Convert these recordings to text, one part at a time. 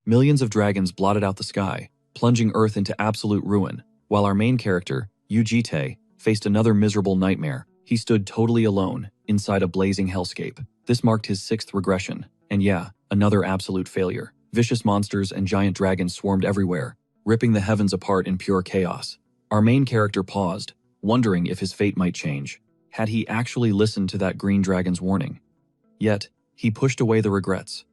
Millions of dragons blotted out the sky, plunging Earth into absolute ruin, while our main character, Yu-Jite, faced another miserable nightmare. He stood totally alone, inside a blazing hellscape. This marked his 6th regression, and yeah, another absolute failure. Vicious monsters and giant dragons swarmed everywhere, ripping the heavens apart in pure chaos. Our main character paused, wondering if his fate might change. Had he actually listened to that green dragon's warning? Yet, he pushed away the regrets.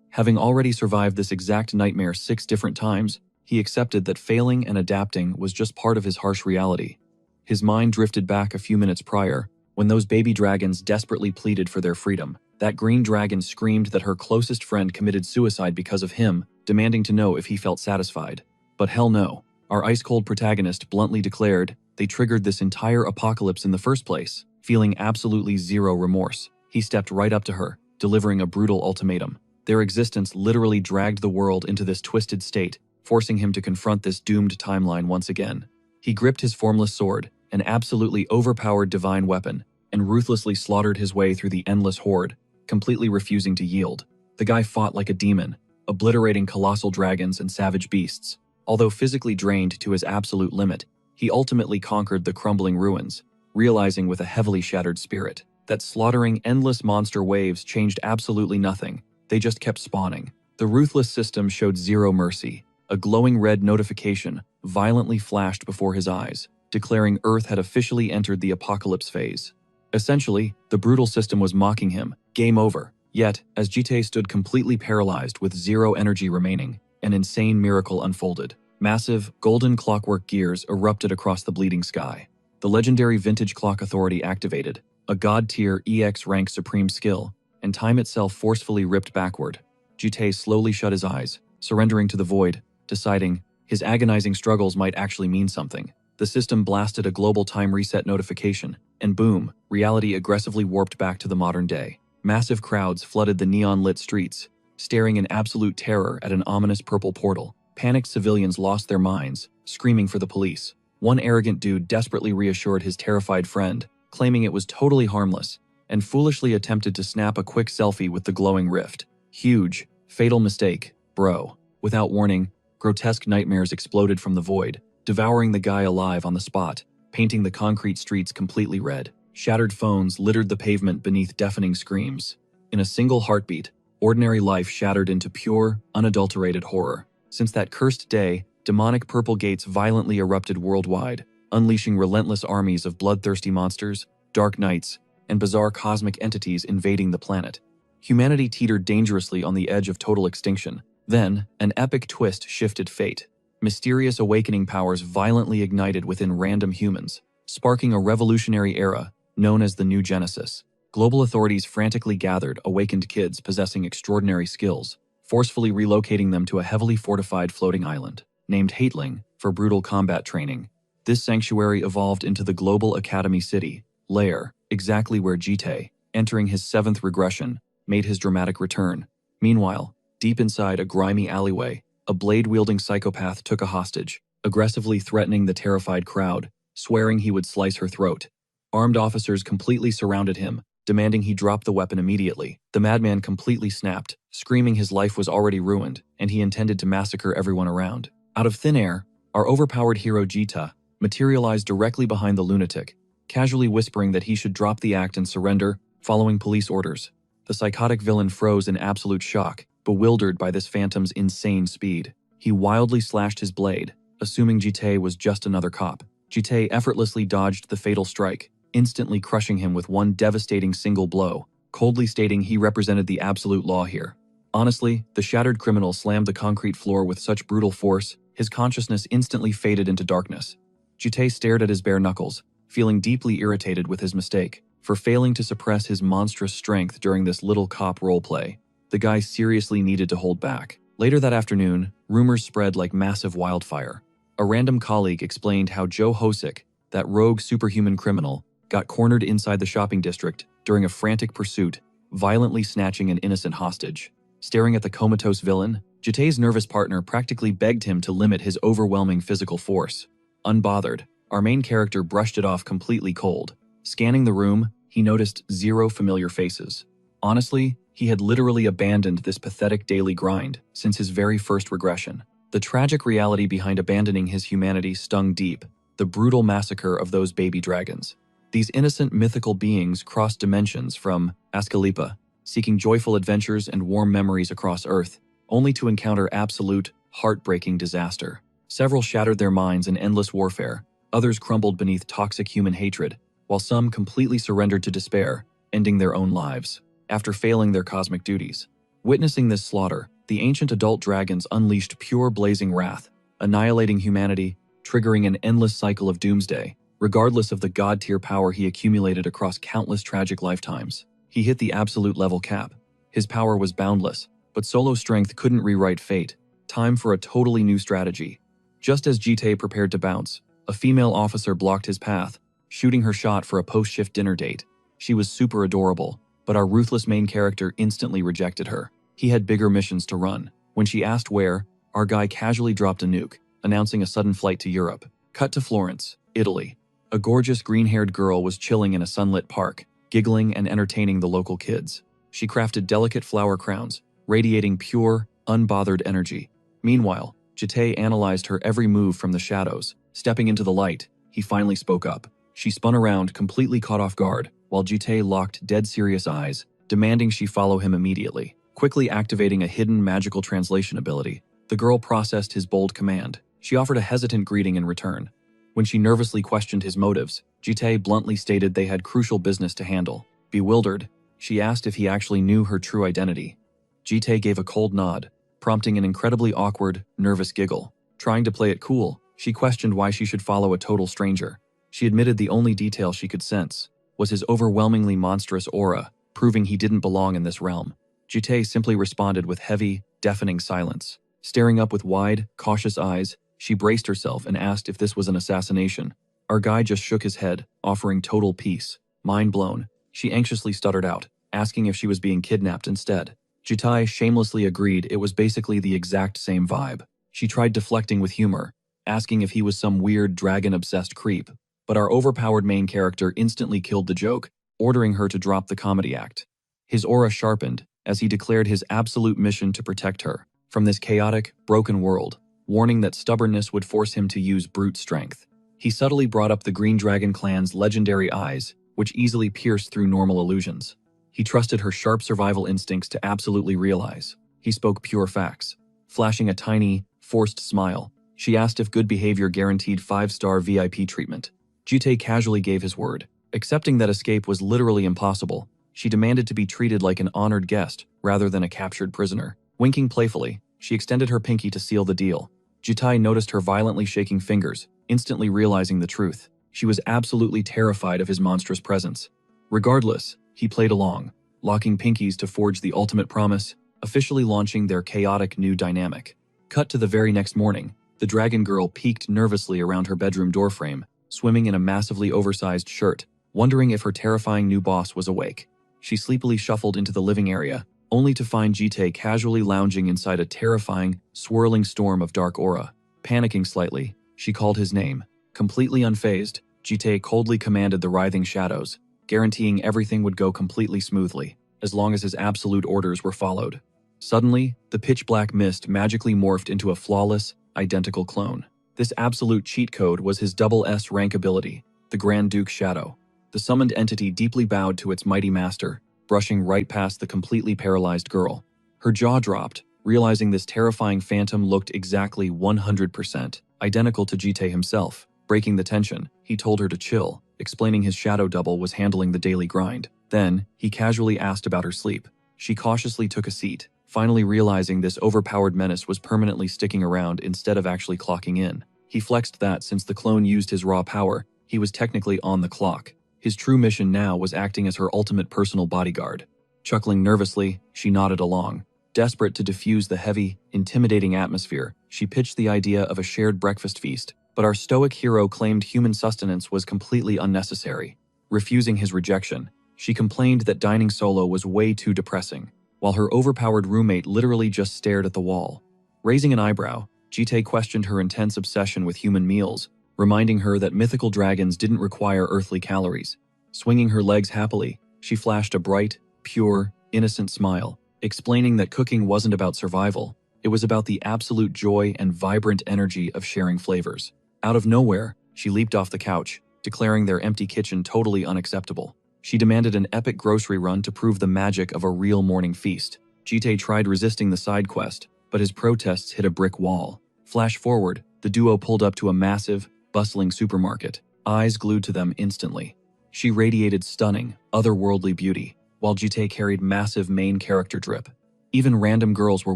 Having already survived this exact nightmare 6 different times, he accepted that failing and adapting was just part of his harsh reality. His mind drifted back a few minutes prior, when those baby dragons desperately pleaded for their freedom. That green dragon screamed that her closest friend committed suicide because of him, demanding to know if he felt satisfied. But hell no. Our ice-cold protagonist bluntly declared they triggered this entire apocalypse in the first place. Feeling absolutely zero remorse, he stepped right up to her, delivering a brutal ultimatum. Their existence literally dragged the world into this twisted state, forcing him to confront this doomed timeline once again. He gripped his formless sword, an absolutely overpowered divine weapon, and ruthlessly slaughtered his way through the endless horde, completely refusing to yield. The guy fought like a demon, obliterating colossal dragons and savage beasts. Although physically drained to his absolute limit, he ultimately conquered the crumbling ruins, realizing with a heavily shattered spirit that slaughtering endless monster waves changed absolutely nothing. They just kept spawning. The ruthless system showed zero mercy. A glowing red notification violently flashed before his eyes, declaring Earth had officially entered the apocalypse phase. Essentially, the brutal system was mocking him. Game over. Yet, as Jite stood completely paralyzed with zero energy remaining, an insane miracle unfolded. Massive, golden clockwork gears erupted across the bleeding sky. The legendary Vintage Clock Authority activated, a god-tier EX rank supreme skill, and time itself forcefully ripped backward. Jite slowly shut his eyes, surrendering to the void, deciding his agonizing struggles might actually mean something. The system blasted a global time reset notification, and boom, reality aggressively warped back to the modern day. Massive crowds flooded the neon-lit streets, staring in absolute terror at an ominous purple portal. Panicked civilians lost their minds, screaming for the police. One arrogant dude desperately reassured his terrified friend, claiming it was totally harmless, and foolishly attempted to snap a quick selfie with the glowing rift. Huge, fatal mistake, bro. Without warning, grotesque nightmares exploded from the void, devouring the guy alive on the spot, painting the concrete streets completely red. Shattered phones littered the pavement beneath deafening screams. In a single heartbeat, ordinary life shattered into pure, unadulterated horror. Since that cursed day, demonic purple gates violently erupted worldwide, unleashing relentless armies of bloodthirsty monsters, dark nights, and bizarre cosmic entities invading the planet. Humanity teetered dangerously on the edge of total extinction. Then, an epic twist shifted fate. Mysterious awakening powers violently ignited within random humans, sparking a revolutionary era known as the New Genesis. Global authorities frantically gathered awakened kids possessing extraordinary skills, forcefully relocating them to a heavily fortified floating island, named Hateling, for brutal combat training. This sanctuary evolved into the Global Academy City, Lair, exactly where Jite, entering his 7th regression, made his dramatic return. Meanwhile, deep inside a grimy alleyway, a blade-wielding psychopath took a hostage, aggressively threatening the terrified crowd, swearing he would slice her throat. Armed officers completely surrounded him, demanding he drop the weapon immediately. The madman completely snapped, screaming his life was already ruined, and he intended to massacre everyone around. Out of thin air, our overpowered hero Jita materialized directly behind the lunatic, casually whispering that he should drop the act and surrender, following police orders. The psychotic villain froze in absolute shock, bewildered by this phantom's insane speed. He wildly slashed his blade, assuming Jite was just another cop. Jite effortlessly dodged the fatal strike, instantly crushing him with one devastating single blow, coldly stating he represented the absolute law here. Honestly, the shattered criminal slammed the concrete floor with such brutal force, his consciousness instantly faded into darkness. Jite stared at his bare knuckles, feeling deeply irritated with his mistake. For failing to suppress his monstrous strength during this little cop roleplay, the guy seriously needed to hold back. Later that afternoon, rumors spread like massive wildfire. A random colleague explained how Joe Hosek, that rogue superhuman criminal, got cornered inside the shopping district during a frantic pursuit, violently snatching an innocent hostage. Staring at the comatose villain, Jite's nervous partner practically begged him to limit his overwhelming physical force. Unbothered, our main character brushed it off completely cold. Scanning the room, he noticed 0 familiar faces. Honestly, he had literally abandoned this pathetic daily grind since his very first regression. The tragic reality behind abandoning his humanity stung deep, the brutal massacre of those baby dragons. These innocent mythical beings crossed dimensions from Asclepius, seeking joyful adventures and warm memories across Earth, only to encounter absolute, heartbreaking disaster. Several shattered their minds in endless warfare, others crumbled beneath toxic human hatred, while some completely surrendered to despair, ending their own lives after failing their cosmic duties. Witnessing this slaughter, the ancient adult dragons unleashed pure blazing wrath, annihilating humanity, triggering an endless cycle of doomsday. Regardless of the god-tier power he accumulated across countless tragic lifetimes, he hit the absolute level cap. His power was boundless, but solo strength couldn't rewrite fate. Time for a totally new strategy. Just as Jite prepared to bounce, a female officer blocked his path, shooting her shot for a post-shift dinner date. She was super adorable, but our ruthless main character instantly rejected her. He had bigger missions to run. When she asked where, our guy casually dropped a nuke, announcing a sudden flight to Europe. Cut to Florence, Italy. A gorgeous green-haired girl was chilling in a sunlit park, giggling and entertaining the local kids. She crafted delicate flower crowns, radiating pure, unbothered energy. Meanwhile, Jite analyzed her every move from the shadows. Stepping into the light, he finally spoke up. She spun around, completely caught off guard, while Jite locked dead serious eyes, demanding she follow him immediately. Quickly activating a hidden magical translation ability, the girl processed his bold command. She offered a hesitant greeting in return. When she nervously questioned his motives, Jite bluntly stated they had crucial business to handle. Bewildered, she asked if he actually knew her true identity. Jite gave a cold nod, prompting an incredibly awkward, nervous giggle. Trying to play it cool, she questioned why she should follow a total stranger. She admitted the only detail she could sense was his overwhelmingly monstrous aura, proving he didn't belong in this realm. Jite simply responded with heavy, deafening silence. Staring up with wide, cautious eyes, she braced herself and asked if this was an assassination. Our guy just shook his head, offering total peace. Mind blown, she anxiously stuttered out, asking if she was being kidnapped instead. Jite shamelessly agreed it was basically the exact same vibe. She tried deflecting with humor, asking if he was some weird dragon-obsessed creep. But our overpowered main character instantly killed the joke, ordering her to drop the comedy act. His aura sharpened as he declared his absolute mission to protect her from this chaotic, broken world, warning that stubbornness would force him to use brute strength. He subtly brought up the Green Dragon clan's legendary eyes, which easily pierced through normal illusions. He trusted her sharp survival instincts to absolutely realize. He spoke pure facts. Flashing a tiny, forced smile, she asked if good behavior guaranteed 5-star VIP treatment. Jite casually gave his word. Accepting that escape was literally impossible, she demanded to be treated like an honored guest rather than a captured prisoner. Winking playfully, she extended her pinky to seal the deal. Jite noticed her violently shaking fingers, instantly realizing the truth. She was absolutely terrified of his monstrous presence. Regardless, he played along, locking pinkies to forge the ultimate promise, officially launching their chaotic new dynamic. Cut to the very next morning, the dragon girl peeked nervously around her bedroom doorframe, swimming in a massively oversized shirt, wondering if her terrifying new boss was awake. She sleepily shuffled into the living area, only to find Jite casually lounging inside a terrifying, swirling storm of dark aura. Panicking slightly, she called his name. Completely unfazed, Jite coldly commanded the writhing shadows, guaranteeing everything would go completely smoothly, as long as his absolute orders were followed. Suddenly, the pitch-black mist magically morphed into a flawless, identical clone. This absolute cheat code was his double S rank ability, the Grand Duke's Shadow. The summoned entity deeply bowed to its mighty master, brushing right past the completely paralyzed girl. Her jaw dropped, realizing this terrifying phantom looked exactly 100% identical to Jite himself. Breaking the tension, he told her to chill, explaining his shadow double was handling the daily grind. Then, he casually asked about her sleep. She cautiously took a seat, finally realizing this overpowered menace was permanently sticking around instead of actually clocking in. He flexed that since the clone used his raw power, he was technically on the clock. His true mission now was acting as her ultimate personal bodyguard. Chuckling nervously, she nodded along. Desperate to diffuse the heavy, intimidating atmosphere, she pitched the idea of a shared breakfast feast, but our stoic hero claimed human sustenance was completely unnecessary. Refusing his rejection, she complained that dining solo was way too depressing, while her overpowered roommate literally just stared at the wall. Raising an eyebrow, Jite questioned her intense obsession with human meals, reminding her that mythical dragons didn't require earthly calories. Swinging her legs happily, she flashed a bright, pure, innocent smile, explaining that cooking wasn't about survival. It was about the absolute joy and vibrant energy of sharing flavors. Out of nowhere, she leaped off the couch, declaring their empty kitchen totally unacceptable. She demanded an epic grocery run to prove the magic of a real morning feast. Jite tried resisting the side quest, but his protests hit a brick wall. Flash forward, the duo pulled up to a massive, bustling supermarket, eyes glued to them instantly. She radiated stunning, otherworldly beauty, while Jite carried massive main character drip. Even random girls were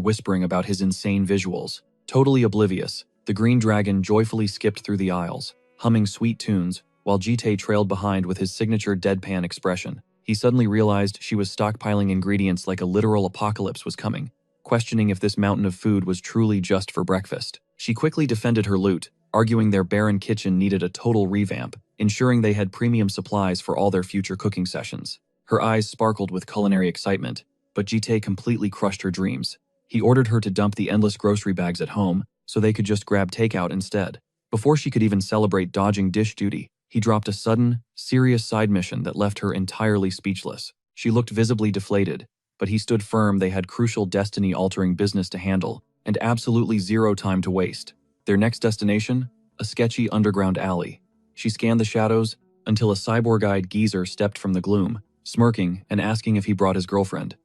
whispering about his insane visuals. Totally oblivious, the green dragon joyfully skipped through the aisles, humming sweet tunes, while Jite trailed behind with his signature deadpan expression. He suddenly realized she was stockpiling ingredients like a literal apocalypse was coming, questioning if this mountain of food was truly just for breakfast. She quickly defended her loot, arguing their barren kitchen needed a total revamp, ensuring they had premium supplies for all their future cooking sessions. Her eyes sparkled with culinary excitement, but Jite completely crushed her dreams. He ordered her to dump the endless grocery bags at home so they could just grab takeout instead. Before she could even celebrate dodging dish duty, he dropped a sudden, serious side mission that left her entirely speechless. She looked visibly deflated, but he stood firm. They had crucial destiny-altering business to handle, and absolutely zero time to waste. Their next destination? A sketchy underground alley. She scanned the shadows until a cyborg-eyed geezer stepped from the gloom, smirking and asking if he brought his girlfriend.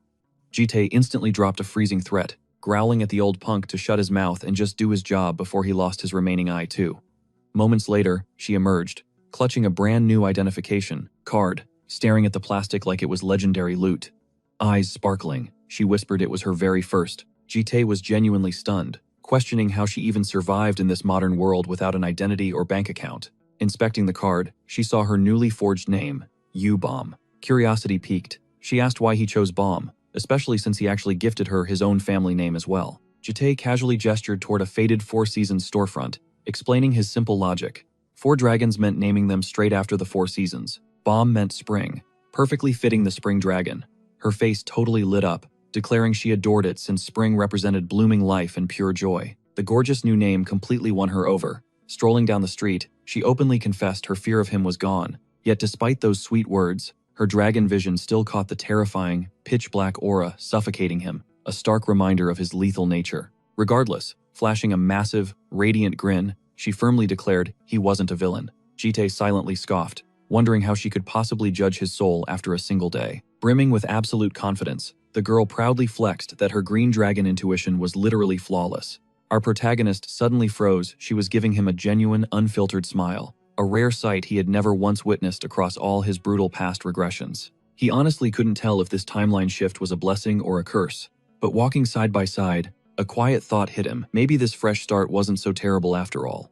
Jite instantly dropped a freezing threat, growling at the old punk to shut his mouth and just do his job before he lost his remaining eye too. Moments later, she emerged, clutching a brand new identification card, staring at the plastic like it was legendary loot. Eyes sparkling, she whispered it was her very first. Jite was genuinely stunned, questioning how she even survived in this modern world without an identity or bank account. Inspecting the card, she saw her newly forged name, U-Bomb. Curiosity piqued. She asked why he chose Bomb, especially since he actually gifted her his own family name as well. Jite casually gestured toward a faded Four Seasons storefront, explaining his simple logic. 4 dragons meant naming them straight after the 4 seasons. Bomb meant spring, perfectly fitting the spring dragon. Her face totally lit up, declaring she adored it since spring represented blooming life and pure joy. The gorgeous new name completely won her over. Strolling down the street, she openly confessed her fear of him was gone. Yet despite those sweet words, her dragon vision still caught the terrifying, pitch-black aura suffocating him, a stark reminder of his lethal nature. Regardless, flashing a massive, radiant grin, she firmly declared he wasn't a villain. Jite silently scoffed, wondering how she could possibly judge his soul after a single day. Brimming with absolute confidence, the girl proudly flexed that her green dragon intuition was literally flawless. Our protagonist suddenly froze. She was giving him a genuine, unfiltered smile, a rare sight he had never once witnessed across all his brutal past regressions. He honestly couldn't tell if this timeline shift was a blessing or a curse. But walking side by side, a quiet thought hit him. Maybe this fresh start wasn't so terrible after all.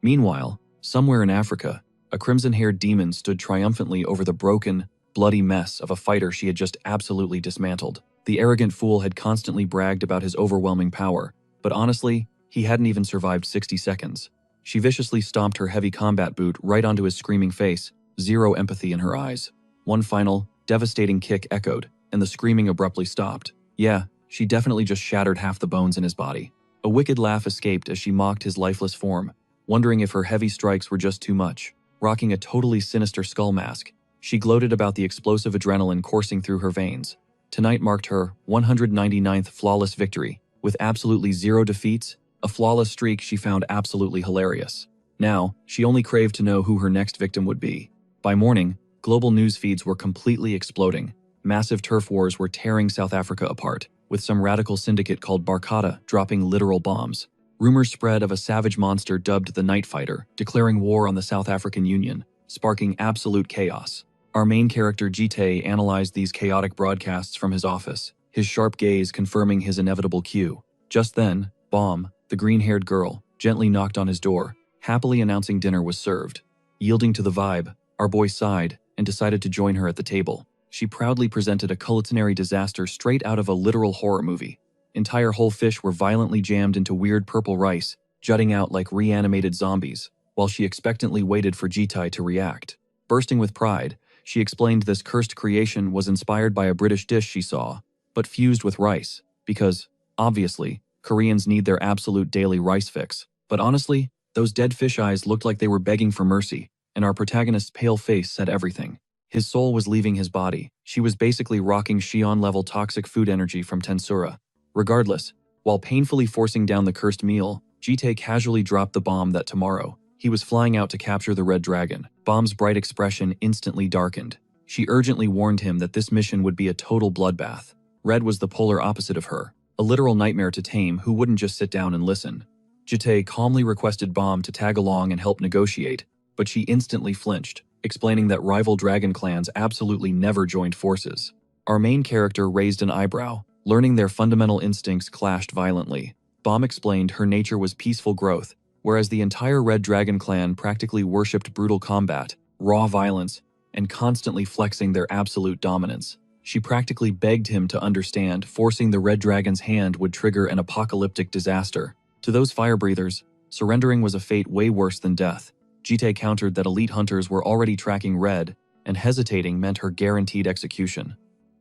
Meanwhile, somewhere in Africa, a crimson-haired demon stood triumphantly over the broken, bloody mess of a fighter she had just absolutely dismantled. The arrogant fool had constantly bragged about his overwhelming power, but honestly, he hadn't even survived 60 seconds. She viciously stomped her heavy combat boot right onto his screaming face, zero empathy in her eyes. One final, devastating kick echoed, and the screaming abruptly stopped. Yeah, she definitely just shattered half the bones in his body. A wicked laugh escaped as she mocked his lifeless form, wondering if her heavy strikes were just too much. Rocking a totally sinister skull mask, she gloated about the explosive adrenaline coursing through her veins. Tonight marked her 199th flawless victory, with absolutely zero defeats, a flawless streak she found absolutely hilarious. Now, she only craved to know who her next victim would be. By morning, global news feeds were completely exploding. Massive turf wars were tearing South Africa apart, with some radical syndicate called Barkata dropping literal bombs. Rumors spread of a savage monster dubbed the Night Fighter, declaring war on the South African Union, sparking absolute chaos. Our main character Jite analyzed these chaotic broadcasts from his office, his sharp gaze confirming his inevitable cue. Just then, Bomb, the green-haired girl, gently knocked on his door, happily announcing dinner was served. Yielding to the vibe, our boy sighed and decided to join her at the table. She proudly presented a culinary disaster straight out of a literal horror movie. Entire whole fish were violently jammed into weird purple rice, jutting out like reanimated zombies, while she expectantly waited for Jite to react. Bursting with pride, she explained this cursed creation was inspired by a British dish she saw, but fused with rice, because, obviously, Koreans need their absolute daily rice fix. But honestly, those dead fish eyes looked like they were begging for mercy, and our protagonist's pale face said everything. His soul was leaving his body. She was basically rocking Shion-level toxic food energy from Tensura. Regardless, while painfully forcing down the cursed meal, Jite casually dropped the bomb that tomorrow he was flying out to capture the Red Dragon. Bomb's bright expression instantly darkened. She urgently warned him that this mission would be a total bloodbath. Red was the polar opposite of her, a literal nightmare to tame who wouldn't just sit down and listen. Jite calmly requested Bomb to tag along and help negotiate, but she instantly flinched, explaining that rival dragon clans absolutely never joined forces. Our main character raised an eyebrow, learning their fundamental instincts clashed violently. Bomb explained her nature was peaceful growth, whereas the entire Red Dragon clan practically worshipped brutal combat, raw violence, and constantly flexing their absolute dominance. She practically begged him to understand forcing the Red Dragon's hand would trigger an apocalyptic disaster. To those fire breathers, surrendering was a fate way worse than death. Jite countered that elite hunters were already tracking Red, and hesitating meant her guaranteed execution.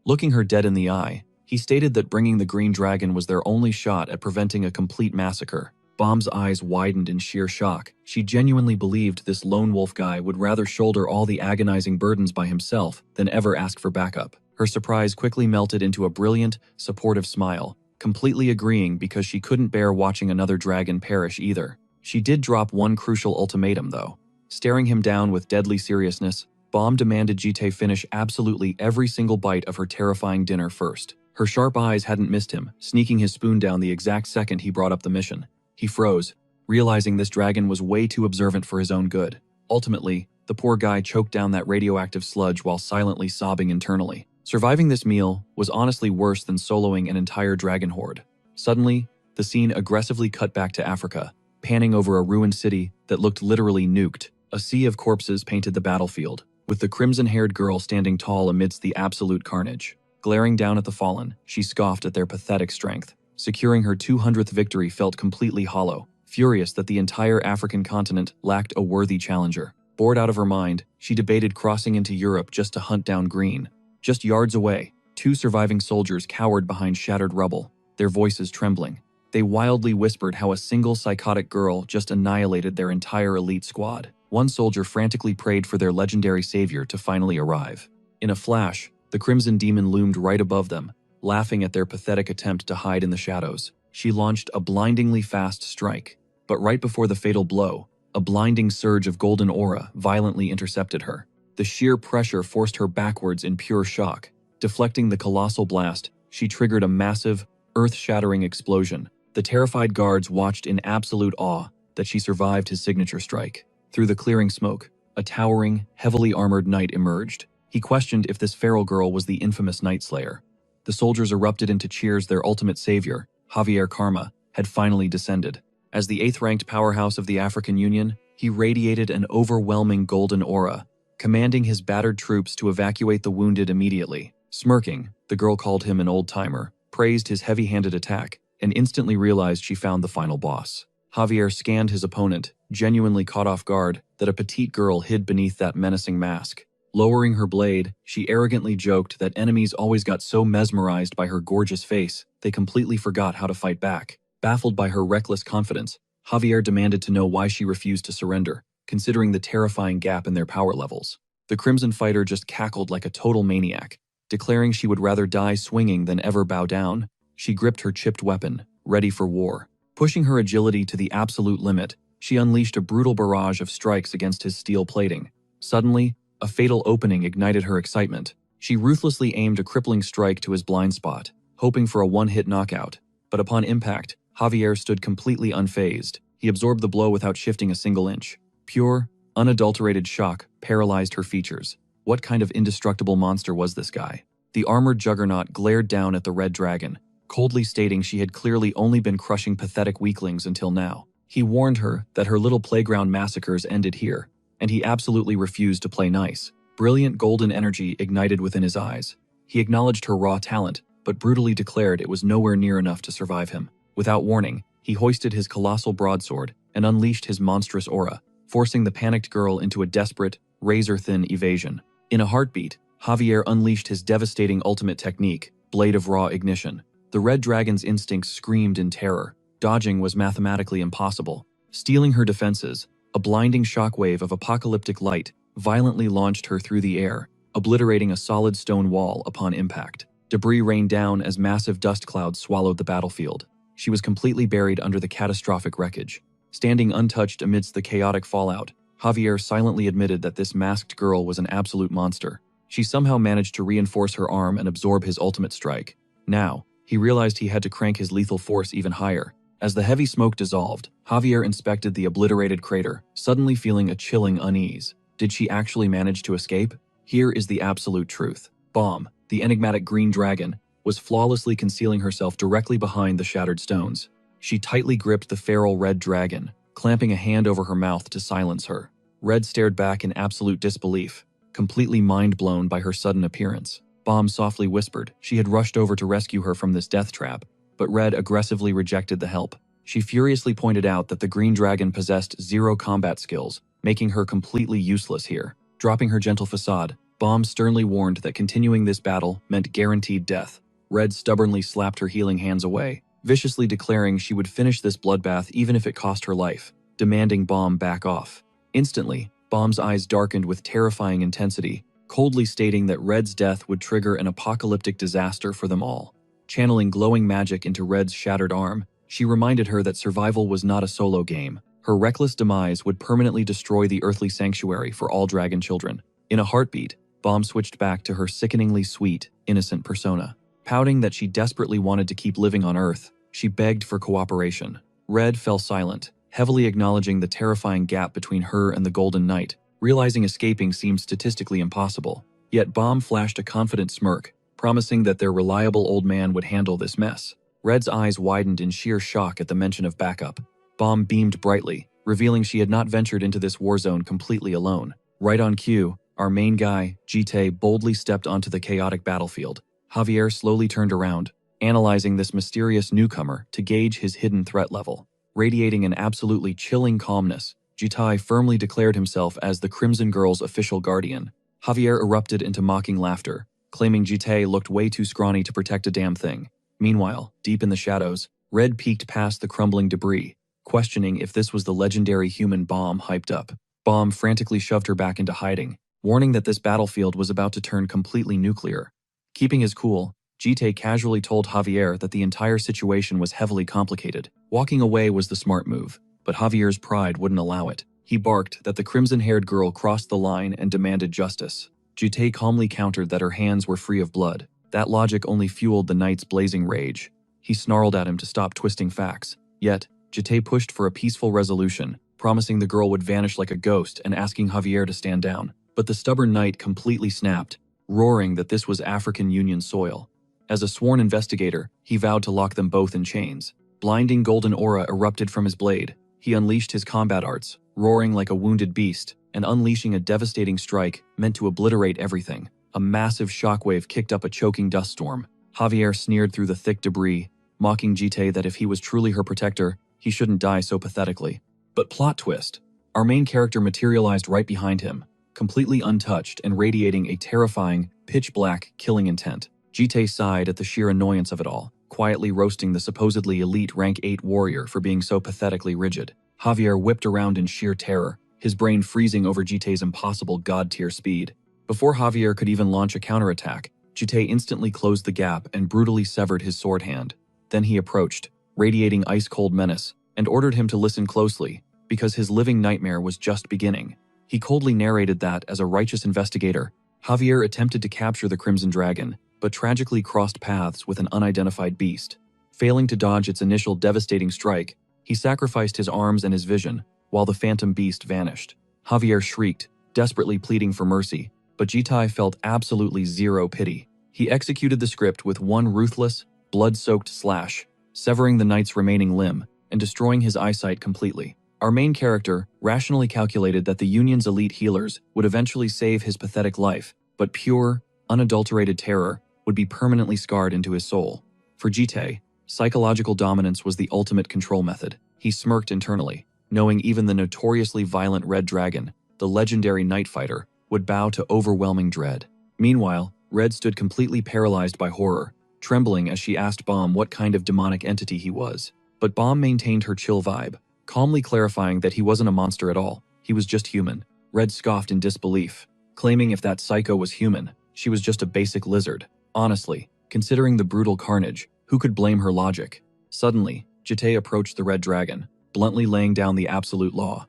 Looking her dead in the eye, he stated that bringing the Green Dragon was their only shot at preventing a complete massacre. Bomb's eyes widened in sheer shock. She genuinely believed this lone wolf guy would rather shoulder all the agonizing burdens by himself than ever ask for backup. Her surprise quickly melted into a brilliant, supportive smile, completely agreeing because she couldn't bear watching another dragon perish either. She did drop one crucial ultimatum, though. Staring him down with deadly seriousness, Bomb demanded Jite finish absolutely every single bite of her terrifying dinner first. Her sharp eyes hadn't missed him, sneaking his spoon down the exact second he brought up the mission. He froze, realizing this dragon was way too observant for his own good. Ultimately, the poor guy choked down that radioactive sludge while silently sobbing internally. Surviving this meal was honestly worse than soloing an entire dragon horde. Suddenly, the scene aggressively cut back to Africa, panning over a ruined city that looked literally nuked. A sea of corpses painted the battlefield, with the crimson-haired girl standing tall amidst the absolute carnage. Glaring down at the fallen, she scoffed at their pathetic strength. Securing her 200th victory felt completely hollow, furious that the entire African continent lacked a worthy challenger. Bored out of her mind, she debated crossing into Europe just to hunt down Green. Just yards away, two surviving soldiers cowered behind shattered rubble, their voices trembling. They wildly whispered how a single psychotic girl just annihilated their entire elite squad. One soldier frantically prayed for their legendary savior to finally arrive. In a flash, the Crimson Demon loomed right above them, laughing at their pathetic attempt to hide in the shadows. She launched a blindingly fast strike, but right before the fatal blow, a blinding surge of golden aura violently intercepted her. The sheer pressure forced her backwards in pure shock. Deflecting the colossal blast, she triggered a massive, earth-shattering explosion. The terrified guards watched in absolute awe that she survived his signature strike. Through the clearing smoke, a towering, heavily armored knight emerged. He questioned if this feral girl was the infamous Night Slayer. The soldiers erupted into cheers. Their ultimate savior, Javier Karma, had finally descended. As the 8th-ranked powerhouse of the African Union, he radiated an overwhelming golden aura, commanding his battered troops to evacuate the wounded immediately. Smirking, the girl called him an old-timer, praised his heavy-handed attack, and instantly realized she found the final boss. Javier scanned his opponent, genuinely caught off guard that a petite girl hid beneath that menacing mask. Lowering her blade, she arrogantly joked that enemies always got so mesmerized by her gorgeous face, they completely forgot how to fight back. Baffled by her reckless confidence, Javier demanded to know why she refused to surrender, considering the terrifying gap in their power levels. The Crimson Fighter just cackled like a total maniac, declaring she would rather die swinging than ever bow down. She gripped her chipped weapon, ready for war. Pushing her agility to the absolute limit, she unleashed a brutal barrage of strikes against his steel plating. Suddenly, a fatal opening ignited her excitement. She ruthlessly aimed a crippling strike to his blind spot, hoping for a one-hit knockout. But upon impact, Javier stood completely unfazed. He absorbed the blow without shifting a single inch. Pure, unadulterated shock paralyzed her features. What kind of indestructible monster was this guy? The armored juggernaut glared down at the Red Dragon, coldly stating she had clearly only been crushing pathetic weaklings until now. He warned her that her little playground massacres ended here, and he absolutely refused to play nice. Brilliant golden energy ignited within his eyes. He acknowledged her raw talent, but brutally declared it was nowhere near enough to survive him. Without warning, he hoisted his colossal broadsword and unleashed his monstrous aura, forcing the panicked girl into a desperate, razor-thin evasion. In a heartbeat, Javier unleashed his devastating ultimate technique, Blade of Raw Ignition. The Red Dragon's instincts screamed in terror. Dodging was mathematically impossible. Stealing her defenses, a blinding shockwave of apocalyptic light violently launched her through the air, obliterating a solid stone wall upon impact. Debris rained down as massive dust clouds swallowed the battlefield. She was completely buried under the catastrophic wreckage. Standing untouched amidst the chaotic fallout, Javier silently admitted that this masked girl was an absolute monster. She somehow managed to reinforce her arm and absorb his ultimate strike. Now, he realized he had to crank his lethal force even higher. As the heavy smoke dissolved, Javier inspected the obliterated crater, suddenly feeling a chilling unease. Did she actually manage to escape? Here is the absolute truth. Bomb, the enigmatic green dragon, was flawlessly concealing herself directly behind the shattered stones. She tightly gripped the feral red dragon, clamping a hand over her mouth to silence her. Red stared back in absolute disbelief, completely mind-blown by her sudden appearance. Bomb softly whispered she had rushed over to rescue her from this death trap, but Red aggressively rejected the help. She furiously pointed out that the green dragon possessed zero combat skills, making her completely useless here. Dropping her gentle facade, Bomb sternly warned that continuing this battle meant guaranteed death. Red stubbornly slapped her healing hands away, viciously declaring she would finish this bloodbath even if it cost her life, demanding Bomb back off. Instantly, Bomb's eyes darkened with terrifying intensity, coldly stating that Red's death would trigger an apocalyptic disaster for them all. Channeling glowing magic into Red's shattered arm, she reminded her that survival was not a solo game. Her reckless demise would permanently destroy the earthly sanctuary for all dragon children. In a heartbeat, Bomb switched back to her sickeningly sweet, innocent persona. Pouting that she desperately wanted to keep living on Earth, she begged for cooperation. Red fell silent, heavily acknowledging the terrifying gap between her and the Golden Knight, realizing escaping seemed statistically impossible. Yet Bomb flashed a confident smirk, promising that their reliable old man would handle this mess. Red's eyes widened in sheer shock at the mention of backup. Bomb beamed brightly, revealing she had not ventured into this war zone completely alone. Right on cue, our main guy, Jite, boldly stepped onto the chaotic battlefield. Javier slowly turned around, analyzing this mysterious newcomer to gauge his hidden threat level. Radiating an absolutely chilling calmness, Jitai firmly declared himself as the Crimson Girl's official guardian. Javier erupted into mocking laughter, claiming Jitai looked way too scrawny to protect a damn thing. Meanwhile, deep in the shadows, Red peeked past the crumbling debris, questioning if this was the legendary human Bomb hyped up. Bomb frantically shoved her back into hiding, warning that this battlefield was about to turn completely nuclear. Keeping his cool, Jite casually told Javier that the entire situation was heavily complicated. Walking away was the smart move, but Javier's pride wouldn't allow it. He barked that the crimson-haired girl crossed the line and demanded justice. Jite calmly countered that her hands were free of blood. That logic only fueled the knight's blazing rage. He snarled at him to stop twisting facts. Yet, Jite pushed for a peaceful resolution, promising the girl would vanish like a ghost and asking Javier to stand down. But the stubborn knight completely snapped, roaring that this was African Union soil. As a sworn investigator, he vowed to lock them both in chains. Blinding golden aura erupted from his blade. He unleashed his combat arts, roaring like a wounded beast, and unleashing a devastating strike meant to obliterate everything. A massive shockwave kicked up a choking dust storm. Javier sneered through the thick debris, mocking Jite that if he was truly her protector, he shouldn't die so pathetically. But plot twist, our main character materialized right behind him, completely untouched and radiating a terrifying, pitch-black killing intent. Jite sighed at the sheer annoyance of it all, quietly roasting the supposedly elite rank 8 warrior for being so pathetically rigid. Javier whipped around in sheer terror, his brain freezing over Jite's impossible god-tier speed. Before Javier could even launch a counterattack, Jite instantly closed the gap and brutally severed his sword hand. Then he approached, radiating ice-cold menace, and ordered him to listen closely, because his living nightmare was just beginning. He coldly narrated that, as a righteous investigator, Javier attempted to capture the Crimson Dragon, but tragically crossed paths with an unidentified beast. Failing to dodge its initial devastating strike, he sacrificed his arms and his vision, while the phantom beast vanished. Javier shrieked, desperately pleading for mercy, but Jite felt absolutely zero pity. He executed the script with one ruthless, blood-soaked slash, severing the knight's remaining limb and destroying his eyesight completely. Our main character rationally calculated that the Union's elite healers would eventually save his pathetic life, but pure, unadulterated terror would be permanently scarred into his soul. For Jite, psychological dominance was the ultimate control method. He smirked internally, knowing even the notoriously violent Red Dragon, the legendary night fighter, would bow to overwhelming dread. Meanwhile, Red stood completely paralyzed by horror, trembling as she asked Bomb what kind of demonic entity he was. But Bomb maintained her chill vibe, calmly clarifying that he wasn't a monster at all, he was just human. Red scoffed in disbelief, claiming if that psycho was human, she was just a basic lizard. Honestly, considering the brutal carnage, who could blame her logic? Suddenly, Jite approached the red dragon, bluntly laying down the absolute law.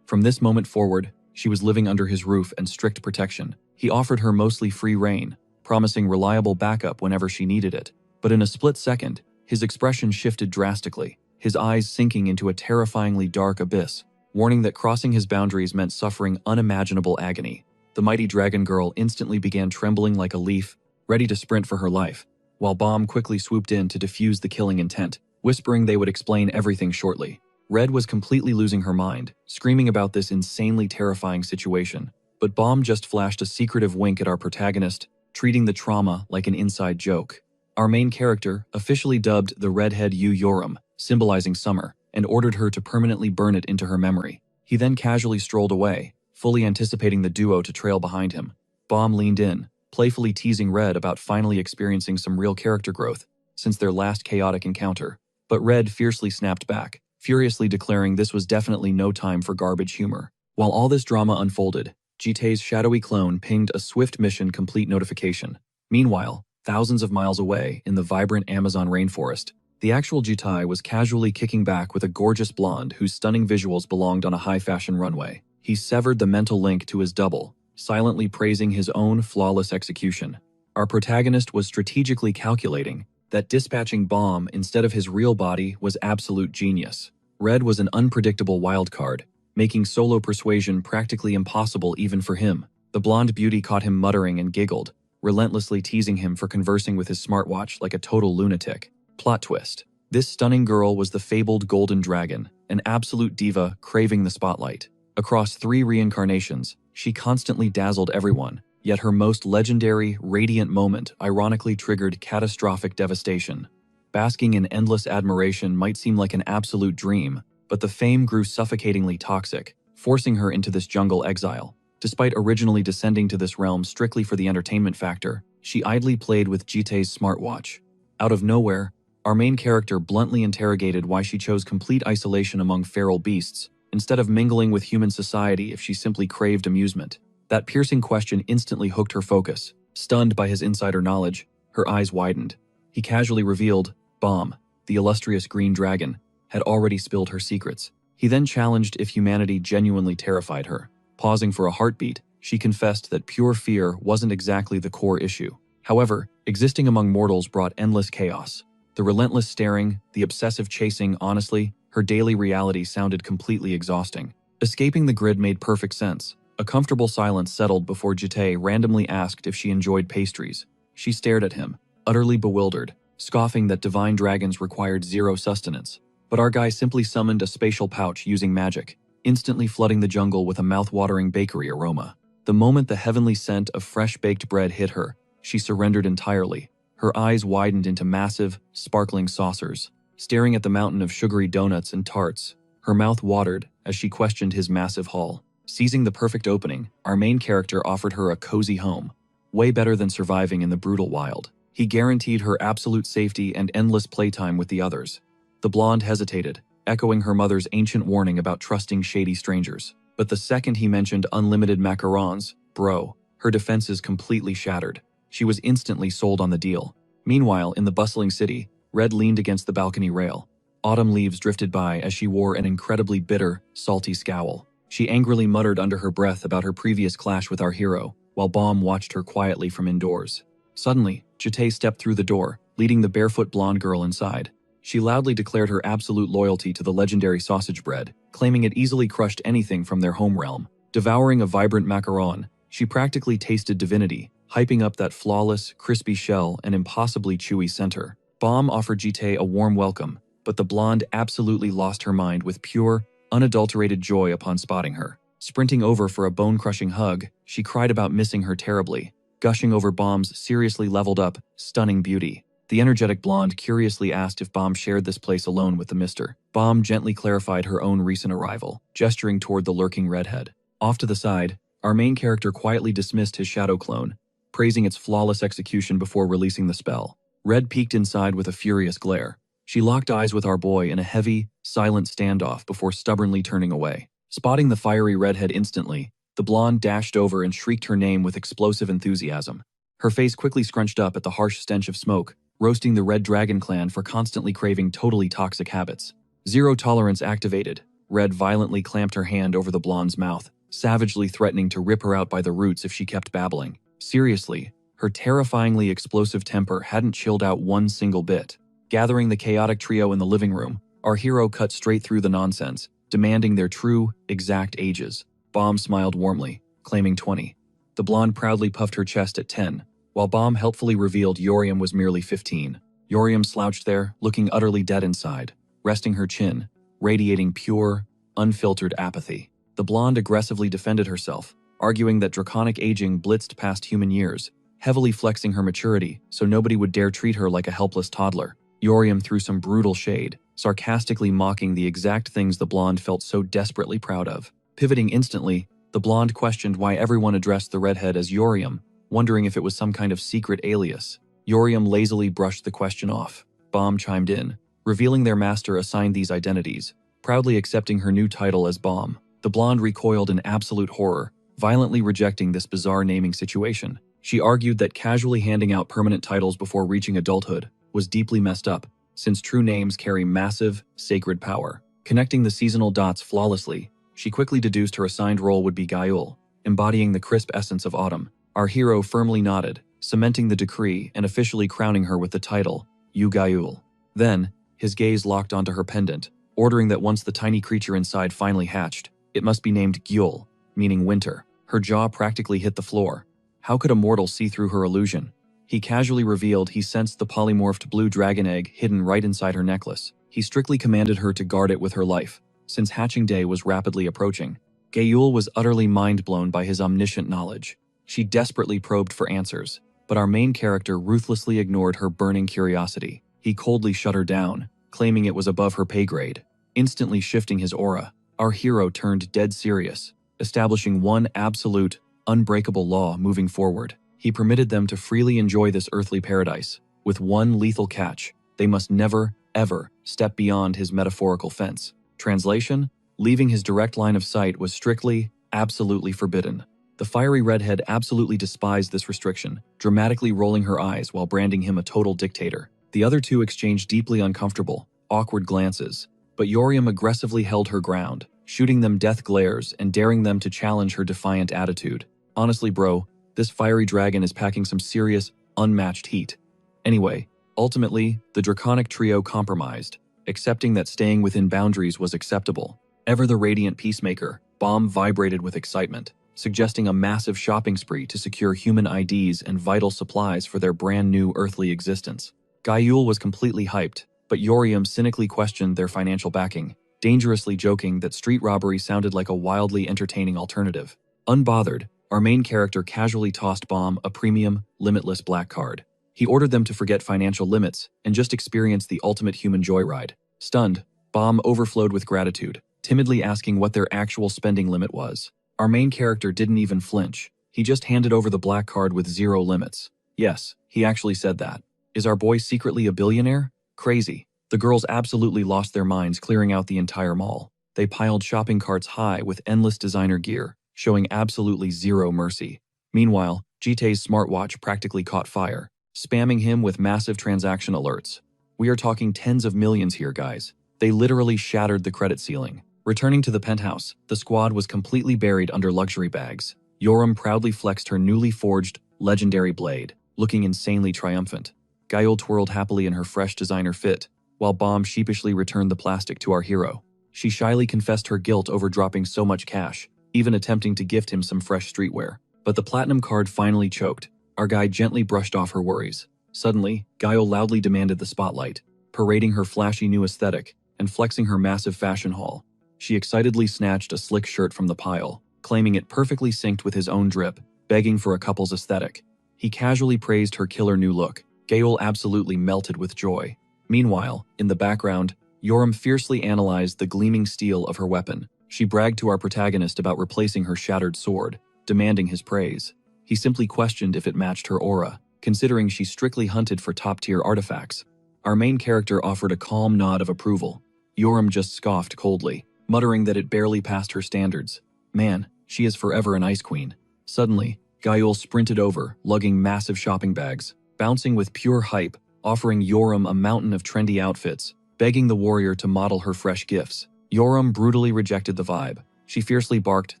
From this moment forward, she was living under his roof and strict protection. He offered her mostly free reign, promising reliable backup whenever she needed it. But in a split second, his expression shifted drastically, his eyes sinking into a terrifyingly dark abyss, warning that crossing his boundaries meant suffering unimaginable agony. The mighty dragon girl instantly began trembling like a leaf, ready to sprint for her life, while Bomb quickly swooped in to defuse the killing intent, whispering they would explain everything shortly. Red was completely losing her mind, screaming about this insanely terrifying situation. But Bomb just flashed a secretive wink at our protagonist, treating the trauma like an inside joke. Our main character officially dubbed the redhead Yu Yoram, symbolizing summer, and ordered her to permanently burn it into her memory. He then casually strolled away, fully anticipating the duo to trail behind him. Bomb leaned in, playfully teasing Red about finally experiencing some real character growth since their last chaotic encounter. But Red fiercely snapped back, furiously declaring this was definitely no time for garbage humor. While all this drama unfolded, Jite's shadowy clone pinged a swift mission complete notification. Meanwhile, thousands of miles away in the vibrant Amazon rainforest, the actual Jitai was casually kicking back with a gorgeous blonde whose stunning visuals belonged on a high-fashion runway. He severed the mental link to his double, silently praising his own flawless execution. Our protagonist was strategically calculating that dispatching Bomb instead of his real body was absolute genius. Red was an unpredictable wildcard, making solo persuasion practically impossible even for him. The blonde beauty caught him muttering and giggled, relentlessly teasing him for conversing with his smartwatch like a total lunatic. Plot twist. This stunning girl was the fabled Golden Dragon, an absolute diva craving the spotlight. Across 3 reincarnations, she constantly dazzled everyone, yet her most legendary, radiant moment ironically triggered catastrophic devastation. Basking in endless admiration might seem like an absolute dream, but the fame grew suffocatingly toxic, forcing her into this jungle exile. Despite originally descending to this realm strictly for the entertainment factor, she idly played with Jite's smartwatch. Out of nowhere, our main character bluntly interrogated why she chose complete isolation among feral beasts, instead of mingling with human society if she simply craved amusement. That piercing question instantly hooked her focus. Stunned by his insider knowledge, her eyes widened. He casually revealed, Bomb, the illustrious green dragon, had already spilled her secrets. He then challenged if humanity genuinely terrified her. Pausing for a heartbeat, she confessed that pure fear wasn't exactly the core issue. However, existing among mortals brought endless chaos. The relentless staring, the obsessive chasing, honestly, her daily reality sounded completely exhausting. Escaping the grid made perfect sense. A comfortable silence settled before Jite randomly asked if she enjoyed pastries. She stared at him, utterly bewildered, scoffing that divine dragons required 0 sustenance. But our guy simply summoned a spatial pouch using magic, instantly flooding the jungle with a mouth-watering bakery aroma. The moment the heavenly scent of fresh-baked bread hit her, she surrendered entirely. Her eyes widened into massive, sparkling saucers. Staring at the mountain of sugary donuts and tarts, her mouth watered as she questioned his massive haul. Seizing the perfect opening, our main character offered her a cozy home, way better than surviving in the brutal wild. He guaranteed her absolute safety and endless playtime with the others. The blonde hesitated, echoing her mother's ancient warning about trusting shady strangers. But the second he mentioned unlimited macarons, bro, her defenses completely shattered. She was instantly sold on the deal. Meanwhile, in the bustling city, Red leaned against the balcony rail. Autumn leaves drifted by as she wore an incredibly bitter, salty scowl. She angrily muttered under her breath about her previous clash with our hero, while Bomb watched her quietly from indoors. Suddenly, Jite stepped through the door, leading the barefoot blonde girl inside. She loudly declared her absolute loyalty to the legendary sausage bread, claiming it easily crushed anything from their home realm. Devouring a vibrant macaron, she practically tasted divinity, hyping up that flawless, crispy shell and impossibly chewy center. Bomb offered Jite a warm welcome, but the blonde absolutely lost her mind with pure, unadulterated joy upon spotting her. Sprinting over for a bone-crushing hug, she cried about missing her terribly, gushing over Bomb's seriously leveled up, stunning beauty. The energetic blonde curiously asked if Bomb shared this place alone with the mister. Bomb gently clarified her own recent arrival, gesturing toward the lurking redhead. Off to the side, our main character quietly dismissed his shadow clone, praising its flawless execution before releasing the spell. Red peeked inside with a furious glare. She locked eyes with our boy in a heavy, silent standoff before stubbornly turning away. Spotting the fiery redhead instantly, The blonde dashed over and shrieked her name with explosive enthusiasm. Her face quickly scrunched up at the harsh stench of smoke, roasting the Red Dragon clan for constantly craving totally toxic habits. Zero tolerance activated. Red violently clamped her hand over the blonde's mouth, savagely threatening to rip her out by the roots if she kept babbling. Seriously, her terrifyingly explosive temper hadn't chilled out one single bit. Gathering the chaotic trio in the living room, our hero cut straight through the nonsense, demanding their true, exact ages. Bomb smiled warmly, claiming 20. The blonde proudly puffed her chest at 10, while Bomb helpfully revealed Yoriam was merely 15. Yoriam slouched there, looking utterly dead inside, resting her chin, radiating pure, unfiltered apathy. The blonde aggressively defended herself, arguing that draconic aging blitzed past human years, heavily flexing her maturity so nobody would dare treat her like a helpless toddler. Yoriam threw some brutal shade, sarcastically mocking the exact things the blonde felt so desperately proud of. Pivoting instantly, the blonde questioned why everyone addressed the redhead as Yoriam, wondering if it was some kind of secret alias. Yoriam lazily brushed the question off. Bomb chimed in, revealing their master assigned these identities, proudly accepting her new title as Bomb. The blonde recoiled in absolute horror, violently rejecting this bizarre naming situation. She argued that casually handing out permanent titles before reaching adulthood was deeply messed up, since true names carry massive, sacred power. Connecting the seasonal dots flawlessly, she quickly deduced her assigned role would be Gayul, embodying the crisp essence of autumn. Our hero firmly nodded, cementing the decree and officially crowning her with the title, Yu Gayul. Then, his gaze locked onto her pendant, ordering that once the tiny creature inside finally hatched, it must be named Gyul, meaning winter. Her jaw practically hit the floor. How could a mortal see through her illusion? He casually revealed he sensed the polymorphed blue dragon egg hidden right inside her necklace. He strictly commanded her to guard it with her life, since hatching day was rapidly approaching. Gayul was utterly mind-blown by his omniscient knowledge. She desperately probed for answers, but our main character ruthlessly ignored her burning curiosity. He coldly shut her down, claiming it was above her pay grade. Instantly shifting his aura, our hero turned dead serious, establishing one absolute, unbreakable law moving forward. He permitted them to freely enjoy this earthly paradise, with one lethal catch: they must never, ever step beyond his metaphorical fence. Translation: leaving his direct line of sight was strictly, absolutely forbidden. The fiery redhead absolutely despised this restriction, dramatically rolling her eyes while branding him a total dictator. The other two exchanged deeply uncomfortable, awkward glances, but Yoriam aggressively held her ground, shooting them death glares and daring them to challenge her defiant attitude. Honestly, bro, this fiery dragon is packing some serious, unmatched heat. Anyway, ultimately, the draconic trio compromised, accepting that staying within boundaries was acceptable. Ever the radiant peacemaker, Bomb vibrated with excitement, suggesting a massive shopping spree to secure human IDs and vital supplies for their brand new earthly existence. Gayul was completely hyped, but Yoriam cynically questioned their financial backing, dangerously joking that street robbery sounded like a wildly entertaining alternative. Unbothered, our main character casually tossed Bomb a premium, limitless black card. He ordered them to forget financial limits and just experience the ultimate human joyride. Stunned, Bomb overflowed with gratitude, timidly asking what their actual spending limit was. Our main character didn't even flinch. He just handed over the black card with zero limits. Yes, he actually said that. Is our boy secretly a billionaire? Crazy. The girls absolutely lost their minds clearing out the entire mall. They piled shopping carts high with endless designer gear, showing absolutely zero mercy. Meanwhile, Jitae's smartwatch practically caught fire, spamming him with massive transaction alerts. We are talking tens of millions here, guys. They literally shattered the credit ceiling. Returning to the penthouse, the squad was completely buried under luxury bags. Yoram proudly flexed her newly forged, legendary blade, looking insanely triumphant. Gayul twirled happily in her fresh designer fit, while Bomb sheepishly returned the plastic to our hero. She shyly confessed her guilt over dropping so much cash, even attempting to gift him some fresh streetwear. But the platinum card finally choked. Our guy gently brushed off her worries. Suddenly, Gayul loudly demanded the spotlight, parading her flashy new aesthetic and flexing her massive fashion haul. She excitedly snatched a slick shirt from the pile, claiming it perfectly synced with his own drip, begging for a couple's aesthetic. He casually praised her killer new look. Gayul absolutely melted with joy. Meanwhile, in the background, Yoram fiercely analyzed the gleaming steel of her weapon. She bragged to our protagonist about replacing her shattered sword, demanding his praise. He simply questioned if it matched her aura, considering she strictly hunted for top-tier artifacts. Our main character offered a calm nod of approval. Yoram just scoffed coldly, muttering that it barely passed her standards. Man, She is forever an ice queen. Suddenly, Gayul sprinted over, lugging massive shopping bags, bouncing with pure hype, offering Yoram a mountain of trendy outfits, begging the warrior to model her fresh gifts. Yoram brutally rejected the vibe. She fiercely barked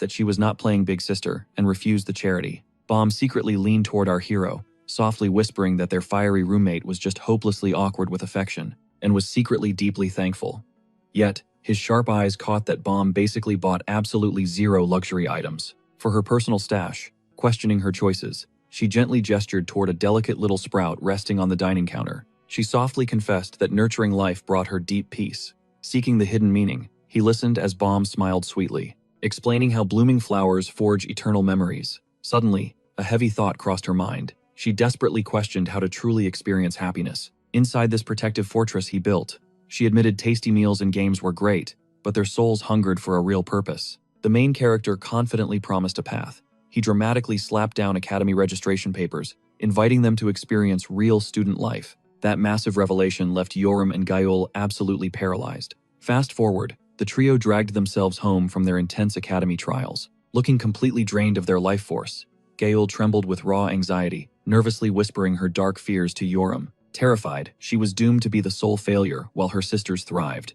that she was not playing big sister and refused the charity. Bomb secretly leaned toward our hero, softly whispering that their fiery roommate was just hopelessly awkward with affection and was secretly deeply thankful. Yet, his sharp eyes caught that Bomb basically bought absolutely zero luxury items. For her personal stash, questioning her choices, she gently gestured toward a delicate little sprout resting on the dining counter. She softly confessed that nurturing life brought her deep peace. Seeking the hidden meaning, he listened as Bomb smiled sweetly, explaining how blooming flowers forge eternal memories. Suddenly, a heavy thought crossed her mind. She desperately questioned how to truly experience happiness. Inside this protective fortress he built, she admitted tasty meals and games were great, but their souls hungered for a real purpose. The main character confidently promised a path. He dramatically slapped down academy registration papers, inviting them to experience real student life. That massive revelation left Yoram and Gayul absolutely paralyzed. Fast forward, the trio dragged themselves home from their intense academy trials, looking completely drained of their life force. Gayul trembled with raw anxiety, nervously whispering her dark fears to Yoram. Terrified, she was doomed to be the sole failure while her sisters thrived.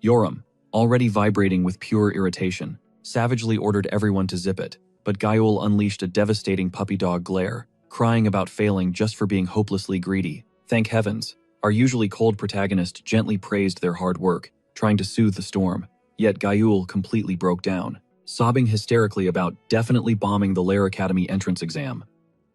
Yoram, already vibrating with pure irritation, savagely ordered everyone to zip it, but Gayul unleashed a devastating puppy dog glare, crying about failing just for being hopelessly greedy. Thank heavens, our usually cold protagonist gently praised their hard work, trying to soothe the storm. Yet Gayul completely broke down, sobbing hysterically about definitely bombing the Lair Academy entrance exam.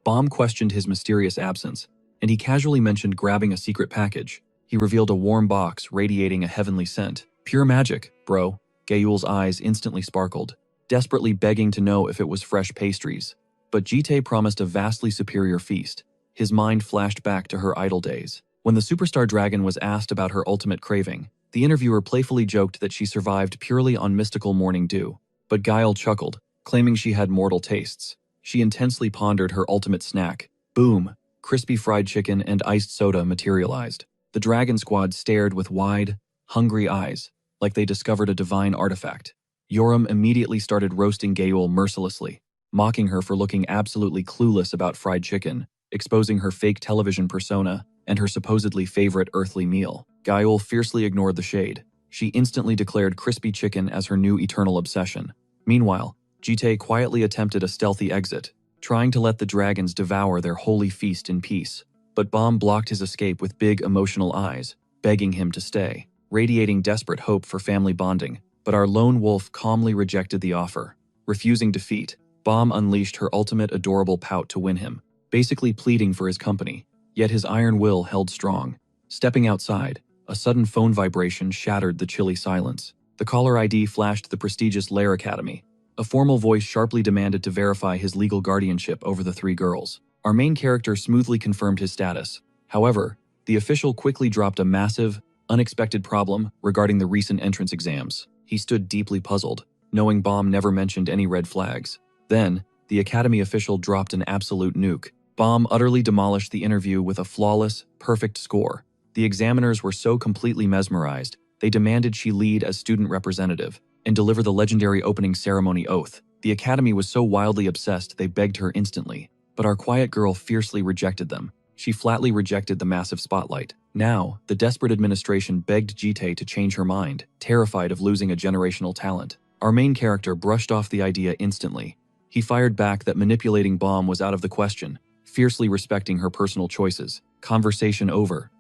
Bomb questioned his mysterious absence, and he casually mentioned grabbing a secret package. He revealed a warm box radiating a heavenly scent. Pure magic, bro. Gayul's eyes instantly sparkled, desperately begging to know if it was fresh pastries. But Jite promised a vastly superior feast. His mind flashed back to her idle days. When the superstar dragon was asked about her ultimate craving, the interviewer playfully joked that she survived purely on mystical morning dew. But Gayul chuckled, claiming she had mortal tastes. She intensely pondered her ultimate snack. Boom! Crispy fried chicken and iced soda materialized. The dragon squad stared with wide, hungry eyes, like they discovered a divine artifact. Yoram immediately started roasting Gayul mercilessly, mocking her for looking absolutely clueless about fried chicken, exposing her fake television persona and her supposedly favorite earthly meal. Gayul fiercely ignored the shade. She instantly declared crispy chicken as her new eternal obsession. Meanwhile, Jite quietly attempted a stealthy exit, trying to let the dragons devour their holy feast in peace. But Bomb blocked his escape with big emotional eyes, begging him to stay, radiating desperate hope for family bonding. But our lone wolf calmly rejected the offer. Refusing defeat, Bomb unleashed her ultimate adorable pout to win him, basically pleading for his company. Yet his iron will held strong. Stepping outside, a sudden phone vibration shattered the chilly silence. The caller ID flashed the prestigious Lair Academy. A formal voice sharply demanded to verify his legal guardianship over the three girls. Our main character smoothly confirmed his status. However, the official quickly dropped a massive, unexpected problem regarding the recent entrance exams. He stood deeply puzzled, knowing Bomb never mentioned any red flags. Then, the academy official dropped an absolute nuke. Bomb utterly demolished the interview with a flawless, perfect score. The examiners were so completely mesmerized, they demanded she lead as student representative and deliver the legendary opening ceremony oath. The academy was so wildly obsessed they begged her instantly, but our quiet girl fiercely rejected them. She flatly rejected the massive spotlight. Now, the desperate administration begged Jite to change her mind, terrified of losing a generational talent. Our main character brushed off the idea instantly. He fired back that manipulating Bomb was out of the question, fiercely respecting her personal choices. Conversation over.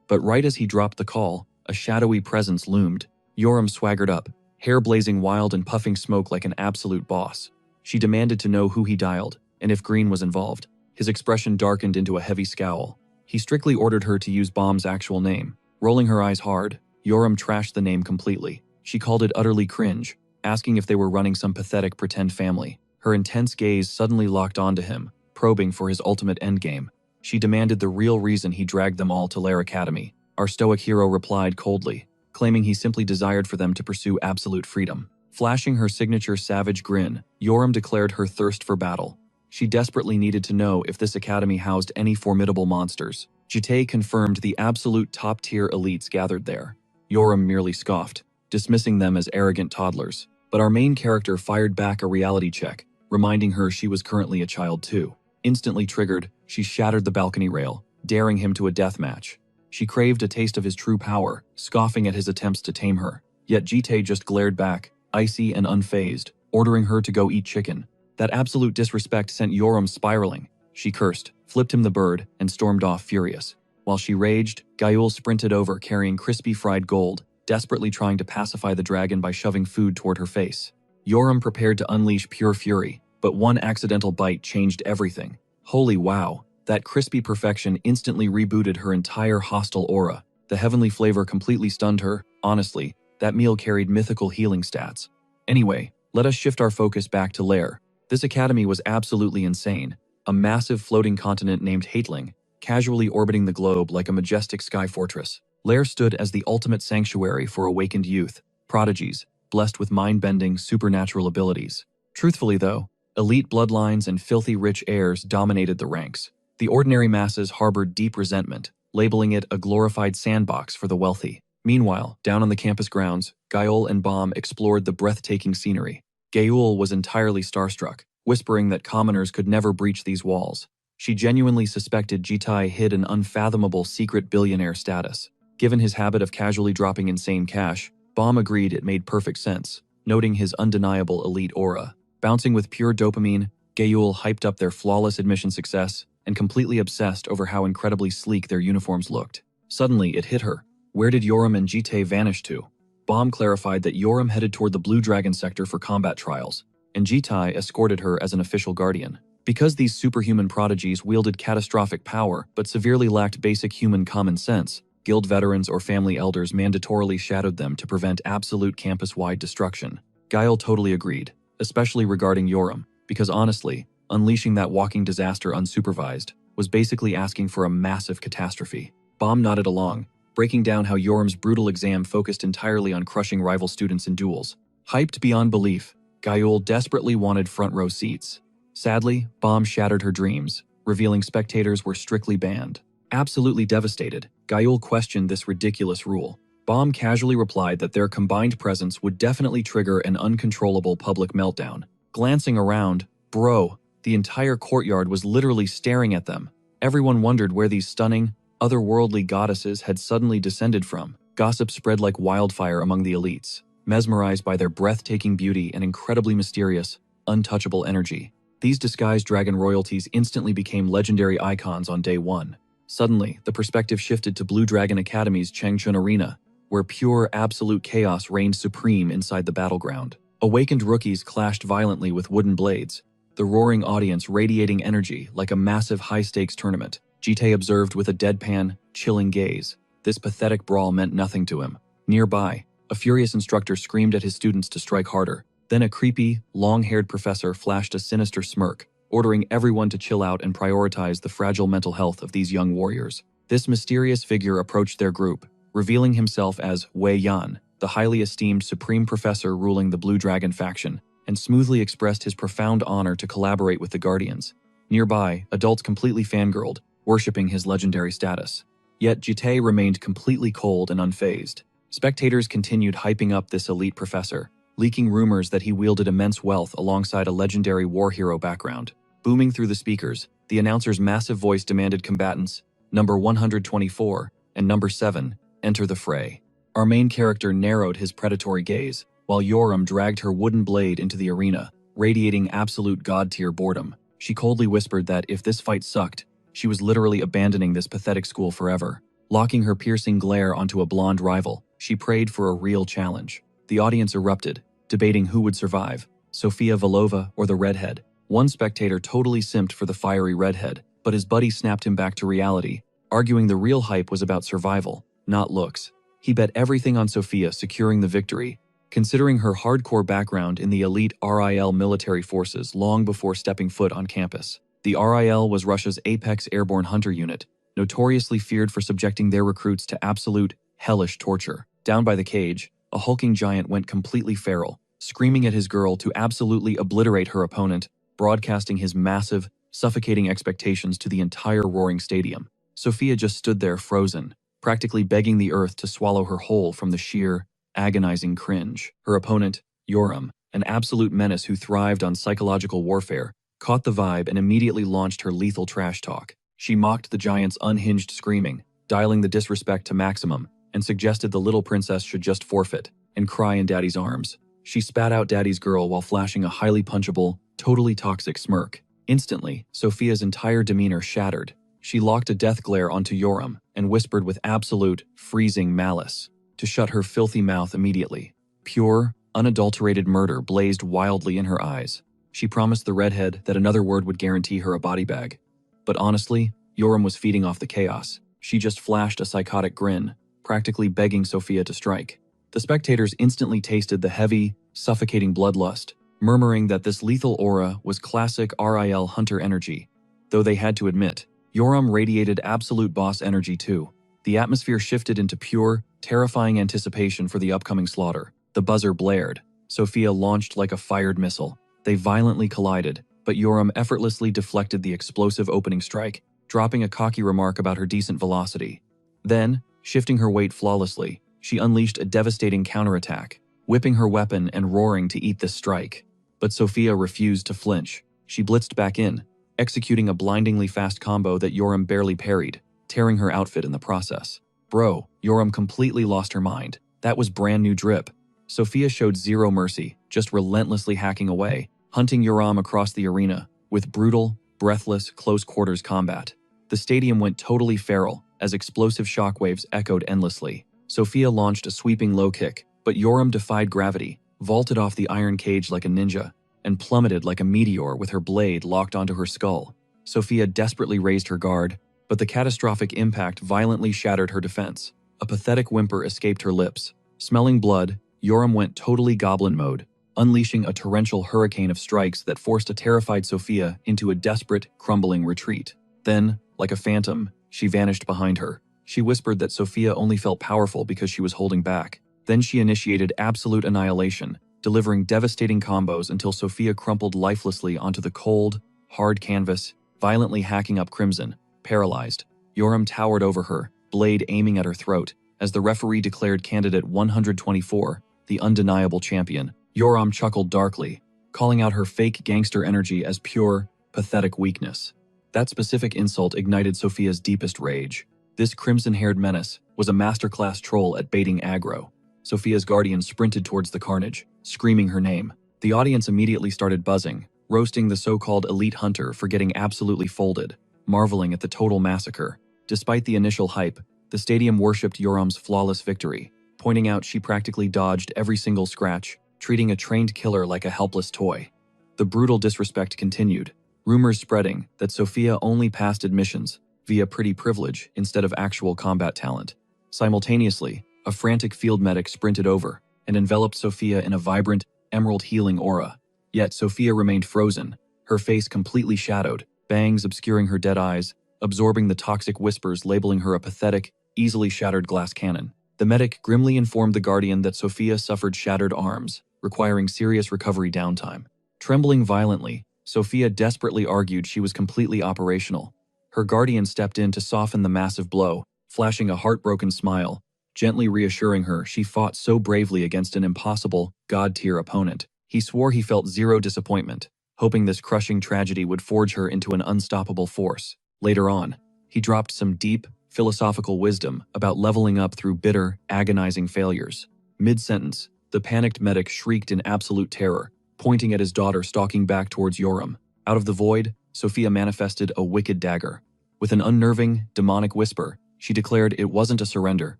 But right as he dropped the call, a shadowy presence loomed. Yoram swaggered up, hair blazing wild and puffing smoke like an absolute boss. She demanded to know who he dialed, and if Green was involved. His expression darkened into a heavy scowl. He strictly ordered her to use Bomb's actual name. Rolling her eyes hard, Yoram trashed the name completely. She called it utterly cringe, asking if they were running some pathetic pretend family. Her intense gaze suddenly locked onto him, probing for his ultimate endgame. She demanded the real reason he dragged them all to Lair Academy. Our stoic hero replied coldly, claiming he simply desired for them to pursue absolute freedom. Flashing her signature savage grin, Yoram declared her thirst for battle. She desperately needed to know if this academy housed any formidable monsters. Jite confirmed the absolute top-tier elites gathered there. Yoram merely scoffed, dismissing them as arrogant toddlers. But our main character fired back a reality check, reminding her she was currently a child too. Instantly triggered, she shattered the balcony rail, daring him to a death match. She craved a taste of his true power, scoffing at his attempts to tame her. Yet Jite just glared back, icy and unfazed, ordering her to go eat chicken. That absolute disrespect sent Yoram spiraling. She cursed, flipped him the bird, and stormed off furious. While she raged, Gayul sprinted over carrying crispy fried gold, desperately trying to pacify the dragon by shoving food toward her face. Yoram prepared to unleash pure fury, but one accidental bite changed everything. Holy wow, that crispy perfection instantly rebooted her entire hostile aura. The heavenly flavor completely stunned her. Honestly, that meal carried mythical healing stats. Anyway, let us shift our focus back to Lair. This academy was absolutely insane. A massive floating continent named Hateling, casually orbiting the globe like a majestic sky fortress. Lair stood as the ultimate sanctuary for awakened youth, prodigies, blessed with mind-bending, supernatural abilities. Truthfully though, elite bloodlines and filthy rich heirs dominated the ranks. The ordinary masses harbored deep resentment, labeling it a glorified sandbox for the wealthy. Meanwhile, down on the campus grounds, Gayul and Baum explored the breathtaking scenery. Gayul was entirely starstruck, whispering that commoners could never breach these walls. She genuinely suspected Jitai hid an unfathomable secret billionaire status. Given his habit of casually dropping insane cash, Baum agreed it made perfect sense, noting his undeniable elite aura. Bouncing with pure dopamine, Gayul hyped up their flawless admission success and completely obsessed over how incredibly sleek their uniforms looked. Suddenly, it hit her. Where did Yoram and Jite vanish to? Baum clarified that Yoram headed toward the Blue Dragon sector for combat trials, and Jitai escorted her as an official guardian. Because these superhuman prodigies wielded catastrophic power but severely lacked basic human common sense, guild veterans or family elders mandatorily shadowed them to prevent absolute campus-wide destruction. Guile totally agreed, especially regarding Yoram, because honestly, unleashing that walking disaster unsupervised was basically asking for a massive catastrophe. Baum nodded along, breaking down how Yoram's brutal exam focused entirely on crushing rival students in duels. Hyped beyond belief, Gayul desperately wanted front-row seats. Sadly, Baum shattered her dreams, revealing spectators were strictly banned. Absolutely devastated, Gayul questioned this ridiculous rule. Baum casually replied that their combined presence would definitely trigger an uncontrollable public meltdown. Glancing around, bro, the entire courtyard was literally staring at them. Everyone wondered where these stunning, otherworldly goddesses had suddenly descended from. Gossip spread like wildfire among the elites, mesmerized by their breathtaking beauty and incredibly mysterious, untouchable energy. These disguised dragon royalties instantly became legendary icons on day one. Suddenly, the perspective shifted to Blue Dragon Academy's Changchun Arena, where pure, absolute chaos reigned supreme inside the battleground. Awakened rookies clashed violently with wooden blades, the roaring audience radiating energy like a massive high-stakes tournament. Jite observed with a deadpan, chilling gaze. This pathetic brawl meant nothing to him. Nearby, a furious instructor screamed at his students to strike harder. Then a creepy, long-haired professor flashed a sinister smirk, ordering everyone to chill out and prioritize the fragile mental health of these young warriors. This mysterious figure approached their group, revealing himself as Wei Yan, the highly esteemed supreme professor ruling the Blue Dragon faction, and smoothly expressed his profound honor to collaborate with the Guardians. Nearby, adults completely fangirled, worshipping his legendary status. Yet Jite remained completely cold and unfazed. Spectators continued hyping up this elite professor, leaking rumors that he wielded immense wealth alongside a legendary war hero background. Booming through the speakers, the announcer's massive voice demanded combatants, number 124 and number 7, enter the fray. Our main character narrowed his predatory gaze, while Yoram dragged her wooden blade into the arena, radiating absolute god-tier boredom. She coldly whispered that if this fight sucked, she was literally abandoning this pathetic school forever. Locking her piercing glare onto a blonde rival, she prayed for a real challenge. The audience erupted, debating who would survive, Sofia Volova or the redhead. One spectator totally simped for the fiery redhead, but his buddy snapped him back to reality, arguing the real hype was about survival, not looks. He bet everything on Sofia securing the victory, considering her hardcore background in the elite RIL military forces long before stepping foot on campus. The RIL was Russia's apex airborne hunter unit, notoriously feared for subjecting their recruits to absolute, hellish torture. Down by the cage, a hulking giant went completely feral, screaming at his girl to absolutely obliterate her opponent, broadcasting his massive, suffocating expectations to the entire roaring stadium. Sophia just stood there frozen, practically begging the earth to swallow her whole from the sheer, agonizing cringe. Her opponent, Yoram, an absolute menace who thrived on psychological warfare, caught the vibe and immediately launched her lethal trash talk. She mocked the giant's unhinged screaming, dialing the disrespect to maximum, and suggested the little princess should just forfeit and cry in Daddy's arms. She spat out Daddy's girl while flashing a highly punchable, totally toxic smirk. Instantly, Sophia's entire demeanor shattered. She locked a death glare onto Yoram and whispered with absolute, freezing malice to shut her filthy mouth immediately. Pure, unadulterated murder blazed wildly in her eyes. She promised the redhead that another word would guarantee her a body bag. But honestly, Yoram was feeding off the chaos. She just flashed a psychotic grin, practically begging Sophia to strike. The spectators instantly tasted the heavy, suffocating bloodlust, murmuring that this lethal aura was classic RIL Hunter energy. Though they had to admit, Yoram radiated absolute boss energy too. The atmosphere shifted into pure, terrifying anticipation for the upcoming slaughter. The buzzer blared. Sophia launched like a fired missile. They violently collided, but Yoram effortlessly deflected the explosive opening strike, dropping a cocky remark about her decent velocity. Then, shifting her weight flawlessly, she unleashed a devastating counterattack, whipping her weapon and roaring to eat this strike. But Sophia refused to flinch. She blitzed back in, executing a blindingly fast combo that Yoram barely parried, tearing her outfit in the process. Bro, Yoram completely lost her mind. That was brand new drip. Sophia showed zero mercy, just relentlessly hacking away, hunting Yoram across the arena with brutal, breathless, close-quarters combat. The stadium went totally feral as explosive shockwaves echoed endlessly. Sophia launched a sweeping low kick, but Yoram defied gravity, vaulted off the iron cage like a ninja, and plummeted like a meteor with her blade locked onto her skull. Sophia desperately raised her guard, but the catastrophic impact violently shattered her defense. A pathetic whimper escaped her lips. Smelling blood, Yoram went totally goblin mode, unleashing a torrential hurricane of strikes that forced a terrified Sophia into a desperate, crumbling retreat. Then, like a phantom, she vanished behind her. She whispered that Sophia only felt powerful because she was holding back. Then she initiated absolute annihilation, delivering devastating combos until Sophia crumpled lifelessly onto the cold, hard canvas, violently hacking up Crimson. Paralyzed, Yoram towered over her, blade aiming at her throat, as the referee declared candidate 124, the undeniable champion. Yoram chuckled darkly, calling out her fake gangster energy as pure, pathetic weakness. That specific insult ignited Sophia's deepest rage. This crimson-haired menace was a masterclass troll at baiting aggro. Sophia's guardian sprinted towards the carnage, screaming her name. The audience immediately started buzzing, roasting the so-called elite hunter for getting absolutely folded, marveling at the total massacre. Despite the initial hype, the stadium worshipped Yoram's flawless victory, pointing out she practically dodged every single scratch, treating a trained killer like a helpless toy. The brutal disrespect continued, rumors spreading that Sophia only passed admissions via pretty privilege instead of actual combat talent. Simultaneously, a frantic field medic sprinted over and enveloped Sophia in a vibrant, emerald healing aura. Yet Sophia remained frozen, her face completely shadowed, bangs obscuring her dead eyes, absorbing the toxic whispers labeling her a pathetic, easily shattered glass cannon. The medic grimly informed the guardian that Sophia suffered shattered arms, requiring serious recovery downtime. Trembling violently, Sophia desperately argued she was completely operational. Her guardian stepped in to soften the massive blow, flashing a heartbroken smile, gently reassuring her she fought so bravely against an impossible, god-tier opponent. He swore he felt zero disappointment, hoping this crushing tragedy would forge her into an unstoppable force. Later on, he dropped some deep, philosophical wisdom about leveling up through bitter, agonizing failures. Mid-sentence, the panicked medic shrieked in absolute terror, pointing at his daughter stalking back towards Yoram. Out of the void, Sophia manifested a wicked dagger. With an unnerving, demonic whisper, she declared it wasn't a surrender,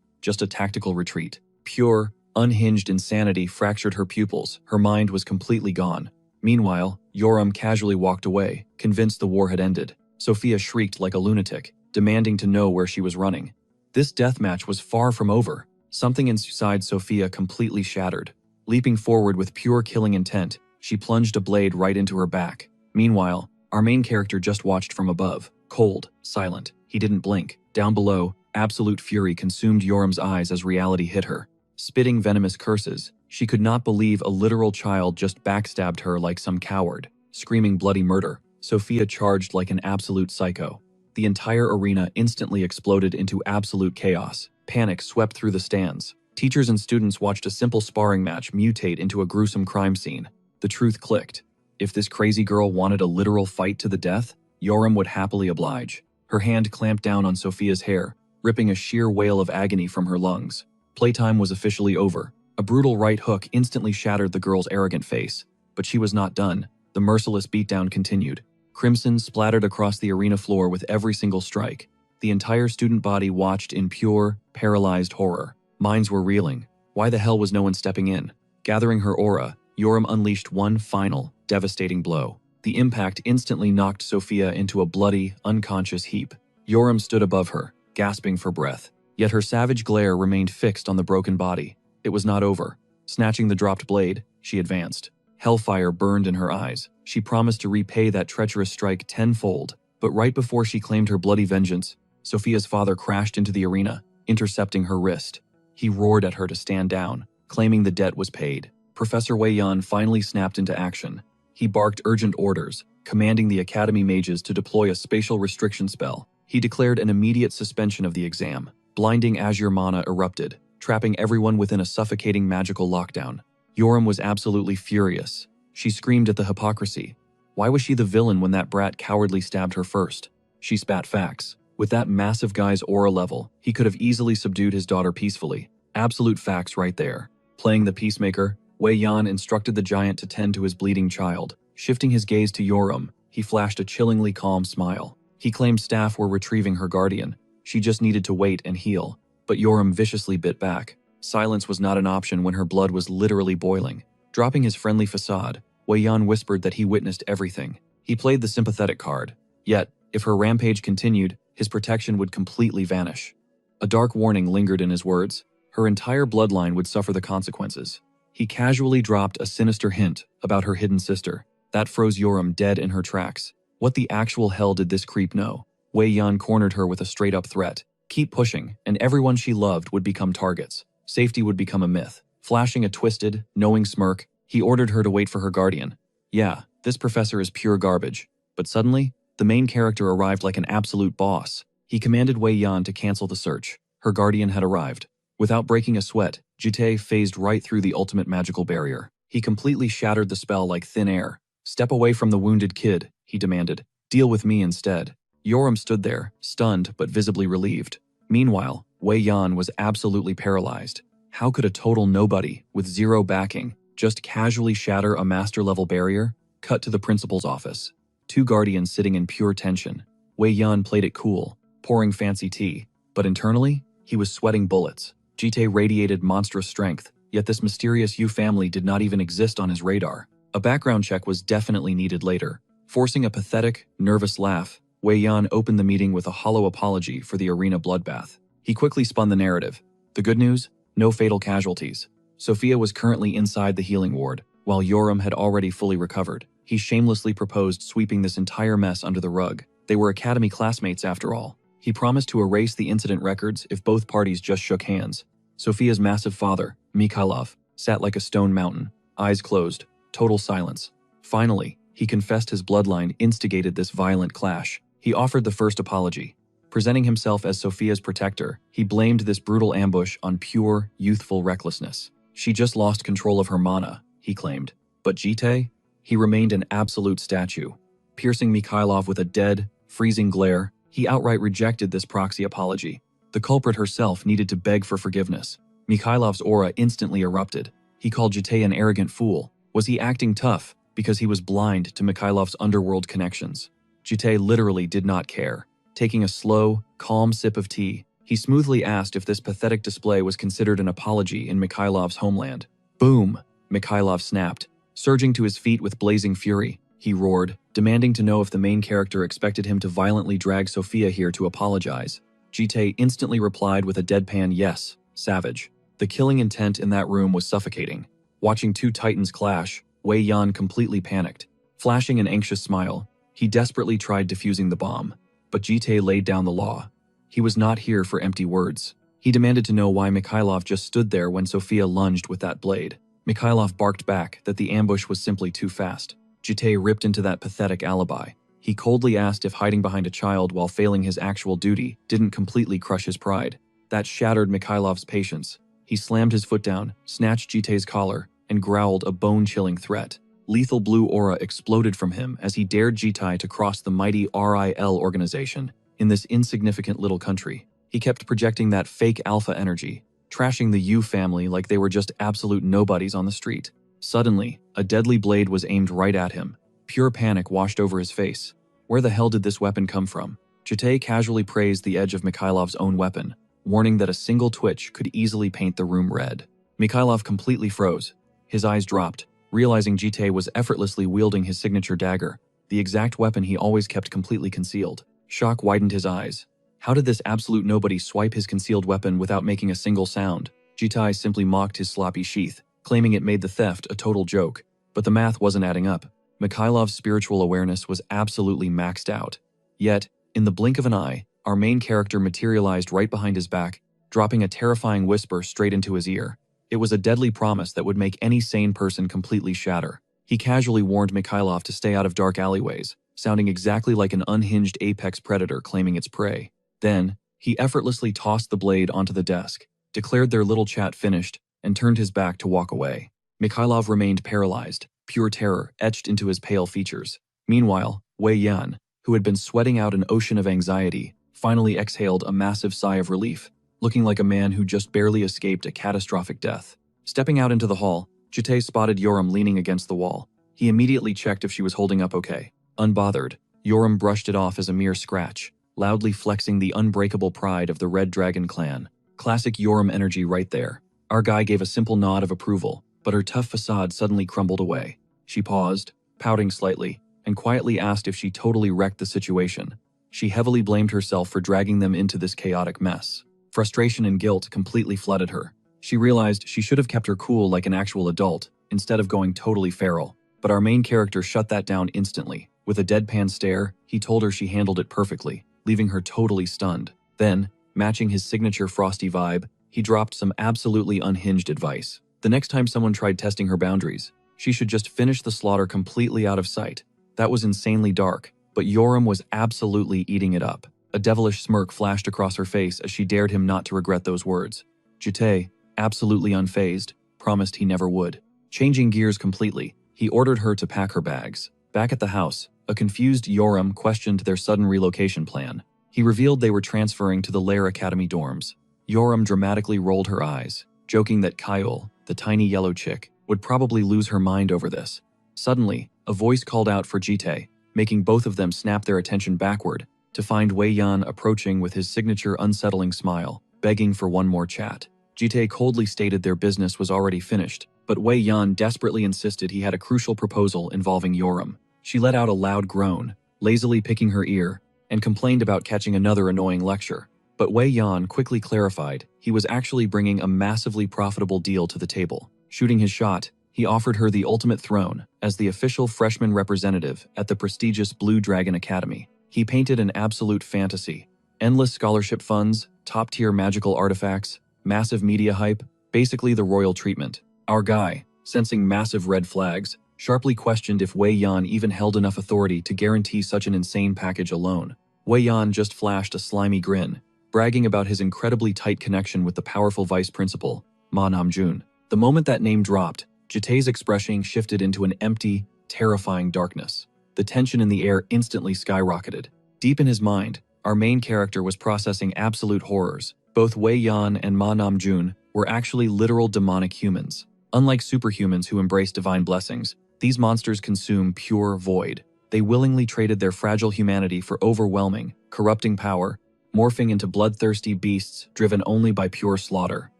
just a tactical retreat. Pure, unhinged insanity fractured her pupils. Her mind was completely gone. Meanwhile, Yoram casually walked away, convinced the war had ended. Sophia shrieked like a lunatic, demanding to know where she was running. This deathmatch was far from over. Something inside Sophia completely shattered. Leaping forward with pure killing intent, she plunged a blade right into her back. Meanwhile, our main character just watched from above, cold, silent. He didn't blink. Down below, absolute fury consumed Yoram's eyes as reality hit her. Spitting venomous curses, she could not believe a literal child just backstabbed her like some coward. Screaming bloody murder, Sophia charged like an absolute psycho. The entire arena instantly exploded into absolute chaos. Panic swept through the stands. Teachers and students watched a simple sparring match mutate into a gruesome crime scene. The truth clicked. If this crazy girl wanted a literal fight to the death, Yoram would happily oblige. Her hand clamped down on Sophia's hair, ripping a sheer wail of agony from her lungs. Playtime was officially over. A brutal right hook instantly shattered the girl's arrogant face. But she was not done. The merciless beatdown continued. Crimson splattered across the arena floor with every single strike. The entire student body watched in pure, paralyzed horror. Minds were reeling. Why the hell was no one stepping in? Gathering her aura, Yoram unleashed one final, devastating blow. The impact instantly knocked Sophia into a bloody, unconscious heap. Yoram stood above her, gasping for breath. Yet her savage glare remained fixed on the broken body. It was not over. Snatching the dropped blade, she advanced. Hellfire burned in her eyes. She promised to repay that treacherous strike tenfold. But right before she claimed her bloody vengeance, Sophia's father crashed into the arena, intercepting her wrist. He roared at her to stand down, claiming the debt was paid. Professor Wei Yan finally snapped into action. He barked urgent orders, commanding the academy mages to deploy a spatial restriction spell. He declared an immediate suspension of the exam. Blinding azure mana erupted, trapping everyone within a suffocating magical lockdown. Yoram was absolutely furious. She screamed at the hypocrisy. Why was she the villain when that brat cowardly stabbed her first? She spat facts. With that massive guy's aura level, he could have easily subdued his daughter peacefully. Absolute facts right there. Playing the peacemaker, Wei Yan instructed the giant to tend to his bleeding child. Shifting his gaze to Yoram, he flashed a chillingly calm smile. He claimed staff were retrieving her guardian. She just needed to wait and heal. But Yoram viciously bit back. Silence was not an option when her blood was literally boiling. Dropping his friendly facade, Wei Yan whispered that he witnessed everything. He played the sympathetic card. Yet, if her rampage continued, his protection would completely vanish. A dark warning lingered in his words. Her entire bloodline would suffer the consequences. He casually dropped a sinister hint about her hidden sister. That froze Yoram dead in her tracks. What the actual hell did this creep know? Wei Yan cornered her with a straight-up threat. Keep pushing, and everyone she loved would become targets. Safety would become a myth. Flashing a twisted, knowing smirk, he ordered her to wait for her guardian. Yeah, this professor is pure garbage. But suddenly, the main character arrived like an absolute boss. He commanded Wei Yan to cancel the search. Her guardian had arrived. Without breaking a sweat, Jite phased right through the ultimate magical barrier. He completely shattered the spell like thin air. Step away from the wounded kid, he demanded. Deal with me instead. Yoram stood there, stunned but visibly relieved. Meanwhile, Wei Yan was absolutely paralyzed. How could a total nobody, with zero backing, just casually shatter a master-level barrier? Cut to the principal's office. Two guardians sitting in pure tension. Wei Yan played it cool, pouring fancy tea. But internally, he was sweating bullets. Jite radiated monstrous strength, yet this mysterious Yu family did not even exist on his radar. A background check was definitely needed later. Forcing a pathetic, nervous laugh, Wei Yan opened the meeting with a hollow apology for the arena bloodbath. He quickly spun the narrative. The good news? No fatal casualties. Sophia was currently inside the healing ward, while Yoram had already fully recovered. He shamelessly proposed sweeping this entire mess under the rug. They were academy classmates after all. He promised to erase the incident records if both parties just shook hands. Sophia's massive father, Mikhailov, sat like a stone mountain, eyes closed, total silence. Finally, he confessed his bloodline instigated this violent clash. He offered the first apology. Presenting himself as Sophia's protector, he blamed this brutal ambush on pure, youthful recklessness. She just lost control of her mana, he claimed. But Jite? He remained an absolute statue. Piercing Mikhailov with a dead, freezing glare, he outright rejected this proxy apology. The culprit herself needed to beg for forgiveness. Mikhailov's aura instantly erupted. He called Jite an arrogant fool. Was he acting tough because he was blind to Mikhailov's underworld connections? Jite literally did not care. Taking a slow, calm sip of tea, he smoothly asked if this pathetic display was considered an apology in Mikhailov's homeland. Boom! Mikhailov snapped. Surging to his feet with blazing fury, he roared, demanding to know if the main character expected him to violently drag Sophia here to apologize. Jite instantly replied with a deadpan yes, savage. The killing intent in that room was suffocating. Watching two titans clash, Wei Yan completely panicked. Flashing an anxious smile, he desperately tried defusing the bomb. But Jite laid down the law. He was not here for empty words. He demanded to know why Mikhailov just stood there when Sophia lunged with that blade. Mikhailov barked back that the ambush was simply too fast. Jite ripped into that pathetic alibi. He coldly asked if hiding behind a child while failing his actual duty didn't completely crush his pride. That shattered Mikhailov's patience. He slammed his foot down, snatched Jite's collar, and growled a bone-chilling threat. Lethal blue aura exploded from him as he dared Jitai to cross the mighty RIL organization in this insignificant little country. He kept projecting that fake alpha energy, trashing the U family like they were just absolute nobodies on the street. Suddenly, a deadly blade was aimed right at him. Pure panic washed over his face. Where the hell did this weapon come from? Jitai casually praised the edge of Mikhailov's own weapon, warning that a single twitch could easily paint the room red. Mikhailov completely froze. His eyes dropped, realizing Jitai was effortlessly wielding his signature dagger, the exact weapon he always kept completely concealed. Shock widened his eyes. How did this absolute nobody swipe his concealed weapon without making a single sound? Jitai simply mocked his sloppy sheath, claiming it made the theft a total joke. But the math wasn't adding up. Mikhailov's spiritual awareness was absolutely maxed out. Yet, in the blink of an eye, our main character materialized right behind his back, dropping a terrifying whisper straight into his ear. It was a deadly promise that would make any sane person completely shatter. He casually warned Mikhailov to stay out of dark alleyways, sounding exactly like an unhinged apex predator claiming its prey. Then, he effortlessly tossed the blade onto the desk, declared their little chat finished, and turned his back to walk away. Mikhailov remained paralyzed, pure terror etched into his pale features. Meanwhile, Wei Yan, who had been sweating out an ocean of anxiety, finally exhaled a massive sigh of relief, looking like a man who just barely escaped a catastrophic death. Stepping out into the hall, Jitai spotted Yoram leaning against the wall. He immediately checked if she was holding up okay. Unbothered, Yoram brushed it off as a mere scratch, loudly flexing the unbreakable pride of the Red Dragon clan. Classic Yoram energy right there. Our guy gave a simple nod of approval, but her tough facade suddenly crumbled away. She paused, pouting slightly, and quietly asked if she totally wrecked the situation. She heavily blamed herself for dragging them into this chaotic mess. Frustration and guilt completely flooded her. She realized she should have kept her cool like an actual adult, instead of going totally feral. But our main character shut that down instantly. With a deadpan stare, he told her she handled it perfectly, leaving her totally stunned. Then, matching his signature frosty vibe, he dropped some absolutely unhinged advice. The next time someone tried testing her boundaries, she should just finish the slaughter completely out of sight. That was insanely dark, but Yoram was absolutely eating it up. A devilish smirk flashed across her face as she dared him not to regret those words. Jitai, absolutely unfazed, promised he never would. Changing gears completely, he ordered her to pack her bags. Back at the house, a confused Yoram questioned their sudden relocation plan. He revealed they were transferring to the Lair Academy dorms. Yoram dramatically rolled her eyes, joking that Kyle, the tiny yellow chick, would probably lose her mind over this. Suddenly, a voice called out for Jitai, making both of them snap their attention backward, to find Wei Yan approaching with his signature unsettling smile, begging for one more chat. Jitai coldly stated their business was already finished, but Wei Yan desperately insisted he had a crucial proposal involving Yoram. She let out a loud groan, lazily picking her ear, and complained about catching another annoying lecture. But Wei Yan quickly clarified he was actually bringing a massively profitable deal to the table. Shooting his shot, he offered her the ultimate throne as the official freshman representative at the prestigious Blue Dragon Academy. He painted an absolute fantasy. Endless scholarship funds, top-tier magical artifacts, massive media hype, basically the royal treatment. Our guy, sensing massive red flags, sharply questioned if Wei Yan even held enough authority to guarantee such an insane package alone. Wei Yan just flashed a slimy grin, bragging about his incredibly tight connection with the powerful vice principal, Ma Namjoon. The moment that name dropped, Jitai's expression shifted into an empty, terrifying darkness. The tension in the air instantly skyrocketed. Deep in his mind, our main character was processing absolute horrors. Both Wei Yan and Ma Namjoon were actually literal demonic humans. Unlike superhumans who embrace divine blessings, these monsters consume pure void. They willingly traded their fragile humanity for overwhelming, corrupting power, morphing into bloodthirsty beasts driven only by pure slaughter.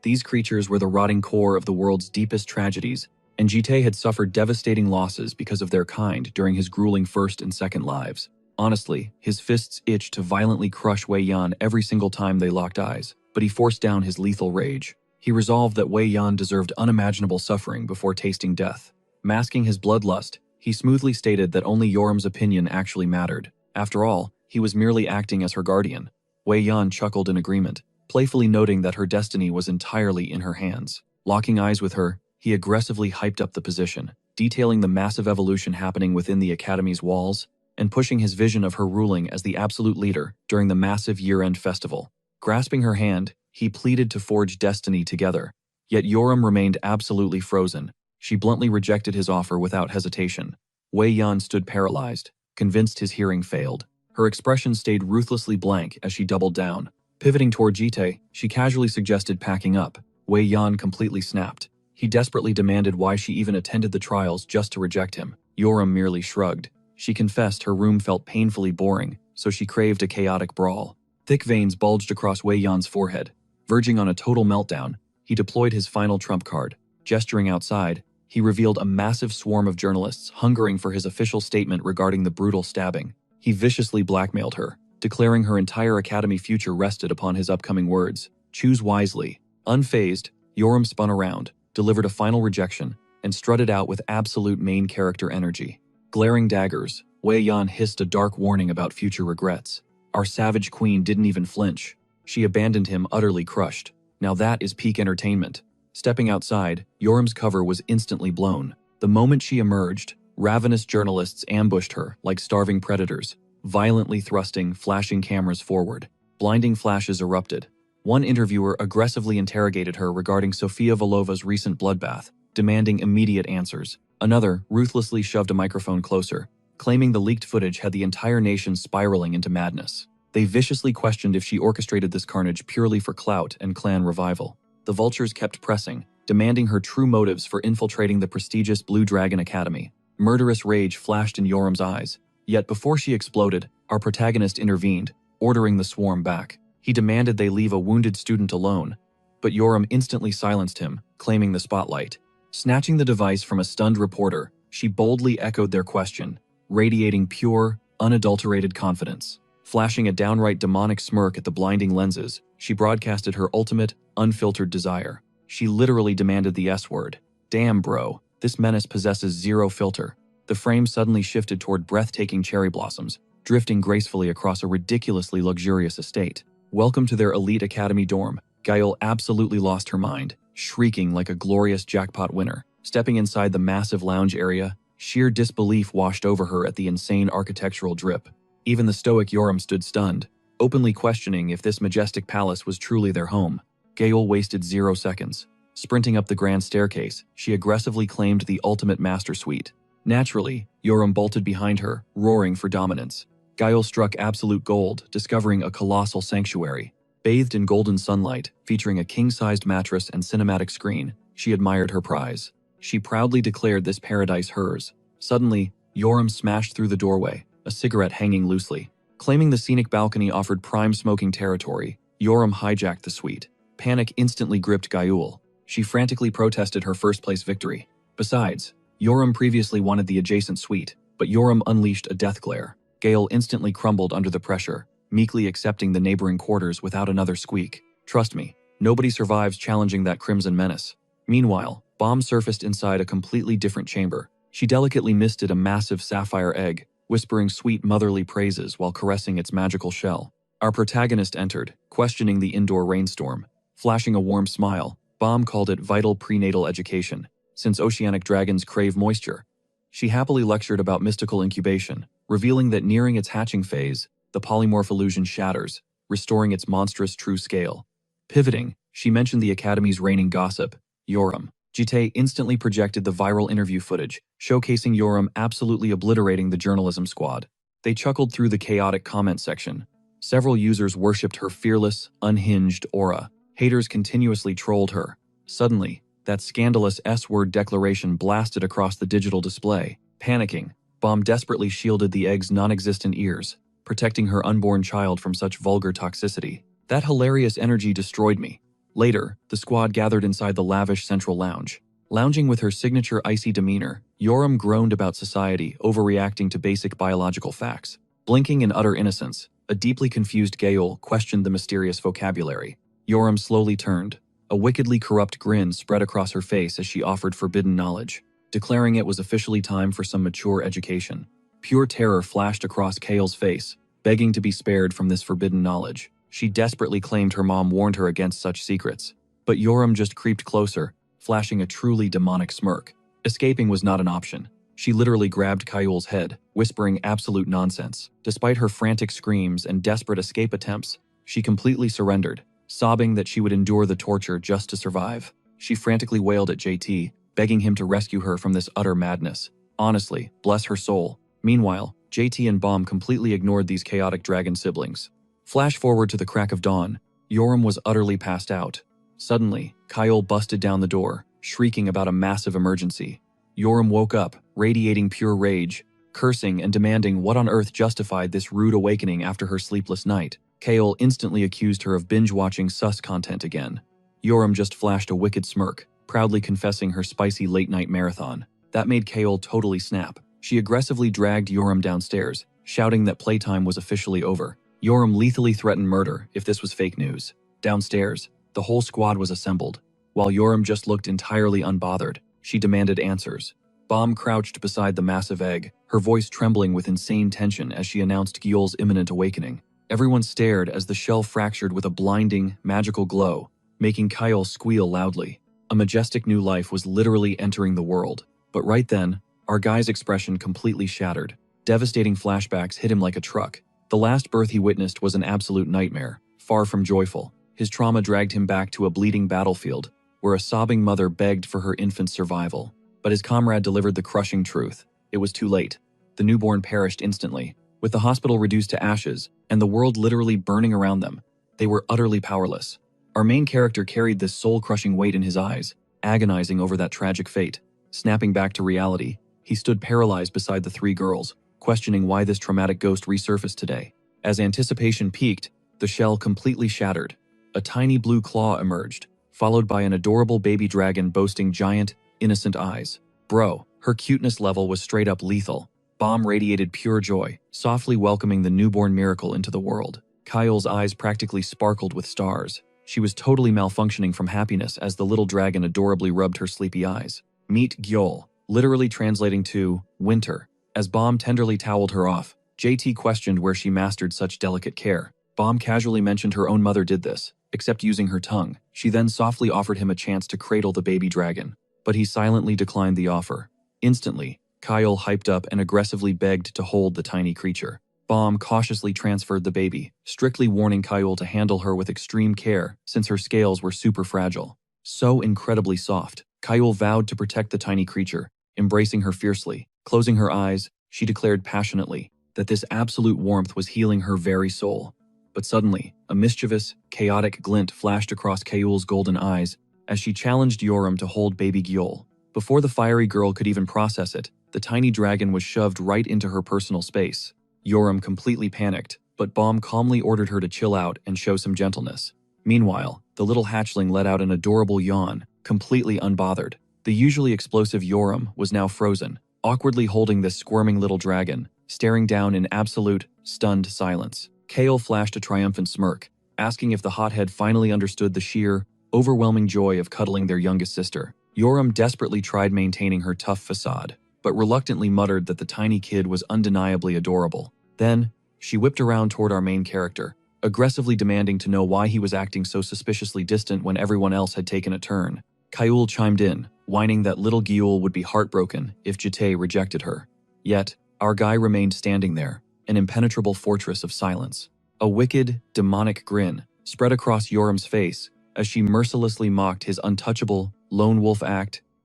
These creatures were the rotting core of the world's deepest tragedies, and Jitai had suffered devastating losses because of their kind during his grueling first and second lives. Honestly, his fists itched to violently crush Wei Yan every single time they locked eyes, but he forced down his lethal rage. He resolved that Wei Yan deserved unimaginable suffering before tasting death. Masking his bloodlust, he smoothly stated that only Yoram's opinion actually mattered. After all, he was merely acting as her guardian. Wei Yan chuckled in agreement, playfully noting that her destiny was entirely in her hands. Locking eyes with her, he aggressively hyped up the position, detailing the massive evolution happening within the Academy's walls, and pushing his vision of her ruling as the absolute leader during the massive year-end festival. Grasping her hand, he pleaded to forge destiny together, yet Yoram remained absolutely frozen. She bluntly rejected his offer without hesitation. Wei Yan stood paralyzed, convinced his hearing failed. Her expression stayed ruthlessly blank as she doubled down. Pivoting toward Jite, she casually suggested packing up. Wei Yan completely snapped. He desperately demanded why she even attended the trials just to reject him. Yoram merely shrugged. She confessed her room felt painfully boring, so she craved a chaotic brawl. Thick veins bulged across Wei Yan's forehead. Verging on a total meltdown, he deployed his final trump card. Gesturing outside, he revealed a massive swarm of journalists hungering for his official statement regarding the brutal stabbing. He viciously blackmailed her, declaring her entire academy future rested upon his upcoming words. Choose wisely. Unfazed, Yoram spun around, delivered a final rejection, and strutted out with absolute main character energy. Glaring daggers, Wei Yan hissed a dark warning about future regrets. Our savage queen didn't even flinch. She abandoned him utterly crushed. Now that is peak entertainment. Stepping outside, Yoram's cover was instantly blown. The moment she emerged, ravenous journalists ambushed her like starving predators, violently thrusting, flashing cameras forward. Blinding flashes erupted. One interviewer aggressively interrogated her regarding Sofia Volova's recent bloodbath, demanding immediate answers. Another ruthlessly shoved a microphone closer, claiming the leaked footage had the entire nation spiraling into madness. They viciously questioned if she orchestrated this carnage purely for clout and clan revival. The vultures kept pressing, demanding her true motives for infiltrating the prestigious Blue Dragon Academy. Murderous rage flashed in Yoram's eyes. Yet before she exploded, our protagonist intervened, ordering the swarm back. He demanded they leave a wounded student alone, but Yoram instantly silenced him, claiming the spotlight. Snatching the device from a stunned reporter, she boldly echoed their question, radiating pure, unadulterated confidence. Flashing a downright demonic smirk at the blinding lenses, she broadcasted her ultimate, unfiltered desire. She literally demanded the S-word. Damn, bro, this menace possesses zero filter. The frame suddenly shifted toward breathtaking cherry blossoms, drifting gracefully across a ridiculously luxurious estate. Welcome to their elite academy dorm. Gael absolutely lost her mind, shrieking like a glorious jackpot winner. Stepping inside the massive lounge area, sheer disbelief washed over her at the insane architectural drip. Even the stoic Yoram stood stunned, openly questioning if this majestic palace was truly their home. Gael wasted 0 seconds. Sprinting up the grand staircase, she aggressively claimed the ultimate master suite. Naturally, Yoram bolted behind her, roaring for dominance. Gael struck absolute gold, discovering a colossal sanctuary. Bathed in golden sunlight, featuring a king-sized mattress and cinematic screen, she admired her prize. She proudly declared this paradise hers. Suddenly, Yoram smashed through the doorway, a cigarette hanging loosely. Claiming the scenic balcony offered prime smoking territory, Yoram hijacked the suite. Panic instantly gripped Gael. She frantically protested her first-place victory. Besides, Yoram previously wanted the adjacent suite, but Yoram unleashed a death glare. Gael instantly crumbled under the pressure, meekly accepting the neighboring quarters without another squeak. Trust me, nobody survives challenging that crimson menace. Meanwhile, Bomb surfaced inside a completely different chamber. She delicately misted a massive sapphire egg, whispering sweet motherly praises while caressing its magical shell. Our protagonist entered, questioning the indoor rainstorm. Flashing a warm smile, Bomb called it vital prenatal education, since oceanic dragons crave moisture. She happily lectured about mystical incubation, revealing that nearing its hatching phase, the polymorph illusion shatters, restoring its monstrous true scale. Pivoting, she mentioned the Academy's reigning gossip, Yoram. Jite instantly projected the viral interview footage, showcasing Yoram absolutely obliterating the journalism squad. They chuckled through the chaotic comment section. Several users worshipped her fearless, unhinged aura. Haters continuously trolled her. Suddenly, that scandalous S-word declaration blasted across the digital display. Panicking, Bomb desperately shielded the egg's non-existent ears, protecting her unborn child from such vulgar toxicity. That hilarious energy destroyed me. Later, the squad gathered inside the lavish central lounge. Lounging with her signature icy demeanor, Yoram groaned about society overreacting to basic biological facts. Blinking in utter innocence, a deeply confused Gael questioned the mysterious vocabulary. Yoram slowly turned. A wickedly corrupt grin spread across her face as she offered forbidden knowledge, declaring it was officially time for some mature education. Pure terror flashed across Gael's face, begging to be spared from this forbidden knowledge. She desperately claimed her mom warned her against such secrets. But Yoram just creeped closer, flashing a truly demonic smirk. Escaping was not an option. She literally grabbed Gael's head, whispering absolute nonsense. Despite her frantic screams and desperate escape attempts, she completely surrendered, sobbing that she would endure the torture just to survive. She frantically wailed at JT, begging him to rescue her from this utter madness. Honestly, bless her soul. Meanwhile, JT and Bomb completely ignored these chaotic dragon siblings. Flash forward to the crack of dawn. Yoram was utterly passed out. Suddenly, Kyle busted down the door, shrieking about a massive emergency. Yoram woke up, radiating pure rage, cursing and demanding what on earth justified this rude awakening after her sleepless night. Kale instantly accused her of binge-watching sus content again. Yoram just flashed a wicked smirk, proudly confessing her spicy late-night marathon. That made Kale totally snap. She aggressively dragged Yoram downstairs, shouting that playtime was officially over. Yoram lethally threatened murder if this was fake news. Downstairs, the whole squad was assembled. While Yoram just looked entirely unbothered, she demanded answers. Bomb crouched beside the massive egg, her voice trembling with insane tension as she announced Gyul's imminent awakening. Everyone stared as the shell fractured with a blinding, magical glow, making Kyle squeal loudly. A majestic new life was literally entering the world. But right then, our guy's expression completely shattered. Devastating flashbacks hit him like a truck. The last birth he witnessed was an absolute nightmare, far from joyful. His trauma dragged him back to a bleeding battlefield, where a sobbing mother begged for her infant's survival. But his comrade delivered the crushing truth. It was too late. The newborn perished instantly. With the hospital reduced to ashes, and the world literally burning around them, they were utterly powerless. Our main character carried this soul-crushing weight in his eyes, agonizing over that tragic fate. Snapping back to reality, he stood paralyzed beside the three girls, questioning why this traumatic ghost resurfaced today. As anticipation peaked, the shell completely shattered. A tiny blue claw emerged, followed by an adorable baby dragon boasting giant, innocent eyes. Bro, her cuteness level was straight up lethal. Bomb radiated pure joy, softly welcoming the newborn miracle into the world. Kyle's eyes practically sparkled with stars. She was totally malfunctioning from happiness as the little dragon adorably rubbed her sleepy eyes. Meet Gyul, literally translating to winter. As Bomb tenderly toweled her off, JT questioned where she mastered such delicate care. Bomb casually mentioned her own mother did this, except using her tongue. She then softly offered him a chance to cradle the baby dragon, but he silently declined the offer. Instantly, Kyle hyped up and aggressively begged to hold the tiny creature. Bomb cautiously transferred the baby, strictly warning Kyle to handle her with extreme care since her scales were super fragile. So incredibly soft, Kyle vowed to protect the tiny creature, embracing her fiercely. Closing her eyes, she declared passionately that this absolute warmth was healing her very soul. But suddenly, a mischievous, chaotic glint flashed across Kyle's golden eyes as she challenged Yoram to hold baby Gyul. Before the fiery girl could even process it, the tiny dragon was shoved right into her personal space. Yoram completely panicked, but Bomb calmly ordered her to chill out and show some gentleness. Meanwhile, the little hatchling let out an adorable yawn, completely unbothered. The usually explosive Yoram was now frozen, awkwardly holding this squirming little dragon, staring down in absolute, stunned silence. Kale flashed a triumphant smirk, asking if the hothead finally understood the sheer, overwhelming joy of cuddling their youngest sister. Yoram desperately tried maintaining her tough facade, but reluctantly muttered that the tiny kid was undeniably adorable. Then, she whipped around toward our main character, aggressively demanding to know why he was acting so suspiciously distant when everyone else had taken a turn. Kyle chimed in, whining that little Gyul would be heartbroken if Jite rejected her. Yet, our guy remained standing there, an impenetrable fortress of silence. A wicked, demonic grin spread across Yoram's face as she mercilessly mocked his untouchable, lone wolf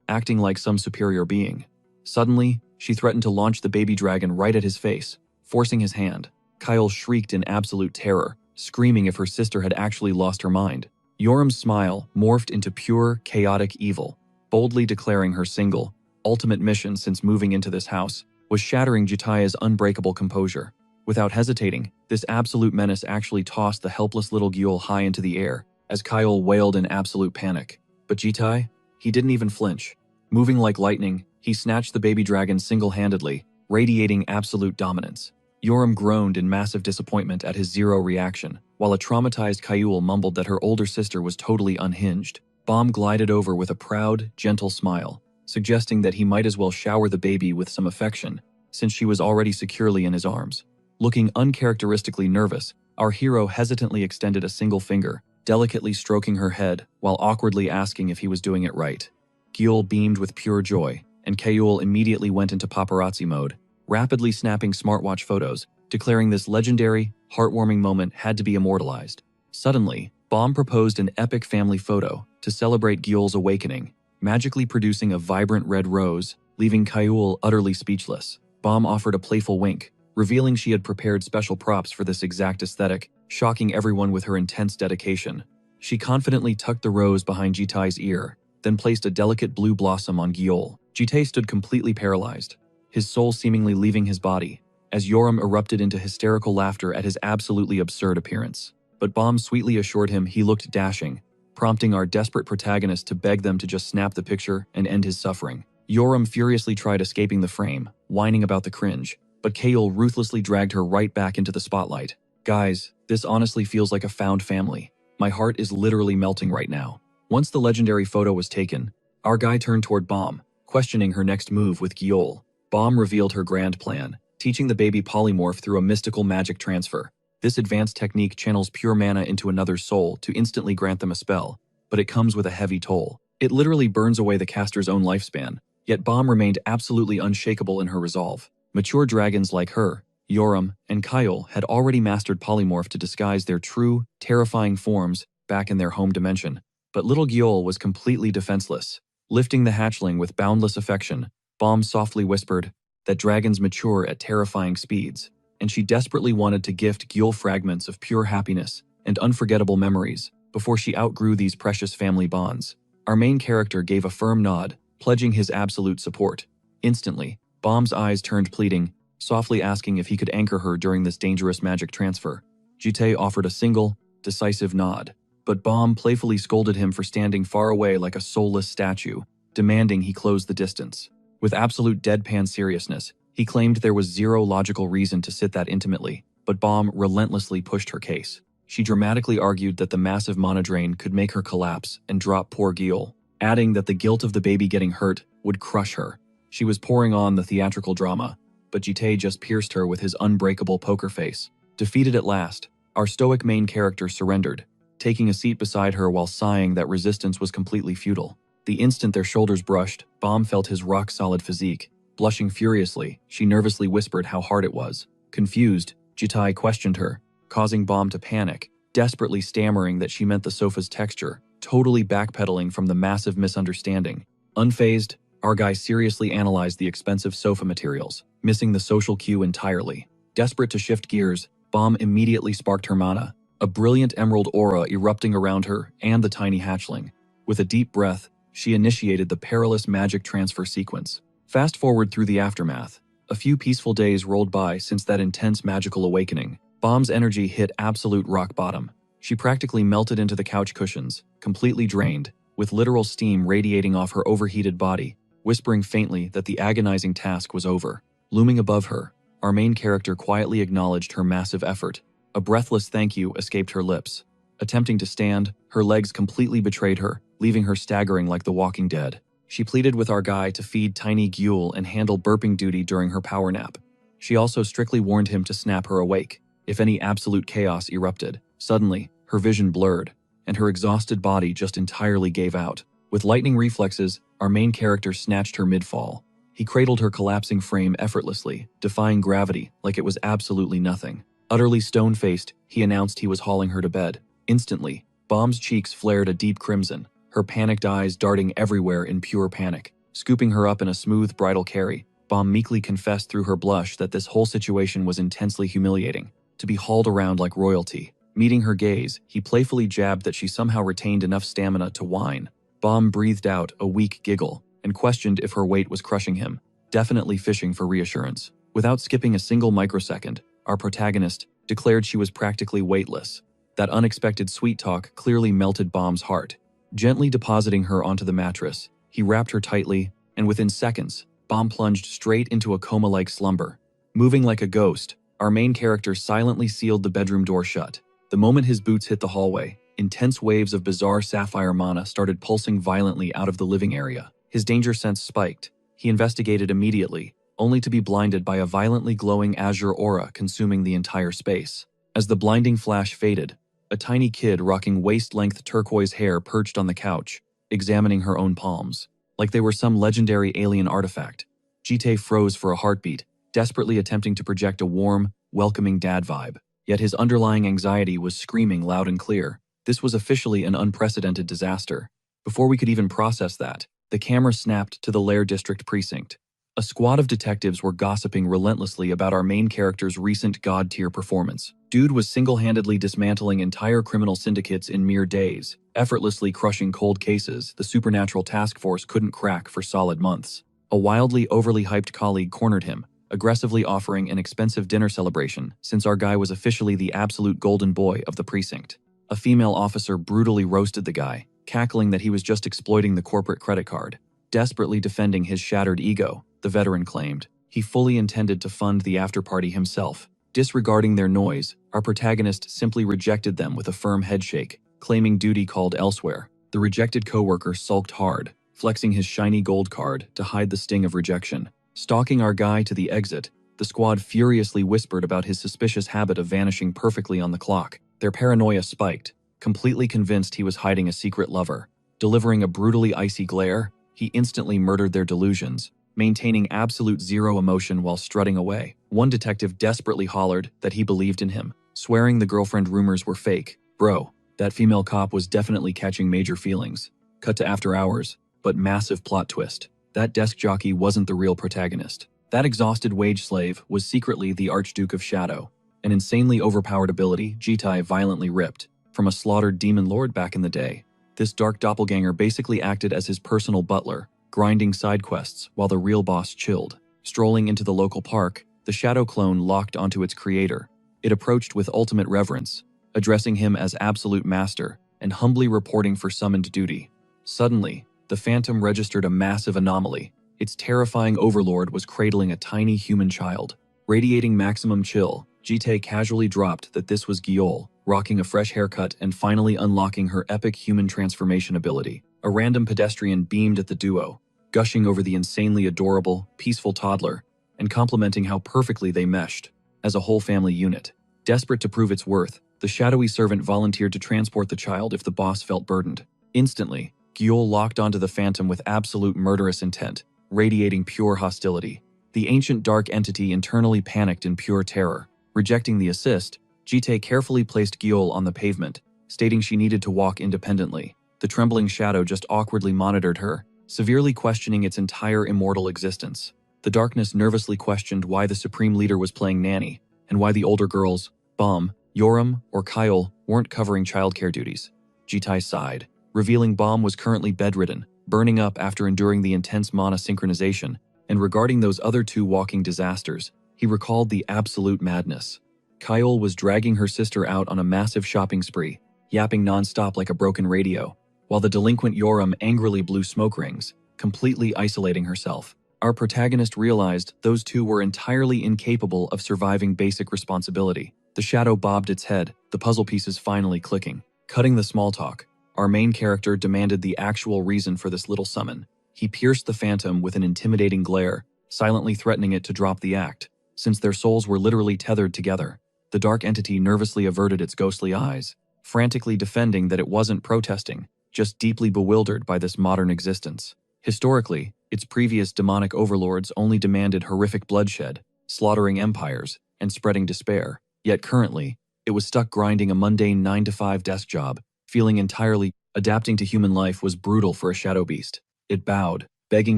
acting like some superior being. Suddenly, she threatened to launch the baby dragon right at his face, forcing his hand. Kyle shrieked in absolute terror, screaming if her sister had actually lost her mind. Yoram's smile morphed into pure, chaotic evil, boldly declaring her single, ultimate mission since moving into this house was shattering Jitaya's unbreakable composure. Without hesitating, this absolute menace actually tossed the helpless little Gyul high into the air as Kyle wailed in absolute panic. But Jitai? He didn't even flinch. Moving like lightning, he snatched the baby dragon single-handedly, radiating absolute dominance. Yoram groaned in massive disappointment at his zero reaction, while a traumatized Kyle mumbled that her older sister was totally unhinged. Bomb glided over with a proud, gentle smile, suggesting that he might as well shower the baby with some affection, since she was already securely in his arms. Looking uncharacteristically nervous, our hero hesitantly extended a single finger, delicately stroking her head while awkwardly asking if he was doing it right. Gyul beamed with pure joy, and Kayul immediately went into paparazzi mode, rapidly snapping smartwatch photos, declaring this legendary, heartwarming moment had to be immortalized. Suddenly, Bomb proposed an epic family photo to celebrate Gyul's awakening, magically producing a vibrant red rose, leaving Kaiul utterly speechless. Bomb offered a playful wink, revealing she had prepared special props for this exact aesthetic, shocking everyone with her intense dedication. She confidently tucked the rose behind Jitai's ear, then placed a delicate blue blossom on Gyol. Jitai stood completely paralyzed, his soul seemingly leaving his body, as Yoram erupted into hysterical laughter at his absolutely absurd appearance. But Bomb sweetly assured him he looked dashing, prompting our desperate protagonist to beg them to just snap the picture and end his suffering. Yoram furiously tried escaping the frame, whining about the cringe, but Kaiul ruthlessly dragged her right back into the spotlight. Guys, this honestly feels like a found family. My heart is literally melting right now. Once the legendary photo was taken, our guy turned toward Bomb, questioning her next move with Gyol. Bomb revealed her grand plan, teaching the baby polymorph through a mystical magic transfer. This advanced technique channels pure mana into another's soul to instantly grant them a spell, but it comes with a heavy toll. It literally burns away the caster's own lifespan, yet Bomb remained absolutely unshakable in her resolve. Mature dragons like her, Yoram, and Kaiul had already mastered polymorph to disguise their true, terrifying forms back in their home dimension. But little Gyol was completely defenseless. Lifting the hatchling with boundless affection, Bomb softly whispered that dragons mature at terrifying speeds, and she desperately wanted to gift Gyol fragments of pure happiness and unforgettable memories before she outgrew these precious family bonds. Our main character gave a firm nod, pledging his absolute support. Instantly, Bomb's eyes turned pleading, softly asking if he could anchor her during this dangerous magic transfer. Jitai offered a single, decisive nod, but Bomb playfully scolded him for standing far away like a soulless statue, demanding he close the distance. With absolute deadpan seriousness, he claimed there was zero logical reason to sit that intimately, but Bomb relentlessly pushed her case. She dramatically argued that the massive mana drain could make her collapse and drop poor Gyol, adding that the guilt of the baby getting hurt would crush her. She was pouring on the theatrical drama, but Jitai just pierced her with his unbreakable poker face. Defeated at last, our stoic main character surrendered, taking a seat beside her while sighing that resistance was completely futile. The instant their shoulders brushed, Bomb felt his rock-solid physique. Blushing furiously, she nervously whispered how hard it was. Confused, Jitai questioned her, causing Bomb to panic, desperately stammering that she meant the sofa's texture, totally backpedaling from the massive misunderstanding. Unfazed, our guy seriously analyzed the expensive sofa materials, missing the social cue entirely. Desperate to shift gears, Bomb immediately sparked her mana, a brilliant emerald aura erupting around her and the tiny hatchling. With a deep breath, she initiated the perilous magic transfer sequence. Fast forward through the aftermath. A few peaceful days rolled by since that intense magical awakening. Bomb's energy hit absolute rock bottom. She practically melted into the couch cushions, completely drained, with literal steam radiating off her overheated body, whispering faintly that the agonizing task was over. Looming above her, our main character quietly acknowledged her massive effort. A breathless thank you escaped her lips. Attempting to stand, her legs completely betrayed her, leaving her staggering like the walking dead. She pleaded with our guy to feed tiny Gyul and handle burping duty during her power nap. She also strictly warned him to snap her awake if any absolute chaos erupted. Suddenly, her vision blurred, and her exhausted body just entirely gave out. With lightning reflexes, our main character snatched her mid-fall. He cradled her collapsing frame effortlessly, defying gravity like it was absolutely nothing. Utterly stone-faced, he announced he was hauling her to bed. Instantly, Bomb's cheeks flared a deep crimson, her panicked eyes darting everywhere in pure panic. Scooping her up in a smooth bridal carry, Bomb meekly confessed through her blush that this whole situation was intensely humiliating, to be hauled around like royalty. Meeting her gaze, he playfully jabbed that she somehow retained enough stamina to whine. Bomb breathed out a weak giggle and questioned if her weight was crushing him, definitely fishing for reassurance. Without skipping a single microsecond, our protagonist declared she was practically weightless. That unexpected sweet talk clearly melted Bomb's heart. Gently depositing her onto the mattress, he wrapped her tightly, and within seconds, Bomb plunged straight into a coma-like slumber. Moving like a ghost, our main character silently sealed the bedroom door shut. The moment his boots hit the hallway, intense waves of bizarre sapphire mana started pulsing violently out of the living area. His danger sense spiked. He investigated immediately, only to be blinded by a violently glowing azure aura consuming the entire space. As the blinding flash faded, a tiny kid rocking waist-length turquoise hair perched on the couch, examining her own palms, like they were some legendary alien artifact. Jitai froze for a heartbeat, desperately attempting to project a warm, welcoming dad vibe. Yet his underlying anxiety was screaming loud and clear. This was officially an unprecedented disaster. Before we could even process that, The camera snapped to the Lair District Precinct. A squad of detectives were gossiping relentlessly about our main character's recent god-tier performance. Dude was single-handedly dismantling entire criminal syndicates in mere days, effortlessly crushing cold cases the supernatural task force couldn't crack for solid months. A wildly overly hyped colleague cornered him, aggressively offering an expensive dinner celebration since our guy was officially the absolute golden boy of the precinct. A female officer brutally roasted the guy, cackling that he was just exploiting the corporate credit card. Desperately defending his shattered ego, the veteran claimed he fully intended to fund the after-party himself. Disregarding their noise, our protagonist simply rejected them with a firm headshake, claiming duty called elsewhere. The rejected coworker sulked hard, flexing his shiny gold card to hide the sting of rejection. Stalking our guy to the exit, the squad furiously whispered about his suspicious habit of vanishing perfectly on the clock. Their paranoia spiked, completely convinced he was hiding a secret lover. Delivering a brutally icy glare, he instantly murdered their delusions, maintaining absolute zero emotion while strutting away. One detective desperately hollered that he believed in him, swearing the girlfriend rumors were fake. Bro, that female cop was definitely catching major feelings. Cut to after hours, but massive plot twist. That desk jockey wasn't the real protagonist. That exhausted wage slave was secretly the Archduke of Shadow, an insanely overpowered ability Jitai violently ripped from a slaughtered demon lord back in the day. This dark doppelganger basically acted as his personal butler, grinding side quests while the real boss chilled. Strolling into the local park, the shadow clone locked onto its creator. It approached with ultimate reverence, addressing him as absolute master and humbly reporting for summoned duty. Suddenly, the phantom registered a massive anomaly. Its terrifying overlord was cradling a tiny human child. Radiating maximum chill, Jite casually dropped that this was Gyol, rocking a fresh haircut and finally unlocking her epic human transformation ability. A random pedestrian beamed at the duo, gushing over the insanely adorable, peaceful toddler, and complimenting how perfectly they meshed as a whole family unit. Desperate to prove its worth, the shadowy servant volunteered to transport the child if the boss felt burdened. Instantly, Gyol locked onto the phantom with absolute murderous intent, radiating pure hostility. The ancient dark entity internally panicked in pure terror. Rejecting the assist, Jite carefully placed Gyol on the pavement, stating she needed to walk independently. The trembling shadow just awkwardly monitored her, severely questioning its entire immortal existence. The darkness nervously questioned why the supreme leader was playing nanny, and why the older girls, Bom, Yoram, or Kyle, weren't covering childcare duties. Jitai sighed, revealing Bom was currently bedridden, burning up after enduring the intense mana synchronization, and regarding those other two walking disasters, he recalled the absolute madness. Kyle was dragging her sister out on a massive shopping spree, yapping nonstop like a broken radio, while the delinquent Yoram angrily blew smoke rings, completely isolating herself. Our protagonist realized those two were entirely incapable of surviving basic responsibility. The shadow bobbed its head, the puzzle pieces finally clicking. Cutting the small talk, our main character demanded the actual reason for this little summon. He pierced the phantom with an intimidating glare, silently threatening it to drop the act. Since their souls were literally tethered together, the dark entity nervously averted its ghostly eyes, frantically defending that it wasn't protesting, just deeply bewildered by this modern existence. Historically, its previous demonic overlords only demanded horrific bloodshed, slaughtering empires, and spreading despair. Yet currently, it was stuck grinding a mundane 9-to-5 desk job, feeling entirely adapting to human life was brutal for a shadow beast. It bowed, begging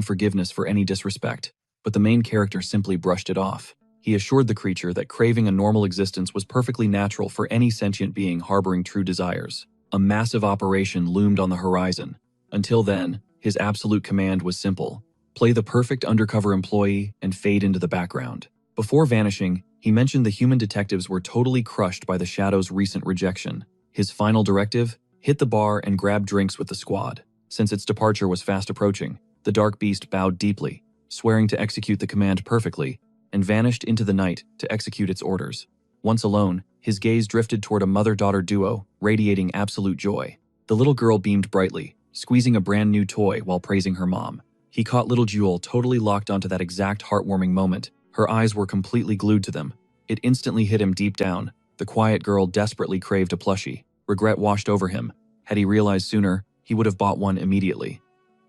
forgiveness for any disrespect, but the main character simply brushed it off. He assured the creature that craving a normal existence was perfectly natural for any sentient being harboring true desires. A massive operation loomed on the horizon. Until then, his absolute command was simple: play the perfect undercover employee and fade into the background. Before vanishing, he mentioned the human detectives were totally crushed by the Shadow's recent rejection. His final directive? Hit the bar and grab drinks with the squad. Since its departure was fast approaching, the dark beast bowed deeply, swearing to execute the command perfectly, and vanished into the night to execute its orders. Once alone, his gaze drifted toward a mother-daughter duo, radiating absolute joy. The little girl beamed brightly, squeezing a brand new toy while praising her mom. He caught little Jewel totally locked onto that exact heartwarming moment. Her eyes were completely glued to them. It instantly hit him deep down. The quiet girl desperately craved a plushie. Regret washed over him. Had he realized sooner, he would have bought one immediately.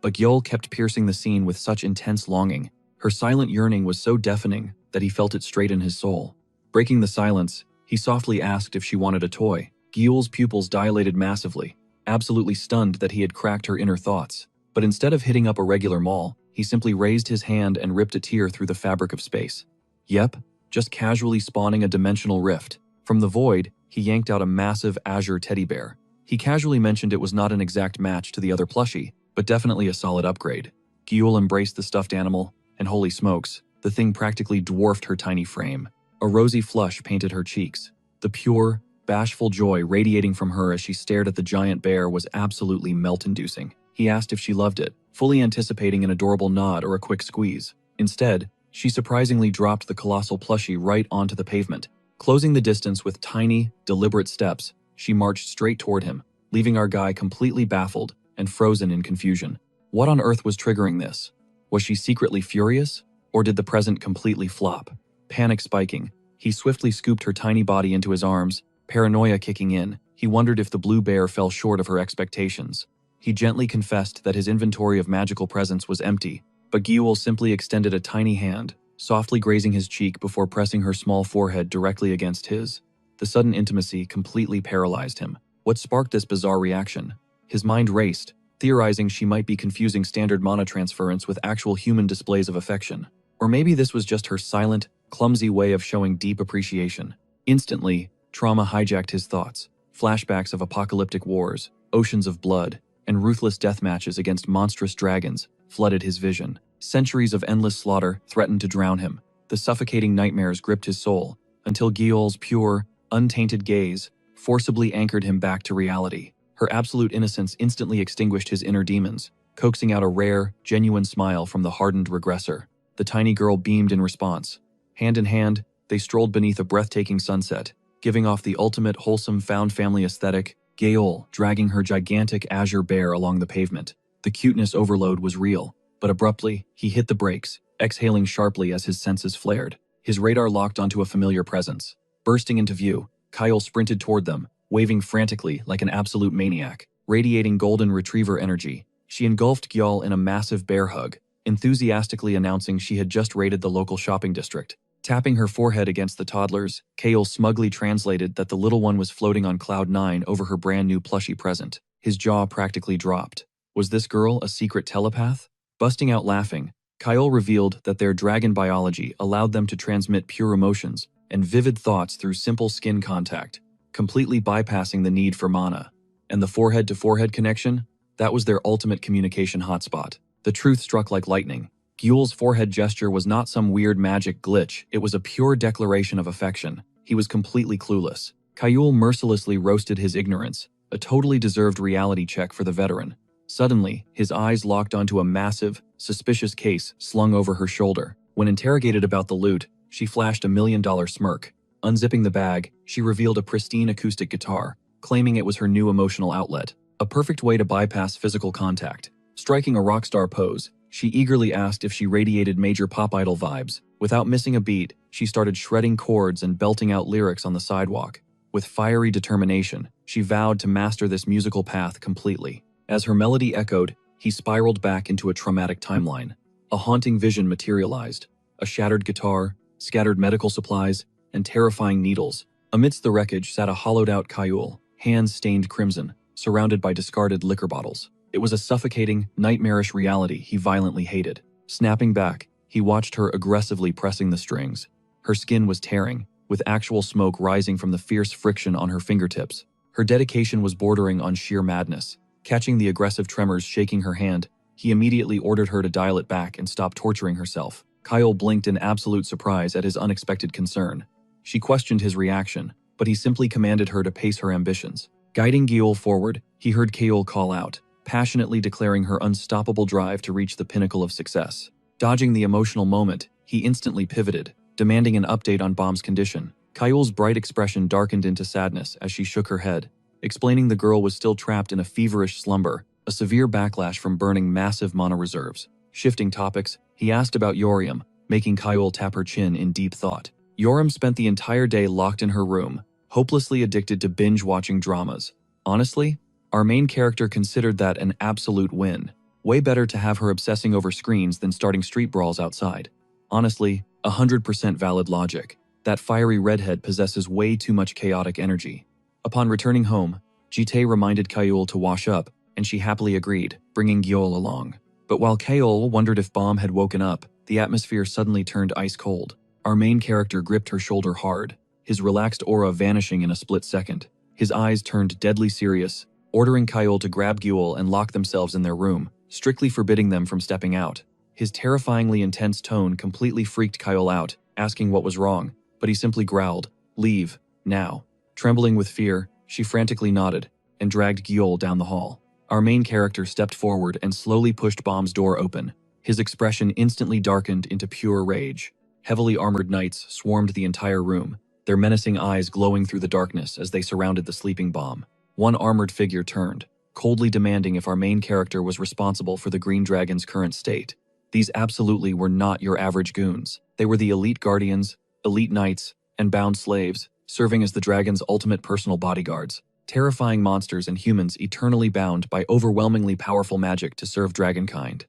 But Gyol kept piercing the scene with such intense longing. Her silent yearning was so deafening that he felt it straight in his soul. Breaking the silence, he softly asked if she wanted a toy. Gyol's pupils dilated massively, absolutely stunned that he had cracked her inner thoughts. But instead of hitting up a regular maul, he simply raised his hand and ripped a tear through the fabric of space. Yep, just casually spawning a dimensional rift. From the void, he yanked out a massive azure teddy bear. He casually mentioned it was not an exact match to the other plushie, but definitely a solid upgrade. Gyul embraced the stuffed animal, and holy smokes, the thing practically dwarfed her tiny frame. A rosy flush painted her cheeks. The pure, bashful joy radiating from her as she stared at the giant bear was absolutely melt-inducing. He asked if she loved it, fully anticipating an adorable nod or a quick squeeze. Instead, she surprisingly dropped the colossal plushie right onto the pavement. Closing the distance with tiny, deliberate steps, she marched straight toward him, leaving our guy completely baffled and frozen in confusion. What on earth was triggering this? Was she secretly furious, or did the present completely flop? Panic spiking, he swiftly scooped her tiny body into his arms, paranoia kicking in. He wondered if the blue bear fell short of her expectations. He gently confessed that his inventory of magical presents was empty, but Gyul simply extended a tiny hand, softly grazing his cheek before pressing her small forehead directly against his. The sudden intimacy completely paralyzed him. What sparked this bizarre reaction? His mind raced, theorizing she might be confusing standard mana transference with actual human displays of affection. Or maybe this was just her silent, clumsy way of showing deep appreciation. Instantly, trauma hijacked his thoughts. Flashbacks of apocalyptic wars, oceans of blood, and ruthless death matches against monstrous dragons flooded his vision. Centuries of endless slaughter threatened to drown him. The suffocating nightmares gripped his soul, until Gyul's pure, untainted gaze forcibly anchored him back to reality. Her absolute innocence instantly extinguished his inner demons, coaxing out a rare, genuine smile from the hardened regressor. The tiny girl beamed in response. Hand in hand, they strolled beneath a breathtaking sunset, giving off the ultimate wholesome found family aesthetic, Gyul dragging her gigantic azure bear along the pavement. The cuteness overload was real, but abruptly, he hit the brakes, exhaling sharply as his senses flared. His radar locked onto a familiar presence. Bursting into view, Kyle sprinted toward them, waving frantically like an absolute maniac. Radiating golden retriever energy, she engulfed Gyul in a massive bear hug, enthusiastically announcing she had just raided the local shopping district. Tapping her forehead against the toddler's, Kale smugly translated that the little one was floating on cloud 9 over her brand new plushie present. His jaw practically dropped. Was this girl a secret telepath? Busting out laughing, Kyle revealed that their dragon biology allowed them to transmit pure emotions and vivid thoughts through simple skin contact, completely bypassing the need for mana. And the forehead-to-forehead connection? That was their ultimate communication hotspot. The truth struck like lightning. Gyul's forehead gesture was not some weird magic glitch, it was a pure declaration of affection. He was completely clueless. Kyle mercilessly roasted his ignorance, a totally deserved reality check for the veteran. Suddenly, his eyes locked onto a massive, suspicious case slung over her shoulder. When interrogated about the loot, she flashed $1 million smirk. Unzipping the bag, she revealed a pristine acoustic guitar, claiming it was her new emotional outlet. A perfect way to bypass physical contact. Striking a rock star pose, she eagerly asked if she radiated major pop idol vibes. Without missing a beat, she started shredding chords and belting out lyrics on the sidewalk. With fiery determination, she vowed to master this musical path completely. As her melody echoed, he spiraled back into a traumatic timeline. A haunting vision materialized. A shattered guitar, scattered medical supplies, and terrifying needles. Amidst the wreckage sat a hollowed-out Kyle, hands stained crimson, surrounded by discarded liquor bottles. It was a suffocating, nightmarish reality he violently hated. Snapping back, he watched her aggressively pressing the strings. Her skin was tearing, with actual smoke rising from the fierce friction on her fingertips. Her dedication was bordering on sheer madness. Catching the aggressive tremors shaking her hand, he immediately ordered her to dial it back and stop torturing herself. Kyle blinked in absolute surprise at his unexpected concern. She questioned his reaction, but he simply commanded her to pace her ambitions. Guiding Gyul forward, he heard Kyle call out, passionately declaring her unstoppable drive to reach the pinnacle of success. Dodging the emotional moment, he instantly pivoted, demanding an update on Bomb's condition. Kyle's bright expression darkened into sadness as she shook her head, explaining the girl was still trapped in a feverish slumber, a severe backlash from burning massive mana reserves. Shifting topics, he asked about Yoriam, making Kyle tap her chin in deep thought. Yoram spent the entire day locked in her room, hopelessly addicted to binge-watching dramas. Honestly, our main character considered that an absolute win. Way better to have her obsessing over screens than starting street brawls outside. Honestly, 100% valid logic. That fiery redhead possesses way too much chaotic energy. Upon returning home, Jite reminded Kyle to wash up, and she happily agreed, bringing Gyeol along. But while Kaol wondered if Bomb had woken up, the atmosphere suddenly turned ice cold. Our main character gripped her shoulder hard, his relaxed aura vanishing in a split second. His eyes turned deadly serious, ordering Kaol to grab Gyeol and lock themselves in their room, strictly forbidding them from stepping out. His terrifyingly intense tone completely freaked Kaol out, asking what was wrong, but he simply growled, "Leave, now." Trembling with fear, she frantically nodded and dragged Gyeol down the hall. Our main character stepped forward and slowly pushed Bomb's door open. His expression instantly darkened into pure rage. Heavily armored knights swarmed the entire room, their menacing eyes glowing through the darkness as they surrounded the sleeping Bomb. One armored figure turned, coldly demanding if our main character was responsible for the Green Dragon's current state. These absolutely were not your average goons. They were the elite guardians, elite knights, and bound slaves, serving as the dragon's ultimate personal bodyguards. Terrifying monsters and humans eternally bound by overwhelmingly powerful magic to serve dragonkind.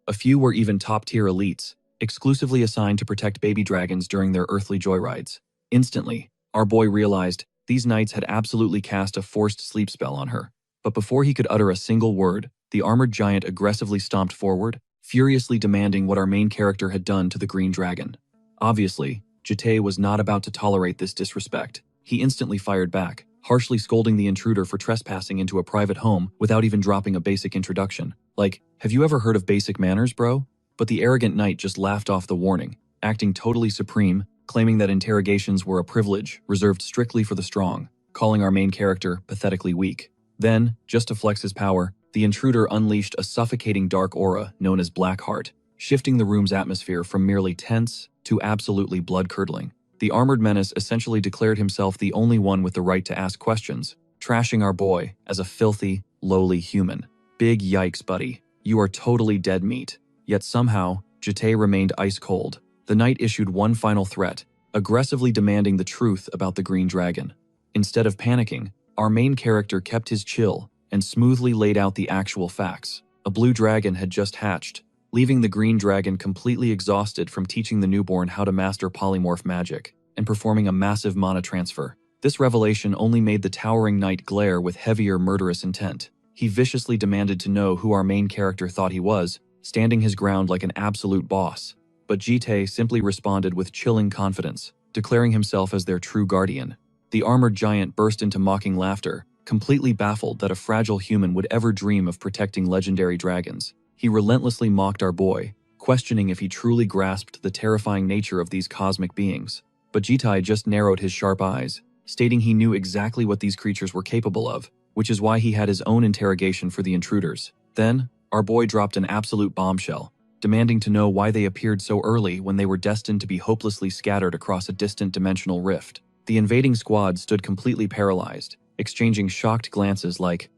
A few were even top-tier elites, exclusively assigned to protect baby dragons during their earthly joyrides. Instantly, our boy realized these knights had absolutely cast a forced sleep spell on her. But before he could utter a single word, the armored giant aggressively stomped forward, furiously demanding what our main character had done to the Green Dragon. Obviously, Jite was not about to tolerate this disrespect. He instantly fired back, harshly scolding the intruder for trespassing into a private home without even dropping a basic introduction. Like, "Have you ever heard of basic manners, bro?" But the arrogant knight just laughed off the warning, acting totally supreme, claiming that interrogations were a privilege reserved strictly for the strong, calling our main character pathetically weak. Then, just to flex his power, the intruder unleashed a suffocating dark aura known as Blackheart, shifting the room's atmosphere from merely tense to absolutely blood-curdling. The armored menace essentially declared himself the only one with the right to ask questions, trashing our boy as a filthy, lowly human. Big yikes, buddy. You are totally dead meat. Yet somehow, Jite remained ice cold. The knight issued one final threat, aggressively demanding the truth about the Green Dragon. Instead of panicking, our main character kept his chill and smoothly laid out the actual facts. A blue dragon had just hatched, leaving the Green Dragon completely exhausted from teaching the newborn how to master polymorph magic and performing a massive mana transfer. This revelation only made the towering knight glare with heavier murderous intent. He viciously demanded to know who our main character thought he was, standing his ground like an absolute boss. But Jite simply responded with chilling confidence, declaring himself as their true guardian. The armored giant burst into mocking laughter, completely baffled that a fragile human would ever dream of protecting legendary dragons. He relentlessly mocked our boy, questioning if he truly grasped the terrifying nature of these cosmic beings. But Jite just narrowed his sharp eyes, stating he knew exactly what these creatures were capable of, which is why he had his own interrogation for the intruders. Then, our boy dropped an absolute bombshell, demanding to know why they appeared so early when they were destined to be hopelessly scattered across a distant dimensional rift. The invading squad stood completely paralyzed, exchanging shocked glances like,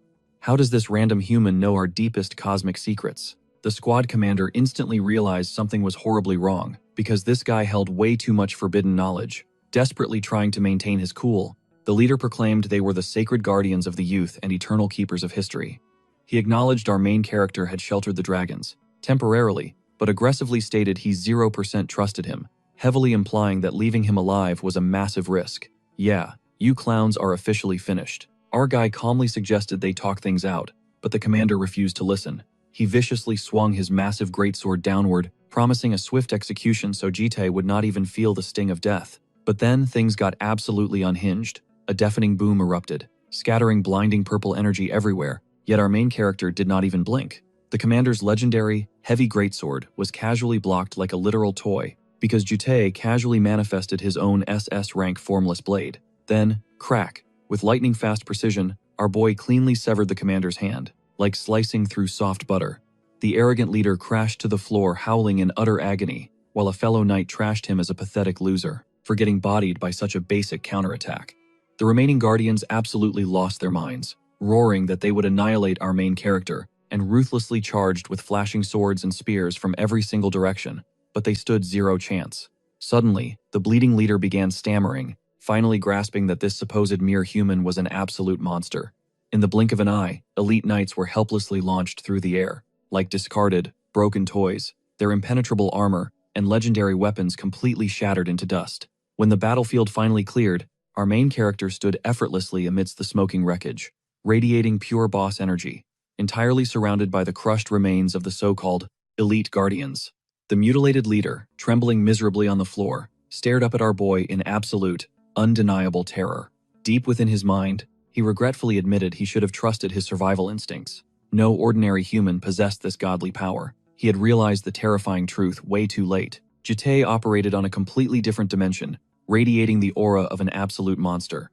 "How does this random human know our deepest cosmic secrets?" The squad commander instantly realized something was horribly wrong, because this guy held way too much forbidden knowledge. Desperately trying to maintain his cool, the leader proclaimed they were the sacred guardians of the youth and eternal keepers of history. He acknowledged our main character had sheltered the dragons, temporarily, but aggressively stated he 0% trusted him, heavily implying that leaving him alive was a massive risk. "Yeah, you clowns are officially finished." Our guy calmly suggested they talk things out, but the commander refused to listen. He viciously swung his massive greatsword downward, promising a swift execution so Jite would not even feel the sting of death. But then things got absolutely unhinged. A deafening boom erupted, scattering blinding purple energy everywhere, yet our main character did not even blink. The commander's legendary, heavy greatsword was casually blocked like a literal toy, because Jite casually manifested his own SS rank formless blade. Then, crack, with lightning-fast precision, our boy cleanly severed the commander's hand, like slicing through soft butter. The arrogant leader crashed to the floor howling in utter agony, while a fellow knight trashed him as a pathetic loser for getting bodied by such a basic counterattack. The remaining guardians absolutely lost their minds, roaring that they would annihilate our main character, and ruthlessly charged with flashing swords and spears from every single direction, but they stood zero chance. Suddenly, the bleeding leader began stammering, finally grasping that this supposed mere human was an absolute monster. In the blink of an eye, elite knights were helplessly launched through the air, like discarded, broken toys, their impenetrable armor and legendary weapons completely shattered into dust. When the battlefield finally cleared, our main character stood effortlessly amidst the smoking wreckage, radiating pure boss energy. entirely surrounded by the crushed remains of the so-called elite guardians. The mutilated leader, trembling miserably on the floor, stared up at our boy in absolute, undeniable terror. Deep within his mind, he regretfully admitted he should have trusted his survival instincts. No ordinary human possessed this godly power. He had realized the terrifying truth way too late. Jite operated on a completely different dimension, radiating the aura of an absolute monster.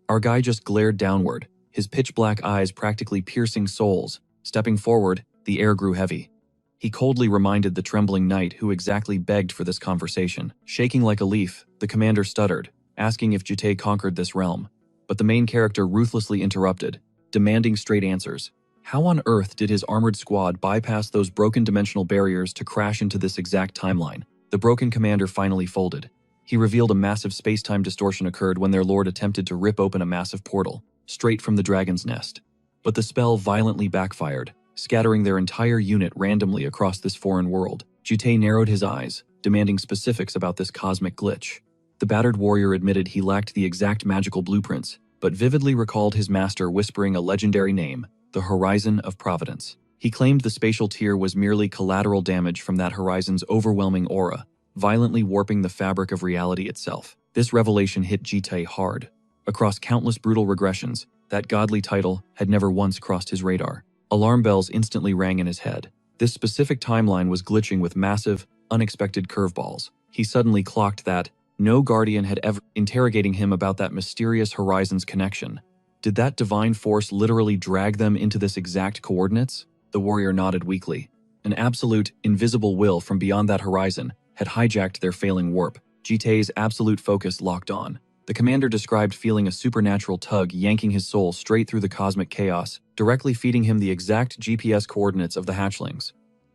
Our guy just glared downward, his pitch-black eyes practically piercing souls. Stepping forward, the air grew heavy. He coldly reminded the trembling knight who exactly begged for this conversation. Shaking like a leaf, the commander stuttered, asking if Jite conquered this realm. But the main character ruthlessly interrupted, demanding straight answers. How on earth did his armored squad bypass those broken dimensional barriers to crash into this exact timeline? The broken commander finally folded. He revealed a massive space-time distortion occurred when their lord attempted to rip open a massive portal, straight from the dragon's nest. But the spell violently backfired, scattering their entire unit randomly across this foreign world. Jite narrowed his eyes, demanding specifics about this cosmic glitch. The battered warrior admitted he lacked the exact magical blueprints, but vividly recalled his master whispering a legendary name, the Horizon of Providence. He claimed the spatial tier was merely collateral damage from that horizon's overwhelming aura, violently warping the fabric of reality itself. This revelation hit Jite hard. Across countless brutal regressions, that godly title had never once crossed his radar. Alarm bells instantly rang in his head. This specific timeline was glitching with massive, unexpected curveballs. He suddenly clocked that no guardian had ever interrogating him about that mysterious horizon's connection. Did that divine force literally drag them into this exact coordinates? The warrior nodded weakly. An absolute, invisible will from beyond that horizon had hijacked their failing warp. Jite's absolute focus locked on. The commander described feeling a supernatural tug yanking his soul straight through the cosmic chaos, directly feeding him the exact GPS coordinates of the hatchlings.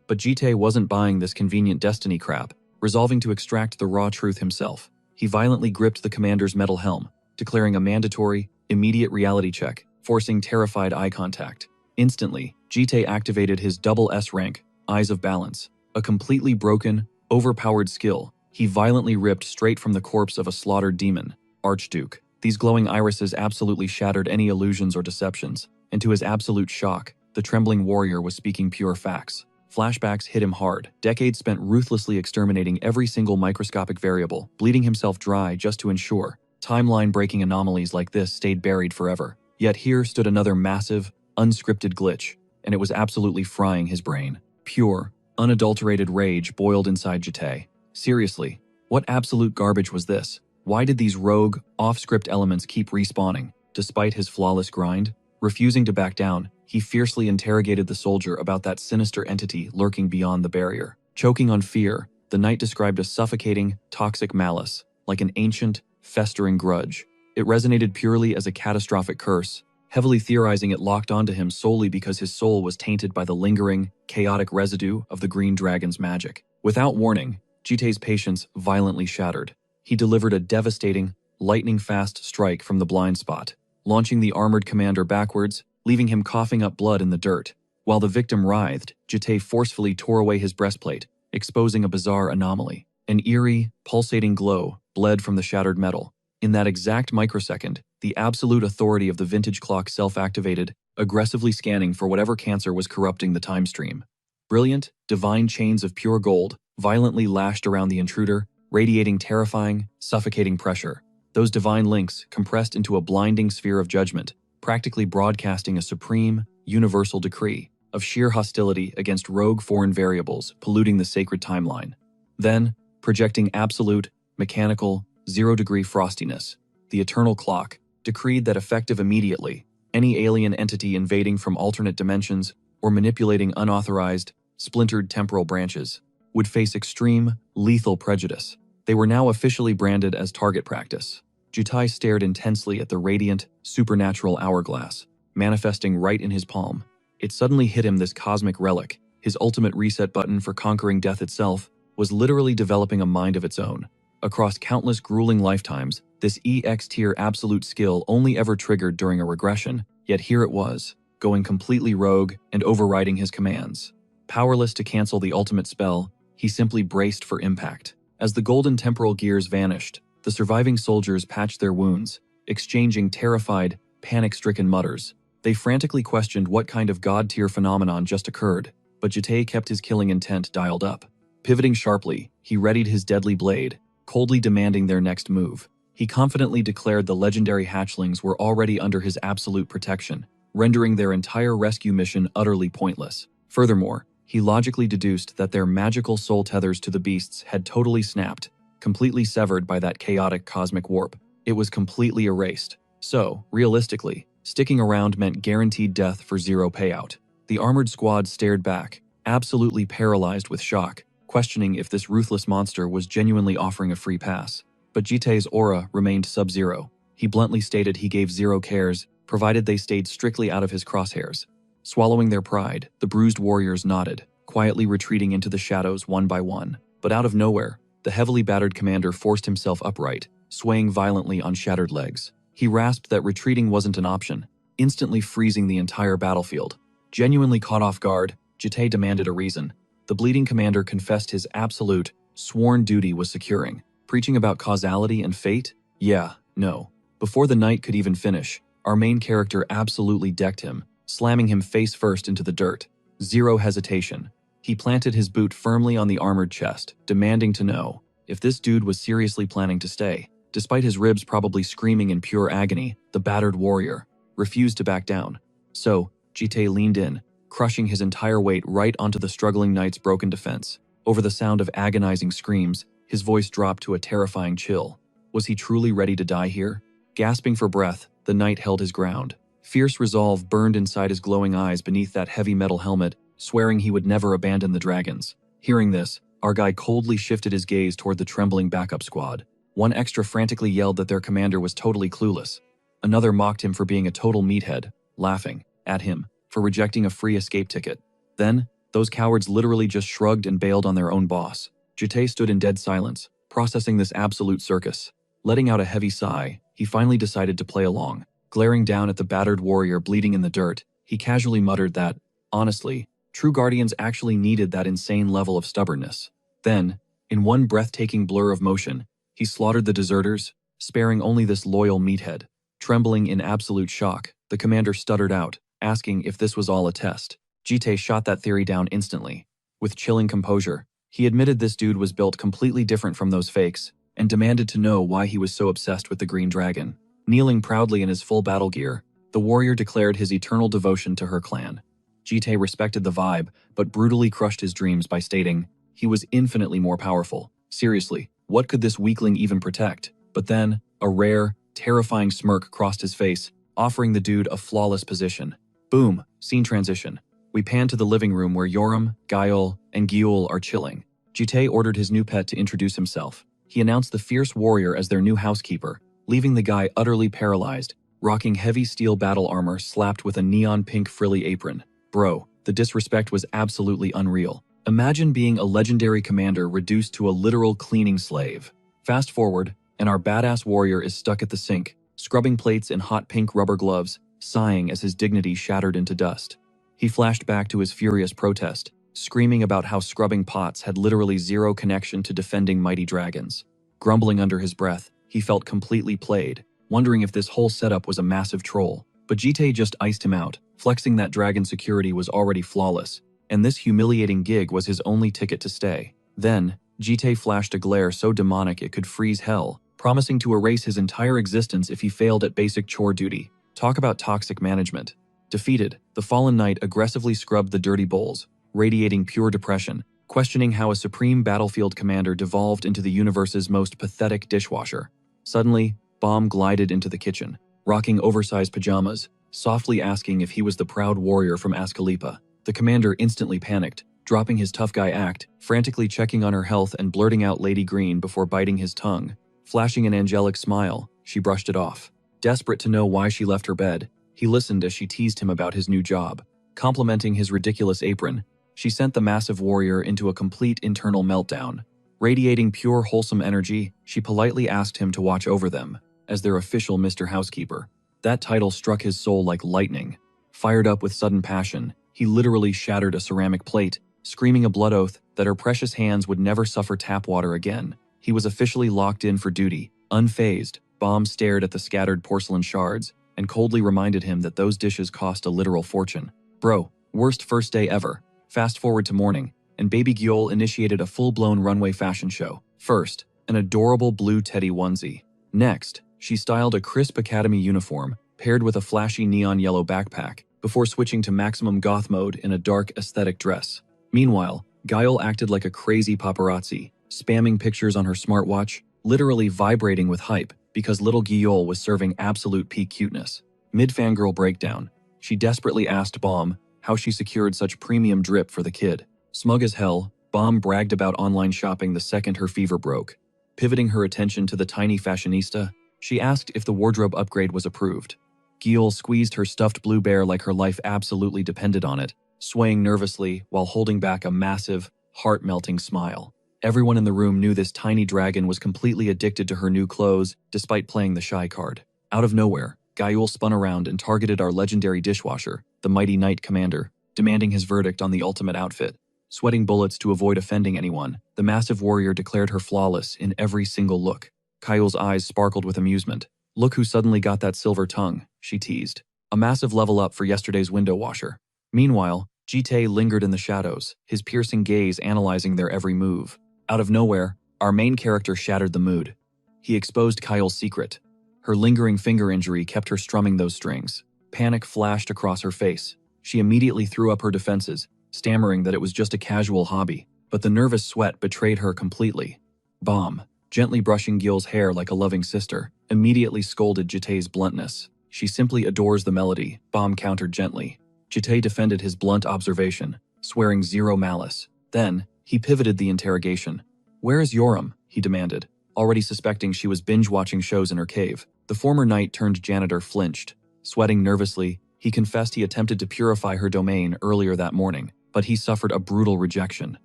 But Jite wasn't buying this convenient destiny crap, resolving to extract the raw truth himself. He violently gripped the commander's metal helm, declaring a mandatory, immediate reality check, forcing terrified eye contact. Instantly, Jite activated his double S rank, Eyes of Balance, a completely broken, overpowered skill. He violently ripped straight from the corpse of a slaughtered demon, Archduke. These glowing irises absolutely shattered any illusions or deceptions, and to his absolute shock, the trembling warrior was speaking pure facts. Flashbacks hit him hard, decades spent ruthlessly exterminating every single microscopic variable, bleeding himself dry just to ensure timeline-breaking anomalies like this stayed buried forever. Yet here stood another massive, unscripted glitch, and it was absolutely frying his brain. Pure, unadulterated rage boiled inside Jite. Seriously, what absolute garbage was this? Why did these rogue, off-script elements keep respawning? Despite his flawless grind, refusing to back down, he fiercely interrogated the soldier about that sinister entity lurking beyond the barrier. Choking on fear, the knight described a suffocating, toxic malice, like an ancient, festering grudge. It resonated purely as a catastrophic curse, heavily theorizing it locked onto him solely because his soul was tainted by the lingering, chaotic residue of the green dragon's magic. Without warning, Jite's patience violently shattered. He delivered a devastating, lightning-fast strike from the blind spot, launching the armored commander backwards, leaving him coughing up blood in the dirt. While the victim writhed, Jite forcefully tore away his breastplate, exposing a bizarre anomaly. An eerie, pulsating glow bled from the shattered metal. In that exact microsecond, the absolute authority of the vintage clock self-activated, aggressively scanning for whatever cancer was corrupting the time stream. Brilliant, divine chains of pure gold violently lashed around the intruder, radiating terrifying, suffocating pressure. Those divine links compressed into a blinding sphere of judgment, practically broadcasting a supreme, universal decree of sheer hostility against rogue foreign variables polluting the sacred timeline. Then, projecting absolute, mechanical, zero-degree frostiness, the eternal clock decreed that effective immediately, any alien entity invading from alternate dimensions or manipulating unauthorized, splintered temporal branches would face extreme, lethal prejudice. They were now officially branded as target practice. Jite stared intensely at the radiant, supernatural hourglass, manifesting right in his palm. It suddenly hit him this cosmic relic, his ultimate reset button for conquering death itself, was literally developing a mind of its own. Across countless grueling lifetimes, this EX-tier absolute skill only ever triggered during a regression, yet here it was, going completely rogue and overriding his commands. Powerless to cancel the ultimate spell, he simply braced for impact. As the golden temporal gears vanished, the surviving soldiers patched their wounds, exchanging terrified, panic-stricken mutters. They frantically questioned what kind of god-tier phenomenon just occurred, but Jite kept his killing intent dialed up. Pivoting sharply, he readied his deadly blade, coldly demanding their next move. He confidently declared the legendary hatchlings were already under his absolute protection, rendering their entire rescue mission utterly pointless. Furthermore, he logically deduced that their magical soul tethers to the beasts had totally snapped, completely severed by that chaotic cosmic warp. It was completely erased. So, realistically, sticking around meant guaranteed death for zero payout. The armored squad stared back, absolutely paralyzed with shock, questioning if this ruthless monster was genuinely offering a free pass. But Jite's aura remained sub-zero. He bluntly stated he gave zero cares, provided they stayed strictly out of his crosshairs. Swallowing their pride, the bruised warriors nodded, quietly retreating into the shadows one by one. But out of nowhere, the heavily battered commander forced himself upright, swaying violently on shattered legs. He rasped that retreating wasn't an option, instantly freezing the entire battlefield. Genuinely caught off guard, Jite demanded a reason. The bleeding commander confessed his absolute, sworn duty was securing. Preaching about causality and fate? Yeah, no. Before the night could even finish, our main character absolutely decked him, slamming him face first into the dirt. Zero hesitation. He planted his boot firmly on the armored chest, demanding to know if this dude was seriously planning to stay. Despite his ribs probably screaming in pure agony, the battered warrior refused to back down. So, Jite leaned in, crushing his entire weight right onto the struggling knight's broken defense. Over the sound of agonizing screams, his voice dropped to a terrifying chill. Was he truly ready to die here? Gasping for breath, the knight held his ground. Fierce resolve burned inside his glowing eyes beneath that heavy metal helmet, swearing he would never abandon the dragons. Hearing this, our guy coldly shifted his gaze toward the trembling backup squad. One extra frantically yelled that their commander was totally clueless. Another mocked him for being a total meathead, laughing at him for rejecting a free escape ticket. Then, those cowards literally just shrugged and bailed on their own boss. Jite stood in dead silence, processing this absolute circus. Letting out a heavy sigh, he finally decided to play along. Glaring down at the battered warrior bleeding in the dirt, he casually muttered that, honestly, true guardians actually needed that insane level of stubbornness. Then, in one breathtaking blur of motion, he slaughtered the deserters, sparing only this loyal meathead. Trembling in absolute shock, the commander stuttered out, asking if this was all a test. Jite shot that theory down instantly. With chilling composure, he admitted this dude was built completely different from those fakes, and demanded to know why he was so obsessed with the green dragon. Kneeling proudly in his full battle gear, the warrior declared his eternal devotion to her clan. Jite respected the vibe, but brutally crushed his dreams by stating, he was infinitely more powerful. Seriously, what could this weakling even protect? But then, a rare, terrifying smirk crossed his face, offering the dude a flawless position. Boom, scene transition. We pan to the living room where Yoram, Gaiol, and Giul are chilling. Jite ordered his new pet to introduce himself. He announced the fierce warrior as their new housekeeper, leaving the guy utterly paralyzed, rocking heavy steel battle armor slapped with a neon pink frilly apron. Bro, the disrespect was absolutely unreal. Imagine being a legendary commander reduced to a literal cleaning slave. Fast forward, and our badass warrior is stuck at the sink, scrubbing plates in hot pink rubber gloves, sighing as his dignity shattered into dust. He flashed back to his furious protest, screaming about how scrubbing pots had literally zero connection to defending mighty dragons. Grumbling under his breath, he felt completely played, wondering if this whole setup was a massive troll. But Jite just iced him out, flexing that dragon security was already flawless, and this humiliating gig was his only ticket to stay. Then, Jite flashed a glare so demonic it could freeze hell, promising to erase his entire existence if he failed at basic chore duty. Talk about toxic management. Defeated, the fallen knight aggressively scrubbed the dirty bowls, radiating pure depression, questioning how a supreme battlefield commander devolved into the universe's most pathetic dishwasher. Suddenly, Bomb glided into the kitchen, rocking oversized pajamas, softly asking if he was the proud warrior from Ascalepa. The commander instantly panicked, dropping his tough guy act, frantically checking on her health and blurting out Lady Green before biting his tongue. Flashing an angelic smile, she brushed it off. Desperate to know why she left her bed, he listened as she teased him about his new job. Complimenting his ridiculous apron, she sent the massive warrior into a complete internal meltdown. Radiating pure wholesome energy, she politely asked him to watch over them, as their official Mr. Housekeeper. That title struck his soul like lightning. Fired up with sudden passion, he literally shattered a ceramic plate, screaming a blood oath that her precious hands would never suffer tap water again. He was officially locked in for duty. Unfazed, Bomb stared at the scattered porcelain shards, and coldly reminded him that those dishes cost a literal fortune. Bro, worst first day ever. Fast forward to morning, and baby Gyeol initiated a full-blown runway fashion show. First, an adorable blue teddy onesie. Next, she styled a crisp academy uniform paired with a flashy neon yellow backpack before switching to maximum goth mode in a dark aesthetic dress. Meanwhile, Gyeol acted like a crazy paparazzi, spamming pictures on her smartwatch, literally vibrating with hype because little Gyeol was serving absolute peak cuteness. Mid-fangirl breakdown, she desperately asked Bomb how she secured such premium drip for the kid. Smug as hell, Bomb bragged about online shopping the second her fever broke. Pivoting her attention to the tiny fashionista, she asked if the wardrobe upgrade was approved. Gyeol squeezed her stuffed blue bear like her life absolutely depended on it, swaying nervously while holding back a massive, heart-melting smile. Everyone in the room knew this tiny dragon was completely addicted to her new clothes despite playing the shy card. Out of nowhere, Gyeol spun around and targeted our legendary dishwasher, the mighty Knight Commander, demanding his verdict on the ultimate outfit. Sweating bullets to avoid offending anyone, the massive warrior declared her flawless in every single look. Gyeol's eyes sparkled with amusement. Look who suddenly got that silver tongue, she teased. A massive level up for yesterday's window washer. Meanwhile, Jitae lingered in the shadows, his piercing gaze analyzing their every move. Out of nowhere, our main character shattered the mood. He exposed Gyeol's secret. Her lingering finger injury kept her strumming those strings. Panic flashed across her face. She immediately threw up her defenses, stammering that it was just a casual hobby, but the nervous sweat betrayed her completely. Bomb, gently brushing Gyeol's hair like a loving sister, immediately scolded Jitae's bluntness. She simply adores the melody, Bomb countered gently. Jitae defended his blunt observation, swearing zero malice. Then, he pivoted the interrogation. Where is Yoram? He demanded, already suspecting she was binge-watching shows in her cave. The former knight turned janitor flinched. Sweating nervously, he confessed he attempted to purify her domain earlier that morning, but he suffered a brutal rejection.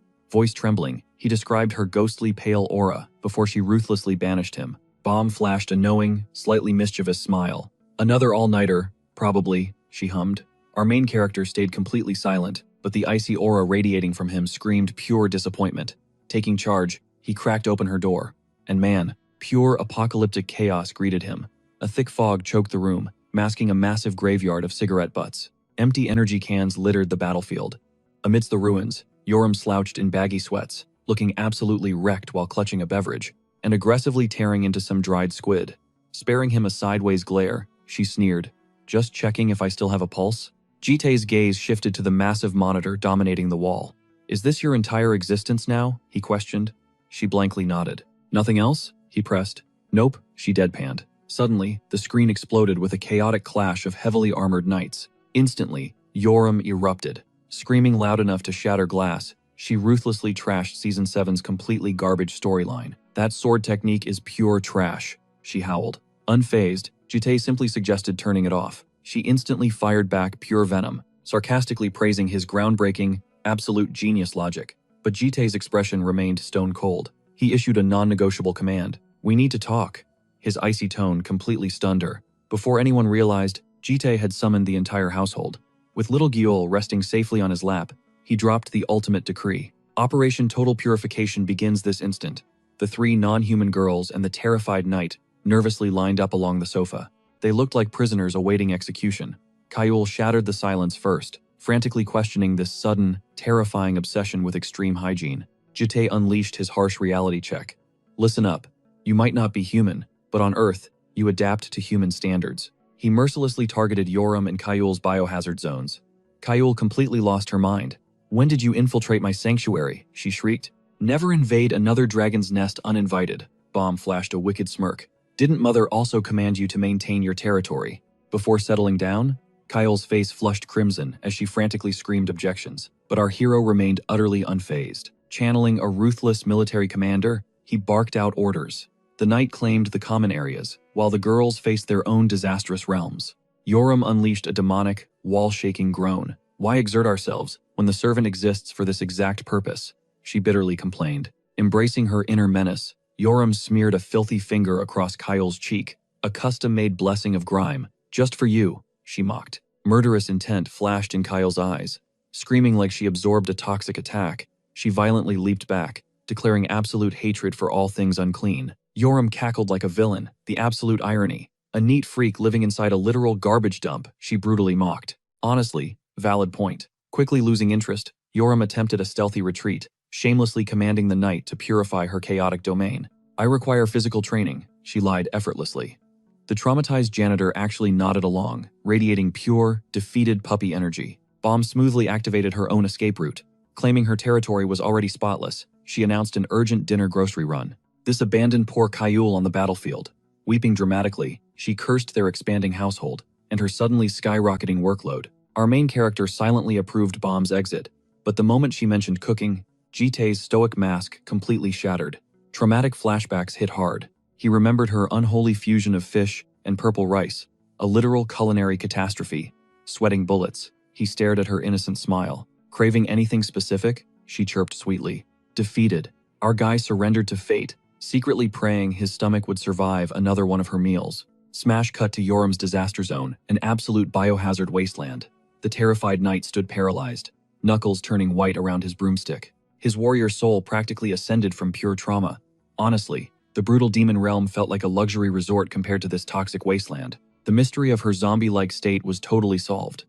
Voice trembling, he described her ghostly pale aura before she ruthlessly banished him. Bomb flashed a knowing, slightly mischievous smile. Another all-nighter, probably, she hummed. Our main character stayed completely silent, but the icy aura radiating from him screamed pure disappointment. Taking charge, he cracked open her door. And man, pure apocalyptic chaos greeted him. A thick fog choked the room, masking a massive graveyard of cigarette butts. Empty energy cans littered the battlefield. Amidst the ruins, Yoram slouched in baggy sweats, looking absolutely wrecked while clutching a beverage, and aggressively tearing into some dried squid. Sparing him a sideways glare, she sneered, "Just checking if I still have a pulse?" Jitae's gaze shifted to the massive monitor dominating the wall. "Is this your entire existence now?" he questioned. She blankly nodded. "Nothing else?" he pressed. "Nope," she deadpanned. Suddenly, the screen exploded with a chaotic clash of heavily armored knights. Instantly, Yoram erupted. Screaming loud enough to shatter glass, she ruthlessly trashed Season 7's completely garbage storyline. "That sword technique is pure trash," she howled. Unfazed, Jitae simply suggested turning it off. She instantly fired back pure venom, sarcastically praising his groundbreaking, absolute genius logic. But Jitae's expression remained stone cold. He issued a non-negotiable command. "We need to talk." His icy tone completely stunned her. Before anyone realized, Jitae had summoned the entire household. With little Gyeol resting safely on his lap, he dropped the ultimate decree. Operation Total Purification begins this instant. The three non-human girls and the terrified knight nervously lined up along the sofa. They looked like prisoners awaiting execution. Gyeol shattered the silence first, frantically questioning this sudden, terrifying obsession with extreme hygiene. Jitae unleashed his harsh reality check. "Listen up. You might not be human, but on Earth, you adapt to human standards." He mercilessly targeted Yoram and Gyeol's biohazard zones. Gyeol completely lost her mind. "When did you infiltrate my sanctuary?" she shrieked. "Never invade another dragon's nest uninvited." Bomb flashed a wicked smirk. "Didn't Mother also command you to maintain your territory?" Before settling down, Gyeol's face flushed crimson as she frantically screamed objections, but our hero remained utterly unfazed. Channeling a ruthless military commander, he barked out orders. The knight claimed the common areas, while the girls faced their own disastrous realms. Yoram unleashed a demonic, wall-shaking groan. "Why exert ourselves when the servant exists for this exact purpose?" she bitterly complained. Embracing her inner menace, Yoram smeared a filthy finger across Gyeol's cheek, a custom-made blessing of grime. "Just for you," she mocked. Murderous intent flashed in Gyeol's eyes. Screaming like she absorbed a toxic attack, she violently leaped back, declaring absolute hatred for all things unclean. Yoram cackled like a villain, the absolute irony. A neat freak living inside a literal garbage dump, she brutally mocked. Honestly, valid point. Quickly losing interest, Yoram attempted a stealthy retreat, shamelessly commanding the night to purify her chaotic domain. I require physical training, she lied effortlessly. The traumatized janitor actually nodded along, radiating pure, defeated puppy energy. Bomb smoothly activated her own escape route. Claiming her territory was already spotless, she announced an urgent dinner grocery run. This abandoned poor Kayul on the battlefield. Weeping dramatically, she cursed their expanding household and her suddenly skyrocketing workload. Our main character silently approved Bomb's exit, but the moment she mentioned cooking, Jitae's stoic mask completely shattered. Traumatic flashbacks hit hard. He remembered her unholy fusion of fish and purple rice, a literal culinary catastrophe. Sweating bullets, he stared at her innocent smile. Craving anything specific? She chirped sweetly. Defeated, our guy surrendered to fate, secretly praying his stomach would survive another one of her meals. Smash cut to Yoram's disaster zone, an absolute biohazard wasteland. The terrified knight stood paralyzed, knuckles turning white around his broomstick. His warrior soul practically ascended from pure trauma. Honestly, the brutal demon realm felt like a luxury resort compared to this toxic wasteland. The mystery of her zombie-like state was totally solved.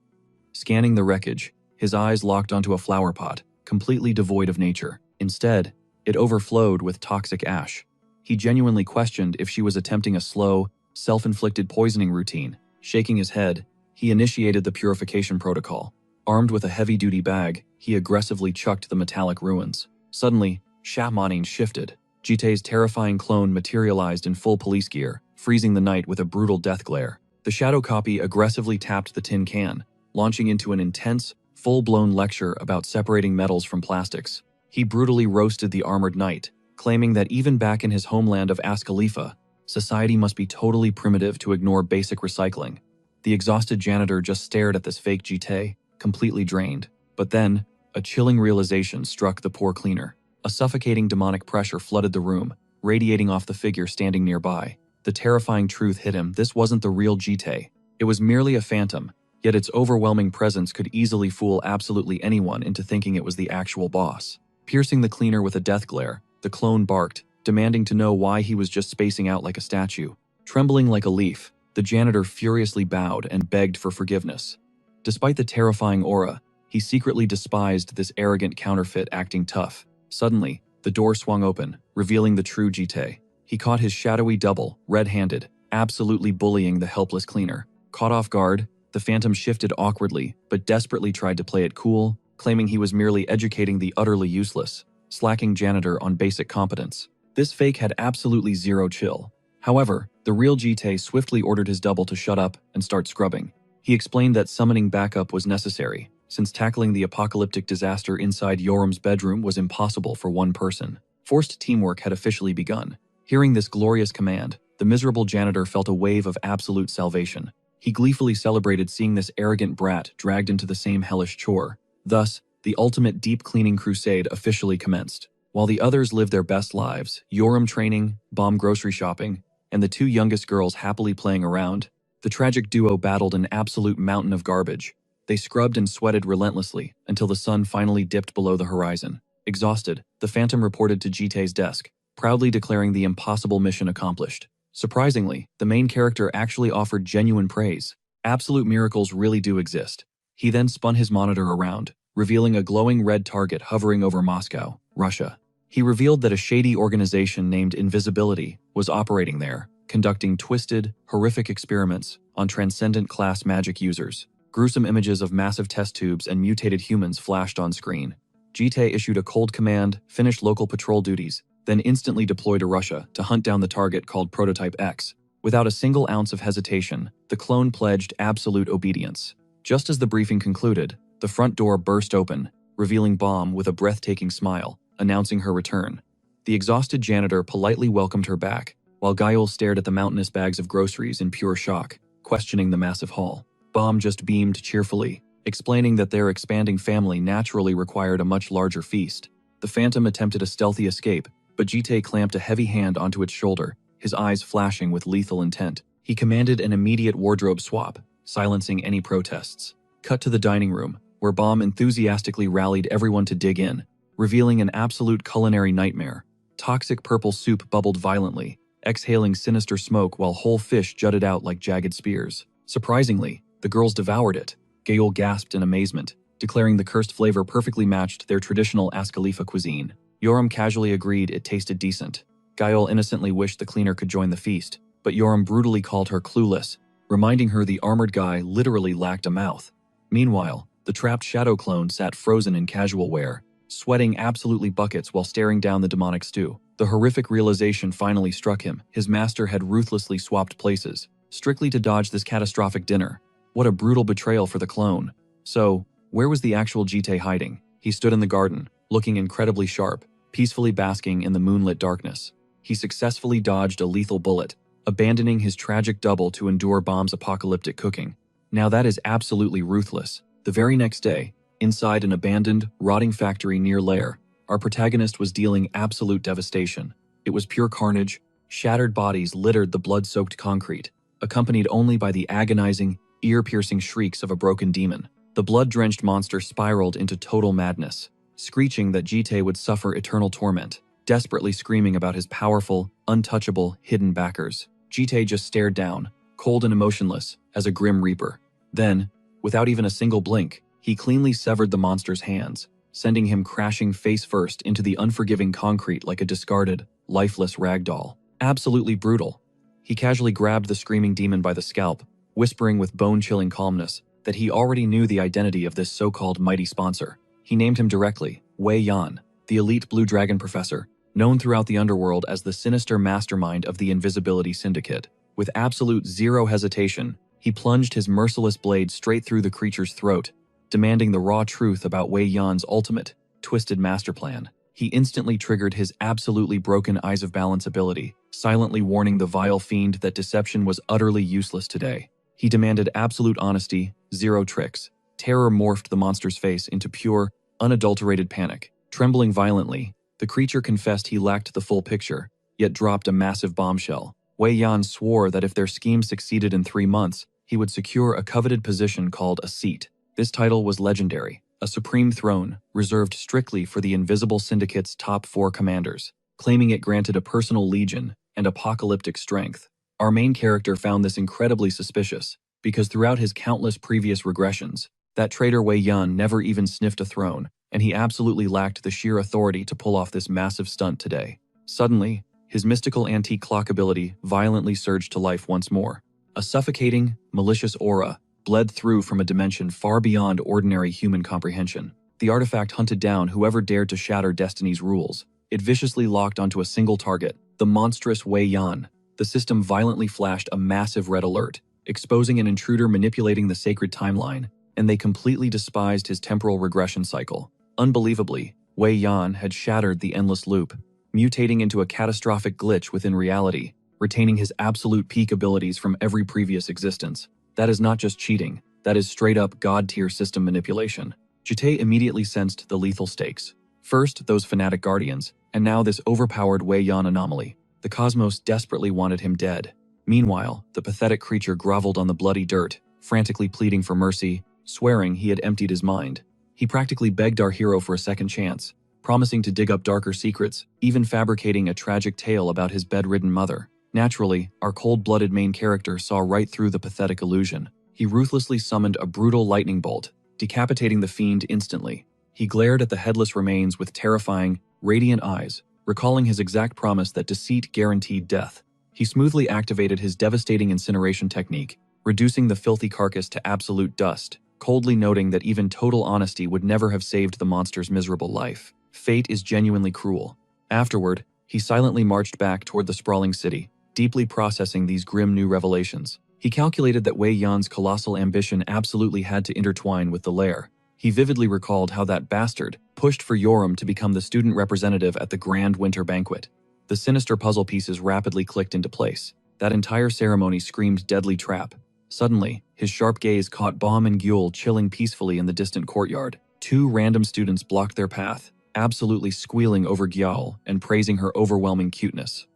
Scanning the wreckage, his eyes locked onto a flower pot, completely devoid of nature. Instead, it overflowed with toxic ash. He genuinely questioned if she was attempting a slow, self-inflicted poisoning routine. Shaking his head, he initiated the purification protocol. Armed with a heavy-duty bag, he aggressively chucked the metallic ruins. Suddenly, Shamanin shifted. Jitae's terrifying clone materialized in full police gear, freezing the night with a brutal death glare. The shadow copy aggressively tapped the tin can, launching into an intense, full-blown lecture about separating metals from plastics. He brutally roasted the armored knight, claiming that even back in his homeland of As-Khalifa, society must be totally primitive to ignore basic recycling. The exhausted janitor just stared at this fake Jitae, completely drained. But then, a chilling realization struck the poor cleaner. A suffocating demonic pressure flooded the room, radiating off the figure standing nearby. The terrifying truth hit him: this wasn't the real Jitae. It was merely a phantom, yet its overwhelming presence could easily fool absolutely anyone into thinking it was the actual boss. Piercing the cleaner with a death glare, the clone barked, demanding to know why he was just spacing out like a statue. Trembling like a leaf, the janitor furiously bowed and begged for forgiveness. Despite the terrifying aura, he secretly despised this arrogant counterfeit acting tough. Suddenly, the door swung open, revealing the true Jitae. He caught his shadowy double, red-handed, absolutely bullying the helpless cleaner. Caught off guard, the phantom shifted awkwardly, but desperately tried to play it cool, claiming he was merely educating the utterly useless, slacking janitor on basic competence. This fake had absolutely zero chill. However, the real Jitae swiftly ordered his double to shut up and start scrubbing. He explained that summoning backup was necessary, since tackling the apocalyptic disaster inside Yoram's bedroom was impossible for one person. Forced teamwork had officially begun. Hearing this glorious command, the miserable janitor felt a wave of absolute salvation. He gleefully celebrated seeing this arrogant brat dragged into the same hellish chore. Thus, the ultimate deep cleaning crusade officially commenced. While the others lived their best lives, Yoram training, Bomb grocery shopping, and the two youngest girls happily playing around, the tragic duo battled an absolute mountain of garbage. They scrubbed and sweated relentlessly until the sun finally dipped below the horizon. Exhausted, the Phantom reported to Jitae's desk, proudly declaring the impossible mission accomplished. Surprisingly, the main character actually offered genuine praise. Absolute miracles really do exist. He then spun his monitor around, revealing a glowing red target hovering over Moscow, Russia. He revealed that a shady organization named Invisibility was operating there, conducting twisted, horrific experiments on transcendent class magic users. Gruesome images of massive test tubes and mutated humans flashed on screen. Jitae issued a cold command, finished local patrol duties, then instantly deployed to Russia to hunt down the target called Prototype X. Without a single ounce of hesitation, the clone pledged absolute obedience. Just as the briefing concluded, the front door burst open, revealing Bomb with a breathtaking smile, announcing her return. The exhausted janitor politely welcomed her back, while Gael stared at the mountainous bags of groceries in pure shock, questioning the massive haul. Bomb just beamed cheerfully, explaining that their expanding family naturally required a much larger feast. The Phantom attempted a stealthy escape, but Jitae clamped a heavy hand onto its shoulder, his eyes flashing with lethal intent. He commanded an immediate wardrobe swap, silencing any protests. Cut to the dining room, where Bomb enthusiastically rallied everyone to dig in, revealing an absolute culinary nightmare. Toxic purple soup bubbled violently, exhaling sinister smoke while whole fish jutted out like jagged spears. Surprisingly, the girls devoured it. Gayol gasped in amazement, declaring the cursed flavor perfectly matched their traditional Ascalifa cuisine. Yoram casually agreed it tasted decent. Gayol innocently wished the cleaner could join the feast, but Yoram brutally called her clueless, reminding her the armored guy literally lacked a mouth. Meanwhile, the trapped shadow clone sat frozen in casual wear, sweating absolutely buckets while staring down the demonic stew. The horrific realization finally struck him. His master had ruthlessly swapped places, strictly to dodge this catastrophic dinner. What a brutal betrayal for the clone. So, where was the actual Jite hiding? He stood in the garden, looking incredibly sharp, peacefully basking in the moonlit darkness. He successfully dodged a lethal bullet, abandoning his tragic double to endure Bomb's apocalyptic cooking. Now that is absolutely ruthless. The very next day, inside an abandoned, rotting factory near Lair, our protagonist was dealing absolute devastation. It was pure carnage. Shattered bodies littered the blood-soaked concrete, accompanied only by the agonizing, ear-piercing shrieks of a broken demon. The blood-drenched monster spiraled into total madness, screeching that Jite would suffer eternal torment, desperately screaming about his powerful, untouchable, hidden backers. Jite just stared down, cold and emotionless, as a grim reaper. Then, without even a single blink, he cleanly severed the monster's hands, sending him crashing face-first into the unforgiving concrete like a discarded, lifeless rag doll. Absolutely brutal. He casually grabbed the screaming demon by the scalp, whispering with bone-chilling calmness that he already knew the identity of this so-called mighty sponsor. He named him directly, Wei Yan, the elite Blue Dragon professor, known throughout the underworld as the sinister mastermind of the Invisibility Syndicate. With absolute zero hesitation, he plunged his merciless blade straight through the creature's throat, demanding the raw truth about Wei Yan's ultimate, twisted master plan. He instantly triggered his absolutely broken Eyes of Balance ability, silently warning the vile fiend that deception was utterly useless today. He demanded absolute honesty, zero tricks. Terror morphed the monster's face into pure, unadulterated panic. Trembling violently, the creature confessed he lacked the full picture, yet dropped a massive bombshell. Wei Yan swore that if their scheme succeeded in 3 months, he would secure a coveted position called a seat. This title was legendary, a supreme throne reserved strictly for the Invisible Syndicate's top 4 commanders, claiming it granted a personal legion and apocalyptic strength. Our main character found this incredibly suspicious, because throughout his countless previous regressions, that traitor Wei Yan never even sniffed a throne, and he absolutely lacked the sheer authority to pull off this massive stunt today. Suddenly, his mystical antique clock ability violently surged to life once more. A suffocating, malicious aura bled through from a dimension far beyond ordinary human comprehension. The artifact hunted down whoever dared to shatter Destiny's rules. It viciously locked onto a single target, the monstrous Wei Yan. The system violently flashed a massive red alert, exposing an intruder manipulating the sacred timeline, and they completely despised his temporal regression cycle. Unbelievably, Wei Yan had shattered the endless loop, mutating into a catastrophic glitch within reality, retaining his absolute peak abilities from every previous existence. That is not just cheating, that is straight-up God-tier system manipulation. Jite immediately sensed the lethal stakes. First, those fanatic guardians, and now this overpowered Wei Yan anomaly. The cosmos desperately wanted him dead. Meanwhile, the pathetic creature groveled on the bloody dirt, frantically pleading for mercy, swearing he had emptied his mind. He practically begged our hero for a second chance, promising to dig up darker secrets, even fabricating a tragic tale about his bedridden mother. Naturally, our cold-blooded main character saw right through the pathetic illusion. He ruthlessly summoned a brutal lightning bolt, decapitating the fiend instantly. He glared at the headless remains with terrifying, radiant eyes, recalling his exact promise that deceit guaranteed death. He smoothly activated his devastating incineration technique, reducing the filthy carcass to absolute dust, coldly noting that even total honesty would never have saved the monster's miserable life. Fate is genuinely cruel. Afterward, he silently marched back toward the sprawling city, deeply processing these grim new revelations. He calculated that Wei Yan's colossal ambition absolutely had to intertwine with the lair. He vividly recalled how that bastard pushed for Yoram to become the student representative at the grand winter banquet. The sinister puzzle pieces rapidly clicked into place. That entire ceremony screamed deadly trap. Suddenly, his sharp gaze caught Bomb and Gyul chilling peacefully in the distant courtyard. 2 random students blocked their path, absolutely squealing over Gyal and praising her overwhelming cuteness.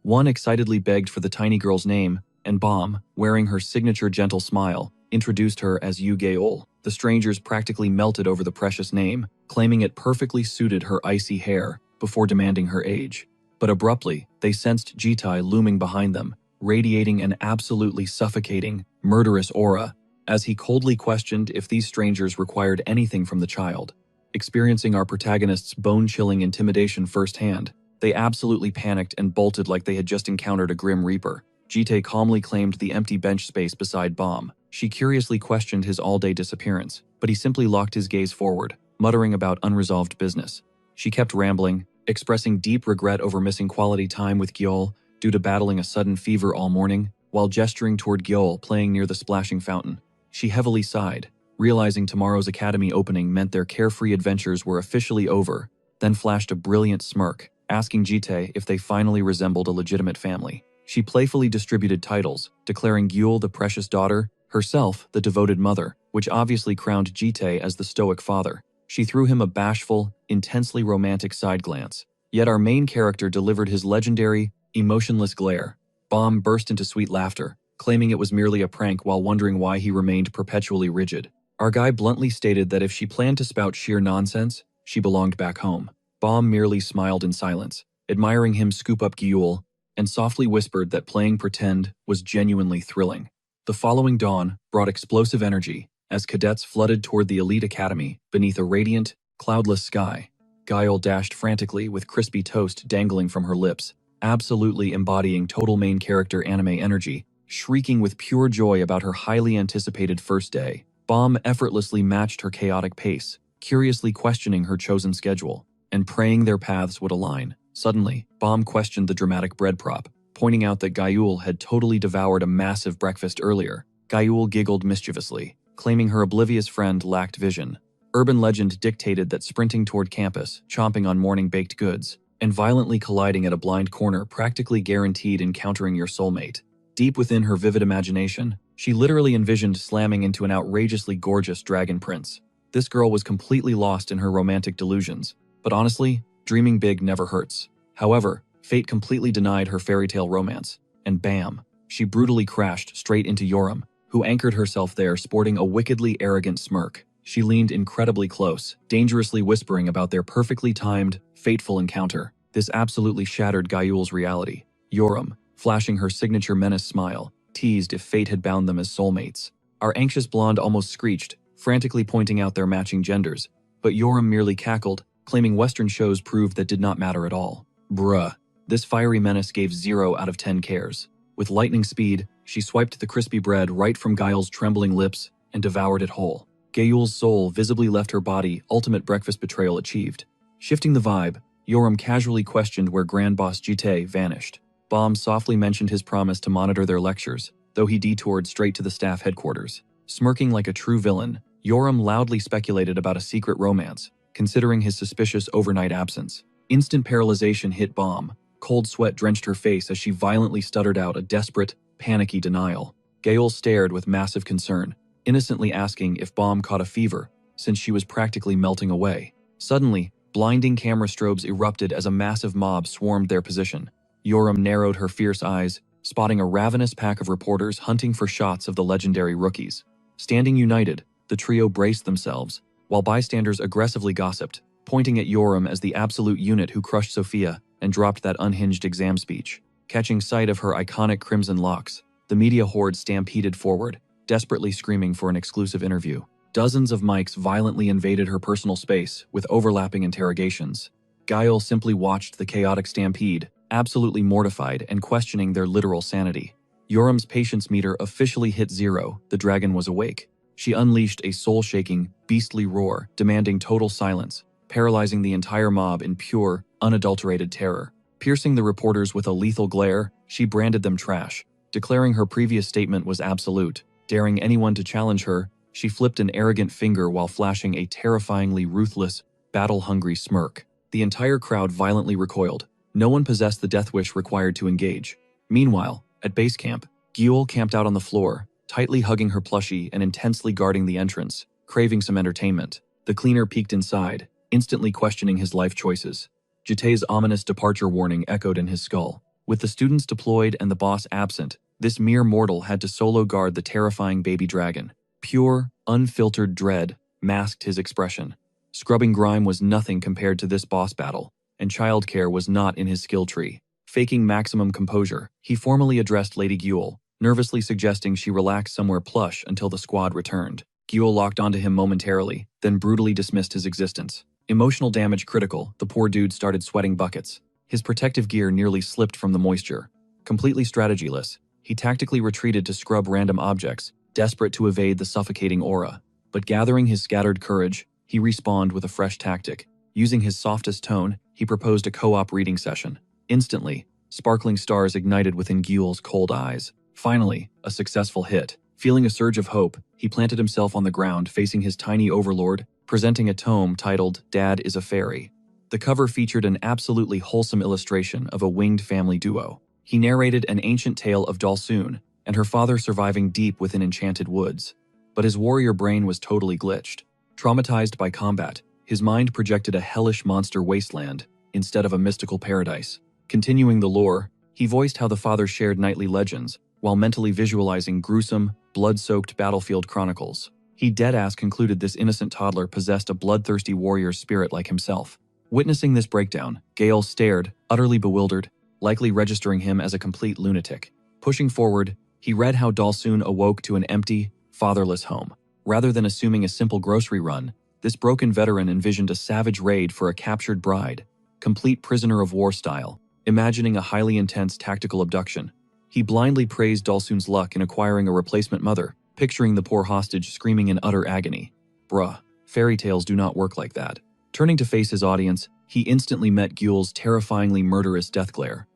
One excitedly begged for the tiny girl's name, and Bomb, wearing her signature gentle smile, introduced her as Yu Geol. The strangers practically melted over the precious name, claiming it perfectly suited her icy hair, before demanding her age. But abruptly, they sensed Jitai looming behind them, radiating an absolutely suffocating, murderous aura, as he coldly questioned if these strangers required anything from the child. Experiencing our protagonist's bone-chilling intimidation firsthand, they absolutely panicked and bolted like they had just encountered a grim reaper. Jitai calmly claimed the empty bench space beside Bomb. She curiously questioned his all-day disappearance, but he simply locked his gaze forward, muttering about unresolved business. She kept rambling, expressing deep regret over missing quality time with Gyeol due to battling a sudden fever all morning, while gesturing toward Gyeol playing near the splashing fountain. She heavily sighed, realizing tomorrow's academy opening meant their carefree adventures were officially over, then flashed a brilliant smirk, asking Jitai if they finally resembled a legitimate family. She playfully distributed titles, declaring Gyeol the precious daughter, herself the devoted mother, which obviously crowned Jitai as the stoic father. She threw him a bashful, intensely romantic side glance. Yet our main character delivered his legendary, emotionless glare. Bomb burst into sweet laughter, claiming it was merely a prank while wondering why he remained perpetually rigid. Our guy bluntly stated that if she planned to spout sheer nonsense, she belonged back home. Bomb merely smiled in silence, admiring him scoop up Gyeol, and softly whispered that playing pretend was genuinely thrilling. The following dawn brought explosive energy as cadets flooded toward the elite academy beneath a radiant, cloudless sky. Gyeol dashed frantically with crispy toast dangling from her lips, absolutely embodying total main character anime energy, shrieking with pure joy about her highly anticipated first day. Bomb effortlessly matched her chaotic pace, curiously questioning her chosen schedule, and praying their paths would align. Suddenly, Bomb questioned the dramatic bread prop, pointing out that Gyeol had totally devoured a massive breakfast earlier. Gyeol giggled mischievously, claiming her oblivious friend lacked vision. Urban legend dictated that sprinting toward campus, chomping on morning baked goods, and violently colliding at a blind corner practically guaranteed encountering your soulmate. Deep within her vivid imagination, she literally envisioned slamming into an outrageously gorgeous dragon prince. This girl was completely lost in her romantic delusions, but honestly, dreaming big never hurts. However, fate completely denied her fairy tale romance, and bam, she brutally crashed straight into Yoram, who anchored herself there sporting a wickedly arrogant smirk. She leaned incredibly close, dangerously whispering about their perfectly timed, fateful encounter. This absolutely shattered Gyeol's reality. Yoram, flashing her signature menace smile, teased if fate had bound them as soulmates. Our anxious blonde almost screeched, frantically pointing out their matching genders, but Yoram merely cackled, claiming Western shows proved that did not matter at all. Bruh. This fiery menace gave 0 out of 10 cares. With lightning speed, she swiped the crispy bread right from Gyeol's trembling lips and devoured it whole. Gyeol's soul visibly left her body, ultimate breakfast betrayal achieved. Shifting the vibe, Yoram casually questioned where Grand Boss Jitai vanished. Bomb softly mentioned his promise to monitor their lectures, though he detoured straight to the staff headquarters. Smirking like a true villain, Yoram loudly speculated about a secret romance, considering his suspicious overnight absence. Instant paralyzation hit Bomb. Cold sweat drenched her face as she violently stuttered out a desperate, panicky denial. Gyeol stared with massive concern, innocently asking if Bomb caught a fever, since she was practically melting away. Suddenly, blinding camera strobes erupted as a massive mob swarmed their position. Yoram narrowed her fierce eyes, spotting a ravenous pack of reporters hunting for shots of the legendary rookies. Standing united, the trio braced themselves, while bystanders aggressively gossiped, pointing at Yoram as the absolute unit who crushed Sophia and dropped that unhinged exam speech. Catching sight of her iconic crimson locks, the media horde stampeded forward, desperately screaming for an exclusive interview. Dozens of mics violently invaded her personal space with overlapping interrogations. Gyeol simply watched the chaotic stampede, absolutely mortified and questioning their literal sanity. Yoram's patience meter officially hit 0, the dragon was awake. She unleashed a soul-shaking, beastly roar, demanding total silence, paralyzing the entire mob in pure, unadulterated terror. Piercing the reporters with a lethal glare, she branded them trash, declaring her previous statement was absolute. Daring anyone to challenge her, she flipped an arrogant finger while flashing a terrifyingly ruthless, battle-hungry smirk. The entire crowd violently recoiled. No one possessed the death wish required to engage. Meanwhile, at base camp, Gyeol camped out on the floor, tightly hugging her plushie and intensely guarding the entrance, craving some entertainment. The cleaner peeked inside, instantly questioning his life choices. Jitai's ominous departure warning echoed in his skull. With the students deployed and the boss absent, this mere mortal had to solo guard the terrifying baby dragon. Pure, unfiltered dread masked his expression. Scrubbing grime was nothing compared to this boss battle, and childcare was not in his skill tree. Faking maximum composure, he formally addressed Lady Gyul, nervously suggesting she relax somewhere plush until the squad returned. Gyul locked onto him momentarily, then brutally dismissed his existence. Emotional damage critical, the poor dude started sweating buckets. His protective gear nearly slipped from the moisture. Completely strategyless, he tactically retreated to scrub random objects, desperate to evade the suffocating aura. But gathering his scattered courage, he respawned with a fresh tactic. Using his softest tone, he proposed a co-op reading session. Instantly, sparkling stars ignited within Gyul's cold eyes. Finally, a successful hit. Feeling a surge of hope, he planted himself on the ground facing his tiny overlord, presenting a tome titled Dad is a Fairy. The cover featured an absolutely wholesome illustration of a winged family duo. He narrated an ancient tale of Dalsoon and her father surviving deep within enchanted woods. But his warrior brain was totally glitched. Traumatized by combat, his mind projected a hellish monster wasteland instead of a mystical paradise. Continuing the lore, he voiced how the father shared nightly legends while mentally visualizing gruesome, blood-soaked battlefield chronicles. He deadass concluded this innocent toddler possessed a bloodthirsty warrior's spirit like himself. Witnessing this breakdown, Gale stared, utterly bewildered, likely registering him as a complete lunatic. Pushing forward, he read how Dalsoon awoke to an empty, fatherless home. Rather than assuming a simple grocery run, this broken veteran envisioned a savage raid for a captured bride, complete prisoner of war style, imagining a highly intense tactical abduction. He blindly praised Dalsoon's luck in acquiring a replacement mother, picturing the poor hostage screaming in utter agony. Bruh, fairy tales do not work like that. Turning to face his audience, he instantly met Gyul's terrifyingly murderous death glare.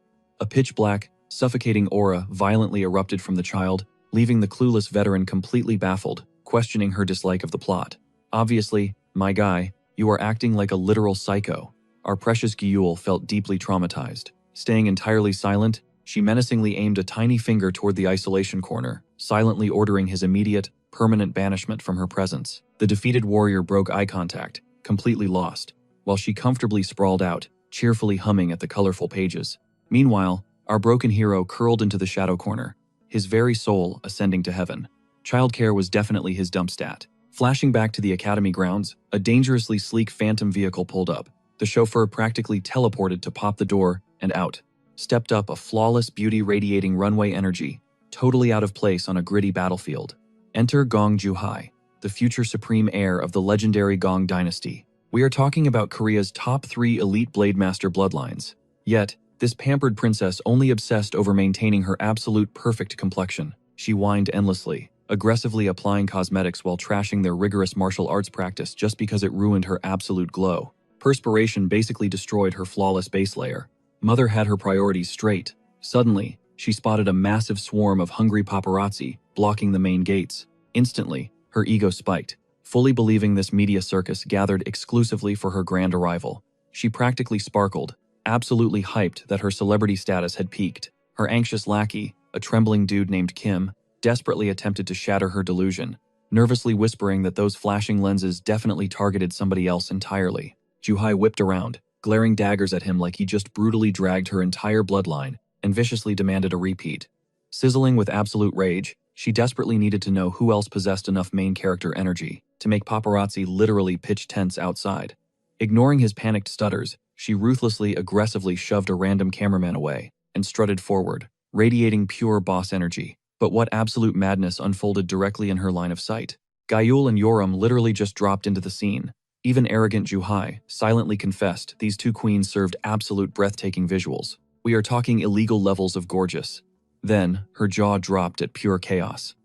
A pitch-black, suffocating aura violently erupted from the child, leaving the clueless veteran completely baffled, questioning her dislike of the plot. Obviously, my guy, you are acting like a literal psycho. Our precious Gyul felt deeply traumatized. Staying entirely silent, she menacingly aimed a tiny finger toward the isolation corner, silently ordering his immediate, permanent banishment from her presence. The defeated warrior broke eye contact, completely lost, while she comfortably sprawled out, cheerfully humming at the colorful pages. Meanwhile, our broken hero curled into the shadow corner, his very soul ascending to heaven. Childcare was definitely his dump stat. Flashing back to the academy grounds, a dangerously sleek phantom vehicle pulled up. The chauffeur practically teleported to pop the door and out. Stepped up a flawless beauty radiating runway energy, totally out of place on a gritty battlefield. Enter Gong Juhai, the future supreme heir of the legendary Gong dynasty. We are talking about Korea's top 3 elite Blade Master bloodlines. Yet, this pampered princess only obsessed over maintaining her absolute perfect complexion. She whined endlessly, aggressively applying cosmetics while trashing their rigorous martial arts practice just because it ruined her absolute glow. Perspiration basically destroyed her flawless base layer. Mother had her priorities straight. Suddenly, she spotted a massive swarm of hungry paparazzi blocking the main gates. Instantly, her ego spiked, fully believing this media circus gathered exclusively for her grand arrival. She practically sparkled, absolutely hyped that her celebrity status had peaked. Her anxious lackey, a trembling dude named Kim, desperately attempted to shatter her delusion, nervously whispering that those flashing lenses definitely targeted somebody else entirely. Juhai whipped around, glaring daggers at him like he just brutally dragged her entire bloodline, and viciously demanded a repeat. Sizzling with absolute rage, she desperately needed to know who else possessed enough main character energy to make paparazzi literally pitch tents outside. Ignoring his panicked stutters, she ruthlessly, aggressively shoved a random cameraman away and strutted forward, radiating pure boss energy. But what absolute madness unfolded directly in her line of sight? Gyul and Yoram literally just dropped into the scene. Even arrogant Juhai silently confessed these two queens served absolute breathtaking visuals. We are talking illegal levels of gorgeous. Then, her jaw dropped at pure chaos.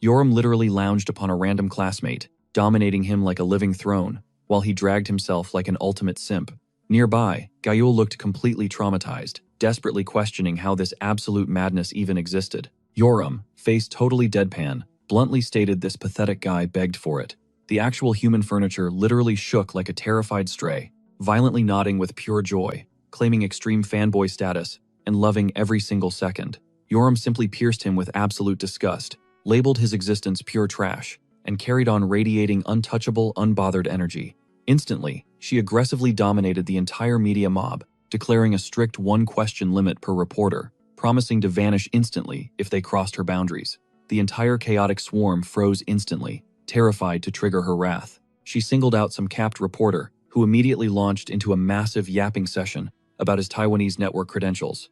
Yoram literally lounged upon a random classmate, dominating him like a living throne, while he dragged himself like an ultimate simp. Nearby, Gyul looked completely traumatized, desperately questioning how this absolute madness even existed. Yoram, face totally deadpan, bluntly stated this pathetic guy begged for it. The actual human furniture literally shook like a terrified stray, violently nodding with pure joy, claiming extreme fanboy status, and loving every single second. Yoram simply pierced him with absolute disgust, labeled his existence pure trash, and carried on radiating untouchable, unbothered energy. Instantly, she aggressively dominated the entire media mob, declaring a strict one-question limit per reporter, promising to vanish instantly if they crossed her boundaries. The entire chaotic swarm froze instantly, terrified to trigger her wrath. She singled out some capped reporter, who immediately launched into a massive yapping session about his Taiwanese network credentials.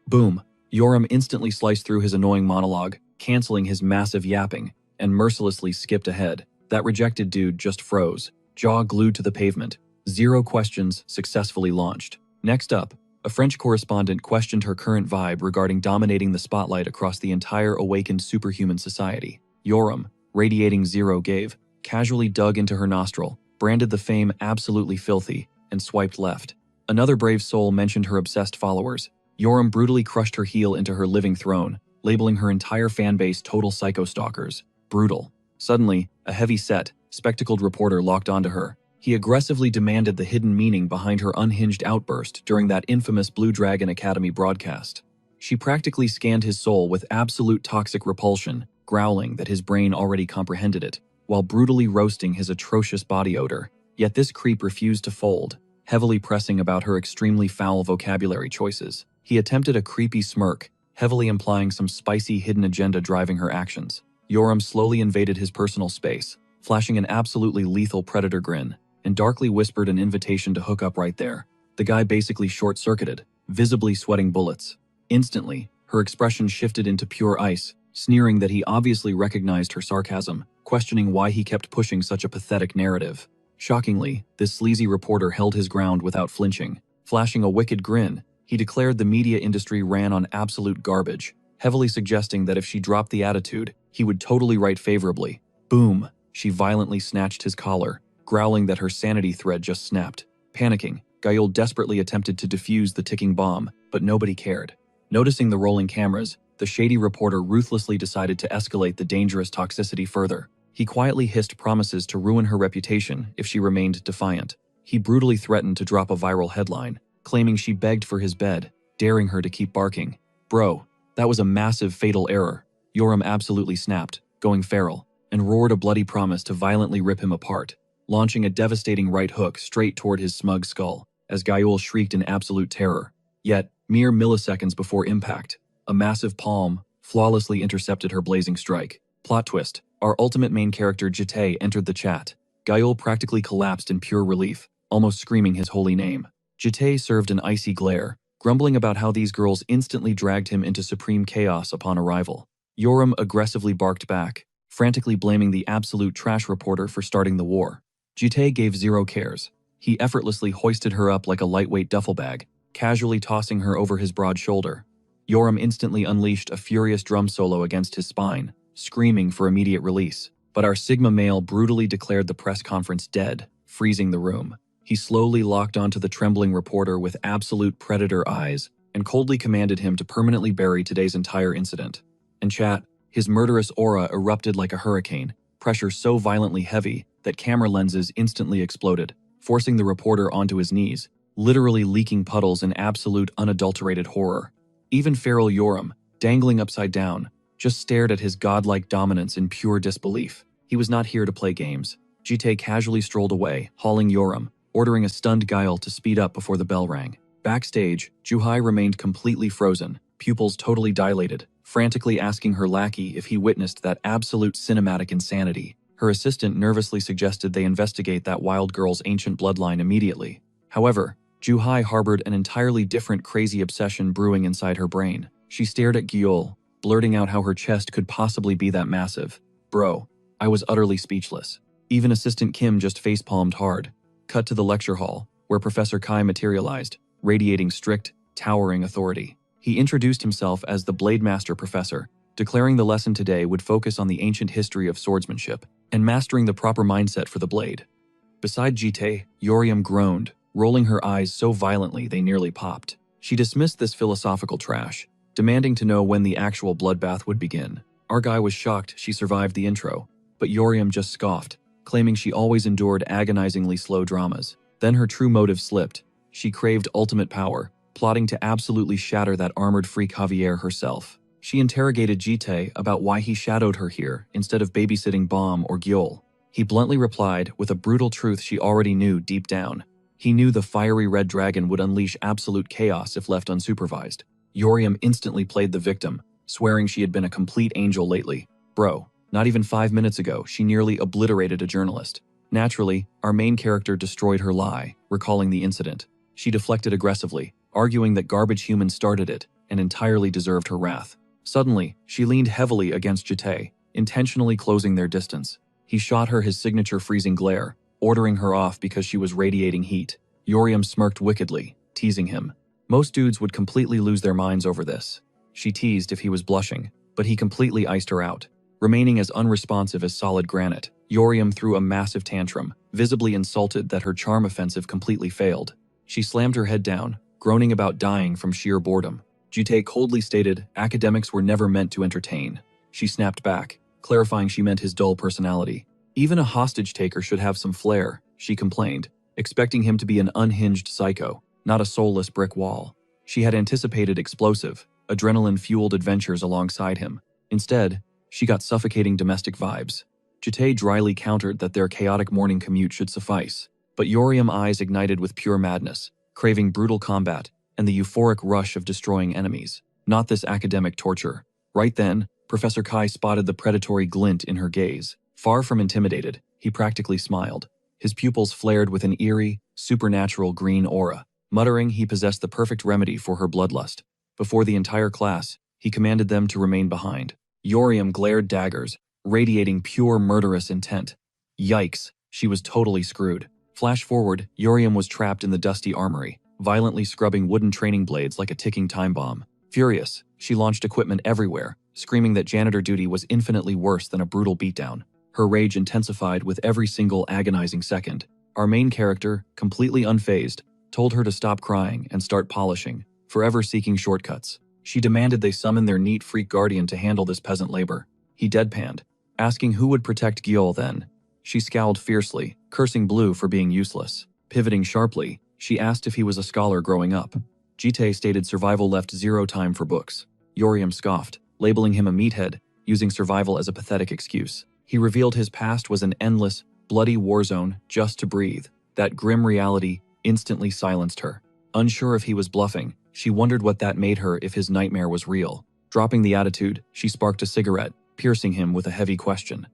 Boom! Yoram instantly sliced through his annoying monologue, canceling his massive yapping, and mercilessly skipped ahead. That rejected dude just froze, jaw glued to the pavement. 0 questions successfully launched. Next up, a French correspondent questioned her current vibe regarding dominating the spotlight across the entire awakened superhuman society. Yoram, radiating 0 gave, casually dug into her nostril, branded the fame absolutely filthy, and swiped left. Another brave soul mentioned her obsessed followers. Yoram brutally crushed her heel into her living throne, labeling her entire fanbase total psycho-stalkers. Brutal. Suddenly, a heavy-set, spectacled reporter locked onto her. He aggressively demanded the hidden meaning behind her unhinged outburst during that infamous Blue Dragon Academy broadcast. She practically scanned his soul with absolute toxic repulsion, growling that his brain already comprehended it, while brutally roasting his atrocious body odor. Yet this creep refused to fold, heavily pressing about her extremely foul vocabulary choices. He attempted a creepy smirk, heavily implying some spicy hidden agenda driving her actions. Yoram slowly invaded his personal space, flashing an absolutely lethal predator grin, and darkly whispered an invitation to hook up right there. The guy basically short-circuited, visibly sweating bullets. Instantly, her expression shifted into pure ice, sneering that he obviously recognized her sarcasm, questioning why he kept pushing such a pathetic narrative. Shockingly, this sleazy reporter held his ground without flinching. Flashing a wicked grin, he declared the media industry ran on absolute garbage, heavily suggesting that if she dropped the attitude, he would totally write favorably. Boom! She violently snatched his collar, growling that her sanity thread just snapped. Panicking, Gayul desperately attempted to defuse the ticking bomb, but nobody cared. Noticing the rolling cameras, the shady reporter ruthlessly decided to escalate the dangerous toxicity further. He quietly hissed promises to ruin her reputation if she remained defiant. He brutally threatened to drop a viral headline, claiming she begged for his bed, daring her to keep barking. Bro, that was a massive fatal error. Yoram absolutely snapped, going feral, and roared a bloody promise to violently rip him apart, launching a devastating right hook straight toward his smug skull, as Gayul shrieked in absolute terror. Yet, mere milliseconds before impact, a massive palm flawlessly intercepted her blazing strike. Plot twist, our ultimate main character Jite entered the chat. Gayul practically collapsed in pure relief, almost screaming his holy name. Jite served an icy glare, grumbling about how these girls instantly dragged him into supreme chaos upon arrival. Yoram aggressively barked back, frantically blaming the absolute trash reporter for starting the war. Jite gave 0 cares. He effortlessly hoisted her up like a lightweight duffel bag, casually tossing her over his broad shoulder. Yoram instantly unleashed a furious drum solo against his spine, screaming for immediate release. But our Sigma male brutally declared the press conference dead, freezing the room. He slowly locked onto the trembling reporter with absolute predator eyes and coldly commanded him to permanently bury today's entire incident. In chat, his murderous aura erupted like a hurricane, pressure so violently heavy that camera lenses instantly exploded, forcing the reporter onto his knees, literally leaking puddles in absolute unadulterated horror. Even feral Yoram, dangling upside down, just stared at his godlike dominance in pure disbelief. He was not here to play games. Jite casually strolled away, hauling Yoram, ordering a stunned Guile to speed up before the bell rang. Backstage, Juhai remained completely frozen, pupils totally dilated, frantically asking her lackey if he witnessed that absolute cinematic insanity. Her assistant nervously suggested they investigate that wild girl's ancient bloodline immediately. However, Juhai harbored an entirely different crazy obsession brewing inside her brain. She stared at Gyul, blurting out how her chest could possibly be that massive. Bro, I was utterly speechless. Even Assistant Kim just facepalmed hard. Cut to the lecture hall, where Professor Kai materialized, radiating strict, towering authority. He introduced himself as the Blade Master Professor, declaring the lesson today would focus on the ancient history of swordsmanship and mastering the proper mindset for the blade. Beside Jite, Yoriam groaned, rolling her eyes so violently they nearly popped. She dismissed this philosophical trash, demanding to know when the actual bloodbath would begin. Our guy was shocked she survived the intro, but Yoriam just scoffed, claiming she always endured agonizingly slow dramas. Then her true motive slipped. She craved ultimate power, plotting to absolutely shatter that armored freak Javier herself. She interrogated Jite about why he shadowed her here instead of babysitting Baum or Gyul. He bluntly replied with a brutal truth she already knew deep down. He knew the fiery red dragon would unleash absolute chaos if left unsupervised. Yoriam instantly played the victim, swearing she had been a complete angel lately. Bro, not even 5 minutes ago, she nearly obliterated a journalist. Naturally, our main character destroyed her lie, recalling the incident. She deflected aggressively, arguing that garbage humans started it and entirely deserved her wrath. Suddenly, she leaned heavily against Jite, intentionally closing their distance. He shot her his signature freezing glare, ordering her off because she was radiating heat. Yoriam smirked wickedly, teasing him. Most dudes would completely lose their minds over this. She teased if he was blushing, but he completely iced her out. Remaining as unresponsive as solid granite, Yoriam threw a massive tantrum, visibly insulted that her charm offensive completely failed. She slammed her head down, groaning about dying from sheer boredom. Jite coldly stated academics were never meant to entertain. She snapped back, clarifying she meant his dull personality. Even a hostage-taker should have some flair, she complained, expecting him to be an unhinged psycho, not a soulless brick wall. She had anticipated explosive, adrenaline-fueled adventures alongside him. Instead, she got suffocating domestic vibes. Jite dryly countered that their chaotic morning commute should suffice, but Yoriam's eyes ignited with pure madness, craving brutal combat and the euphoric rush of destroying enemies. Not this academic torture. Right then, Professor Kai spotted the predatory glint in her gaze. Far from intimidated, he practically smiled. His pupils flared with an eerie, supernatural green aura. Muttering he possessed the perfect remedy for her bloodlust. Before the entire class, he commanded them to remain behind. Yoriam glared daggers, radiating pure murderous intent. Yikes, she was totally screwed. Flash forward, Yoriam was trapped in the dusty armory, violently scrubbing wooden training blades like a ticking time bomb. Furious, she launched equipment everywhere, screaming that janitor duty was infinitely worse than a brutal beatdown. Her rage intensified with every single agonizing second. Our main character, completely unfazed, told her to stop crying and start polishing, forever seeking shortcuts. She demanded they summon their neat freak guardian to handle this peasant labor. He deadpanned, asking who would protect Gyeol then. She scowled fiercely, cursing Blue for being useless. Pivoting sharply, she asked if he was a scholar growing up. Jite stated survival left zero time for books. Yoriam scoffed, labeling him a meathead, using survival as a pathetic excuse. He revealed his past was an endless, bloody war zone just to breathe. That grim reality instantly silenced her. Unsure if he was bluffing, she wondered what that made her if his nightmare was real. Dropping the attitude, she sparked a cigarette, piercing him with a heavy question.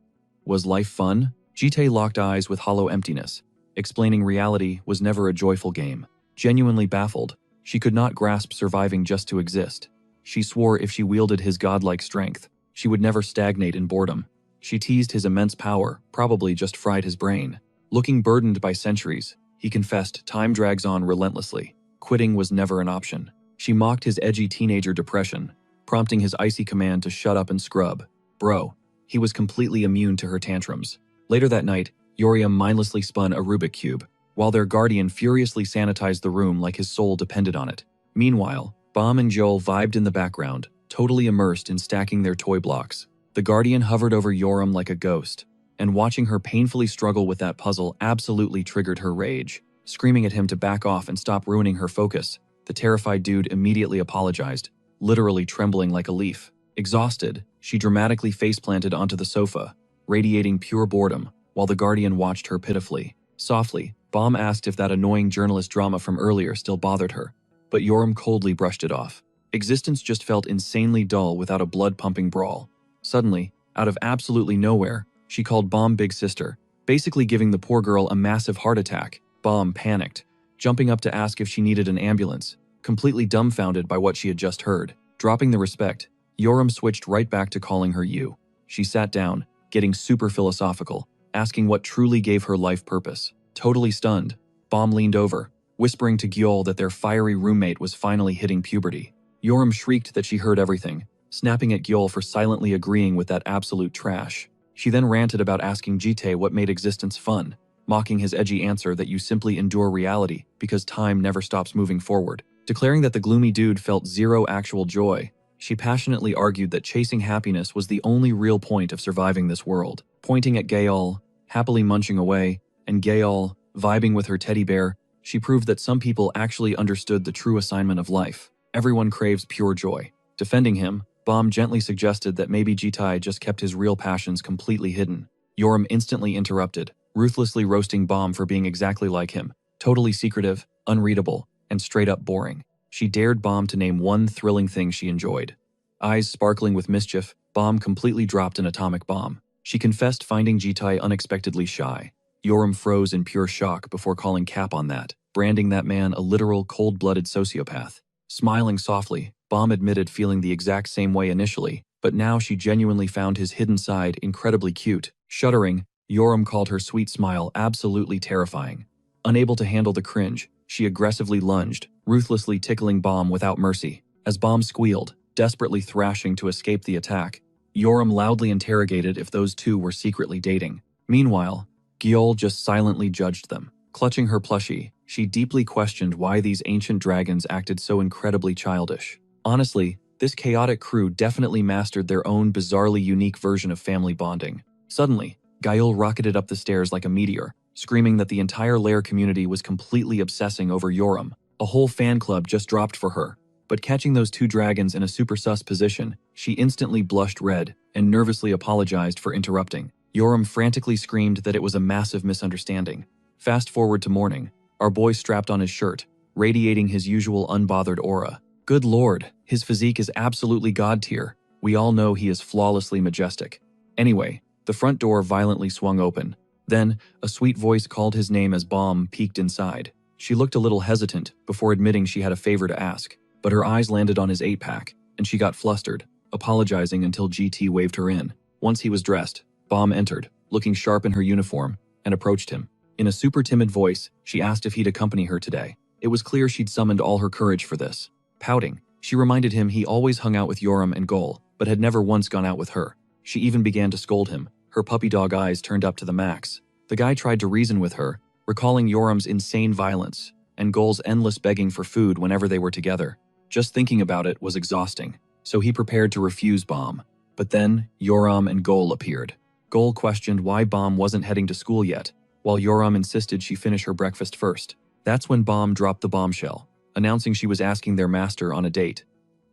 Was life fun? Jite locked eyes with hollow emptiness, explaining reality was never a joyful game. Genuinely baffled, she could not grasp surviving just to exist. She swore if she wielded his godlike strength, she would never stagnate in boredom. She teased his immense power, probably just fried his brain. Looking burdened by centuries, he confessed time drags on relentlessly. Quitting was never an option. She mocked his edgy teenager depression, prompting his icy command to shut up and scrub. Bro, he was completely immune to her tantrums. Later that night, Yoriam mindlessly spun a Rubik cube, while their guardian furiously sanitized the room like his soul depended on it. Meanwhile, Bam and Joel vibed in the background, totally immersed in stacking their toy blocks. The guardian hovered over Yoriam like a ghost, and watching her painfully struggle with that puzzle absolutely triggered her rage. Screaming at him to back off and stop ruining her focus, the terrified dude immediately apologized, literally trembling like a leaf. Exhausted, she dramatically face-planted onto the sofa, radiating pure boredom, while the guardian watched her pitifully. Softly, Bam asked if that annoying journalist drama from earlier still bothered her, but Yoriam coldly brushed it off. Existence just felt insanely dull without a blood-pumping brawl. Suddenly, out of absolutely nowhere, she called Bam Big Sister, basically giving the poor girl a massive heart attack. Bam panicked, jumping up to ask if she needed an ambulance, completely dumbfounded by what she had just heard. Dropping the respect, Yoriam switched right back to calling her you. She sat down, getting super philosophical, asking what truly gave her life purpose. Totally stunned, Bam leaned over, whispering to Gyeol that their fiery roommate was finally hitting puberty. Yoriam shrieked that she heard everything, snapping at Gyeol for silently agreeing with that absolute trash. She then ranted about asking Jite what made existence fun, mocking his edgy answer that you simply endure reality because time never stops moving forward. Declaring that the gloomy dude felt zero actual joy, she passionately argued that chasing happiness was the only real point of surviving this world. Pointing at Gyeol, happily munching away, and Gyeol, vibing with her teddy bear, she proved that some people actually understood the true assignment of life. Everyone craves pure joy. Defending him, Bam gently suggested that maybe Jite just kept his real passions completely hidden. Yoriam instantly interrupted, ruthlessly roasting Bam for being exactly like him, totally secretive, unreadable, and straight up boring. She dared Bam to name one thrilling thing she enjoyed. Eyes sparkling with mischief, Bam completely dropped an atomic bomb. She confessed finding Jite unexpectedly shy. Yoram froze in pure shock before calling cap on that, branding that man a literal cold-blooded sociopath. Smiling softly, Bomb admitted feeling the exact same way initially, but now she genuinely found his hidden side incredibly cute. Shuddering, Yoram called her sweet smile absolutely terrifying. Unable to handle the cringe, she aggressively lunged, ruthlessly tickling Bomb without mercy. As Bomb squealed, desperately thrashing to escape the attack, Yoram loudly interrogated if those two were secretly dating. Meanwhile, Gyeol just silently judged them. Clutching her plushie, she deeply questioned why these ancient dragons acted so incredibly childish. Honestly, this chaotic crew definitely mastered their own bizarrely unique version of family bonding. Suddenly, Gyeol rocketed up the stairs like a meteor, screaming that the entire lair community was completely obsessing over Yoram. A whole fan club just dropped for her. But catching those two dragons in a super sus position, she instantly blushed red and nervously apologized for interrupting. Yoram frantically screamed that it was a massive misunderstanding. Fast forward to morning, our boy strapped on his shirt, radiating his usual unbothered aura. Good lord, his physique is absolutely god tier. We all know he is flawlessly majestic. Anyway, the front door violently swung open. Then, a sweet voice called his name as Bomb peeked inside. She looked a little hesitant before admitting she had a favor to ask, but her eyes landed on his 8-pack, and she got flustered, apologizing until GT waved her in. Once he was dressed, Bomb entered, looking sharp in her uniform, and approached him. In a super timid voice, she asked if he'd accompany her today. It was clear she'd summoned all her courage for this. Pouting, she reminded him he always hung out with Yoram and Gol, but had never once gone out with her. She even began to scold him, her puppy dog eyes turned up to the max. The guy tried to reason with her, recalling Yoram's insane violence, and Gol's endless begging for food whenever they were together. Just thinking about it was exhausting, so he prepared to refuse Bomb. But then, Yoram and Gol appeared. Gol questioned why Bomb wasn't heading to school yet, while Yoram insisted she finish her breakfast first. That's when Bomb dropped the bombshell, announcing she was asking their master on a date.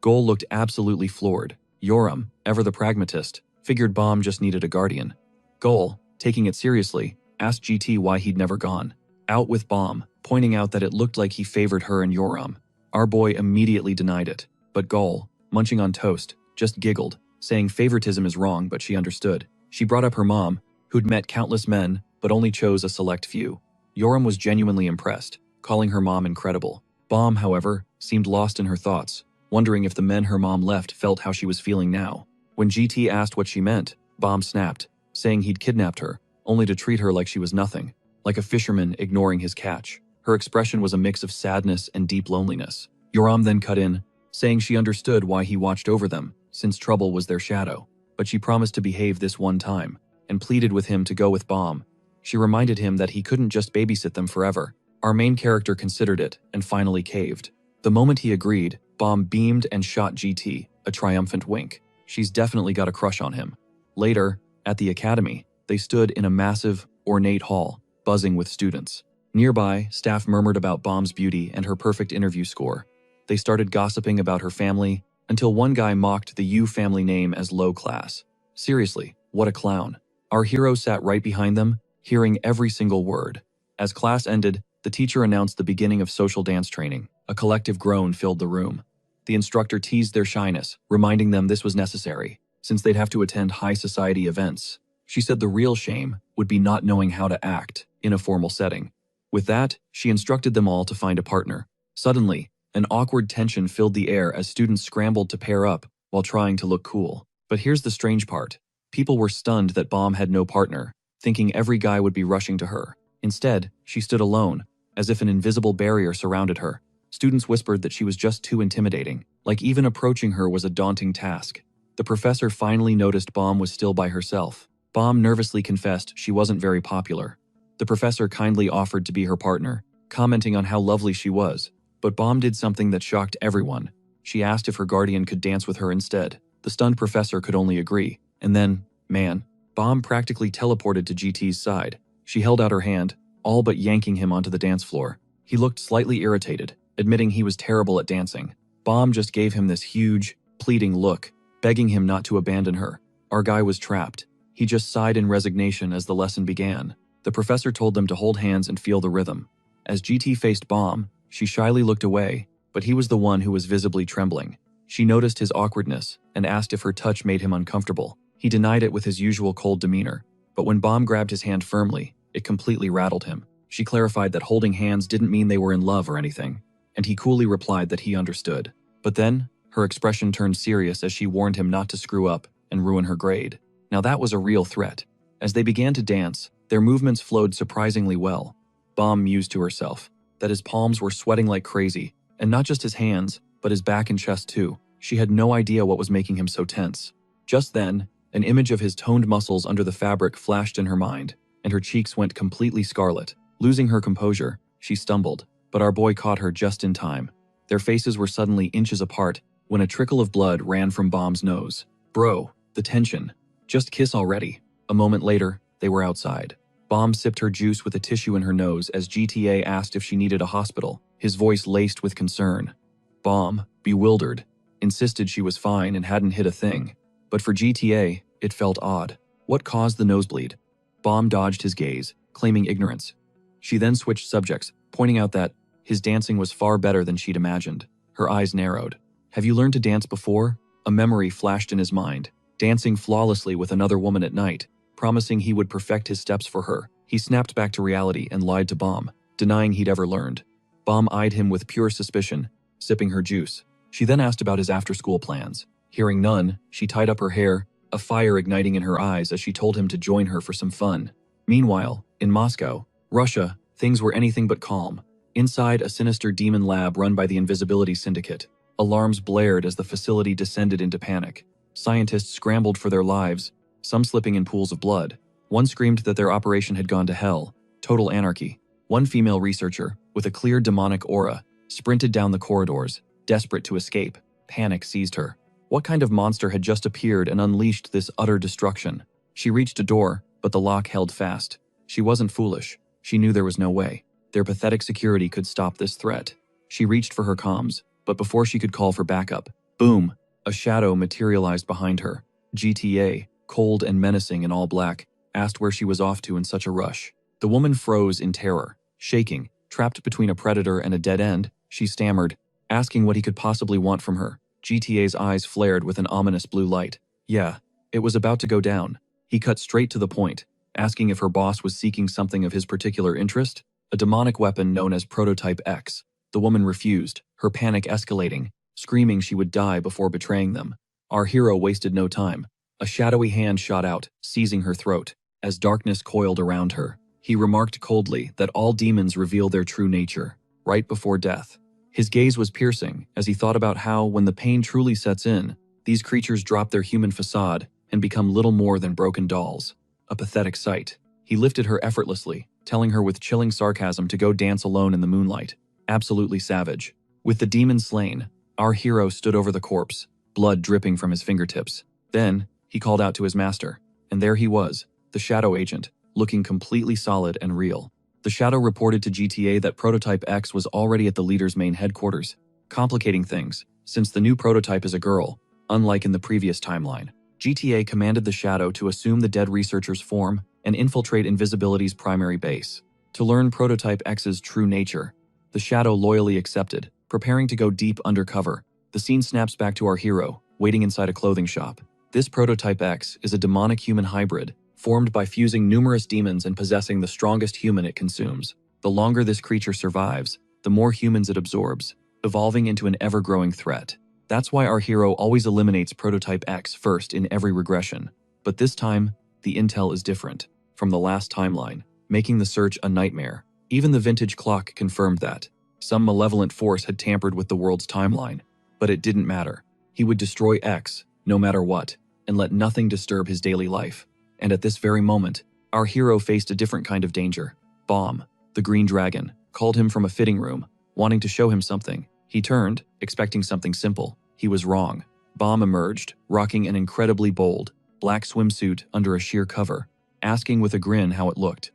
Gol looked absolutely floored. Yoram, ever the pragmatist, figured Bomb just needed a guardian. Gol, taking it seriously, asked GT why he'd never gone out with Bomb, pointing out that it looked like he favored her and Yoram. Our boy immediately denied it, but Gol, munching on toast, just giggled, saying favoritism is wrong, but she understood. She brought up her mom, who'd met countless men, but only chose a select few. Yoram was genuinely impressed, calling her mom incredible. Bomb, however, seemed lost in her thoughts, wondering if the men her mom left felt how she was feeling now. When GT asked what she meant, Bomb snapped, saying he'd kidnapped her, only to treat her like she was nothing, like a fisherman ignoring his catch. Her expression was a mix of sadness and deep loneliness. Yoram then cut in, saying she understood why he watched over them, since trouble was their shadow, but she promised to behave this one time, and pleaded with him to go with Bomb. She reminded him that he couldn't just babysit them forever. Our main character considered it, and finally caved. The moment he agreed, Bomb beamed and shot GT, a triumphant wink. She's definitely got a crush on him. Later, at the academy, they stood in a massive, ornate hall, buzzing with students. Nearby, staff murmured about Bomb's beauty and her perfect interview score. They started gossiping about her family, until one guy mocked the U family name as low class. Seriously, what a clown. Our hero sat right behind them, hearing every single word. As class ended, the teacher announced the beginning of social dance training. A collective groan filled the room. The instructor teased their shyness, reminding them this was necessary, since they'd have to attend high society events. She said the real shame would be not knowing how to act in a formal setting. With that, she instructed them all to find a partner. Suddenly, an awkward tension filled the air as students scrambled to pair up while trying to look cool. But here's the strange part. People were stunned that Bomb had no partner, thinking every guy would be rushing to her. Instead, she stood alone, as if an invisible barrier surrounded her. Students whispered that she was just too intimidating, like even approaching her was a daunting task. The professor finally noticed Bomb was still by herself. Bomb nervously confessed she wasn't very popular. The professor kindly offered to be her partner, commenting on how lovely she was. But Bomb did something that shocked everyone. She asked if her guardian could dance with her instead. The stunned professor could only agree. And then, man, Bomb practically teleported to GT's side. She held out her hand, all but yanking him onto the dance floor. He looked slightly irritated, admitting he was terrible at dancing. Bomb just gave him this huge, pleading look, begging him not to abandon her. Our guy was trapped. He just sighed in resignation as the lesson began. The professor told them to hold hands and feel the rhythm. As GT faced Bomb, she shyly looked away, but he was the one who was visibly trembling. She noticed his awkwardness and asked if her touch made him uncomfortable. He denied it with his usual cold demeanor, but when Bomb grabbed his hand firmly, It completely rattled him. She clarified that holding hands didn't mean they were in love or anything, and he coolly replied that he understood. But then, her expression turned serious as she warned him not to screw up and ruin her grade. Now that was a real threat. As they began to dance, their movements flowed surprisingly well. Bomb mused to herself that his palms were sweating like crazy, and not just his hands, but his back and chest too. She had no idea what was making him so tense. Just then, an image of his toned muscles under the fabric flashed in her mind, and her cheeks went completely scarlet. Losing her composure, she stumbled, but our boy caught her just in time. Their faces were suddenly inches apart when a trickle of blood ran from Bomb's nose. Bro, the tension. Just kiss already. A moment later, they were outside. Bomb sipped her juice with a tissue in her nose as GTA asked if she needed a hospital, his voice laced with concern. Bomb, bewildered, insisted she was fine and hadn't hit a thing. But for GTA, it felt odd. What caused the nosebleed? Bomb dodged his gaze, claiming ignorance. She then switched subjects, pointing out that his dancing was far better than she'd imagined. Her eyes narrowed. Have you learned to dance before? A memory flashed in his mind. Dancing flawlessly with another woman at night, promising he would perfect his steps for her. He snapped back to reality and lied to Bomb, denying he'd ever learned. Bomb eyed him with pure suspicion, sipping her juice. She then asked about his after-school plans. Hearing none, she tied up her hair, a fire igniting in her eyes as she told him to join her for some fun. Meanwhile, in Moscow, Russia, things were anything but calm. Inside a sinister demon lab run by the Invisibility Syndicate, alarms blared as the facility descended into panic. Scientists scrambled for their lives, some slipping in pools of blood. One screamed that their operation had gone to hell. Total anarchy. One female researcher, with a clear demonic aura, sprinted down the corridors, desperate to escape. Panic seized her. What kind of monster had just appeared and unleashed this utter destruction? She reached a door, but the lock held fast. She wasn't foolish. She knew there was no way. Their pathetic security could stop this threat. She reached for her comms, but before she could call for backup, boom, a shadow materialized behind her. GTA, cold and menacing in all black, asked where she was off to in such a rush. The woman froze in terror, shaking, trapped between a predator and a dead end. She stammered, asking what he could possibly want from her. GTA's eyes flared with an ominous blue light. Yeah, it was about to go down. He cut straight to the point, asking if her boss was seeking something of his particular interest, a demonic weapon known as Prototype X. The woman refused, her panic escalating, screaming she would die before betraying them. Our hero wasted no time. A shadowy hand shot out, seizing her throat. As darkness coiled around her, he remarked coldly that all demons reveal their true nature, right before death. His gaze was piercing as he thought about how, when the pain truly sets in, these creatures drop their human facade and become little more than broken dolls. A pathetic sight. He lifted her effortlessly, telling her with chilling sarcasm to go dance alone in the moonlight. Absolutely savage. With the demon slain, our hero stood over the corpse, blood dripping from his fingertips. Then, he called out to his master, and there he was, the shadow agent, looking completely solid and real. The shadow reported to GTA that Prototype X was already at the leader's main headquarters, complicating things, since the new prototype is a girl, unlike in the previous timeline. GTA commanded the shadow to assume the dead researcher's form and infiltrate Invisibility's primary base. To learn Prototype X's true nature, the shadow loyally accepted, preparing to go deep undercover. The scene snaps back to our hero, waiting inside a clothing shop. This Prototype X is a demonic human hybrid, formed by fusing numerous demons and possessing the strongest human it consumes. The longer this creature survives, the more humans it absorbs, evolving into an ever-growing threat. That's why our hero always eliminates Prototype X first in every regression. But this time, the intel is different from the last timeline, making the search a nightmare. Even the vintage clock confirmed that. Some malevolent force had tampered with the world's timeline, but it didn't matter. He would destroy X, no matter what, and let nothing disturb his daily life. And at this very moment, our hero faced a different kind of danger. Bomb, the green dragon, called him from a fitting room, wanting to show him something. He turned, expecting something simple. He was wrong. Bomb emerged, rocking an incredibly bold, black swimsuit under a sheer cover, asking with a grin how it looked.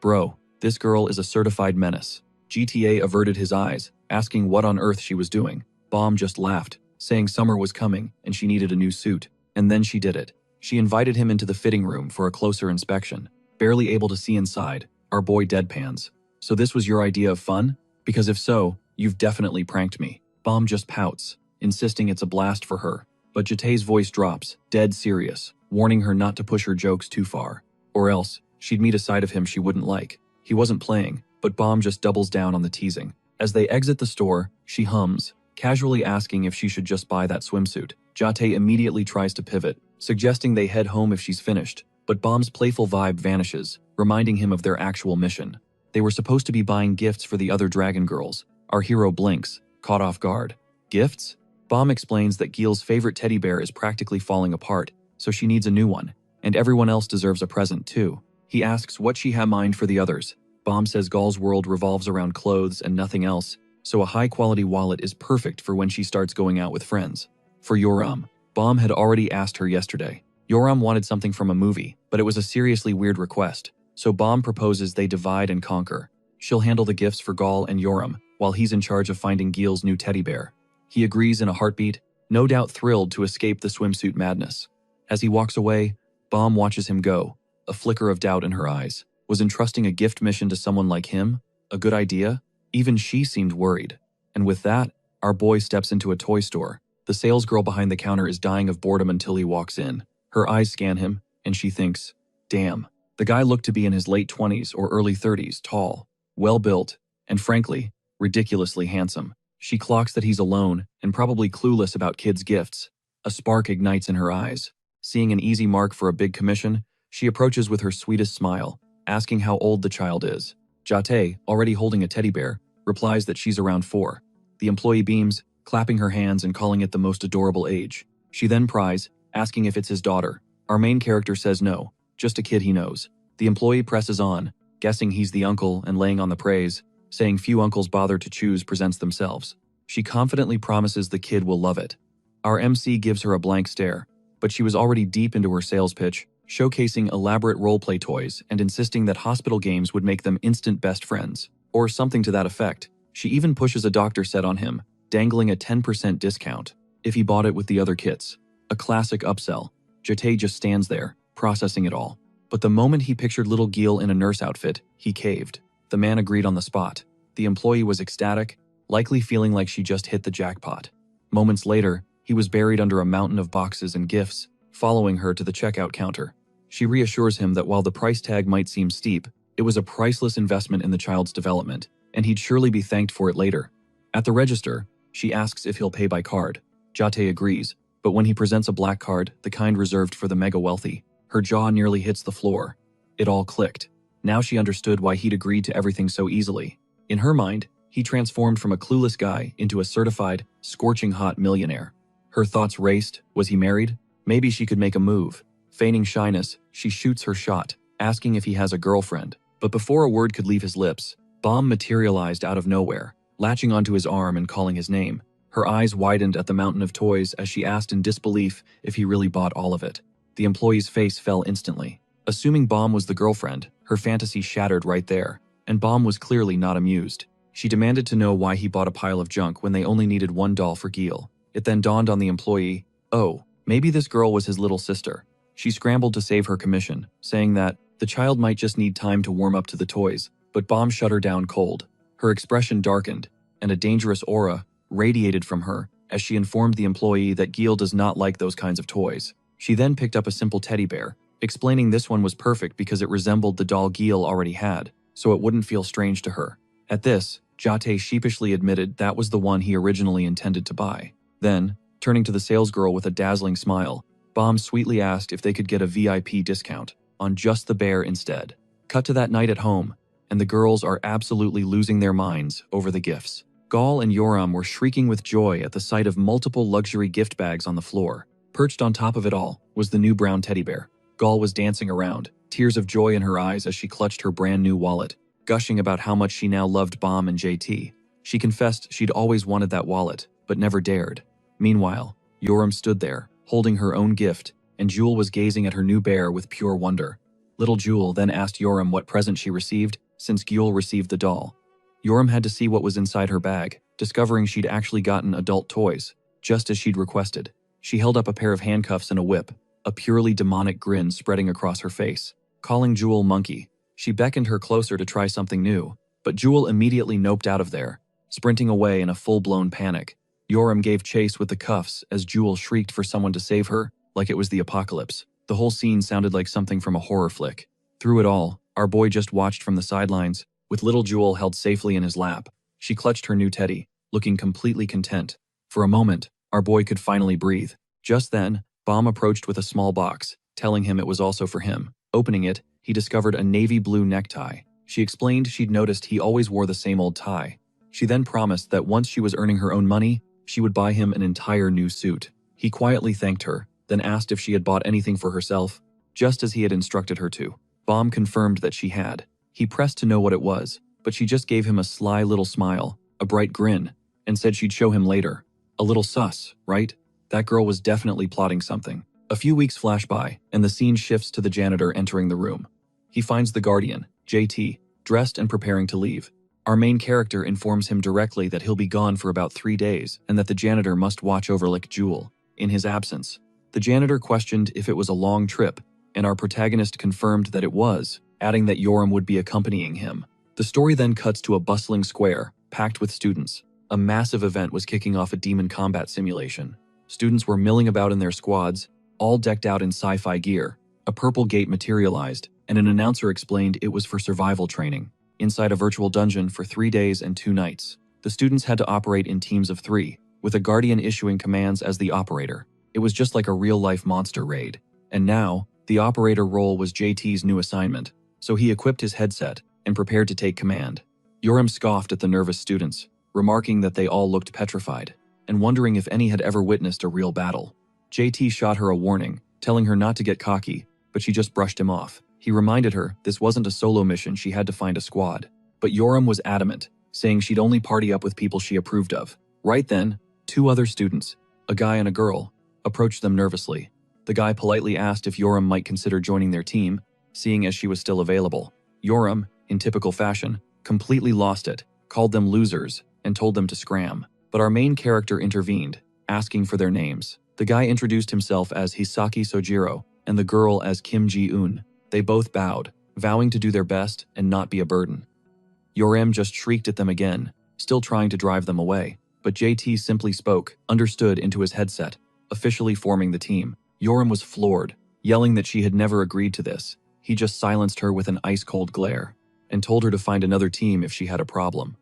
Bro, this girl is a certified menace. GTA averted his eyes, asking what on earth she was doing. Bomb just laughed, saying summer was coming and she needed a new suit. And then she did it. She invited him into the fitting room for a closer inspection. Barely able to see inside, our boy deadpans. So this was your idea of fun? Because if so, you've definitely pranked me. Bomb just pouts, insisting it's a blast for her. But Jatae's voice drops, dead serious, warning her not to push her jokes too far. Or else, she'd meet a side of him she wouldn't like. He wasn't playing, but Bomb just doubles down on the teasing. As they exit the store, she hums, casually asking if she should just buy that swimsuit. Jate immediately tries to pivot, suggesting they head home if she's finished, but Bomb's playful vibe vanishes, reminding him of their actual mission. They were supposed to be buying gifts for the other dragon girls. Our hero blinks, caught off guard. Gifts? Bomb explains that Gil's favorite teddy bear is practically falling apart, so she needs a new one, and everyone else deserves a present too. He asks what she had in mind for the others. Bomb says Gil's world revolves around clothes and nothing else, so a high-quality wallet is perfect for when she starts going out with friends. For Yoram, Bomb had already asked her yesterday. Yoram wanted something from a movie, but it was a seriously weird request, so Bomb proposes they divide and conquer. She'll handle the gifts for Gil and Yoram, while he's in charge of finding Gil's new teddy bear. He agrees in a heartbeat, no doubt thrilled to escape the swimsuit madness. As he walks away, Bomb watches him go, a flicker of doubt in her eyes. Was entrusting a gift mission to someone like him a good idea? Even she seemed worried. And with that, our boy steps into a toy store. The salesgirl behind the counter is dying of boredom until he walks in. Her eyes scan him, and she thinks, damn. The guy looked to be in his late 20s or early 30s, tall, well-built, and frankly, ridiculously handsome. She clocks that he's alone and probably clueless about kids' gifts. A spark ignites in her eyes. Seeing an easy mark for a big commission, she approaches with her sweetest smile, asking how old the child is. Jate, already holding a teddy bear, replies that she's around 4. The employee beams, clapping her hands and calling it the most adorable age. She then pries, asking if it's his daughter. Our main character says no, just a kid he knows. The employee presses on, guessing he's the uncle and laying on the praise, saying few uncles bother to choose presents themselves. She confidently promises the kid will love it. Our MC gives her a blank stare, but she was already deep into her sales pitch, showcasing elaborate roleplay toys and insisting that hospital games would make them instant best friends, or something to that effect. She even pushes a doctor set on him, dangling a 10% discount if he bought it with the other kits. A classic upsell. Jate just stands there, processing it all. But the moment he pictured little Gil in a nurse outfit, he caved. The man agreed on the spot. The employee was ecstatic, likely feeling like she just hit the jackpot. Moments later, he was buried under a mountain of boxes and gifts, following her to the checkout counter. She reassures him that while the price tag might seem steep, it was a priceless investment in the child's development, and he'd surely be thanked for it later. At the register, she asks if he'll pay by card. Jate agrees, but when he presents a black card, the kind reserved for the mega wealthy, her jaw nearly hits the floor. It all clicked. Now she understood why he'd agreed to everything so easily. In her mind, he transformed from a clueless guy into a certified, scorching hot millionaire. Her thoughts raced. Was he married? Maybe she could make a move. Feigning shyness, she shoots her shot, asking if he has a girlfriend. But before a word could leave his lips, Bomb materialized out of nowhere, latching onto his arm and calling his name. Her eyes widened at the mountain of toys as she asked in disbelief if he really bought all of it. The employee's face fell instantly. Assuming Bomb was the girlfriend, her fantasy shattered right there, and Bomb was clearly not amused. She demanded to know why he bought a pile of junk when they only needed one doll for Gil. It then dawned on the employee, oh, maybe this girl was his little sister. She scrambled to save her commission, saying that the child might just need time to warm up to the toys, but Bomb shut her down cold. Her expression darkened, and a dangerous aura radiated from her as she informed the employee that Gil does not like those kinds of toys. She then picked up a simple teddy bear, explaining this one was perfect because it resembled the doll Gil already had, so it wouldn't feel strange to her. At this, Jate sheepishly admitted that was the one he originally intended to buy. Then, turning to the salesgirl with a dazzling smile, Bomb sweetly asked if they could get a VIP discount on just the bear instead. Cut to that night at home, and the girls are absolutely losing their minds over the gifts. Gil and Yoram were shrieking with joy at the sight of multiple luxury gift bags on the floor. Perched on top of it all was the new brown teddy bear. Gil was dancing around, tears of joy in her eyes as she clutched her brand new wallet, gushing about how much she now loved Bomb and JT. She confessed she'd always wanted that wallet, but never dared. Meanwhile, Yoram stood there, holding her own gift, and Jewel was gazing at her new bear with pure wonder. Little Jewel then asked Yoram what present she received, since Gil received the doll. Yoram had to see what was inside her bag, discovering she'd actually gotten adult toys, just as she'd requested. She held up a pair of handcuffs and a whip, a purely demonic grin spreading across her face. Calling Jewel monkey, she beckoned her closer to try something new, but Jewel immediately noped out of there, sprinting away in a full-blown panic. Yoram gave chase with the cuffs as Jewel shrieked for someone to save her, like it was the apocalypse. The whole scene sounded like something from a horror flick. Through it all, our boy just watched from the sidelines, with little Jewel held safely in his lap. She clutched her new teddy, looking completely content. For a moment, our boy could finally breathe. Just then, Bomb approached with a small box, telling him it was also for him. Opening it, he discovered a navy blue necktie. She explained she'd noticed he always wore the same old tie. She then promised that once she was earning her own money, she would buy him an entire new suit. He quietly thanked her, then asked if she had bought anything for herself, just as he had instructed her to. Bomb confirmed that she had. He pressed to know what it was, but she just gave him a sly little smile, a bright grin, and said she'd show him later. A little sus, right? That girl was definitely plotting something. A few weeks flash by, and the scene shifts to the janitor entering the room. He finds the Guardian, JT, dressed and preparing to leave. Our main character informs him directly that he'll be gone for about 3 days and that the janitor must watch over Lick Jewel. In his absence, the janitor questioned if it was a long trip, and our protagonist confirmed that it was, adding that Yoram would be accompanying him. The story then cuts to a bustling square, packed with students. A massive event was kicking off a demon combat simulation. Students were milling about in their squads, all decked out in sci-fi gear. A purple gate materialized, and an announcer explained it was for survival training, inside a virtual dungeon for 3 days and 2 nights. The students had to operate in teams of 3, with a guardian issuing commands as the operator. It was just like a real-life monster raid. And now, the operator role was JT's new assignment, so he equipped his headset and prepared to take command. Yoram scoffed at the nervous students, remarking that they all looked petrified, and wondering if any had ever witnessed a real battle. JT shot her a warning, telling her not to get cocky, but she just brushed him off. He reminded her this wasn't a solo mission, she had to find a squad. But Yoram was adamant, saying she'd only party up with people she approved of. Right then, 2 other students, a guy and a girl, approached them nervously. The guy politely asked if Yoram might consider joining their team, seeing as she was still available. Yoram, in typical fashion, completely lost it, called them losers, and told them to scram. But our main character intervened, asking for their names. The guy introduced himself as Hisaki Sojiro, and the girl as Kim Ji-un. They both bowed, vowing to do their best and not be a burden. Yoram just shrieked at them again, still trying to drive them away. But JT simply spoke, understood into his headset, officially forming the team. Yoram was floored, yelling that she had never agreed to this. He just silenced her with an ice-cold glare, and told her to find another team if she had a problem.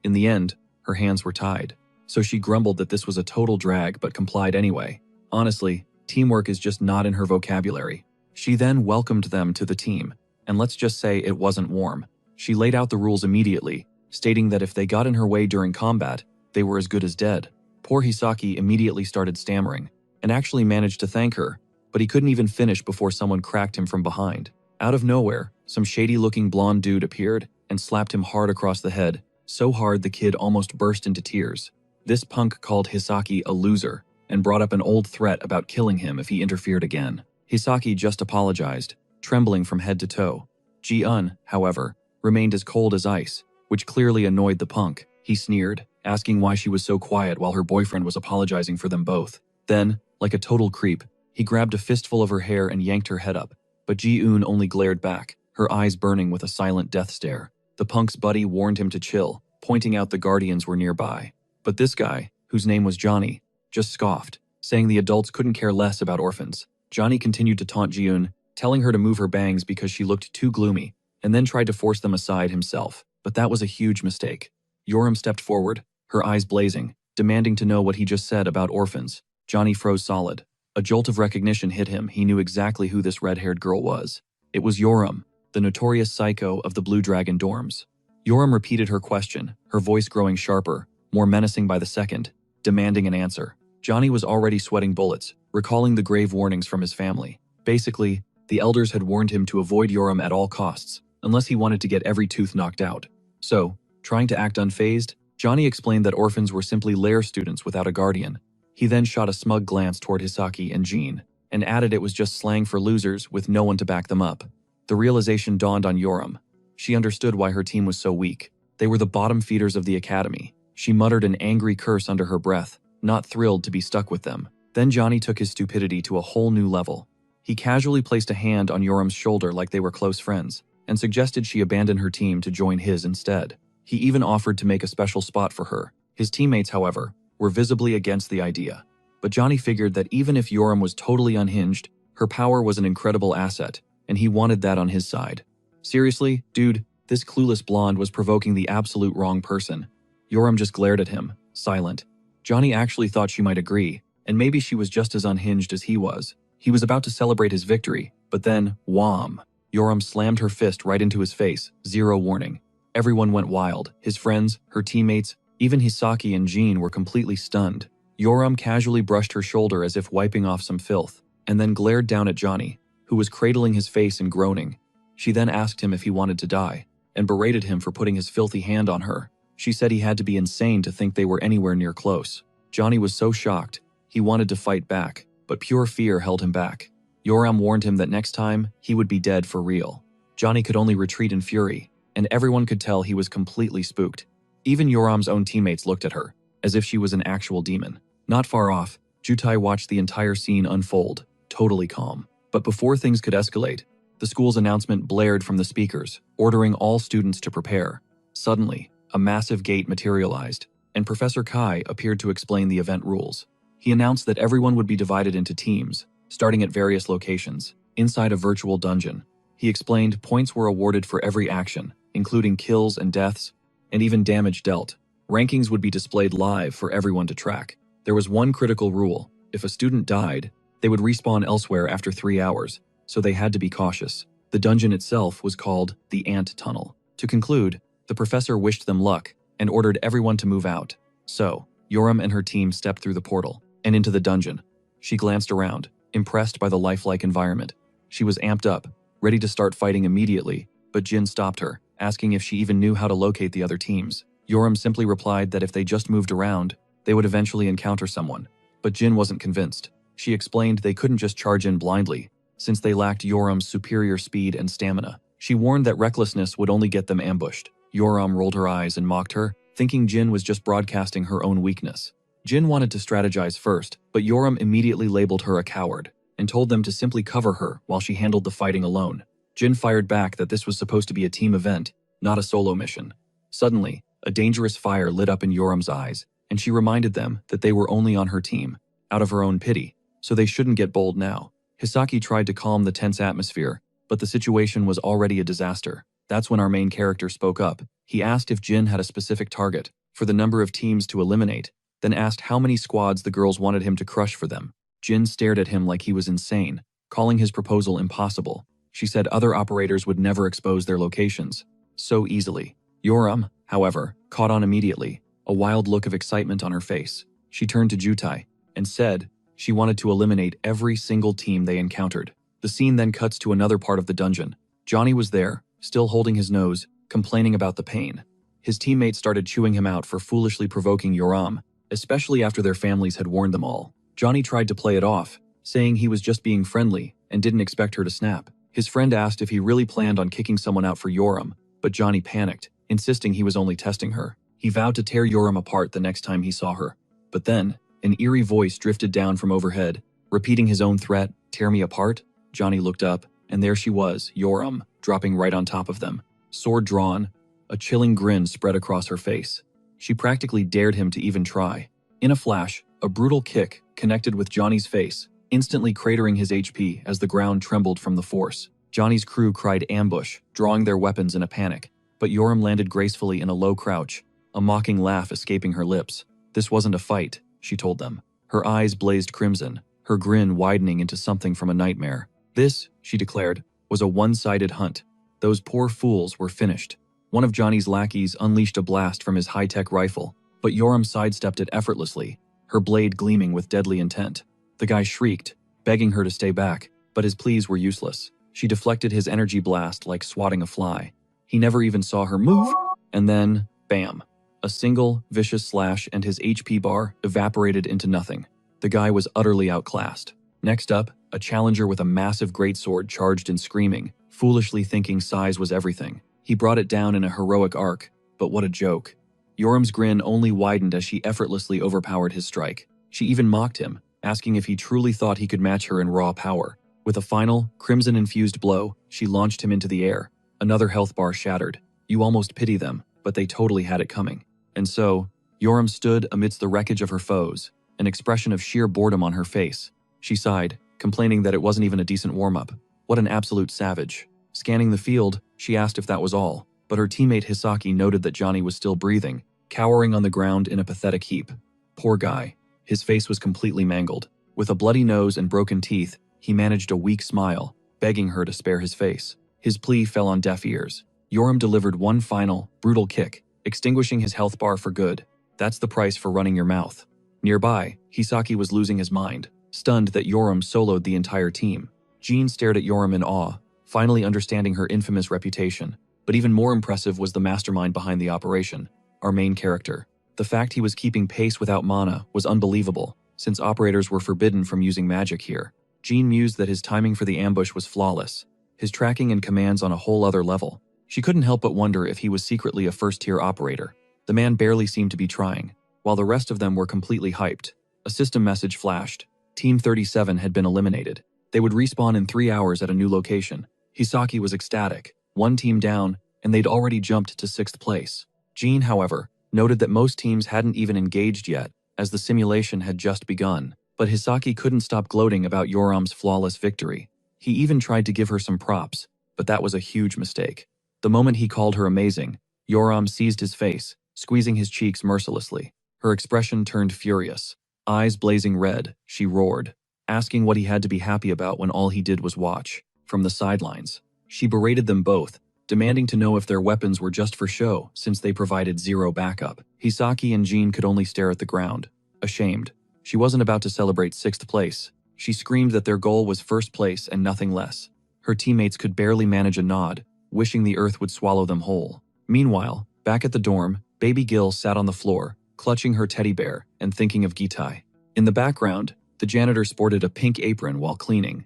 In the end, her hands were tied, so she grumbled that this was a total drag but complied anyway. Honestly, teamwork is just not in her vocabulary. She then welcomed them to the team, and let's just say it wasn't warm. She laid out the rules immediately, stating that if they got in her way during combat, they were as good as dead. Poor Hisaki immediately started stammering, and actually managed to thank her, but he couldn't even finish before someone cracked him from behind. Out of nowhere, some shady-looking blonde dude appeared and slapped him hard across the head, so hard the kid almost burst into tears. This punk called Hisaki a loser and brought up an old threat about killing him if he interfered again. Hisaki just apologized, trembling from head to toe. Ji-un, however, remained as cold as ice, which clearly annoyed the punk. He sneered, asking why she was so quiet while her boyfriend was apologizing for them both. Then, like a total creep, he grabbed a fistful of her hair and yanked her head up, but Ji-un only glared back, her eyes burning with a silent death stare. The punk's buddy warned him to chill, pointing out the guardians were nearby. But this guy, whose name was Johnny, just scoffed, saying the adults couldn't care less about orphans. Johnny continued to taunt Ji-un, telling her to move her bangs because she looked too gloomy, and then tried to force them aside himself. But that was a huge mistake. Yoram stepped forward, her eyes blazing, demanding to know what he just said about orphans. Johnny froze solid. A jolt of recognition hit him. He knew exactly who this red-haired girl was. It was Yoram, the notorious psycho of the Blue Dragon dorms. Yoram repeated her question, her voice growing sharper, more menacing by the second, demanding an answer. Johnny was already sweating bullets, recalling the grave warnings from his family. Basically, the elders had warned him to avoid Yoram at all costs, unless he wanted to get every tooth knocked out. So, trying to act unfazed, Johnny explained that orphans were simply lair students without a guardian. He then shot a smug glance toward Hisaki and Jean, and added it was just slang for losers with no one to back them up. The realization dawned on Yoram. She understood why her team was so weak. They were the bottom feeders of the academy. She muttered an angry curse under her breath, not thrilled to be stuck with them. Then Johnny took his stupidity to a whole new level. He casually placed a hand on Yoram's shoulder like they were close friends, and suggested she abandon her team to join his instead. He even offered to make a special spot for her. His teammates, however, were visibly against the idea. But Johnny figured that even if Yoram was totally unhinged, her power was an incredible asset, and he wanted that on his side. Seriously, dude, this clueless blonde was provoking the absolute wrong person. Yoram just glared at him, silent. Johnny actually thought she might agree, and maybe she was just as unhinged as he was. He was about to celebrate his victory, but then, wham! Yoram slammed her fist right into his face, zero warning. Everyone went wild. His friends, her teammates, even Hisaki and Jean were completely stunned. Yoram casually brushed her shoulder as if wiping off some filth, and then glared down at Johnny, who was cradling his face and groaning. She then asked him if he wanted to die, and berated him for putting his filthy hand on her. She said he had to be insane to think they were anywhere near close. Johnny was so shocked, he wanted to fight back, but pure fear held him back. Yoram warned him that next time, he would be dead for real. Johnny could only retreat in fury, and everyone could tell he was completely spooked. Even Yoram's own teammates looked at her, as if she was an actual demon. Not far off, Jutai watched the entire scene unfold, totally calm. But before things could escalate, the school's announcement blared from the speakers, ordering all students to prepare. Suddenly, a massive gate materialized, and Professor Kai appeared to explain the event rules. He announced that everyone would be divided into teams, starting at various locations, inside a virtual dungeon. He explained points were awarded for every action, including kills and deaths, and even damage dealt. Rankings would be displayed live for everyone to track. There was one critical rule: if a student died, they would respawn elsewhere after 3 hours, so they had to be cautious. The dungeon itself was called the Ant Tunnel. To conclude, the professor wished them luck and ordered everyone to move out. So, Yoram and her team stepped through the portal and into the dungeon. She glanced around, impressed by the lifelike environment. She was amped up, ready to start fighting immediately, but Jin stopped her, asking if she even knew how to locate the other teams. Yoram simply replied that if they just moved around, they would eventually encounter someone. But Jin wasn't convinced. She explained they couldn't just charge in blindly, since they lacked Yoram's superior speed and stamina. She warned that recklessness would only get them ambushed. Yoram rolled her eyes and mocked her, thinking Jin was just broadcasting her own weakness. Jin wanted to strategize first, but Yoram immediately labeled her a coward and told them to simply cover her while she handled the fighting alone. Jin fired back that this was supposed to be a team event, not a solo mission. Suddenly, a dangerous fire lit up in Yoram's eyes, and she reminded them that they were only on her team, out of her own pity, so they shouldn't get bold now. Hisaki tried to calm the tense atmosphere, but the situation was already a disaster. That's when our main character spoke up. He asked if Jin had a specific target for the number of teams to eliminate, then asked how many squads the girls wanted him to crush for them. Jin stared at him like he was insane, calling his proposal impossible. She said other operators would never expose their locations so easily. Yoram, however, caught on immediately, a wild look of excitement on her face. She turned to Jutai and said she wanted to eliminate every single team they encountered. The scene then cuts to another part of the dungeon. Johnny was there, still holding his nose, complaining about the pain. His teammates started chewing him out for foolishly provoking Yoram, especially after their families had warned them all. Johnny tried to play it off, saying he was just being friendly and didn't expect her to snap. His friend asked if he really planned on kicking someone out for Yoram, but Johnny panicked, insisting he was only testing her. He vowed to tear Yoram apart the next time he saw her. But then, an eerie voice drifted down from overhead, repeating his own threat, "Tear me apart?" Johnny looked up, and there she was, Yoram, dropping right on top of them. Sword drawn, a chilling grin spread across her face. She practically dared him to even try. In a flash, a brutal kick connected with Johnny's face, instantly cratering his HP as the ground trembled from the force. Johnny's crew cried ambush, drawing their weapons in a panic, but Yoram landed gracefully in a low crouch, a mocking laugh escaping her lips. This wasn't a fight, she told them. Her eyes blazed crimson, her grin widening into something from a nightmare. This, she declared, was a one-sided hunt. Those poor fools were finished. One of Johnny's lackeys unleashed a blast from his high-tech rifle, but Yoram sidestepped it effortlessly, her blade gleaming with deadly intent. The guy shrieked, begging her to stay back, but his pleas were useless. She deflected his energy blast like swatting a fly. He never even saw her move, and then, bam. A single, vicious slash and his HP bar evaporated into nothing. The guy was utterly outclassed. Next up, a challenger with a massive greatsword charged in screaming, foolishly thinking size was everything. He brought it down in a heroic arc, but what a joke. Yoram's grin only widened as she effortlessly overpowered his strike. She even mocked him, asking if he truly thought he could match her in raw power. With a final, crimson-infused blow, she launched him into the air. Another health bar shattered. You almost pity them, but they totally had it coming. And so, Yoram stood amidst the wreckage of her foes, an expression of sheer boredom on her face. She sighed, complaining that it wasn't even a decent warm-up. What an absolute savage. Scanning the field, She asked if that was all, but her teammate Hisaki noted that Johnny was still breathing, cowering on the ground in a pathetic heap. Poor guy. His face was completely mangled. With a bloody nose and broken teeth, he managed a weak smile, begging her to spare his face. His plea fell on deaf ears. Yoram delivered one final, brutal kick, extinguishing his health bar for good. That's the price for running your mouth. Nearby, Hisaki was losing his mind, stunned that Yoram soloed the entire team. Jean stared at Yoram in awe, finally understanding her infamous reputation. But even more impressive was the mastermind behind the operation, our main character. The fact he was keeping pace without mana was unbelievable, since operators were forbidden from using magic here. Jean mused that his timing for the ambush was flawless, his tracking and commands on a whole other level. She couldn't help but wonder if he was secretly a first-tier operator. The man barely seemed to be trying, while the rest of them were completely hyped. A system message flashed. Team 37 had been eliminated. They would respawn in 3 hours at a new location. Hisaki was ecstatic. One team down, and they'd already jumped to 6th place. Jean, however, noted that most teams hadn't even engaged yet, as the simulation had just begun. But Hisaki couldn't stop gloating about Yoram's flawless victory. He even tried to give her some props, but that was a huge mistake. The moment he called her amazing, Yoram seized his face, squeezing his cheeks mercilessly. Her expression turned furious. Eyes blazing red, she roared, asking what he had to be happy about when all he did was watch. From the sidelines, she berated them both, demanding to know if their weapons were just for show since they provided zero backup. Hisaki and Jean could only stare at the ground, ashamed. She wasn't about to celebrate 6th place. She screamed that their goal was 1st place and nothing less. Her teammates could barely manage a nod, wishing the earth would swallow them whole. Meanwhile, back at the dorm, baby Gil sat on the floor, clutching her teddy bear and thinking of Gitai. In the background, the janitor sported a pink apron while cleaning.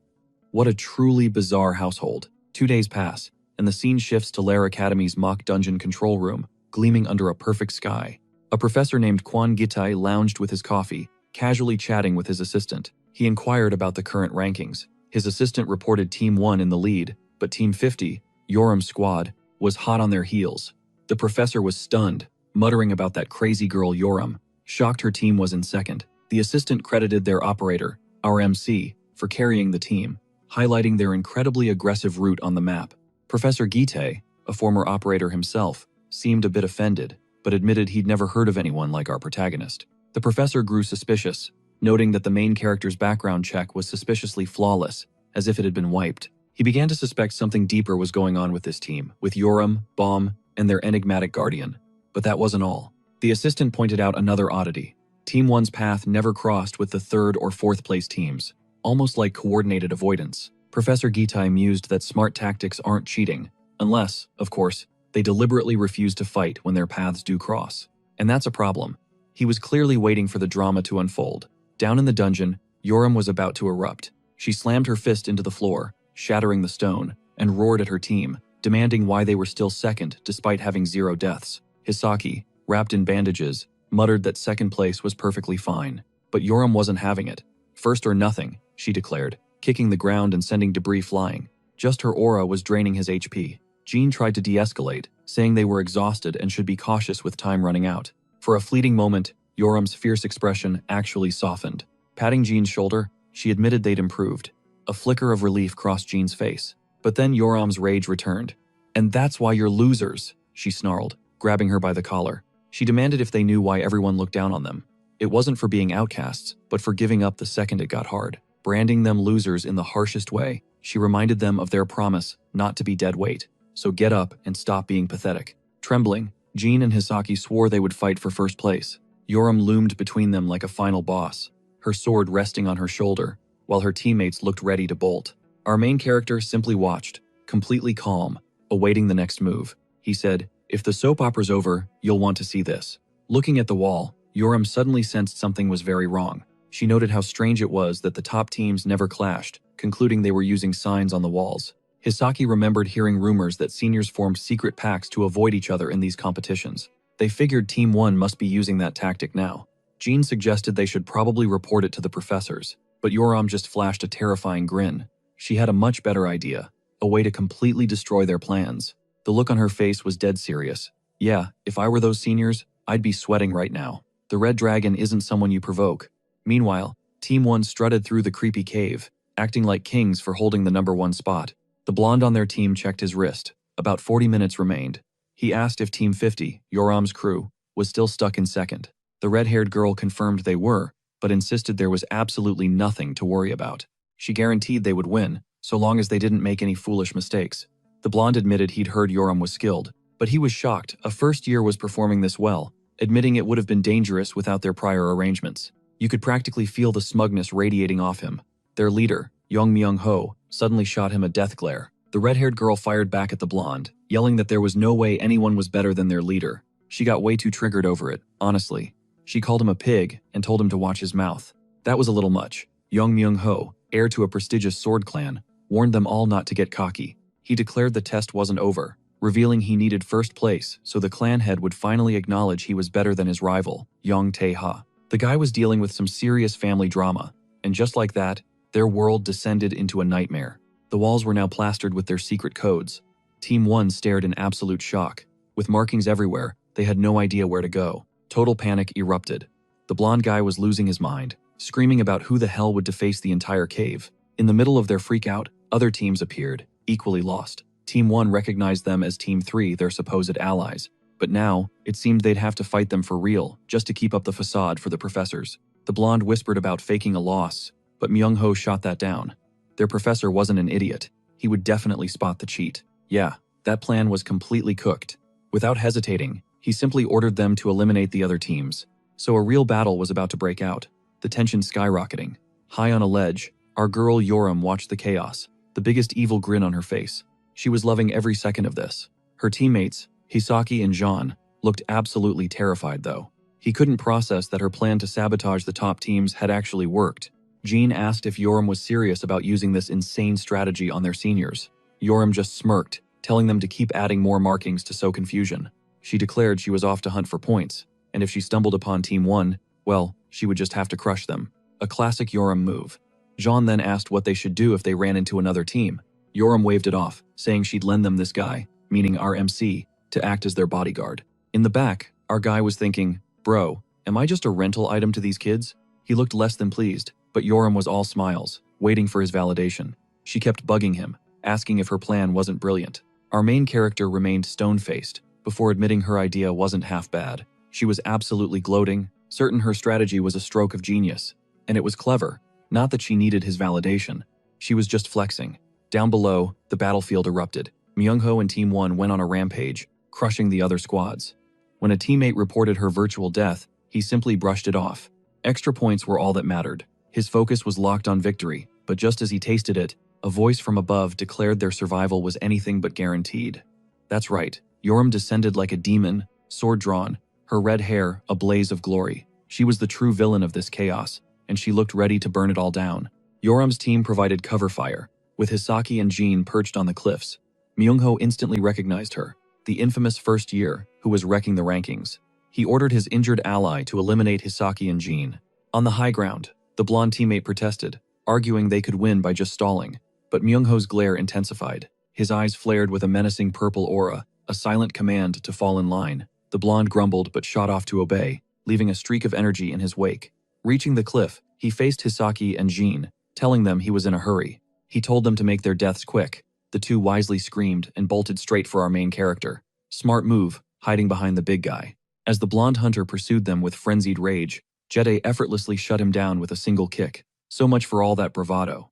What a truly bizarre household. 2 days pass, and the scene shifts to Lair Academy's mock dungeon control room, gleaming under a perfect sky. A professor named Kwan Gitai lounged with his coffee, casually chatting with his assistant. He inquired about the current rankings. His assistant reported Team 1 in the lead, but Team 50, Yoram's squad, was hot on their heels. The professor was stunned, muttering about that crazy girl Yoram. Shocked her team was in 2nd. The assistant credited their operator, our MC, for carrying the team, highlighting their incredibly aggressive route on the map. Professor Gite, a former operator himself, seemed a bit offended, but admitted he'd never heard of anyone like our protagonist. The professor grew suspicious, noting that the main character's background check was suspiciously flawless, as if it had been wiped. He began to suspect something deeper was going on with this team, with Yoram, Baum, and their enigmatic guardian. But that wasn't all. The assistant pointed out another oddity. Team 1's path never crossed with the 3rd or 4th place teams, almost like coordinated avoidance. Professor Gitai mused that smart tactics aren't cheating, unless, of course, they deliberately refuse to fight when their paths do cross. And that's a problem. He was clearly waiting for the drama to unfold. Down in the dungeon, Yoram was about to erupt. She slammed her fist into the floor, shattering the stone, and roared at her team, demanding why they were still 2nd despite having 0 deaths. Hisaki, wrapped in bandages, muttered that 2nd place was perfectly fine. But Yoram wasn't having it. 1st or nothing, she declared, kicking the ground and sending debris flying. Just her aura was draining his HP. Jean tried to de-escalate, saying they were exhausted and should be cautious with time running out. For a fleeting moment, Yoram's fierce expression actually softened. Patting Jean's shoulder, she admitted they'd improved. A flicker of relief crossed Jean's face. But then Yoram's rage returned. "And that's why you're losers," she snarled, grabbing her by the collar. She demanded if they knew why everyone looked down on them. It wasn't for being outcasts, but for giving up the second it got hard. Branding them losers in the harshest way, she reminded them of their promise not to be dead weight. So get up and stop being pathetic. Trembling, Jean and Hisaki swore they would fight for 1st place. Yoram loomed between them like a final boss, her sword resting on her shoulder, while her teammates looked ready to bolt. Our main character simply watched, completely calm, awaiting the next move. He said, "If the soap opera's over, you'll want to see this." Looking at the wall, Yoram suddenly sensed something was very wrong. She noted how strange it was that the top teams never clashed, concluding they were using signs on the walls. Hisaki remembered hearing rumors that seniors formed secret pacts to avoid each other in these competitions. They figured Team 1 must be using that tactic now. Jean suggested they should probably report it to the professors, but Yoram just flashed a terrifying grin. She had a much better idea, a way to completely destroy their plans. The look on her face was dead serious. "Yeah, if I were those seniors, I'd be sweating right now. The Red Dragon isn't someone you provoke." Meanwhile, Team 1 strutted through the creepy cave, acting like kings for holding the #1 spot. The blonde on their team checked his wrist, About 40 minutes remained. He asked if Team 50, Yoram's crew, was still stuck in second. The red-haired girl confirmed they were, but insisted there was absolutely nothing to worry about. She guaranteed they would win, so long as they didn't make any foolish mistakes. The blonde admitted he'd heard Yoram was skilled, but he was shocked a first year was performing this well, admitting it would have been dangerous without their prior arrangements. You could practically feel the smugness radiating off him. Their leader, Young Myung-ho, suddenly shot him a death glare. The red-haired girl fired back at the blonde, yelling that there was no way anyone was better than their leader. She got way too triggered over it, honestly. She called him a pig and told him to watch his mouth. That was a little much. Young Myung-ho, heir to a prestigious sword clan, warned them all not to get cocky. He declared the test wasn't over, revealing he needed first place so the clan head would finally acknowledge he was better than his rival, Young Tae-ha. The guy was dealing with some serious family drama, and just like that, their world descended into a nightmare. The walls were now plastered with their secret codes. Team 1 stared in absolute shock. With markings everywhere, they had no idea where to go. Total panic erupted. The blonde guy was losing his mind, screaming about who the hell would deface the entire cave. In the middle of their freakout, other teams appeared, equally lost. Team 1 recognized them as Team 3, their supposed allies. But now, it seemed they'd have to fight them for real, just to keep up the facade for the professors. The blonde whispered about faking a loss, but Myung-ho shot that down. Their professor wasn't an idiot. He would definitely spot the cheat. Yeah, that plan was completely cooked. Without hesitating, he simply ordered them to eliminate the other teams. So a real battle was about to break out, the tension skyrocketing. High on a ledge, our girl Yoram watched the chaos, the biggest evil grin on her face. She was loving every second of this. Her teammates, Hisaki and Jean, looked absolutely terrified though. He couldn't process that her plan to sabotage the top teams had actually worked. Jean asked if Yoram was serious about using this insane strategy on their seniors. Yoram just smirked, telling them to keep adding more markings to sow confusion. She declared she was off to hunt for points, and if she stumbled upon Team 1, well, she would just have to crush them. A classic Yoram move. Jean then asked what they should do if they ran into another team. Yoram waved it off, saying she'd lend them this guy, meaning our MC, to act as their bodyguard. In the back, our guy was thinking, bro, am I just a rental item to these kids? He looked less than pleased, but Yoram was all smiles, waiting for his validation. She kept bugging him, asking if her plan wasn't brilliant. Our main character remained stone-faced, before admitting her idea wasn't half bad. She was absolutely gloating, certain her strategy was a stroke of genius. And it was clever, not that she needed his validation. She was just flexing. Down below, the battlefield erupted. Myung-ho and Team 1 went on a rampage, crushing the other squads. When a teammate reported her virtual death, he simply brushed it off. Extra points were all that mattered. His focus was locked on victory, but just as he tasted it, a voice from above declared their survival was anything but guaranteed. That's right, Yoram descended like a demon, sword drawn, her red hair a blaze of glory. She was the true villain of this chaos, and she looked ready to burn it all down. Yoram's team provided cover fire, with Hisaki and Jean perched on the cliffs. Myung-ho instantly recognized her, the infamous first year who was wrecking the rankings. He ordered his injured ally to eliminate Hisaki and Jean. On the high ground, the blonde teammate protested, arguing they could win by just stalling. But Myung-ho's glare intensified. His eyes flared with a menacing purple aura, a silent command to fall in line. The blonde grumbled but shot off to obey, leaving a streak of energy in his wake. Reaching the cliff, he faced Hisaki and Jean, telling them he was in a hurry. He told them to make their deaths quick. The two wisely screamed and bolted straight for our main character. Smart move, hiding behind the big guy. As the blonde hunter pursued them with frenzied rage, Jete effortlessly shut him down with a single kick. So much for all that bravado.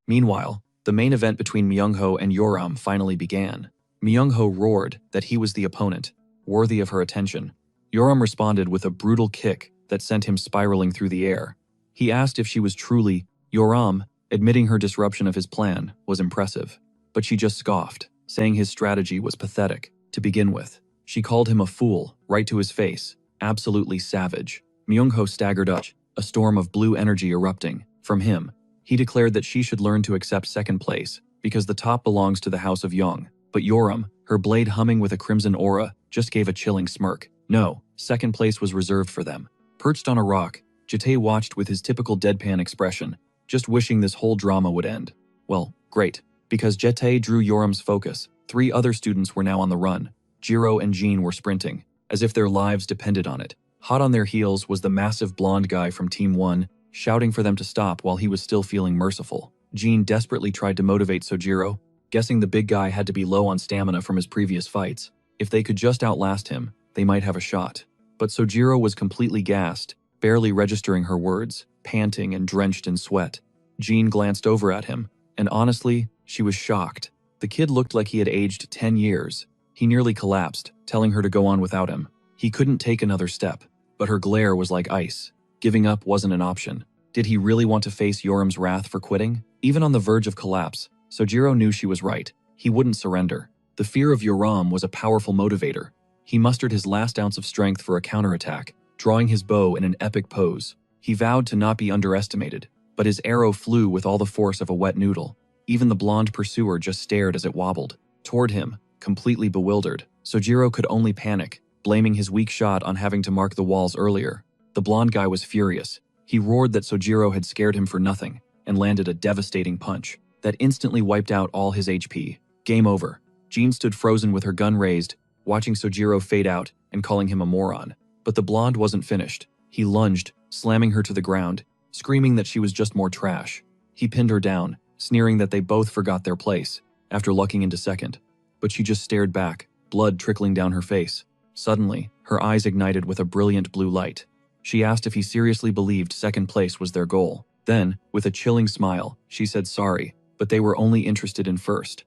Meanwhile, the main event between Myung-ho and Yoram finally began. Myung-ho roared that he was the opponent, worthy of her attention. Yoram responded with a brutal kick that sent him spiraling through the air. He asked if she was truly Yoram, admitting her disruption of his plan was impressive. But she just scoffed, saying his strategy was pathetic to begin with. She called him a fool, right to his face, absolutely savage. Myung-ho staggered up, a storm of blue energy erupting from him. He declared that she should learn to accept second place, because the top belongs to the House of Young. But Yoram, her blade humming with a crimson aura, just gave a chilling smirk. No, second place was reserved for them. Perched on a rock, Jete watched with his typical deadpan expression, just wishing this whole drama would end. Well, great. Because Jete drew Yoram's focus, 3 other students were now on the run. Jiro and Jean were sprinting, as if their lives depended on it. Hot on their heels was the massive blonde guy from Team 1, shouting for them to stop while he was still feeling merciful. Jean desperately tried to motivate Sojiro. guessing the big guy had to be low on stamina from his previous fights. If they could just outlast him, they might have a shot. But Sojiro was completely gassed, barely registering her words, panting and drenched in sweat. Jean glanced over at him, and honestly, she was shocked. The kid looked like he had aged 10 years. He nearly collapsed, telling her to go on without him. He couldn't take another step, but her glare was like ice. Giving up wasn't an option. Did he really want to face Yoram's wrath for quitting? Even on the verge of collapse, Sojiro knew she was right. He wouldn't surrender. The fear of Yoram was a powerful motivator. He mustered his last ounce of strength for a counterattack, drawing his bow in an epic pose. He vowed to not be underestimated, but his arrow flew with all the force of a wet noodle. Even the blonde pursuer just stared as it wobbled toward him, completely bewildered. Sojiro could only panic, blaming his weak shot on having to mark the walls earlier. The blonde guy was furious. He roared that Sojiro had scared him for nothing, and landed a devastating punch that instantly wiped out all his HP. Game over. Jean stood frozen with her gun raised, watching Sojiro fade out and calling him a moron. But the blonde wasn't finished. He lunged, slamming her to the ground, screaming that she was just more trash. He pinned her down, sneering that they both forgot their place, after lucking into second. But she just stared back, blood trickling down her face. Suddenly, her eyes ignited with a brilliant blue light. She asked if he seriously believed second place was their goal. Then, with a chilling smile, she said sorry, but they were only interested in first.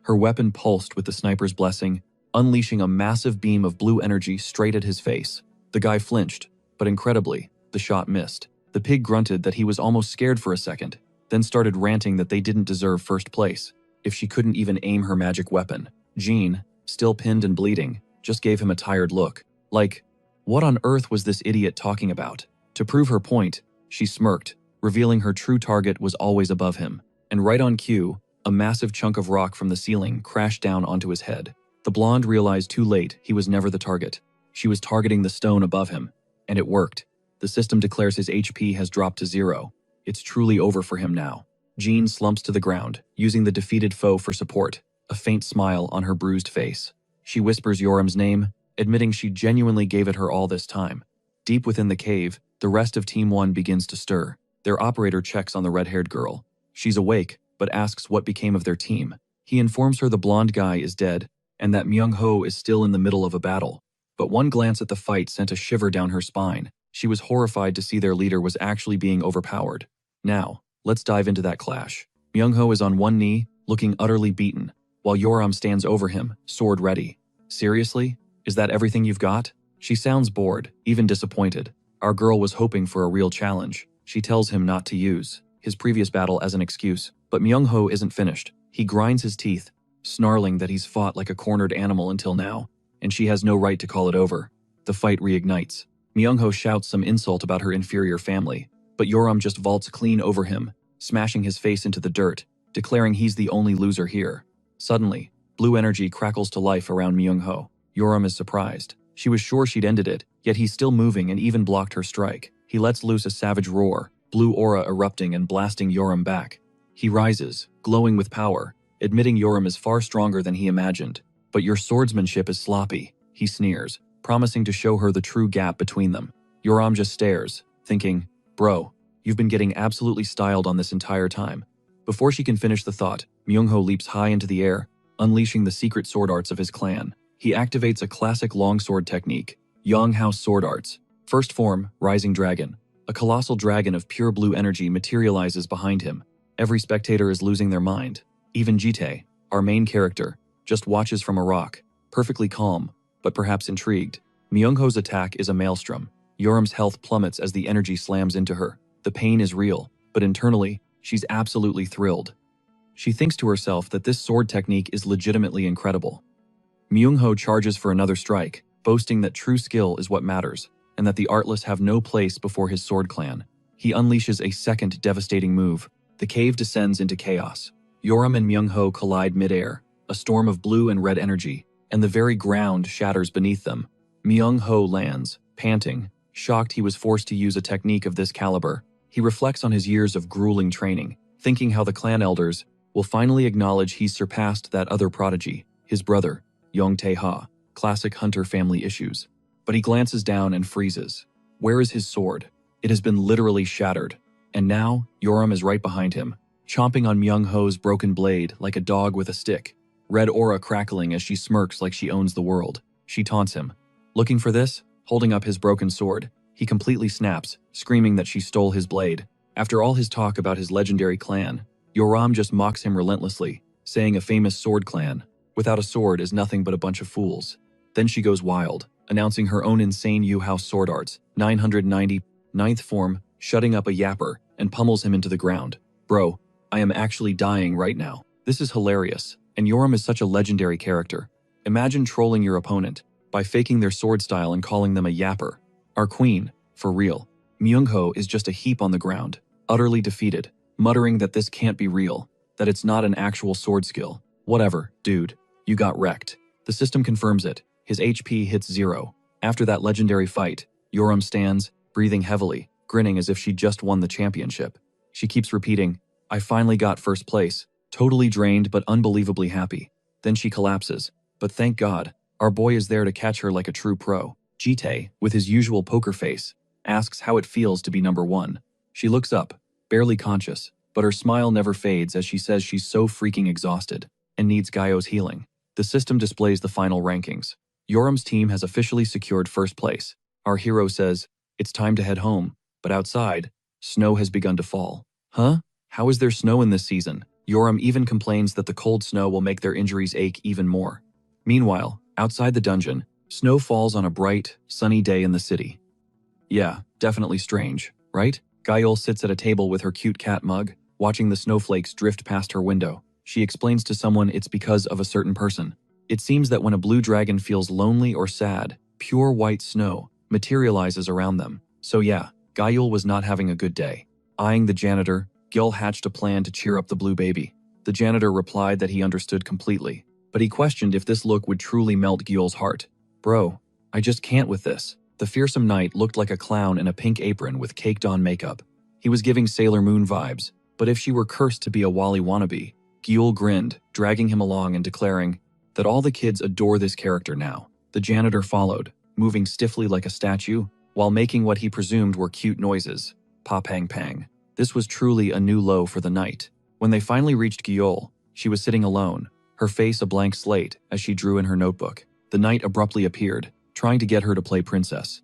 Her weapon pulsed with the sniper's blessing, unleashing a massive beam of blue energy straight at his face. The guy flinched, but incredibly, the shot missed. The pig grunted that he was almost scared for a second, then started ranting that they didn't deserve first place, if she couldn't even aim her magic weapon. Jean, still pinned and bleeding, just gave him a tired look. Like, what on earth was this idiot talking about? To prove her point, she smirked, revealing her true target was always above him. And right on cue, a massive chunk of rock from the ceiling crashed down onto his head. The blonde realized too late he was never the target. She was targeting the stone above him, and it worked. The system declares his HP has dropped to 0. It's truly over for him now. Jean slumps to the ground, using the defeated foe for support, a faint smile on her bruised face. She whispers Yoram's name, admitting she genuinely gave it her all this time. Deep within the cave, the rest of Team 1 begins to stir. Their operator checks on the red-haired girl. She's awake, but asks what became of their team. He informs her the blonde guy is dead, and that Myung-ho is still in the middle of a battle. But one glance at the fight sent a shiver down her spine. She was horrified to see their leader was actually being overpowered. Now, let's dive into that clash. Myung-ho is on one knee, looking utterly beaten, while Yoram stands over him, sword ready. Seriously? Is that everything you've got? She sounds bored, even disappointed. Our girl was hoping for a real challenge. She tells him not to use his previous battle as an excuse. But Myung-ho isn't finished. He grinds his teeth, snarling that he's fought like a cornered animal until now, and she has no right to call it over. The fight reignites. Myung-ho shouts some insult about her inferior family, but Yoram just vaults clean over him, smashing his face into the dirt, declaring he's the only loser here. Suddenly, blue energy crackles to life around Myung-ho. Yoram is surprised. She was sure she'd ended it, yet he's still moving and even blocked her strike. He lets loose a savage roar, blue aura erupting and blasting Yoram back. He rises, glowing with power, admitting Yoram is far stronger than he imagined. But your swordsmanship is sloppy, he sneers, promising to show her the true gap between them. Yoram just stares, thinking, bro, you've been getting absolutely styled on this entire time. Before she can finish the thought, Myung-ho leaps high into the air, unleashing the secret sword arts of his clan. He activates a classic longsword technique, Yang House Sword Arts. First form, Rising Dragon. A colossal dragon of pure blue energy materializes behind him. Every spectator is losing their mind. Even Jite, our main character, just watches from a rock, perfectly calm, but perhaps intrigued. Myung-ho's attack is a maelstrom. Yoram's health plummets as the energy slams into her. The pain is real, but internally, she's absolutely thrilled. She thinks to herself that this sword technique is legitimately incredible. Myung-ho charges for another strike, boasting that true skill is what matters, and that the artless have no place before his sword clan. He unleashes a second devastating move. The cave descends into chaos. Yoram and Myung-ho collide midair, a storm of blue and red energy, and the very ground shatters beneath them. Myung-ho lands, panting, shocked he was forced to use a technique of this caliber. He reflects on his years of grueling training, thinking how the clan elders will finally acknowledge he's surpassed that other prodigy, his brother, Yong Tae-ha. Classic hunter family issues. But he glances down and freezes. Where is his sword? It has been literally shattered. And now, Yoram is right behind him. chomping on Myung-ho's broken blade like a dog with a stick, red aura crackling as she smirks like she owns the world. She taunts him. Looking for this? Holding up his broken sword, he completely snaps, screaming that she stole his blade. After all his talk about his legendary clan, Yoram just mocks him relentlessly, saying a famous sword clan without a sword is nothing but a bunch of fools. Then she goes wild, announcing her own insane U-House sword arts, 999th form, shutting up a yapper, and pummels him into the ground. Bro, I am actually dying right now. This is hilarious, and Yoram is such a legendary character. Imagine trolling your opponent by faking their sword style and calling them a yapper. Our queen, for real. Myung-ho is just a heap on the ground, utterly defeated, muttering that this can't be real, that it's not an actual sword skill. Whatever, dude, you got wrecked. The system confirms it. His HP hits 0. After that legendary fight, Yoram stands, breathing heavily, grinning as if she just won the championship. She keeps repeating, I finally got first place, totally drained but unbelievably happy. Then she collapses. But thank God, our boy is there to catch her like a true pro. Jitae, with his usual poker face, asks how it feels to be number 1. She looks up, barely conscious, but her smile never fades as she says she's so freaking exhausted and needs Gaio's healing. The system displays the final rankings. Yoram's team has officially secured first place. Our hero says, it's time to head home, but outside, snow has begun to fall. Huh? How is there snow in this season? Yoram even complains that the cold snow will make their injuries ache even more. Meanwhile, outside the dungeon, snow falls on a bright, sunny day in the city. Yeah, definitely strange, right? Gael sits at a table with her cute cat mug, watching the snowflakes drift past her window. She explains to someone it's because of a certain person. It seems that when a blue dragon feels lonely or sad, pure white snow materializes around them. So yeah, Gael was not having a good day. Eyeing the janitor, Gil hatched a plan to cheer up the blue baby. The janitor replied that he understood completely, but he questioned if this look would truly melt Gil's heart. Bro, I just can't with this. The fearsome knight looked like a clown in a pink apron with caked-on makeup. He was giving Sailor Moon vibes, but if she were cursed to be a Wally wannabe, Gil grinned, dragging him along and declaring that all the kids adore this character now. The janitor followed, moving stiffly like a statue, while making what he presumed were cute noises. Pa-pang-pang. This was truly a new low for the night. When they finally reached Gil, she was sitting alone, her face a blank slate as she drew in her notebook. The knight abruptly appeared, trying to get her to play princess.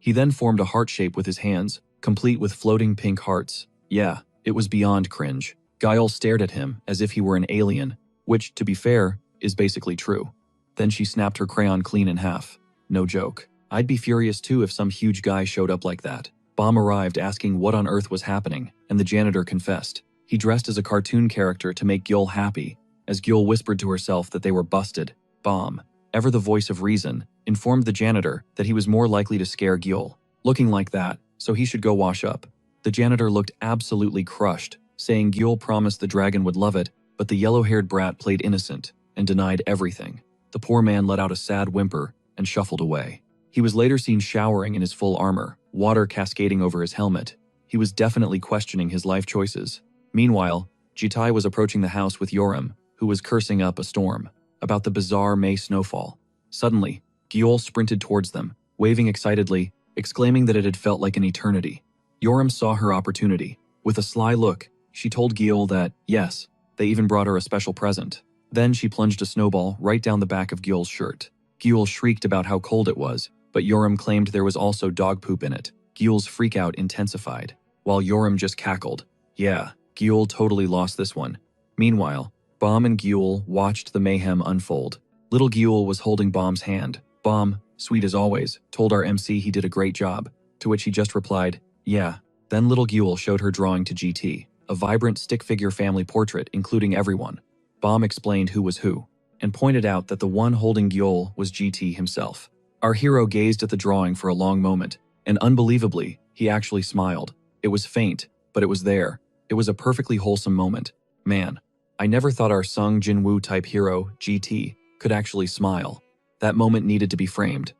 He then formed a heart shape with his hands, complete with floating pink hearts. Yeah, it was beyond cringe. Gael stared at him as if he were an alien, which, to be fair, is basically true. Then she snapped her crayon clean in half. No joke. I'd be furious too if some huge guy showed up like that. Bomb arrived asking what on earth was happening, and the janitor confessed. He dressed as a cartoon character to make Gil happy, as Gil whispered to herself that they were busted. Bomb, ever the voice of reason, informed the janitor that he was more likely to scare Gil, looking like that, so he should go wash up. The janitor looked absolutely crushed, saying Gil promised the dragon would love it, but the yellow-haired brat played innocent and denied everything. The poor man let out a sad whimper and shuffled away. He was later seen showering in his full armor, water cascading over his helmet. He was definitely questioning his life choices. Meanwhile, Jitai was approaching the house with Yoram, who was cursing up a storm about the bizarre May snowfall. Suddenly, Gil sprinted towards them, waving excitedly, exclaiming that it had felt like an eternity. Yoram saw her opportunity. With a sly look, she told Gil that, yes, they even brought her a special present. Then she plunged a snowball right down the back of Gil's shirt. Gil shrieked about how cold it was, but Yoram claimed there was also dog poop in it. Gil's freakout intensified, while Yoram just cackled. Yeah, Gil totally lost this one. Meanwhile, Bomb and Gil watched the mayhem unfold. Little Gil was holding Bomb's hand. Bomb, sweet as always, told our MC he did a great job, to which he just replied, yeah. Then little Gil showed her drawing to GT, a vibrant stick figure family portrait including everyone. Bomb explained who was who, and pointed out that the one holding Gil was GT himself. Our hero gazed at the drawing for a long moment, and unbelievably, he actually smiled. It was faint, but it was there. It was a perfectly wholesome moment. Man, I never thought our Sung Jin-woo type hero, GT, could actually smile. That moment needed to be framed.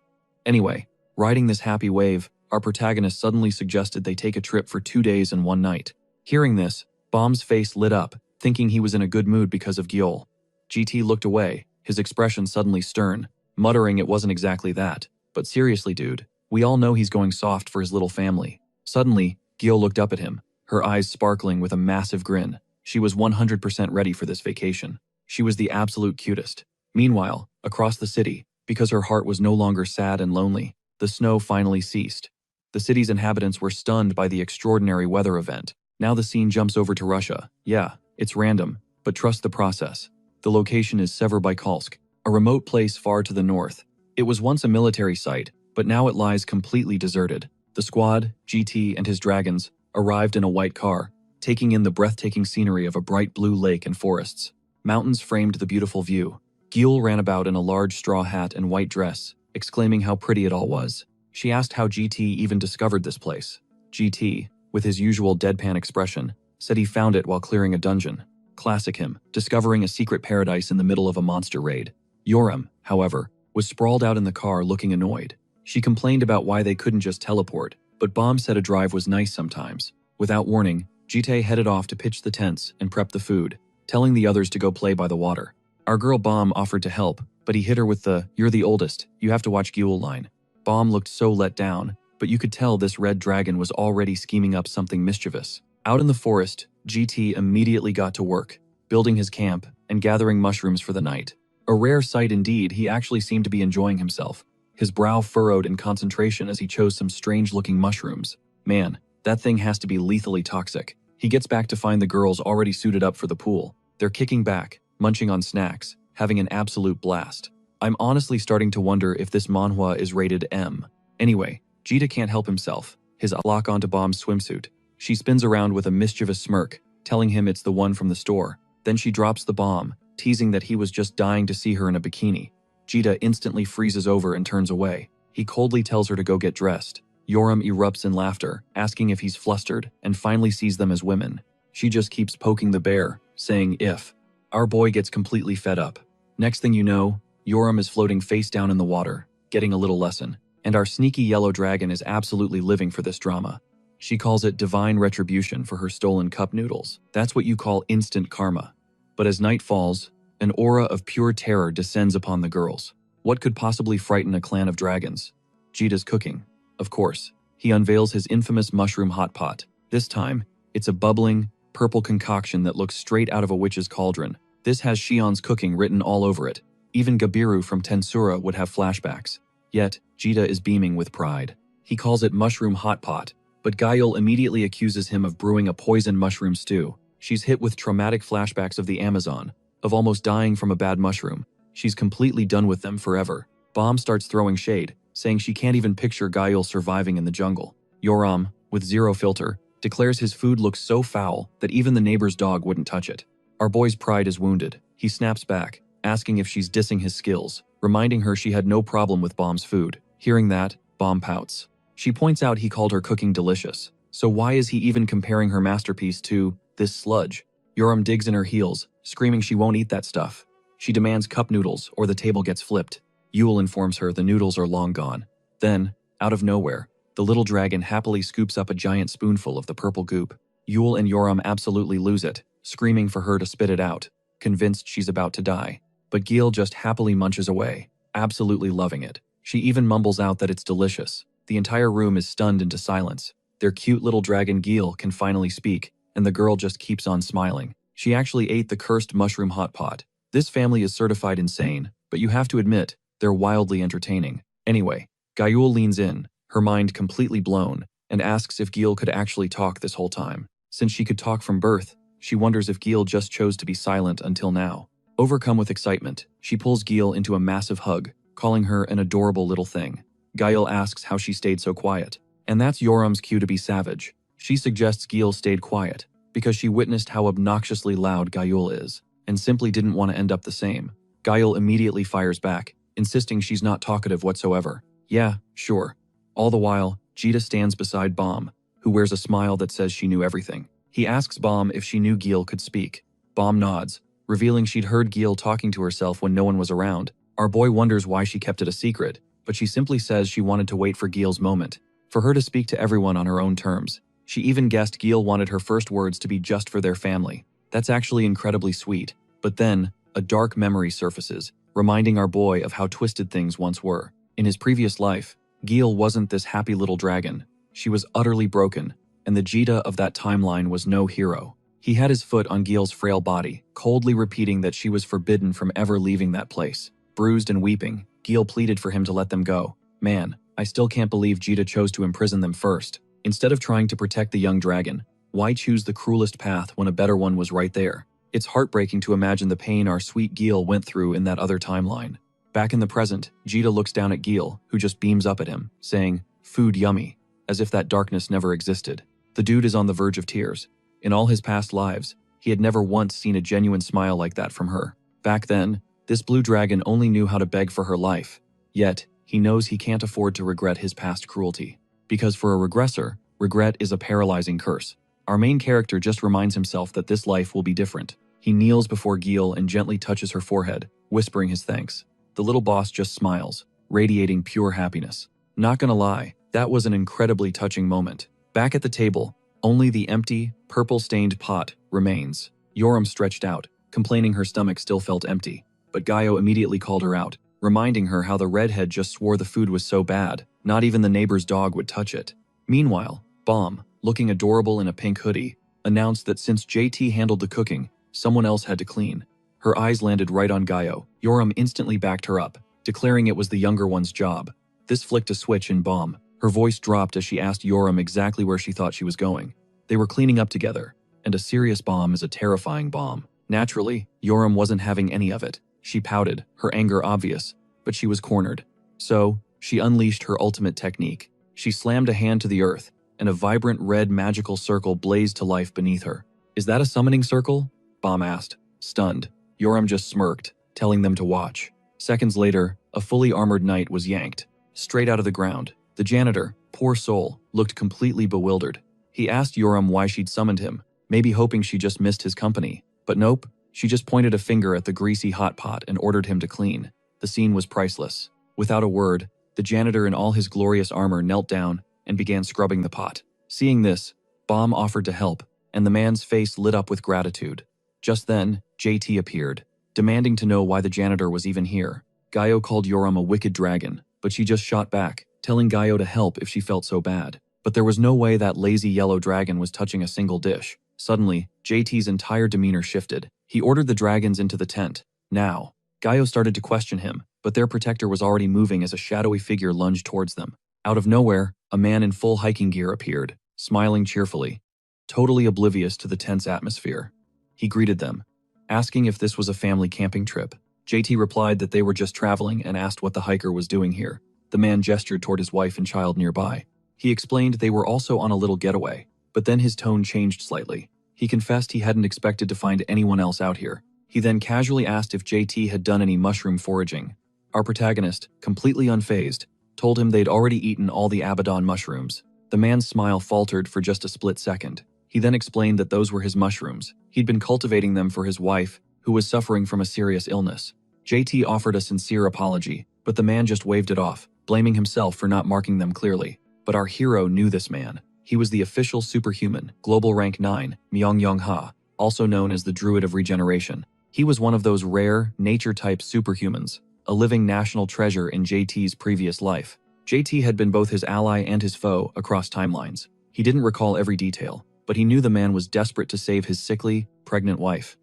Anyway, riding this happy wave, our protagonist suddenly suggested they take a trip for 2 days and 1 night. Hearing this, Bomb's face lit up, thinking he was in a good mood because of Gil. GT looked away, his expression suddenly stern, muttering it wasn't exactly that. But seriously, dude, we all know he's going soft for his little family. Suddenly, Gil looked up at him, her eyes sparkling with a massive grin. She was 100% ready for this vacation. She was the absolute cutest. Meanwhile, across the city, because her heart was no longer sad and lonely, the snow finally ceased. The city's inhabitants were stunned by the extraordinary weather event. Now the scene jumps over to Russia. Yeah, it's random, but trust the process. The location is Severbaikalsk, a remote place far to the north. It was once a military site, but now it lies completely deserted. The squad, GT and his dragons, arrived in a white car, taking in the breathtaking scenery of a bright blue lake and forests. Mountains framed the beautiful view. Gil ran about in a large straw hat and white dress, exclaiming how pretty it all was. She asked how GT even discovered this place. GT, with his usual deadpan expression, said he found it while clearing a dungeon. Classic him, discovering a secret paradise in the middle of a monster raid. Yoram, however, was sprawled out in the car looking annoyed. She complained about why they couldn't just teleport, but Bomb said a drive was nice sometimes. Without warning, GT headed off to pitch the tents and prep the food, telling the others to go play by the water. Our girl Bomb offered to help, but he hit her with the, "You're the oldest, you have to watch Gul" line. Bomb looked so let down, but you could tell this red dragon was already scheming up something mischievous. Out in the forest, GT immediately got to work, building his camp and gathering mushrooms for the night. A rare sight indeed, he actually seemed to be enjoying himself. His brow furrowed in concentration as he chose some strange-looking mushrooms. Man, that thing has to be lethally toxic. He gets back to find the girls already suited up for the pool. They're kicking back, munching on snacks, having an absolute blast. I'm honestly starting to wonder if this manhwa is rated M. Anyway, Jita can't help himself. His lock onto Bomb's swimsuit. She spins around with a mischievous smirk, telling him it's the one from the store. Then she drops the bomb, teasing that he was just dying to see her in a bikini. Jita instantly freezes over and turns away. He coldly tells her to go get dressed. Yoram erupts in laughter, asking if he's flustered, and finally sees them as women. She just keeps poking the bear, saying if. Our boy gets completely fed up. Next thing you know, Yoram is floating face down in the water, getting a little lesson. And our sneaky yellow dragon is absolutely living for this drama. She calls it divine retribution for her stolen cup noodles. That's what you call instant karma. But as night falls, an aura of pure terror descends upon the girls. What could possibly frighten a clan of dragons? Jita's cooking. Of course, he unveils his infamous mushroom hot pot. This time, it's a bubbling, purple concoction that looks straight out of a witch's cauldron. This has Shion's cooking written all over it. Even Gabiru from Tensura would have flashbacks. Yet, Jita is beaming with pride. He calls it mushroom hot pot, but Gayul immediately accuses him of brewing a poison mushroom stew. She's hit with traumatic flashbacks of the Amazon, of almost dying from a bad mushroom. She's completely done with them forever. Bomb starts throwing shade, saying she can't even picture Gayul surviving in the jungle. Yoram, with zero filter, declares his food looks so foul that even the neighbor's dog wouldn't touch it. Our boy's pride is wounded. He snaps back, asking if she's dissing his skills, reminding her she had no problem with Bomb's food. Hearing that, Bomb pouts. She points out he called her cooking delicious. So why is he even comparing her masterpiece to this sludge? Yoram digs in her heels, screaming she won't eat that stuff. She demands cup noodles or the table gets flipped. Yule informs her the noodles are long gone. Then, out of nowhere, the little dragon happily scoops up a giant spoonful of the purple goop. Yule and Yoram absolutely lose it, screaming for her to spit it out, convinced she's about to die. But Gil just happily munches away, absolutely loving it. She even mumbles out that it's delicious. The entire room is stunned into silence. Their cute little dragon Gil can finally speak, and the girl just keeps on smiling. She actually ate the cursed mushroom hot pot. This family is certified insane, but you have to admit, they're wildly entertaining. Anyway, Gayul leans in, her mind completely blown, and asks if Gil could actually talk this whole time. Since she could talk from birth, she wonders if Gil just chose to be silent until now. Overcome with excitement, she pulls Gil into a massive hug, calling her an adorable little thing. Gayul asks how she stayed so quiet, and that's Yoram's cue to be savage. She suggests Gil stayed quiet, because she witnessed how obnoxiously loud Gayul is, and simply didn't want to end up the same. Gayul immediately fires back, insisting she's not talkative whatsoever. Yeah, sure. All the while, Jita stands beside Bomb, who wears a smile that says she knew everything. He asks Bomb if she knew Gil could speak. Bomb nods, revealing she'd heard Gil talking to herself when no one was around. Our boy wonders why she kept it a secret, but she simply says she wanted to wait for Gil's moment, for her to speak to everyone on her own terms. She even guessed Gil wanted her first words to be just for their family. That's actually incredibly sweet. But then, a dark memory surfaces, reminding our boy of how twisted things once were. In his previous life, Gil wasn't this happy little dragon. She was utterly broken, and the Jita of that timeline was no hero. He had his foot on Gil's frail body, coldly repeating that she was forbidden from ever leaving that place. Bruised and weeping, Gil pleaded for him to let them go. Man, I still can't believe Jita chose to imprison them first. Instead of trying to protect the young dragon, why choose the cruelest path when a better one was right there? It's heartbreaking to imagine the pain our sweet Gil went through in that other timeline. Back in the present, Jita looks down at Gil, who just beams up at him, saying, "Food yummy," as if that darkness never existed. The dude is on the verge of tears. In all his past lives, he had never once seen a genuine smile like that from her. Back then, this blue dragon only knew how to beg for her life. Yet, he knows he can't afford to regret his past cruelty. Because for a regressor, regret is a paralyzing curse. Our main character just reminds himself that this life will be different. He kneels before Gil and gently touches her forehead, whispering his thanks. The little boss just smiles, radiating pure happiness. Not gonna lie, that was an incredibly touching moment. Back at the table, only the empty, purple-stained pot remains. Yoram stretched out, complaining her stomach still felt empty. But Gaio immediately called her out, reminding her how the redhead just swore the food was so bad, not even the neighbor's dog would touch it. Meanwhile, Bomb, looking adorable in a pink hoodie, announced that since JT handled the cooking, someone else had to clean. Her eyes landed right on Gaio. Yoram instantly backed her up, declaring it was the younger one's job. This flicked a switch in Bomb. Her voice dropped as she asked Yoram exactly where she thought she was going. They were cleaning up together, and a serious bomb is a terrifying bomb. Naturally, Yoram wasn't having any of it. She pouted, her anger obvious, but she was cornered. So, she unleashed her ultimate technique. She slammed a hand to the earth, and a vibrant red magical circle blazed to life beneath her. "Is that a summoning circle?" Bomb asked, stunned. Yoram just smirked, telling them to watch. Seconds later, a fully armored knight was yanked, straight out of the ground. The janitor, poor soul, looked completely bewildered. He asked Yoram why she'd summoned him, maybe hoping she just missed his company. But nope, she just pointed a finger at the greasy hot pot and ordered him to clean. The scene was priceless. Without a word, the janitor in all his glorious armor knelt down and began scrubbing the pot. Seeing this, Bomb offered to help, and the man's face lit up with gratitude. Just then, JT appeared, demanding to know why the janitor was even here. Gaio called Yoram a wicked dragon, but she just shot back, telling Gaio to help if she felt so bad. But there was no way that lazy yellow dragon was touching a single dish. Suddenly, JT's entire demeanor shifted. He ordered the dragons into the tent. Now, Gaio started to question him, but their protector was already moving as a shadowy figure lunged towards them. Out of nowhere, a man in full hiking gear appeared, smiling cheerfully, totally oblivious to the tense atmosphere. He greeted them, asking if this was a family camping trip. JT replied that they were just traveling and asked what the hiker was doing here. The man gestured toward his wife and child nearby. He explained they were also on a little getaway, but then his tone changed slightly. He confessed he hadn't expected to find anyone else out here. He then casually asked if JT had done any mushroom foraging. Our protagonist, completely unfazed, told him they'd already eaten all the Abaddon mushrooms. The man's smile faltered for just a split second. He then explained that those were his mushrooms. He'd been cultivating them for his wife, who was suffering from a serious illness. JT offered a sincere apology, but the man just waved it off, blaming himself for not marking them clearly. But our hero knew this man. He was the official superhuman, global rank 9, Myung-Yong-Ha, also known as the Druid of Regeneration. He was one of those rare, nature-type superhumans, a living national treasure in JT's previous life. JT had been both his ally and his foe across timelines. He didn't recall every detail, but he knew the man was desperate to save his sickly, pregnant wife.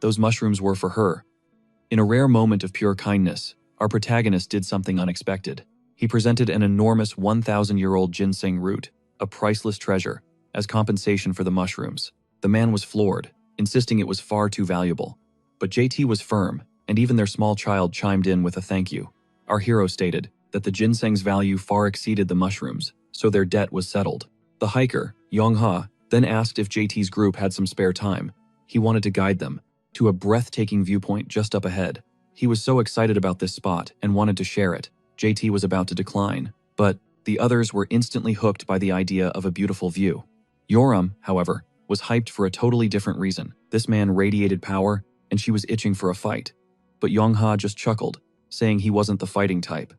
Those mushrooms were for her. In a rare moment of pure kindness, our protagonist did something unexpected. He presented an enormous 1,000-year-old ginseng root, a priceless treasure, as compensation for the mushrooms. The man was floored, insisting it was far too valuable. But JT was firm, and even their small child chimed in with a thank you. Our hero stated that the ginseng's value far exceeded the mushrooms, so their debt was settled. The hiker, Yong-Ha, then asked if JT's group had some spare time. He wanted to guide them to a breathtaking viewpoint just up ahead. He was so excited about this spot and wanted to share it. JT was about to decline, but the others were instantly hooked by the idea of a beautiful view. Yoram, however, was hyped for a totally different reason. This man radiated power, and she was itching for a fight. But Yong-Ha just chuckled, saying he wasn't the fighting type.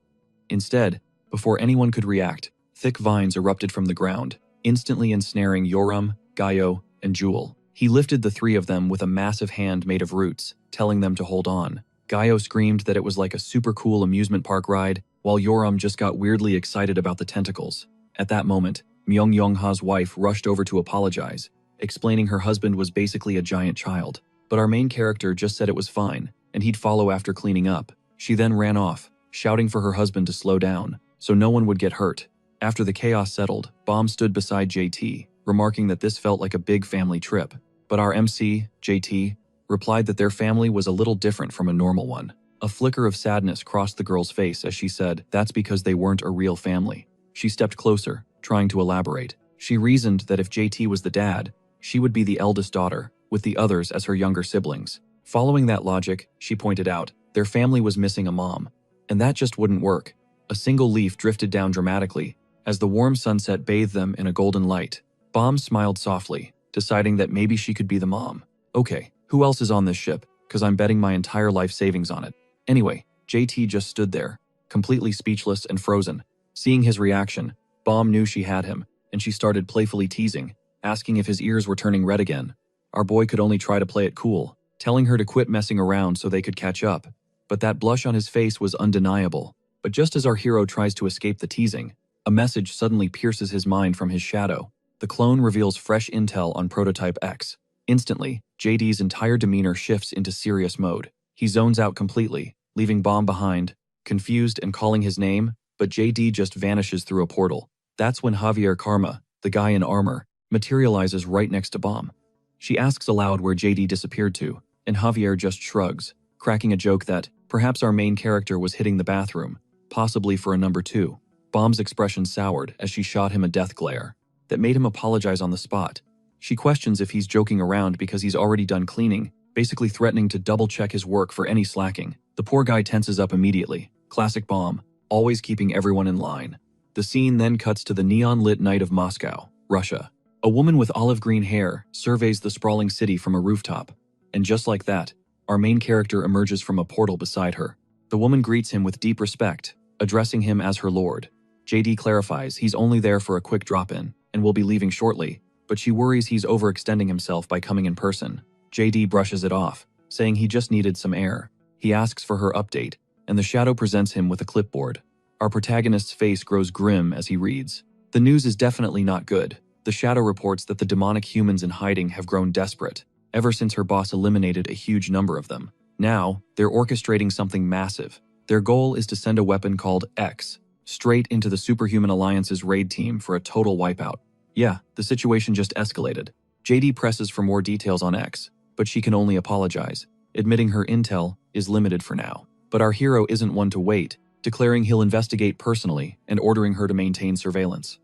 Instead, before anyone could react, thick vines erupted from the ground, instantly ensnaring Yoram, Gaio, and Jewel. He lifted the three of them with a massive hand made of roots, telling them to hold on. Gaio screamed that it was like a super cool amusement park ride, while Yoram just got weirdly excited about the tentacles. At that moment, Myung-Yong-Ha's wife rushed over to apologize, explaining her husband was basically a giant child. But our main character just said it was fine, and he'd follow after cleaning up. She then ran off, shouting for her husband to slow down, so no one would get hurt. After the chaos settled, Bomb stood beside JT, remarking that this felt like a big family trip. But our MC, JT, replied that their family was a little different from a normal one. A flicker of sadness crossed the girl's face as she said, "That's because they weren't a real family." She stepped closer, trying to elaborate. She reasoned that if JT was the dad, she would be the eldest daughter, with the others as her younger siblings. Following that logic, she pointed out, their family was missing a mom. And that just wouldn't work. A single leaf drifted down dramatically, as the warm sunset bathed them in a golden light. Bomb smiled softly, deciding that maybe she could be the mom. Okay, who else is on this ship? Because I'm betting my entire life savings on it. Anyway, JT just stood there, completely speechless and frozen. Seeing his reaction, Bomb knew she had him, and she started playfully teasing, asking if his ears were turning red again. Our boy could only try to play it cool, telling her to quit messing around so they could catch up. But that blush on his face was undeniable. But just as our hero tries to escape the teasing, a message suddenly pierces his mind from his shadow. The clone reveals fresh intel on Prototype X. Instantly, JD's entire demeanor shifts into serious mode. He zones out completely, leaving Bomb behind, confused and calling his name, but JD just vanishes through a portal. That's when Javier Karma, the guy in armor, materializes right next to Bomb. She asks aloud where JD disappeared to, and Javier just shrugs, cracking a joke that perhaps our main character was hitting the bathroom, possibly for a number 2. Bomb's expression soured as she shot him a death glare that made him apologize on the spot. She questions if he's joking around because he's already done cleaning, basically threatening to double-check his work for any slacking. The poor guy tenses up immediately. Classic Bomb, always keeping everyone in line. The scene then cuts to the neon-lit night of Moscow, Russia. A woman with olive green hair surveys the sprawling city from a rooftop. And just like that, our main character emerges from a portal beside her. The woman greets him with deep respect, addressing him as her lord. JD clarifies he's only there for a quick drop-in, and will be leaving shortly, but she worries he's overextending himself by coming in person. JD brushes it off, saying he just needed some air. He asks for her update, and the shadow presents him with a clipboard. Our protagonist's face grows grim as he reads. The news is definitely not good. The shadow reports that the demonic humans in hiding have grown desperate, ever since her boss eliminated a huge number of them. Now, they're orchestrating something massive. Their goal is to send a weapon called X straight into the Superhuman Alliance's raid team for a total wipeout. Yeah, the situation just escalated. JD presses for more details on X, but she can only apologize, admitting her intel is limited for now. But our hero isn't one to wait, declaring he'll investigate personally and ordering her to maintain surveillance.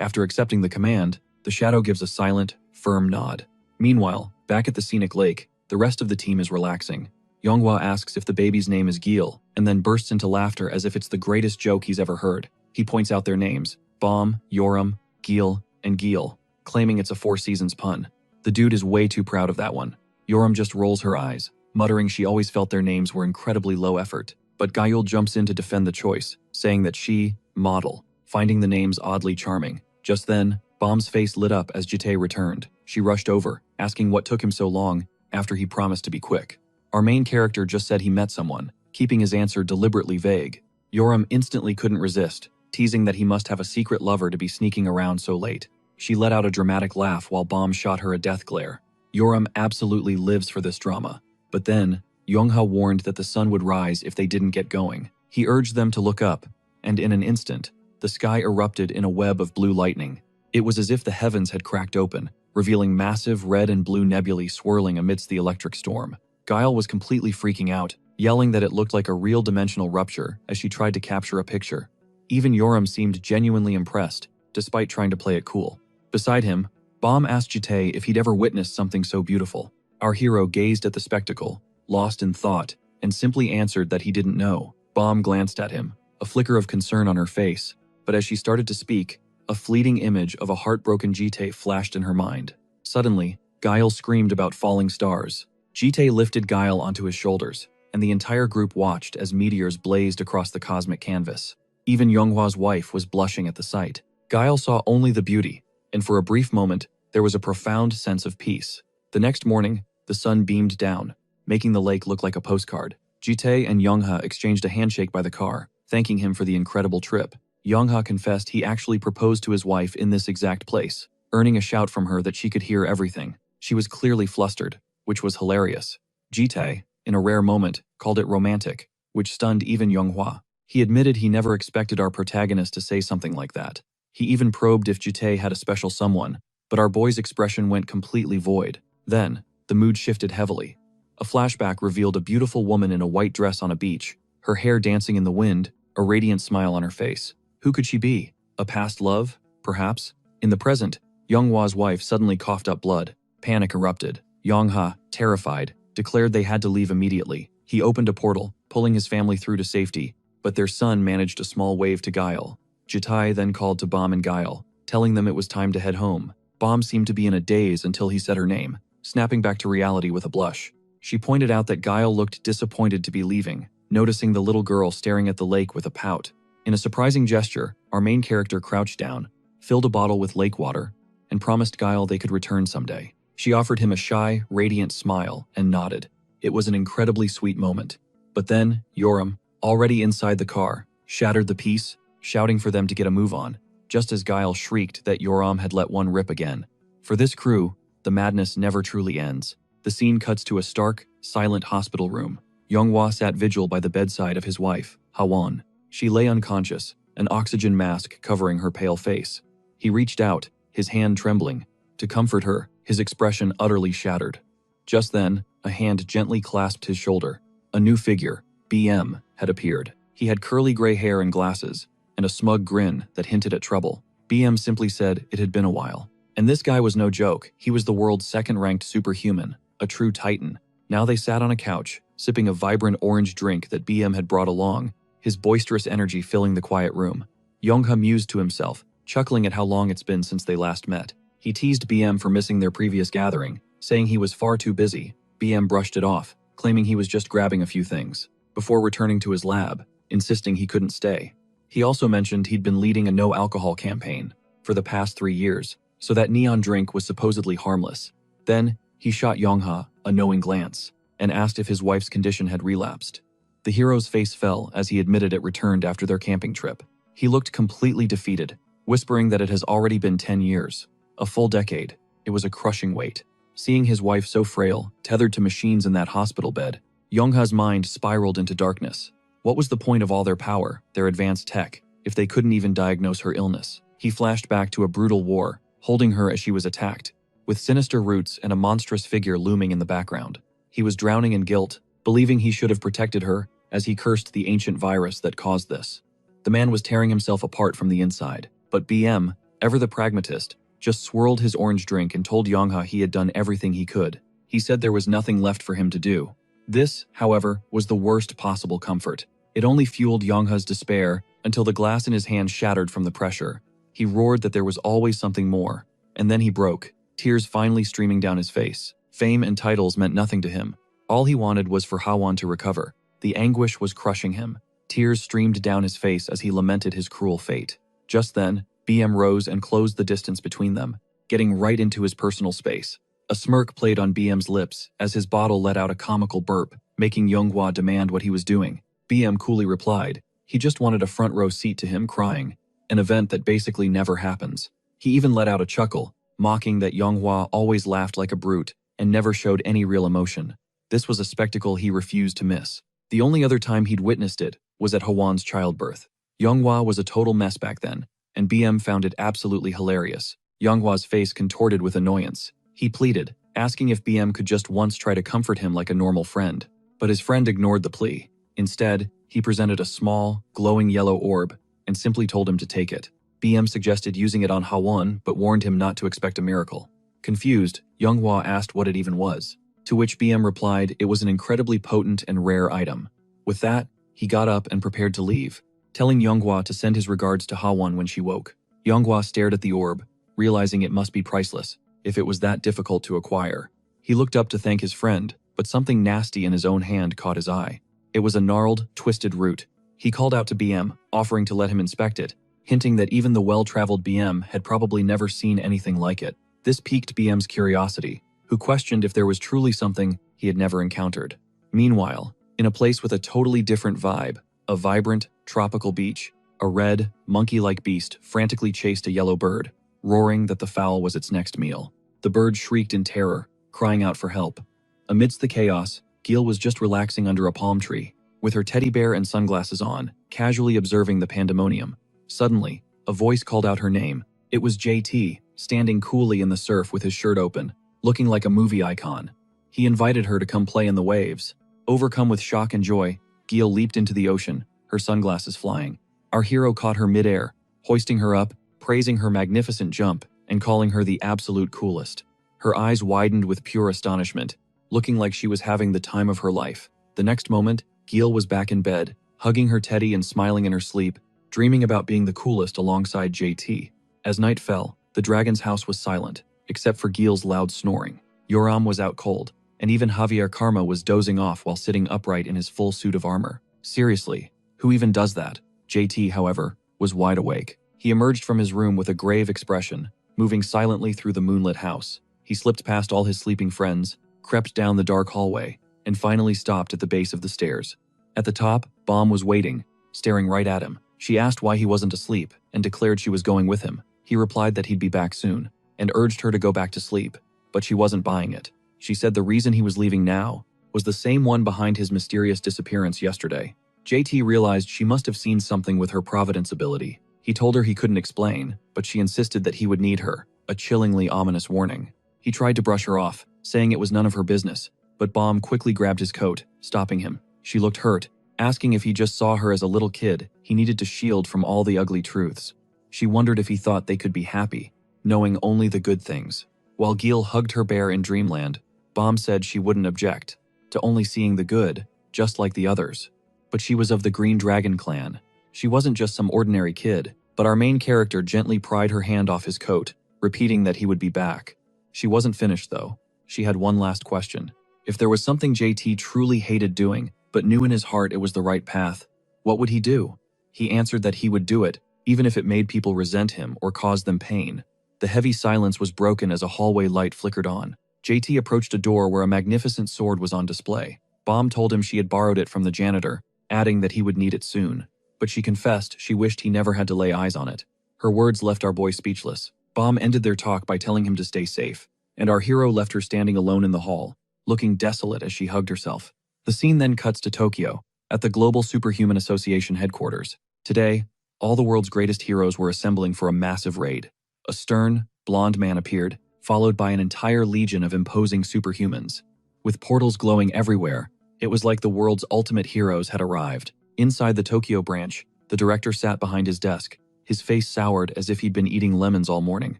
After accepting the command, the shadow gives a silent, firm nod. Meanwhile, back at the scenic lake, the rest of the team is relaxing. Yonghwa asks if the baby's name is Gil, and then bursts into laughter as if it's the greatest joke he's ever heard. He points out their names, Bomb, Yoram, Gil, and Gil, claiming it's a Four Seasons pun. The dude is way too proud of that one. Yoram just rolls her eyes, muttering she always felt their names were incredibly low effort. But Gayul jumps in to defend the choice, saying that she, model, finding the names oddly charming. Just then, Bomb's face lit up as Jite returned. She rushed over, asking what took him so long after he promised to be quick. Our main character just said he met someone, keeping his answer deliberately vague. Yoram instantly couldn't resist, teasing that he must have a secret lover to be sneaking around so late. She let out a dramatic laugh while Bomb shot her a death glare. Yoram absolutely lives for this drama. But then, Yongha warned that the sun would rise if they didn't get going. He urged them to look up, and in an instant, the sky erupted in a web of blue lightning. It was as if the heavens had cracked open, revealing massive red and blue nebulae swirling amidst the electric storm. Guile was completely freaking out, yelling that it looked like a real dimensional rupture as she tried to capture a picture. Even Yoram seemed genuinely impressed, despite trying to play it cool. Beside him, Bomb asked Jite if he'd ever witnessed something so beautiful. Our hero gazed at the spectacle, lost in thought, and simply answered that he didn't know. Bomb glanced at him, a flicker of concern on her face, but as she started to speak, a fleeting image of a heartbroken Jite flashed in her mind. Suddenly, Guile screamed about falling stars. Jite lifted Guile onto his shoulders, and the entire group watched as meteors blazed across the cosmic canvas. Even Yonghwa's wife was blushing at the sight. Guile saw only the beauty, and for a brief moment, there was a profound sense of peace. The next morning, the sun beamed down, making the lake look like a postcard. Jite and Yongha exchanged a handshake by the car, thanking him for the incredible trip. Yongha confessed he actually proposed to his wife in this exact place. earning a shout from her that she could hear everything. She was clearly flustered, which was hilarious. Jitae, in a rare moment, called it romantic, which stunned even Yonghua. He admitted he never expected our protagonist to say something like that. He even probed if Jitae had a special someone, but our boy's expression went completely void. Then, the mood shifted heavily. A flashback revealed a beautiful woman in a white dress on a beach, her hair dancing in the wind, a radiant smile on her face. Who could she be? A past love, perhaps? In the present, Yonghua's wife suddenly coughed up blood. Panic erupted. Yongha, terrified, declared they had to leave immediately. He opened a portal, pulling his family through to safety, but their son managed a small wave to Guile. Jitai then called to Bom and Guile, telling them it was time to head home. Bom seemed to be in a daze until he said her name, snapping back to reality with a blush. She pointed out that Guile looked disappointed to be leaving, noticing the little girl staring at the lake with a pout. In a surprising gesture, our main character crouched down, filled a bottle with lake water, and promised Guile they could return someday. She offered him a shy, radiant smile and nodded. It was an incredibly sweet moment. But then, Yoram, already inside the car, shattered the peace, shouting for them to get a move on, just as Guile shrieked that Yoram had let one rip again. For this crew, the madness never truly ends. The scene cuts to a stark, silent hospital room. Yonghua sat vigil by the bedside of his wife, Hawan. She lay unconscious, an oxygen mask covering her pale face. He reached out, his hand trembling, to comfort her, his expression utterly shattered. Just then, a hand gently clasped his shoulder. A new figure, BM, had appeared. He had curly gray hair and glasses, and a smug grin that hinted at trouble. BM simply said it had been a while. And this guy was no joke. He was the world's second-ranked superhuman, a true titan. Now they sat on a couch, sipping a vibrant orange drink that BM had brought along, his boisterous energy filling the quiet room. Yongha mused to himself, chuckling at how long it's been since they last met. He teased BM for missing their previous gathering, saying he was far too busy. BM brushed it off, claiming he was just grabbing a few things, before returning to his lab, insisting he couldn't stay. He also mentioned he'd been leading a no-alcohol campaign for the past 3 years, so that neon drink was supposedly harmless. Then, he shot Yongha a knowing glance, and asked if his wife's condition had relapsed. The hero's face fell as he admitted it returned after their camping trip. He looked completely defeated, whispering that it has already been 10 years. A full decade. It was a crushing weight. Seeing his wife so frail, tethered to machines in that hospital bed, Yongha's mind spiraled into darkness. What was the point of all their power, their advanced tech, if they couldn't even diagnose her illness? He flashed back to a brutal war, holding her as she was attacked, with sinister roots and a monstrous figure looming in the background. He was drowning in guilt, believing he should have protected her, as he cursed the ancient virus that caused this. The man was tearing himself apart from the inside, but BM, ever the pragmatist, just swirled his orange drink and told Yongha he had done everything he could. He said there was nothing left for him to do. This, however, was the worst possible comfort. It only fueled Yongha's despair until the glass in his hand shattered from the pressure. He roared that there was always something more, and then he broke, tears finally streaming down his face. Fame and titles meant nothing to him. All he wanted was for Hawan to recover. The anguish was crushing him. Tears streamed down his face as he lamented his cruel fate. Just then, BM rose and closed the distance between them, getting right into his personal space. A smirk played on BM's lips as his bottle let out a comical burp, making Yonghua demand what he was doing. BM coolly replied, he just wanted a front row seat to him crying, an event that basically never happens. He even let out a chuckle, mocking that Yonghua always laughed like a brute and never showed any real emotion. This was a spectacle he refused to miss. The only other time he'd witnessed it was at Hawan's childbirth. Yonghua was a total mess back then, and BM found it absolutely hilarious. Yonghua's face contorted with annoyance. He pleaded, asking if BM could just once try to comfort him like a normal friend. But his friend ignored the plea. Instead, he presented a small, glowing yellow orb and simply told him to take it. BM suggested using it on Hawan but warned him not to expect a miracle. Confused, Yonghua asked what it even was, to which BM replied it was an incredibly potent and rare item. With that, he got up and prepared to leave, telling Yonghua to send his regards to Hawan when she woke. Yonghua stared at the orb, realizing it must be priceless, if it was that difficult to acquire. He looked up to thank his friend, but something nasty in his own hand caught his eye. It was a gnarled, twisted root. He called out to BM, offering to let him inspect it, hinting that even the well-traveled BM had probably never seen anything like it. This piqued BM's curiosity, who questioned if there was truly something he had never encountered. Meanwhile, in a place with a totally different vibe, a vibrant, tropical beach, a red, monkey-like beast frantically chased a yellow bird. roaring that the fowl was its next meal. The bird shrieked in terror, crying out for help. Amidst the chaos, Gil was just relaxing under a palm tree, with her teddy bear and sunglasses on, casually observing the pandemonium. Suddenly, a voice called out her name. It was JT, standing coolly in the surf with his shirt open, looking like a movie icon. He invited her to come play in the waves. Overcome with shock and joy, Gil leaped into the ocean, her sunglasses flying. Our hero caught her midair, hoisting her up, praising her magnificent jump, and calling her the absolute coolest. Her eyes widened with pure astonishment, looking like she was having the time of her life. The next moment, Gil was back in bed, hugging her teddy and smiling in her sleep, dreaming about being the coolest alongside JT. As night fell, the dragon's house was silent, except for Gil's loud snoring. Yoram was out cold, and even Javier Karma was dozing off while sitting upright in his full suit of armor. Seriously, who even does that? JT, however, was wide awake. He emerged from his room with a grave expression, moving silently through the moonlit house. He slipped past all his sleeping friends, crept down the dark hallway, and finally stopped at the base of the stairs. At the top, Bomb was waiting, staring right at him. She asked why he wasn't asleep, and declared she was going with him. He replied that he'd be back soon, and urged her to go back to sleep, but she wasn't buying it. She said the reason he was leaving now was the same one behind his mysterious disappearance yesterday. JT realized she must have seen something with her Providence ability. He told her he couldn't explain, but she insisted that he would need her, a chillingly ominous warning. He tried to brush her off, saying it was none of her business, but Bomb quickly grabbed his coat, stopping him. She looked hurt, asking if he just saw her as a little kid he needed to shield from all the ugly truths. She wondered if he thought they could be happy, knowing only the good things. While Gil hugged her bear in dreamland, Bomb said she wouldn't object to only seeing the good, just like the others. But she was of the Green Dragon clan. She wasn't just some ordinary kid, but our main character gently pried her hand off his coat, repeating that he would be back. She wasn't finished, though. She had one last question. If there was something JT truly hated doing, but knew in his heart it was the right path, what would he do? He answered that he would do it, even if it made people resent him or caused them pain. The heavy silence was broken as a hallway light flickered on. JT approached a door where a magnificent sword was on display. Bomb told him she had borrowed it from the janitor, adding that he would need it soon. But she confessed she wished he never had to lay eyes on it. Her words left our boy speechless. Bomb ended their talk by telling him to stay safe, and our hero left her standing alone in the hall, looking desolate as she hugged herself. The scene then cuts to Tokyo, at the Global Superhuman Association headquarters. Today, all the world's greatest heroes were assembling for a massive raid. A stern, blonde man appeared, followed by an entire legion of imposing superhumans. With portals glowing everywhere, it was like the world's ultimate heroes had arrived. Inside the Tokyo branch, the director sat behind his desk, his face soured as if he'd been eating lemons all morning.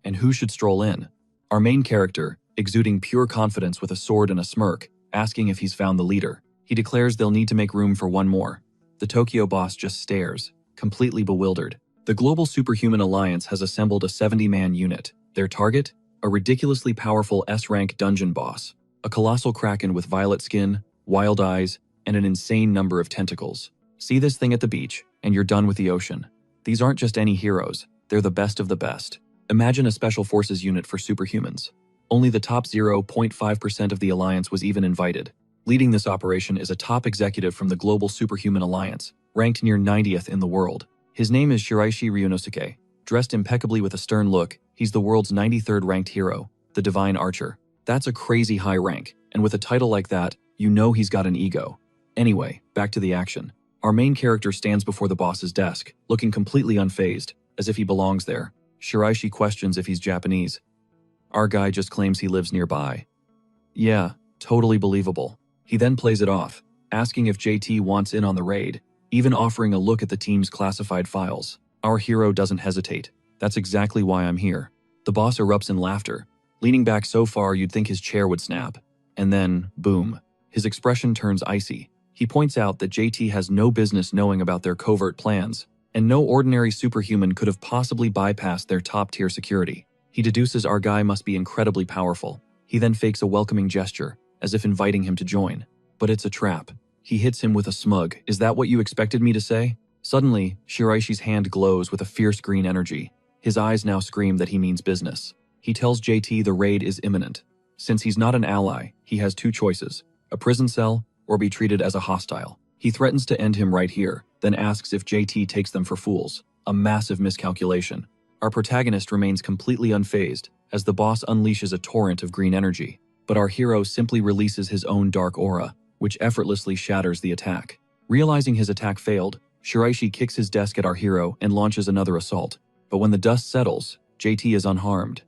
And who should stroll in? Our main character, exuding pure confidence with a sword and a smirk, asking if he's found the leader. He declares they'll need to make room for one more. The Tokyo boss just stares, completely bewildered. The Global Superhuman Alliance has assembled a 70-man unit. Their target? A ridiculously powerful S-rank dungeon boss. A colossal kraken with violet skin, wild eyes, and an insane number of tentacles. See this thing at the beach, and you're done with the ocean. These aren't just any heroes, they're the best of the best. Imagine a special forces unit for superhumans. Only the top 0.5% of the Alliance was even invited. Leading this operation is a top executive from the Global Superhuman Alliance, ranked near 90th in the world. His name is Shiraishi Ryunosuke. Dressed impeccably with a stern look, he's the world's 93rd ranked hero, the Divine Archer. That's a crazy high rank, and with a title like that, you know he's got an ego. Anyway, back to the action. Our main character stands before the boss's desk, looking completely unfazed, as if he belongs there. Shiraishi questions if he's Japanese. Our guy just claims he lives nearby. Yeah, totally believable. He then plays it off, asking if JT wants in on the raid, even offering a look at the team's classified files. Our hero doesn't hesitate. That's exactly why I'm here. The boss erupts in laughter, leaning back so far you'd think his chair would snap. And then, boom. His expression turns icy. He points out that JT has no business knowing about their covert plans, and no ordinary superhuman could have possibly bypassed their top-tier security. He deduces our guy must be incredibly powerful. He then fakes a welcoming gesture, as if inviting him to join. But it's a trap. He hits him with a smug, "Is that what you expected me to say?" Suddenly, Shiraishi's hand glows with a fierce green energy. His eyes now scream that he means business. He tells JT the raid is imminent. Since he's not an ally, he has two choices: a prison cell or be treated as a hostile. He threatens to end him right here, then asks if JT takes them for fools. A massive miscalculation. Our protagonist remains completely unfazed as the boss unleashes a torrent of green energy, but our hero simply releases his own dark aura, which effortlessly shatters the attack. Realizing his attack failed, Shiraishi kicks his desk at our hero and launches another assault. But when the dust settles, JT is unharmed.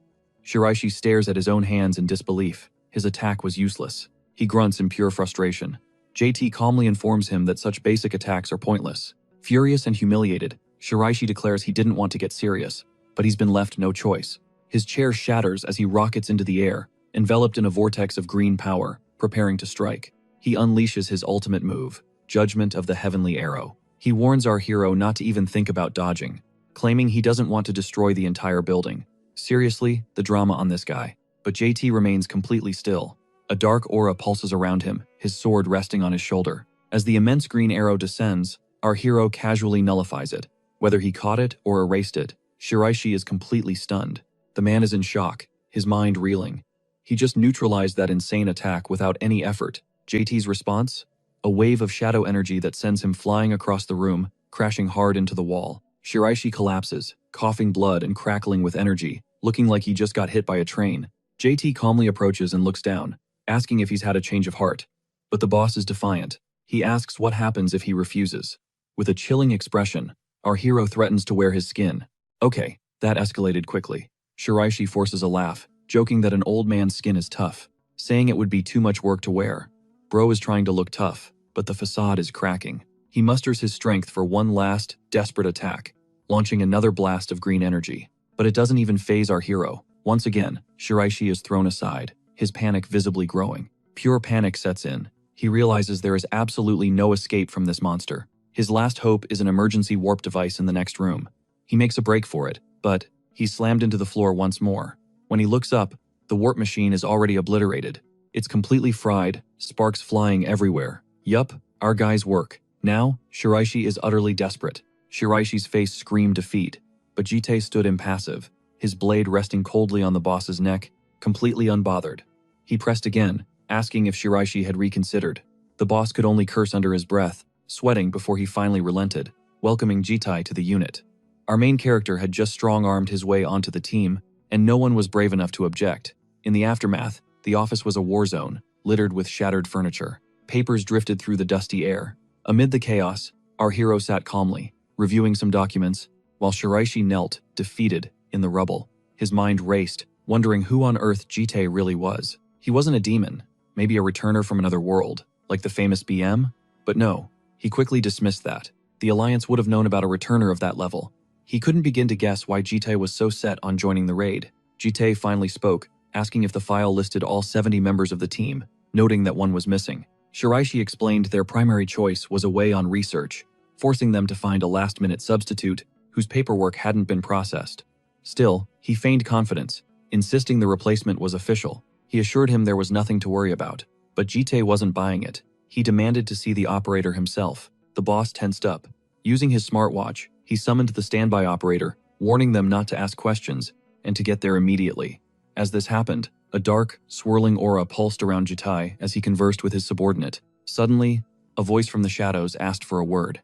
Shiraishi stares at his own hands in disbelief. His attack was useless. He grunts in pure frustration. JT calmly informs him that such basic attacks are pointless. Furious and humiliated, Shiraishi declares he didn't want to get serious, but he's been left no choice. His chair shatters as he rockets into the air, enveloped in a vortex of green power, preparing to strike. He unleashes his ultimate move, Judgment of the Heavenly Arrow. He warns our hero not to even think about dodging, claiming he doesn't want to destroy the entire building. Seriously, the drama on this guy. But JT remains completely still. A dark aura pulses around him, his sword resting on his shoulder. As the immense green arrow descends, our hero casually nullifies it. Whether he caught it or erased it, Shiraishi is completely stunned. The man is in shock, his mind reeling. He just neutralized that insane attack without any effort. JT's response? A wave of shadow energy that sends him flying across the room, crashing hard into the wall. Shiraishi collapses, coughing blood and crackling with energy, looking like he just got hit by a train. JT calmly approaches and looks down, asking if he's had a change of heart. But the boss is defiant. He asks what happens if he refuses. With a chilling expression, our hero threatens to wear his skin. Okay, that escalated quickly. Shiraishi forces a laugh, joking that an old man's skin is tough, saying it would be too much work to wear. Bro is trying to look tough, but the facade is cracking. He musters his strength for one last, desperate attack, launching another blast of green energy. But it doesn't even faze our hero. Once again, Shiraishi is thrown aside, his panic visibly growing. Pure panic sets in. He realizes there is absolutely no escape from this monster. His last hope is an emergency warp device in the next room. He makes a break for it, but he's slammed into the floor once more. When he looks up, the warp machine is already obliterated. It's completely fried, sparks flying everywhere. Yup, our guy's work. Now, Shiraishi is utterly desperate. Shiraishi's face screamed defeat, but Jite stood impassive, his blade resting coldly on the boss's neck, completely unbothered. He pressed again, asking if Shiraishi had reconsidered. The boss could only curse under his breath, sweating before he finally relented, welcoming Jitai to the unit. Our main character had just strong-armed his way onto the team, and no one was brave enough to object. In the aftermath, the office was a war zone, littered with shattered furniture. Papers drifted through the dusty air. Amid the chaos, our hero sat calmly, reviewing some documents, while Shiraishi knelt, defeated, in the rubble. His mind raced, wondering who on earth Jite really was. He wasn't a demon, maybe a returner from another world, like the famous BM? But no, he quickly dismissed that. The Alliance would have known about a returner of that level. He couldn't begin to guess why Jite was so set on joining the raid. Jite finally spoke, asking if the file listed all 70 members of the team, noting that one was missing. Shiraishi explained their primary choice was away on research, forcing them to find a last-minute substitute whose paperwork hadn't been processed. Still, he feigned confidence, insisting the replacement was official. He assured him there was nothing to worry about, but Jite wasn't buying it. He demanded to see the operator himself. The boss tensed up. Using his smartwatch, he summoned the standby operator, warning them not to ask questions and to get there immediately. As this happened, a dark, swirling aura pulsed around Jitai as he conversed with his subordinate. Suddenly, a voice from the shadows asked for a word.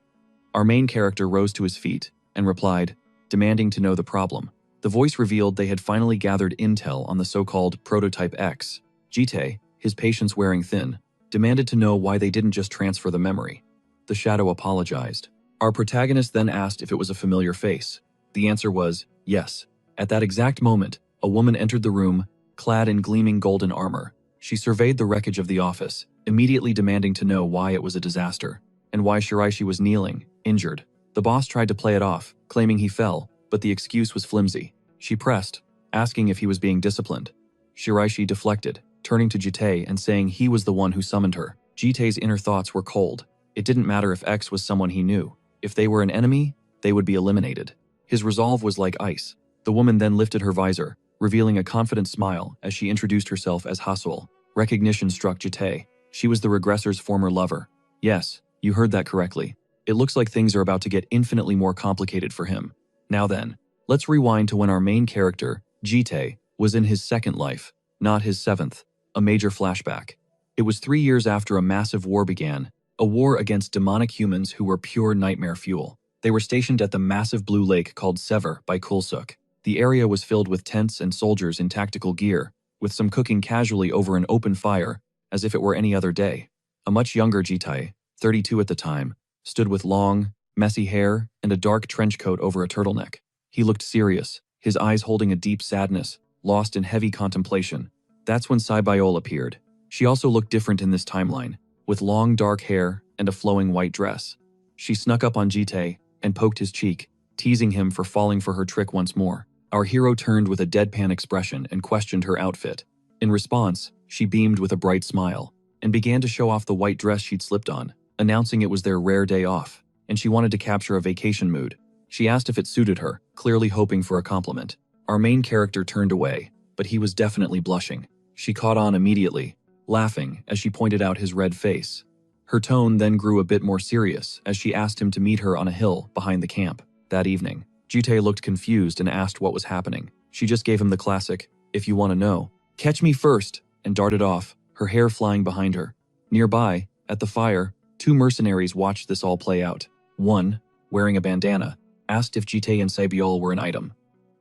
Our main character rose to his feet and replied, demanding to know the problem. The voice revealed they had finally gathered intel on the so-called Prototype X. Jite, his patience wearing thin, demanded to know why they didn't just transfer the memory. The shadow apologized. Our protagonist then asked if it was a familiar face. The answer was yes. At that exact moment, a woman entered the room, clad in gleaming golden armor. She surveyed the wreckage of the office, immediately demanding to know why it was a disaster, and why Shiraishi was kneeling, injured. The boss tried to play it off, claiming he fell, but the excuse was flimsy. She pressed, asking if he was being disciplined. Shiraishi deflected, turning to Jite and saying he was the one who summoned her. Jite's inner thoughts were cold. It didn't matter if X was someone he knew. If they were an enemy, they would be eliminated. His resolve was like ice. The woman then lifted her visor, revealing a confident smile as she introduced herself as Hasul. Recognition struck Jite. She was the Regressor's former lover. Yes, you heard that correctly. It looks like things are about to get infinitely more complicated for him. Now then, let's rewind to when our main character, Jite, was in his second life, not his seventh, a major flashback. It was 3 years after a massive war began, a war against demonic humans who were pure nightmare fuel. They were stationed at the massive blue lake called Sever by Kulsuk. The area was filled with tents and soldiers in tactical gear, with some cooking casually over an open fire, as if it were any other day. A much younger Jitai, 32 at the time, stood with long, messy hair and a dark trench coat over a turtleneck. He looked serious, his eyes holding a deep sadness, lost in heavy contemplation. That's when Saibyol appeared. She also looked different in this timeline, with long dark hair and a flowing white dress. She snuck up on Jitai and poked his cheek, teasing him for falling for her trick once more. Our hero turned with a deadpan expression and questioned her outfit. In response, she beamed with a bright smile and began to show off the white dress she'd slipped on, announcing it was their rare day off, and she wanted to capture a vacation mood. She asked if it suited her, clearly hoping for a compliment. Our main character turned away, but he was definitely blushing. She caught on immediately, laughing as she pointed out his red face. Her tone then grew a bit more serious as she asked him to meet her on a hill behind the camp. That evening, Jute looked confused and asked what was happening. She just gave him the classic, "If you want to know, catch me first," and darted off, her hair flying behind her. Nearby, at the fire, two mercenaries watched this all play out. One, wearing a bandana, asked if Jite and Sabiol were an item.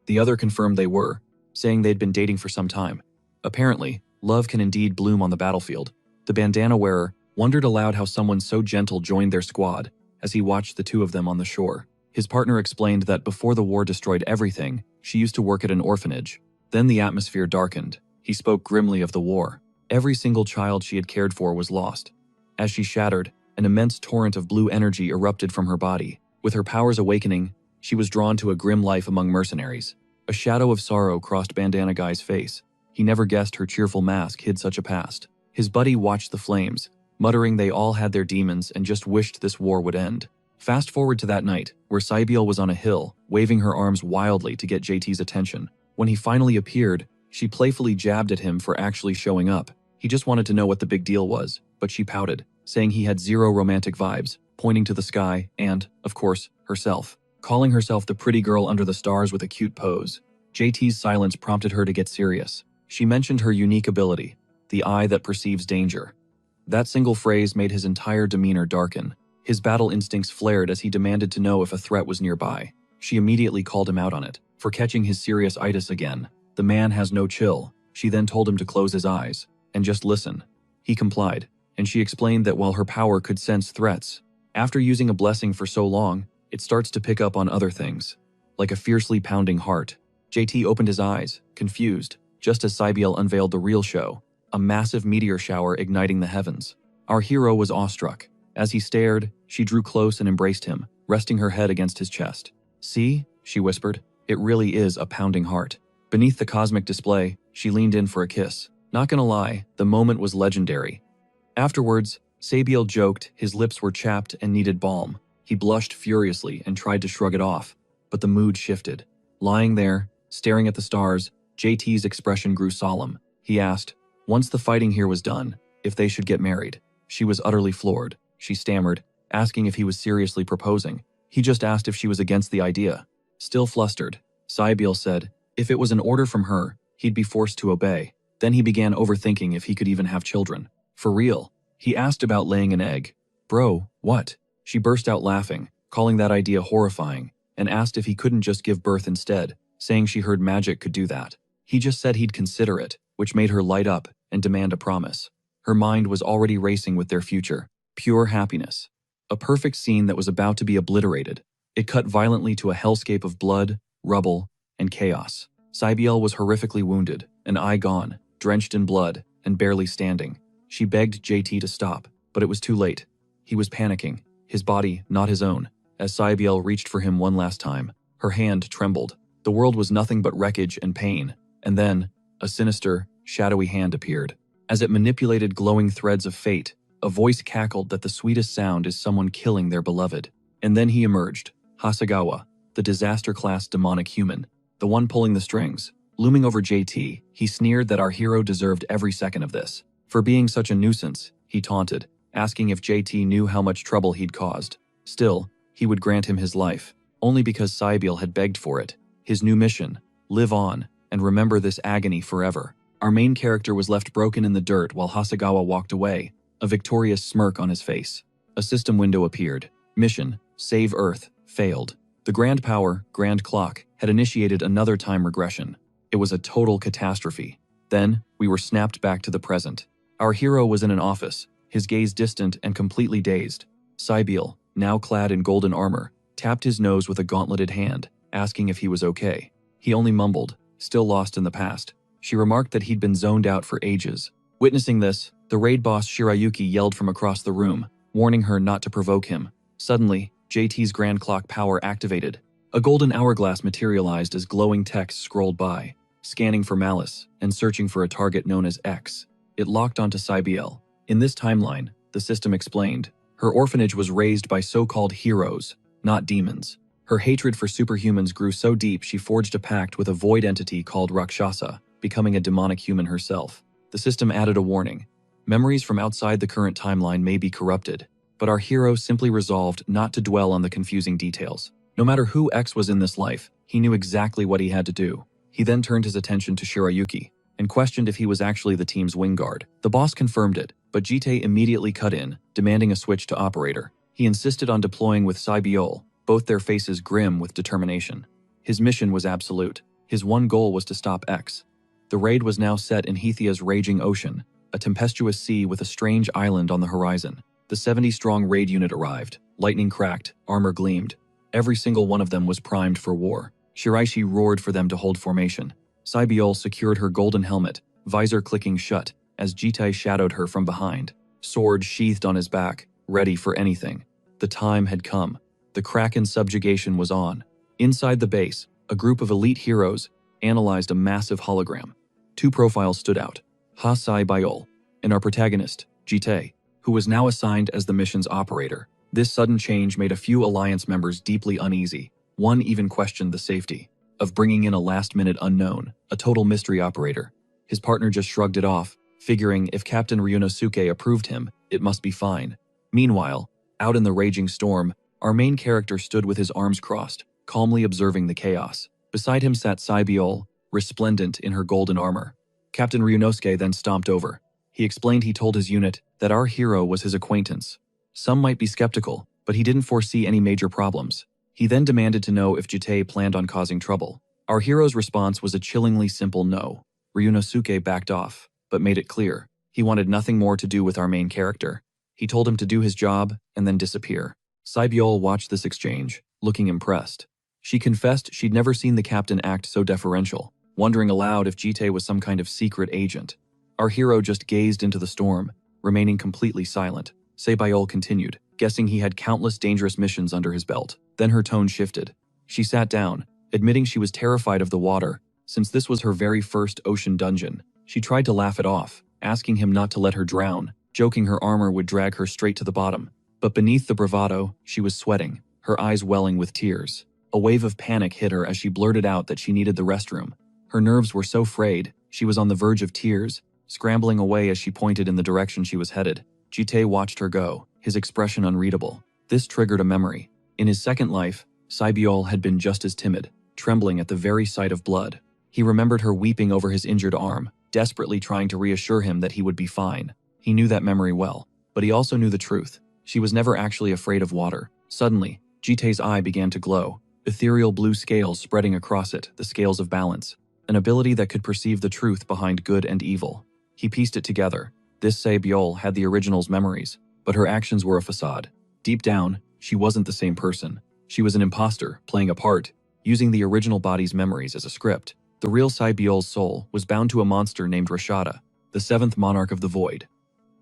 The other confirmed they were, saying they'd been dating for some time. Apparently, love can indeed bloom on the battlefield. The bandana wearer wondered aloud how someone so gentle joined their squad as he watched the two of them on the shore. His partner explained that before the war destroyed everything, she used to work at an orphanage. Then the atmosphere darkened. He spoke grimly of the war. Every single child she had cared for was lost. As she shattered, an immense torrent of blue energy erupted from her body. With her powers awakening, she was drawn to a grim life among mercenaries. A shadow of sorrow crossed Bandana Guy's face. He never guessed her cheerful mask hid such a past. His buddy watched the flames, muttering they all had their demons and just wished this war would end. Fast forward to that night, where Saibiel was on a hill, waving her arms wildly to get JT's attention. When he finally appeared, she playfully jabbed at him for actually showing up. He just wanted to know what the big deal was, but she pouted, saying he had zero romantic vibes, pointing to the sky and, of course, herself. Calling herself the pretty girl under the stars with a cute pose. JT's silence prompted her to get serious. She mentioned her unique ability, the eye that perceives danger. That single phrase made his entire demeanor darken. His battle instincts flared as he demanded to know if a threat was nearby. She immediately called him out on it, for catching his serious itis again. The man has no chill. She then told him to close his eyes and just listen. He complied, and she explained that while her power could sense threats, after using a blessing for so long, it starts to pick up on other things, like a fiercely pounding heart. JT opened his eyes, confused, just as Saibiel unveiled the real show, a massive meteor shower igniting the heavens. Our hero was awestruck. As he stared, she drew close and embraced him, resting her head against his chest. "See?" she whispered. "It really is a pounding heart." Beneath the cosmic display, she leaned in for a kiss. Not gonna lie, the moment was legendary. Afterwards, Sabiel joked his lips were chapped and needed balm. He blushed furiously and tried to shrug it off, but the mood shifted. Lying there, staring at the stars, JT's expression grew solemn. He asked, once the fighting here was done, if they should get married. She was utterly floored. She stammered, asking if he was seriously proposing. He just asked if she was against the idea. Still flustered, Saibiel said, if it was an order from her, he'd be forced to obey. Then he began overthinking if he could even have children. For real. He asked about laying an egg. Bro, what? She burst out laughing, calling that idea horrifying, and asked if he couldn't just give birth instead, saying she heard magic could do that. He just said he'd consider it, which made her light up and demand a promise. Her mind was already racing with their future. Pure happiness. A perfect scene that was about to be obliterated. It cut violently to a hellscape of blood, rubble, and chaos. Saibiel was horrifically wounded, an eye gone, drenched in blood, and barely standing. She begged JT to stop, but it was too late. He was panicking, his body not his own, as Saibiel reached for him one last time. Her hand trembled. The world was nothing but wreckage and pain. And then, a sinister, shadowy hand appeared. As it manipulated glowing threads of fate, a voice cackled that the sweetest sound is someone killing their beloved. And then he emerged, Hasegawa, the disaster-class demonic human, the one pulling the strings. Looming over JT, he sneered that our hero deserved every second of this. For being such a nuisance, he taunted, asking if JT knew how much trouble he'd caused. Still, he would grant him his life, only because Saibiel had begged for it. His new mission, live on, and remember this agony forever. Our main character was left broken in the dirt while Hasegawa walked away, a victorious smirk on his face. A system window appeared. Mission, Save Earth, failed. The Grand Power, Grand Clock, had initiated another time regression. It was a total catastrophe. Then, we were snapped back to the present. Our hero was in an office, his gaze distant and completely dazed. Sybiel, now clad in golden armor, tapped his nose with a gauntleted hand, asking if he was okay. He only mumbled, still lost in the past. She remarked that he'd been zoned out for ages. Witnessing this, the raid boss Shirayuki yelled from across the room, warning her not to provoke him. Suddenly, JT's Grand Clock power activated. A golden hourglass materialized as glowing text scrolled by, scanning for malice and searching for a target known as X. It locked onto Sybiel. In this timeline, the system explained, her orphanage was raised by so-called heroes, not demons. Her hatred for superhumans grew so deep she forged a pact with a void entity called Rakshasa, becoming a demonic human herself. The system added a warning. Memories from outside the current timeline may be corrupted, but our hero simply resolved not to dwell on the confusing details. No matter who X was in this life, he knew exactly what he had to do. He then turned his attention to Shirayuki and questioned if he was actually the team's wing guard. The boss confirmed it, but Jite immediately cut in, demanding a switch to operator. He insisted on deploying with Sybiel, both their faces grim with determination. His mission was absolute. His one goal was to stop X. The raid was now set in Hethia's raging ocean, a tempestuous sea with a strange island on the horizon. The 70-strong raid unit arrived. Lightning cracked, armor gleamed. Every single one of them was primed for war. Shiraishi roared for them to hold formation. Sybiel secured her golden helmet, visor clicking shut, as Jitai shadowed her from behind. Sword sheathed on his back, ready for anything. The time had come. The Kraken subjugation was on. Inside the base, a group of elite heroes analyzed a massive hologram. Two profiles stood out. Sybiel, and our protagonist, Jite, who was now assigned as the mission's operator. This sudden change made a few Alliance members deeply uneasy. One even questioned the safety of bringing in a last-minute unknown, a total mystery operator. His partner just shrugged it off, figuring if Captain Ryunosuke approved him, it must be fine. Meanwhile, out in the raging storm, our main character stood with his arms crossed, calmly observing the chaos. Beside him sat Sybiel, resplendent in her golden armor. Captain Ryunosuke then stomped over. He explained he told his unit that our hero was his acquaintance. Some might be skeptical, but he didn't foresee any major problems. He then demanded to know if Jite planned on causing trouble. Our hero's response was a chillingly simple no. Ryunosuke backed off, but made it clear he wanted nothing more to do with our main character. He told him to do his job and then disappear. Sybiel watched this exchange, looking impressed. She confessed she'd never seen the captain act so deferential, wondering aloud if Jite was some kind of secret agent. Our hero just gazed into the storm, remaining completely silent. Sybiel continued, guessing he had countless dangerous missions under his belt. Then her tone shifted. She sat down, admitting she was terrified of the water, since this was her very first ocean dungeon. She tried to laugh it off, asking him not to let her drown, joking her armor would drag her straight to the bottom. But beneath the bravado, she was sweating, her eyes welling with tears. A wave of panic hit her as she blurted out that she needed the restroom. Her nerves were so frayed, she was on the verge of tears, scrambling away as she pointed in the direction she was headed. Jite watched her go, his expression unreadable. This triggered a memory. In his second life, Sybiel had been just as timid, trembling at the very sight of blood. He remembered her weeping over his injured arm, desperately trying to reassure him that he would be fine. He knew that memory well, but he also knew the truth. She was never actually afraid of water. Suddenly, Jite's eye began to glow, ethereal blue scales spreading across it, the scales of balance, an ability that could perceive the truth behind good and evil. He pieced it together. This Sybiel had the original's memories, but her actions were a facade. Deep down, she wasn't the same person. She was an imposter, playing a part, using the original body's memories as a script. The real Sybiel's soul was bound to a monster named Rashada, the seventh monarch of the void.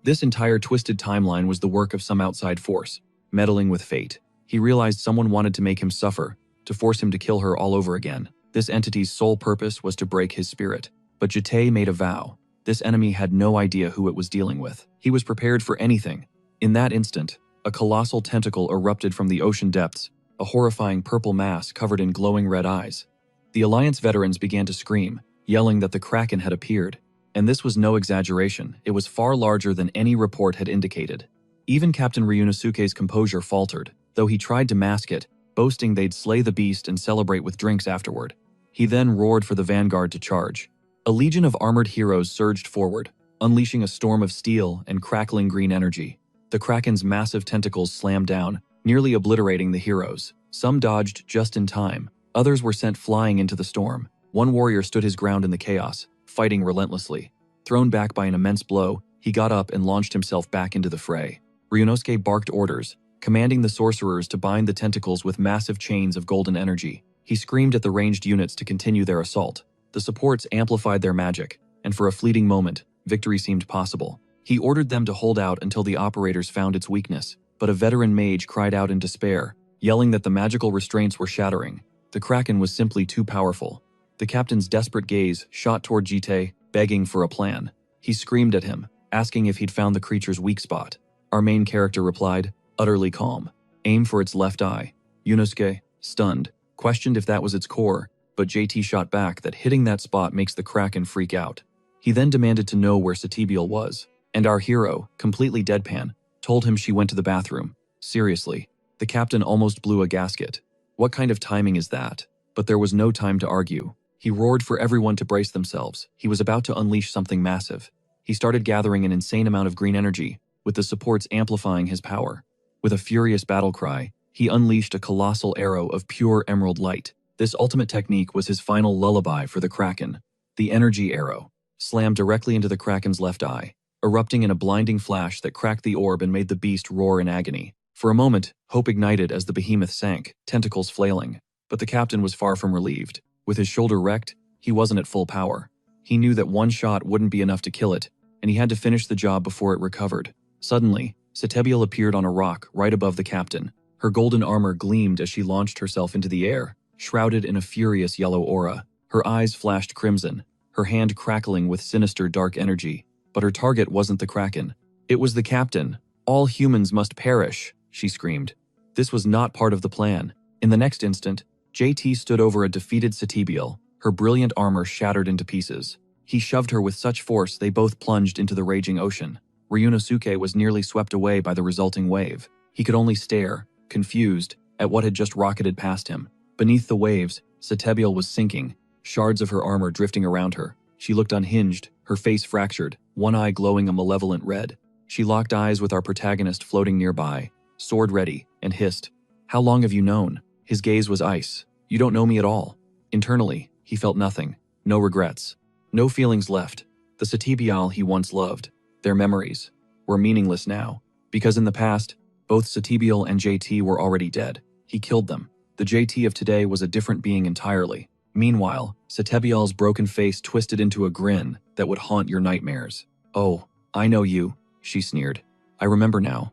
This entire twisted timeline was the work of some outside force, meddling with fate. He realized someone wanted to make him suffer, to force him to kill her all over again. This entity's sole purpose was to break his spirit. But Jite made a vow. This enemy had no idea who it was dealing with. He was prepared for anything. In that instant, a colossal tentacle erupted from the ocean depths, a horrifying purple mass covered in glowing red eyes. The Alliance veterans began to scream, yelling that the Kraken had appeared. And this was no exaggeration, it was far larger than any report had indicated. Even Captain Ryunosuke's composure faltered, though he tried to mask it, boasting they'd slay the beast and celebrate with drinks afterward. He then roared for the vanguard to charge. A legion of armored heroes surged forward, unleashing a storm of steel and crackling green energy. The Kraken's massive tentacles slammed down, nearly obliterating the heroes. Some dodged just in time. Others were sent flying into the storm. One warrior stood his ground in the chaos, fighting relentlessly. Thrown back by an immense blow, he got up and launched himself back into the fray. Ryunosuke barked orders, commanding the sorcerers to bind the tentacles with massive chains of golden energy. He screamed at the ranged units to continue their assault. The supports amplified their magic, and for a fleeting moment, victory seemed possible. He ordered them to hold out until the operators found its weakness, but a veteran mage cried out in despair, yelling that the magical restraints were shattering. The Kraken was simply too powerful. The captain's desperate gaze shot toward Jite, begging for a plan. He screamed at him, asking if he'd found the creature's weak spot. Our main character replied, utterly calm. Aim for its left eye. Yunosuke, stunned, questioned if that was its core, but JT shot back that hitting that spot makes the Kraken freak out. He then demanded to know where Satibiel was, and our hero, completely deadpan, told him she went to the bathroom. Seriously, the captain almost blew a gasket. What kind of timing is that? But there was no time to argue. He roared for everyone to brace themselves. He was about to unleash something massive. He started gathering an insane amount of green energy, with the supports amplifying his power. With a furious battle cry, he unleashed a colossal arrow of pure emerald light. This ultimate technique was his final lullaby for the Kraken. The energy arrow slammed directly into the Kraken's left eye, erupting in a blinding flash that cracked the orb and made the beast roar in agony. For a moment, hope ignited as the behemoth sank, tentacles flailing. But the captain was far from relieved. With his shoulder wrecked, he wasn't at full power. He knew that one shot wouldn't be enough to kill it, and he had to finish the job before it recovered. Suddenly, Satibiel appeared on a rock right above the captain. Her golden armor gleamed as she launched herself into the air, shrouded in a furious yellow aura. Her eyes flashed crimson, her hand crackling with sinister dark energy. But her target wasn't the Kraken. It was the captain. All humans must perish, she screamed. This was not part of the plan. In the next instant, JT stood over a defeated Satibiel, her brilliant armor shattered into pieces. He shoved her with such force they both plunged into the raging ocean. Ryunosuke was nearly swept away by the resulting wave. He could only stare, confused, at what had just rocketed past him. Beneath the waves, Satibiel was sinking, shards of her armor drifting around her. She looked unhinged, her face fractured, one eye glowing a malevolent red. She locked eyes with our protagonist floating nearby, sword ready, and hissed, "How long have you known?" His gaze was ice. "You don't know me at all." Internally, he felt nothing, no regrets, no feelings left. The Satibiel he once loved, their memories, were meaningless now, because in the past, both Satibiel and JT were already dead. He killed them. The JT of today was a different being entirely. Meanwhile, Satibiel's broken face twisted into a grin that would haunt your nightmares. "Oh, I know you," she sneered. "I remember now.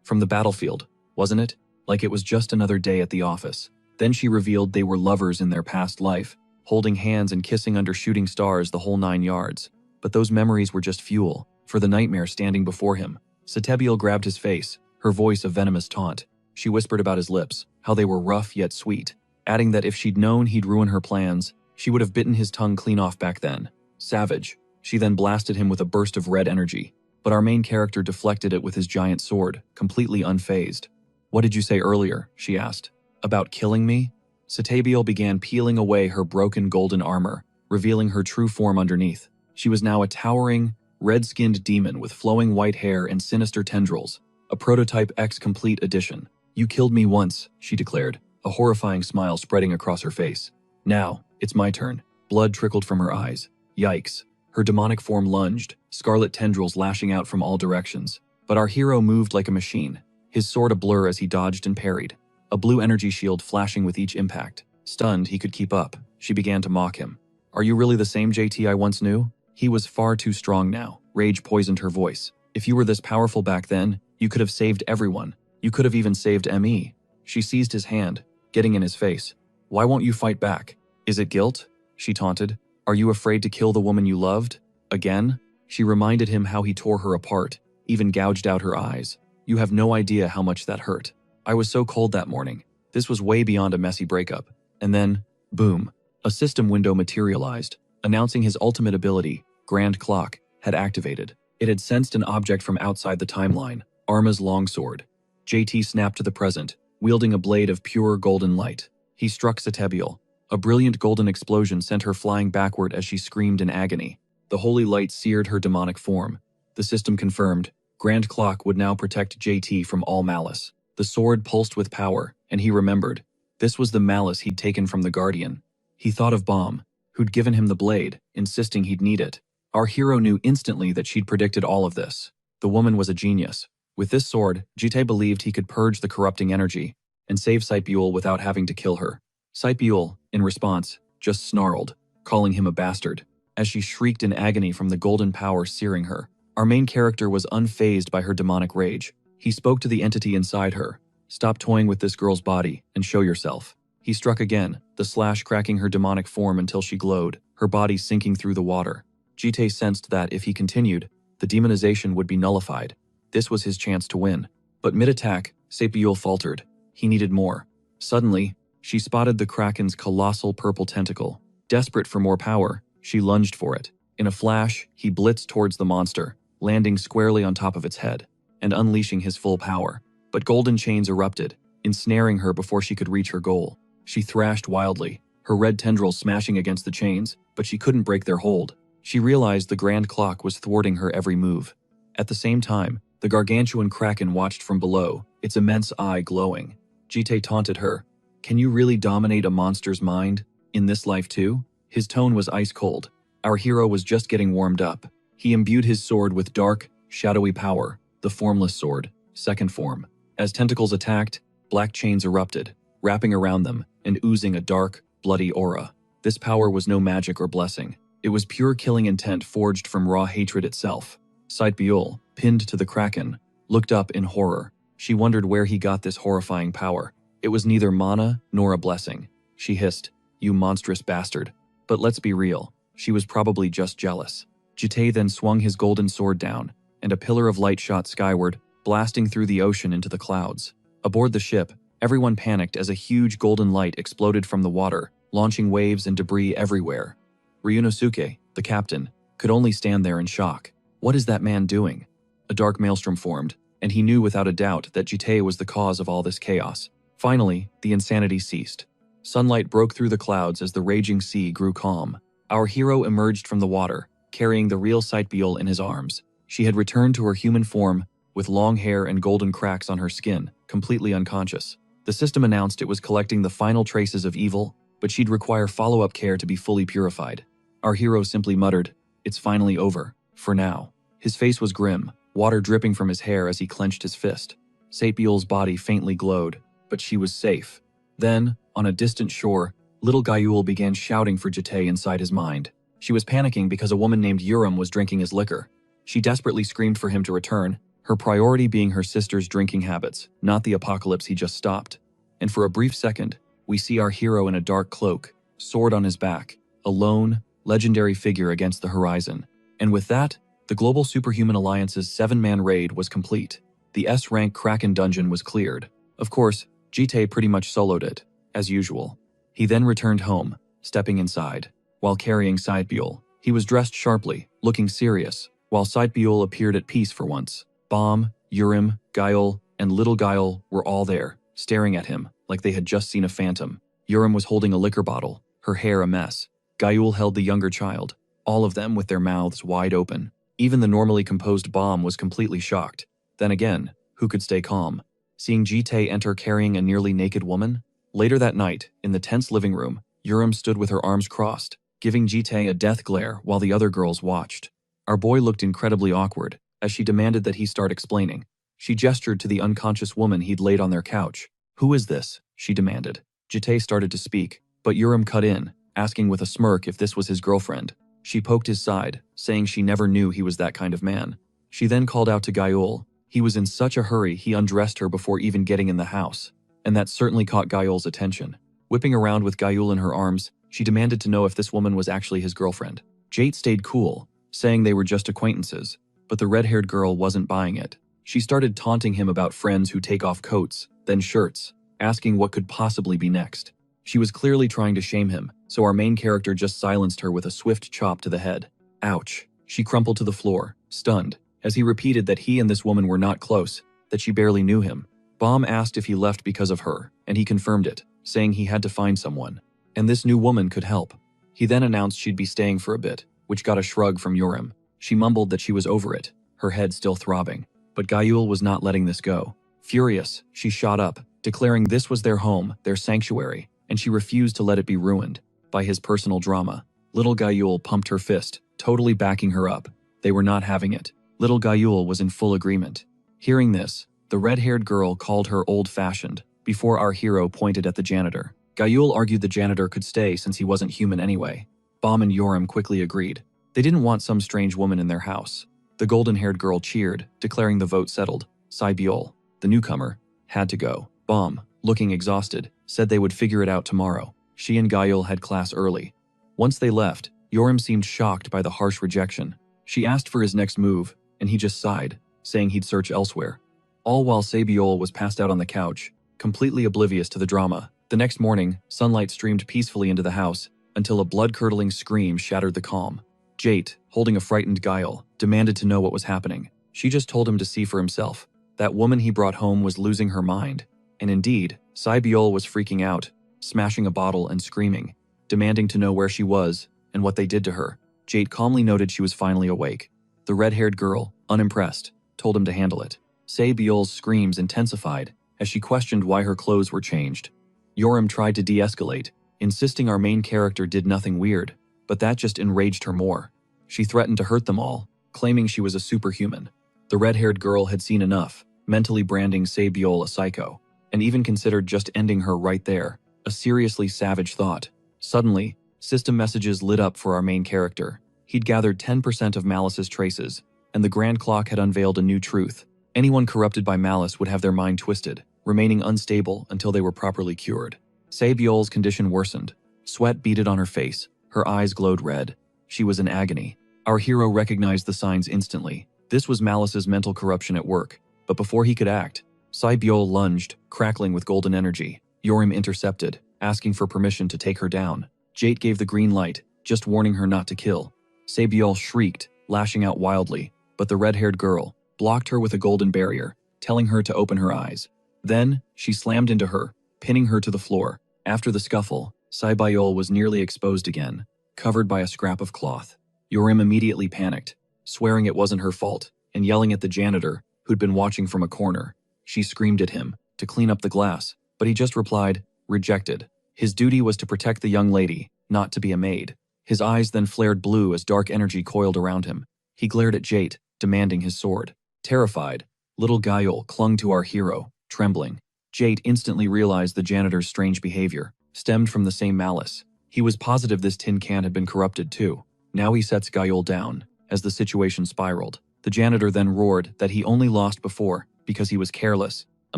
From the battlefield, wasn't it? Like it was just another day at the office." Then she revealed they were lovers in their past life, holding hands and kissing under shooting stars the whole 9 yards. But those memories were just fuel for the nightmare standing before him. Satibiel grabbed his face, her voice a venomous taunt. She whispered about his lips, how they were rough yet sweet, adding that if she'd known he'd ruin her plans, she would have bitten his tongue clean off back then. Savage. She then blasted him with a burst of red energy, but our main character deflected it with his giant sword, completely unfazed. "What did you say earlier?" she asked. "About killing me?" Satibiel began peeling away her broken golden armor, revealing her true form underneath. She was now a towering, red-skinned demon with flowing white hair and sinister tendrils, a prototype X-complete edition. "You killed me once," she declared, a horrifying smile spreading across her face. "Now, it's my turn." Blood trickled from her eyes. Yikes. Her demonic form lunged, scarlet tendrils lashing out from all directions. But our hero moved like a machine, his sword a blur as he dodged and parried, a blue energy shield flashing with each impact. Stunned, he could keep up. She began to mock him. "Are you really the same JT I once knew?" He was far too strong now. Rage poisoned her voice. "If you were this powerful back then, you could have saved everyone. You could have even saved ME." She seized his hand, getting in his face. "Why won't you fight back? Is it guilt?" she taunted. "Are you afraid to kill the woman you loved? Again?" She reminded him how he tore her apart, even gouged out her eyes. "You have no idea how much that hurt. I was so cold that morning." This was way beyond a messy breakup. And then, boom, a system window materialized, announcing his ultimate ability, Grand Clock, had activated. It had sensed an object from outside the timeline, Arma's longsword. JT snapped to the present, wielding a blade of pure golden light. He struck Satibiel. A brilliant golden explosion sent her flying backward as she screamed in agony. The holy light seared her demonic form. The system confirmed, Grand Clock would now protect JT from all malice. The sword pulsed with power, and he remembered. This was the malice he'd taken from the Guardian. He thought of Bomb, who'd given him the blade, insisting he'd need it. Our hero knew instantly that she'd predicted all of this. The woman was a genius. With this sword, Jite believed he could purge the corrupting energy and save Site-Buell without having to kill her. Site-Buell, in response, just snarled, calling him a bastard, as she shrieked in agony from the golden power searing her. Our main character was unfazed by her demonic rage. He spoke to the entity inside her. Stop toying with this girl's body and show yourself. He struck again, the slash cracking her demonic form until she glowed, her body sinking through the water. Jite sensed that if he continued, the demonization would be nullified. This was his chance to win. But mid-attack, Site-Buell faltered. He needed more. Suddenly, she spotted the Kraken's colossal purple tentacle. Desperate for more power, she lunged for it. In a flash, he blitzed towards the monster, landing squarely on top of its head, and unleashing his full power. But golden chains erupted, ensnaring her before she could reach her goal. She thrashed wildly, her red tendrils smashing against the chains, but she couldn't break their hold. She realized the grand clock was thwarting her every move. At the same time, the gargantuan Kraken watched from below, its immense eye glowing. Jite taunted her. Can you really dominate a monster's mind? In this life too? His tone was ice cold. Our hero was just getting warmed up. He imbued his sword with dark, shadowy power, the Formless Sword, second form. As tentacles attacked, black chains erupted, wrapping around them and oozing a dark, bloody aura. This power was no magic or blessing. It was pure killing intent forged from raw hatred itself. Site-Buell, pinned to the Kraken, looked up in horror. She wondered where he got this horrifying power. It was neither mana nor a blessing. She hissed, "You monstrous bastard." But let's be real, she was probably just jealous. Jite then swung his golden sword down, and a pillar of light shot skyward, blasting through the ocean into the clouds. Aboard the ship, everyone panicked as a huge golden light exploded from the water, launching waves and debris everywhere. Ryunosuke, the captain, could only stand there in shock. What is that man doing? A dark maelstrom formed, and he knew without a doubt that Jite was the cause of all this chaos. Finally, the insanity ceased. Sunlight broke through the clouds as the raging sea grew calm. Our hero emerged from the water, carrying the real Site-Buell in his arms. She had returned to her human form, with long hair and golden cracks on her skin, completely unconscious. The system announced it was collecting the final traces of evil, but she'd require follow-up care to be fully purified. Our hero simply muttered, "It's finally over, for now." His face was grim, water dripping from his hair as he clenched his fist. Site-Buell's body faintly glowed, but she was safe. Then, on a distant shore, little Gayul began shouting for Jite inside his mind. She was panicking because a woman named Urim was drinking his liquor. She desperately screamed for him to return, her priority being her sister's drinking habits, not the apocalypse he just stopped. And for a brief second, we see our hero in a dark cloak, sword on his back, a lone, legendary figure against the horizon. And with that, the Global Superhuman Alliance's 7-man raid was complete. The S-rank Kraken dungeon was cleared. Of course, Jite pretty much soloed it, as usual. He then returned home, stepping inside. While carrying Site-Buell, he was dressed sharply, looking serious, while Site-Buell appeared at peace for once. Bomb, Urim, Gayul, and little Gayul were all there, staring at him like they had just seen a phantom. Urim was holding a liquor bottle, her hair a mess. Gayul held the younger child, all of them with their mouths wide open. Even the normally composed Bomb was completely shocked. Then again, who could stay calm? Seeing Jite enter carrying a nearly naked woman? Later that night, in the tense living room, Urim stood with her arms crossed, giving Jite a death glare while the other girls watched. Our boy looked incredibly awkward, as she demanded that he start explaining. She gestured to the unconscious woman he'd laid on their couch. "Who is this?" she demanded. Jite started to speak, but Urim cut in, asking with a smirk if this was his girlfriend. She poked his side, saying she never knew he was that kind of man. She then called out to Gayul. He was in such a hurry he undressed her before even getting in the house, and that certainly caught Gayul's attention. Whipping around with Gayul in her arms, she demanded to know if this woman was actually his girlfriend. Jate stayed cool, saying they were just acquaintances, but the red-haired girl wasn't buying it. She started taunting him about friends who take off coats, then shirts, asking what could possibly be next. She was clearly trying to shame him, so our main character just silenced her with a swift chop to the head. Ouch. She crumpled to the floor, stunned, as he repeated that he and this woman were not close, that she barely knew him. Bomb asked if he left because of her, and he confirmed it, saying he had to find someone, and this new woman could help. He then announced she'd be staying for a bit, which got a shrug from Urim. She mumbled that she was over it, her head still throbbing, but Gayul was not letting this go. Furious, she shot up, declaring this was their home, their sanctuary, and she refused to let it be ruined by his personal drama. Little Gayul pumped her fist, totally backing her up. They were not having it. Little Gayul was in full agreement. Hearing this, the red-haired girl called her old-fashioned, before our hero pointed at the janitor. Gayul argued the janitor could stay since he wasn't human anyway. Bom and Yoram quickly agreed. They didn't want some strange woman in their house. The golden-haired girl cheered, declaring the vote settled. Saibiol, the newcomer, had to go. Bom, looking exhausted, said they would figure it out tomorrow. She and Gayul had class early. Once they left, Yoram seemed shocked by the harsh rejection. She asked for his next move, and he just sighed, saying he'd search elsewhere. All while Sabiol was passed out on the couch, completely oblivious to the drama. The next morning, sunlight streamed peacefully into the house, until a blood-curdling scream shattered the calm. Jate, holding a frightened Gayul, demanded to know what was happening. She just told him to see for himself. That woman he brought home was losing her mind. And indeed, Saibiol was freaking out, smashing a bottle and screaming, demanding to know where she was and what they did to her. Jate calmly noted she was finally awake. The red-haired girl, unimpressed, told him to handle it. Saibiol's screams intensified as she questioned why her clothes were changed. Yoram tried to de-escalate, insisting our main character did nothing weird, but that just enraged her more. She threatened to hurt them all, claiming she was a superhuman. The red-haired girl had seen enough, mentally branding Sabiol a psycho, and even considered just ending her right there, a seriously savage thought. Suddenly, system messages lit up for our main character. He'd gathered 10% of Malice's traces, and the Grand Clock had unveiled a new truth. Anyone corrupted by Malice would have their mind twisted, remaining unstable until they were properly cured. Sabiol's condition worsened. Sweat beaded on her face. Her eyes glowed red. She was in agony. Our hero recognized the signs instantly. This was Malice's mental corruption at work. But before he could act, Sabiol lunged, crackling with golden energy. Yoram intercepted, asking for permission to take her down. Jate gave the green light, just warning her not to kill. Sabiol shrieked, lashing out wildly, but the red-haired girl blocked her with a golden barrier, telling her to open her eyes. Then, she slammed into her, pinning her to the floor. After the scuffle, Saibiol was nearly exposed again, covered by a scrap of cloth. Yoram immediately panicked, swearing it wasn't her fault, and yelling at the janitor, who'd been watching from a corner. She screamed at him to clean up the glass, but he just replied, rejected. His duty was to protect the young lady, not to be a maid. His eyes then flared blue as dark energy coiled around him. He glared at Jate, demanding his sword. Terrified, little Gayul clung to our hero, trembling. Jate instantly realized the janitor's strange behavior stemmed from the same malice. He was positive this tin can had been corrupted too. Now he sets Gayul down, as the situation spiraled. The janitor then roared that he only lost before because he was careless, a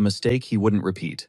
mistake he wouldn't repeat.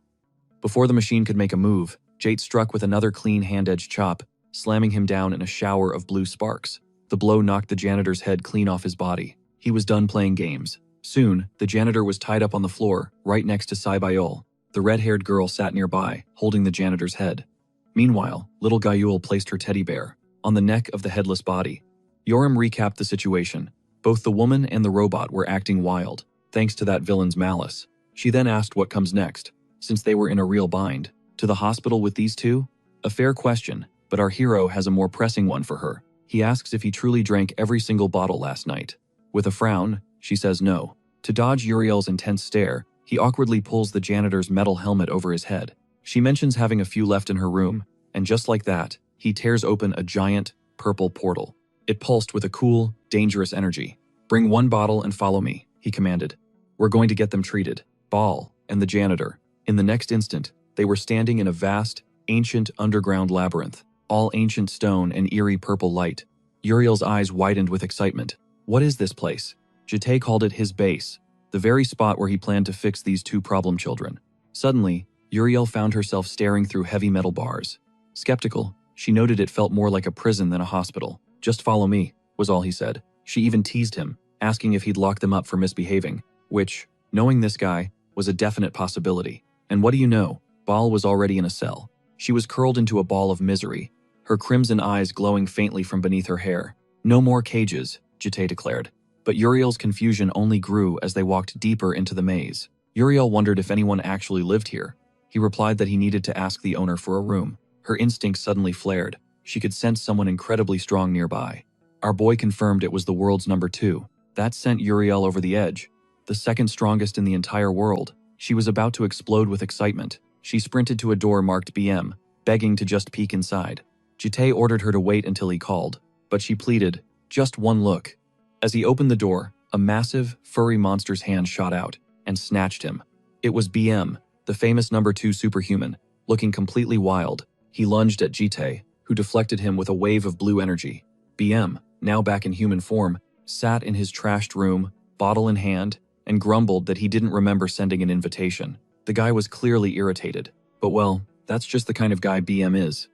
Before the machine could make a move, Jate struck with another clean hand-edged chop, slamming him down in a shower of blue sparks. The blow knocked the janitor's head clean off his body. He was done playing games. Soon, the janitor was tied up on the floor, right next to Saibiol. The red-haired girl sat nearby, holding the janitor's head. Meanwhile, little Gayul placed her teddy bear on the neck of the headless body. Yoram recapped the situation. Both the woman and the robot were acting wild, thanks to that villain's malice. She then asked what comes next, since they were in a real bind. To the hospital with these two? A fair question, but our hero has a more pressing one for her. He asks if he truly drank every single bottle last night. With a frown, she says no. To dodge Uriel's intense stare, he awkwardly pulls the janitor's metal helmet over his head. She mentions having a few left in her room, and just like that, he tears open a giant, purple portal. It pulsed with a cool, dangerous energy. "Bring one bottle and follow me," he commanded. "We're going to get them treated." Ball and the janitor. In the next instant, they were standing in a vast, ancient underground labyrinth, all ancient stone and eerie purple light. Uriel's eyes widened with excitement. What is this place? Jate called it his base, the very spot where he planned to fix these two problem children. Suddenly, Uriel found herself staring through heavy metal bars. Skeptical, she noted it felt more like a prison than a hospital. "Just follow me," was all he said. She even teased him, asking if he'd lock them up for misbehaving, which, knowing this guy, was a definite possibility. And what do you know? Ball was already in a cell. She was curled into a ball of misery, her crimson eyes glowing faintly from beneath her hair. "No more cages," Jate declared. But Uriel's confusion only grew as they walked deeper into the maze. Uriel wondered if anyone actually lived here. He replied that he needed to ask the owner for a room. Her instincts suddenly flared. She could sense someone incredibly strong nearby. Our boy confirmed it was the world's number 2. That sent Uriel over the edge. The second strongest in the entire world. She was about to explode with excitement. She sprinted to a door marked BM, begging to just peek inside. Jitae ordered her to wait until he called, but she pleaded, "Just one look." As he opened the door, a massive, furry monster's hand shot out and snatched him. It was BM, the famous number 2 superhuman, looking completely wild. He lunged at Jitae, who deflected him with a wave of blue energy. BM, now back in human form, sat in his trashed room, bottle in hand, and grumbled that he didn't remember sending an invitation. The guy was clearly irritated, but well, that's just the kind of guy BM is.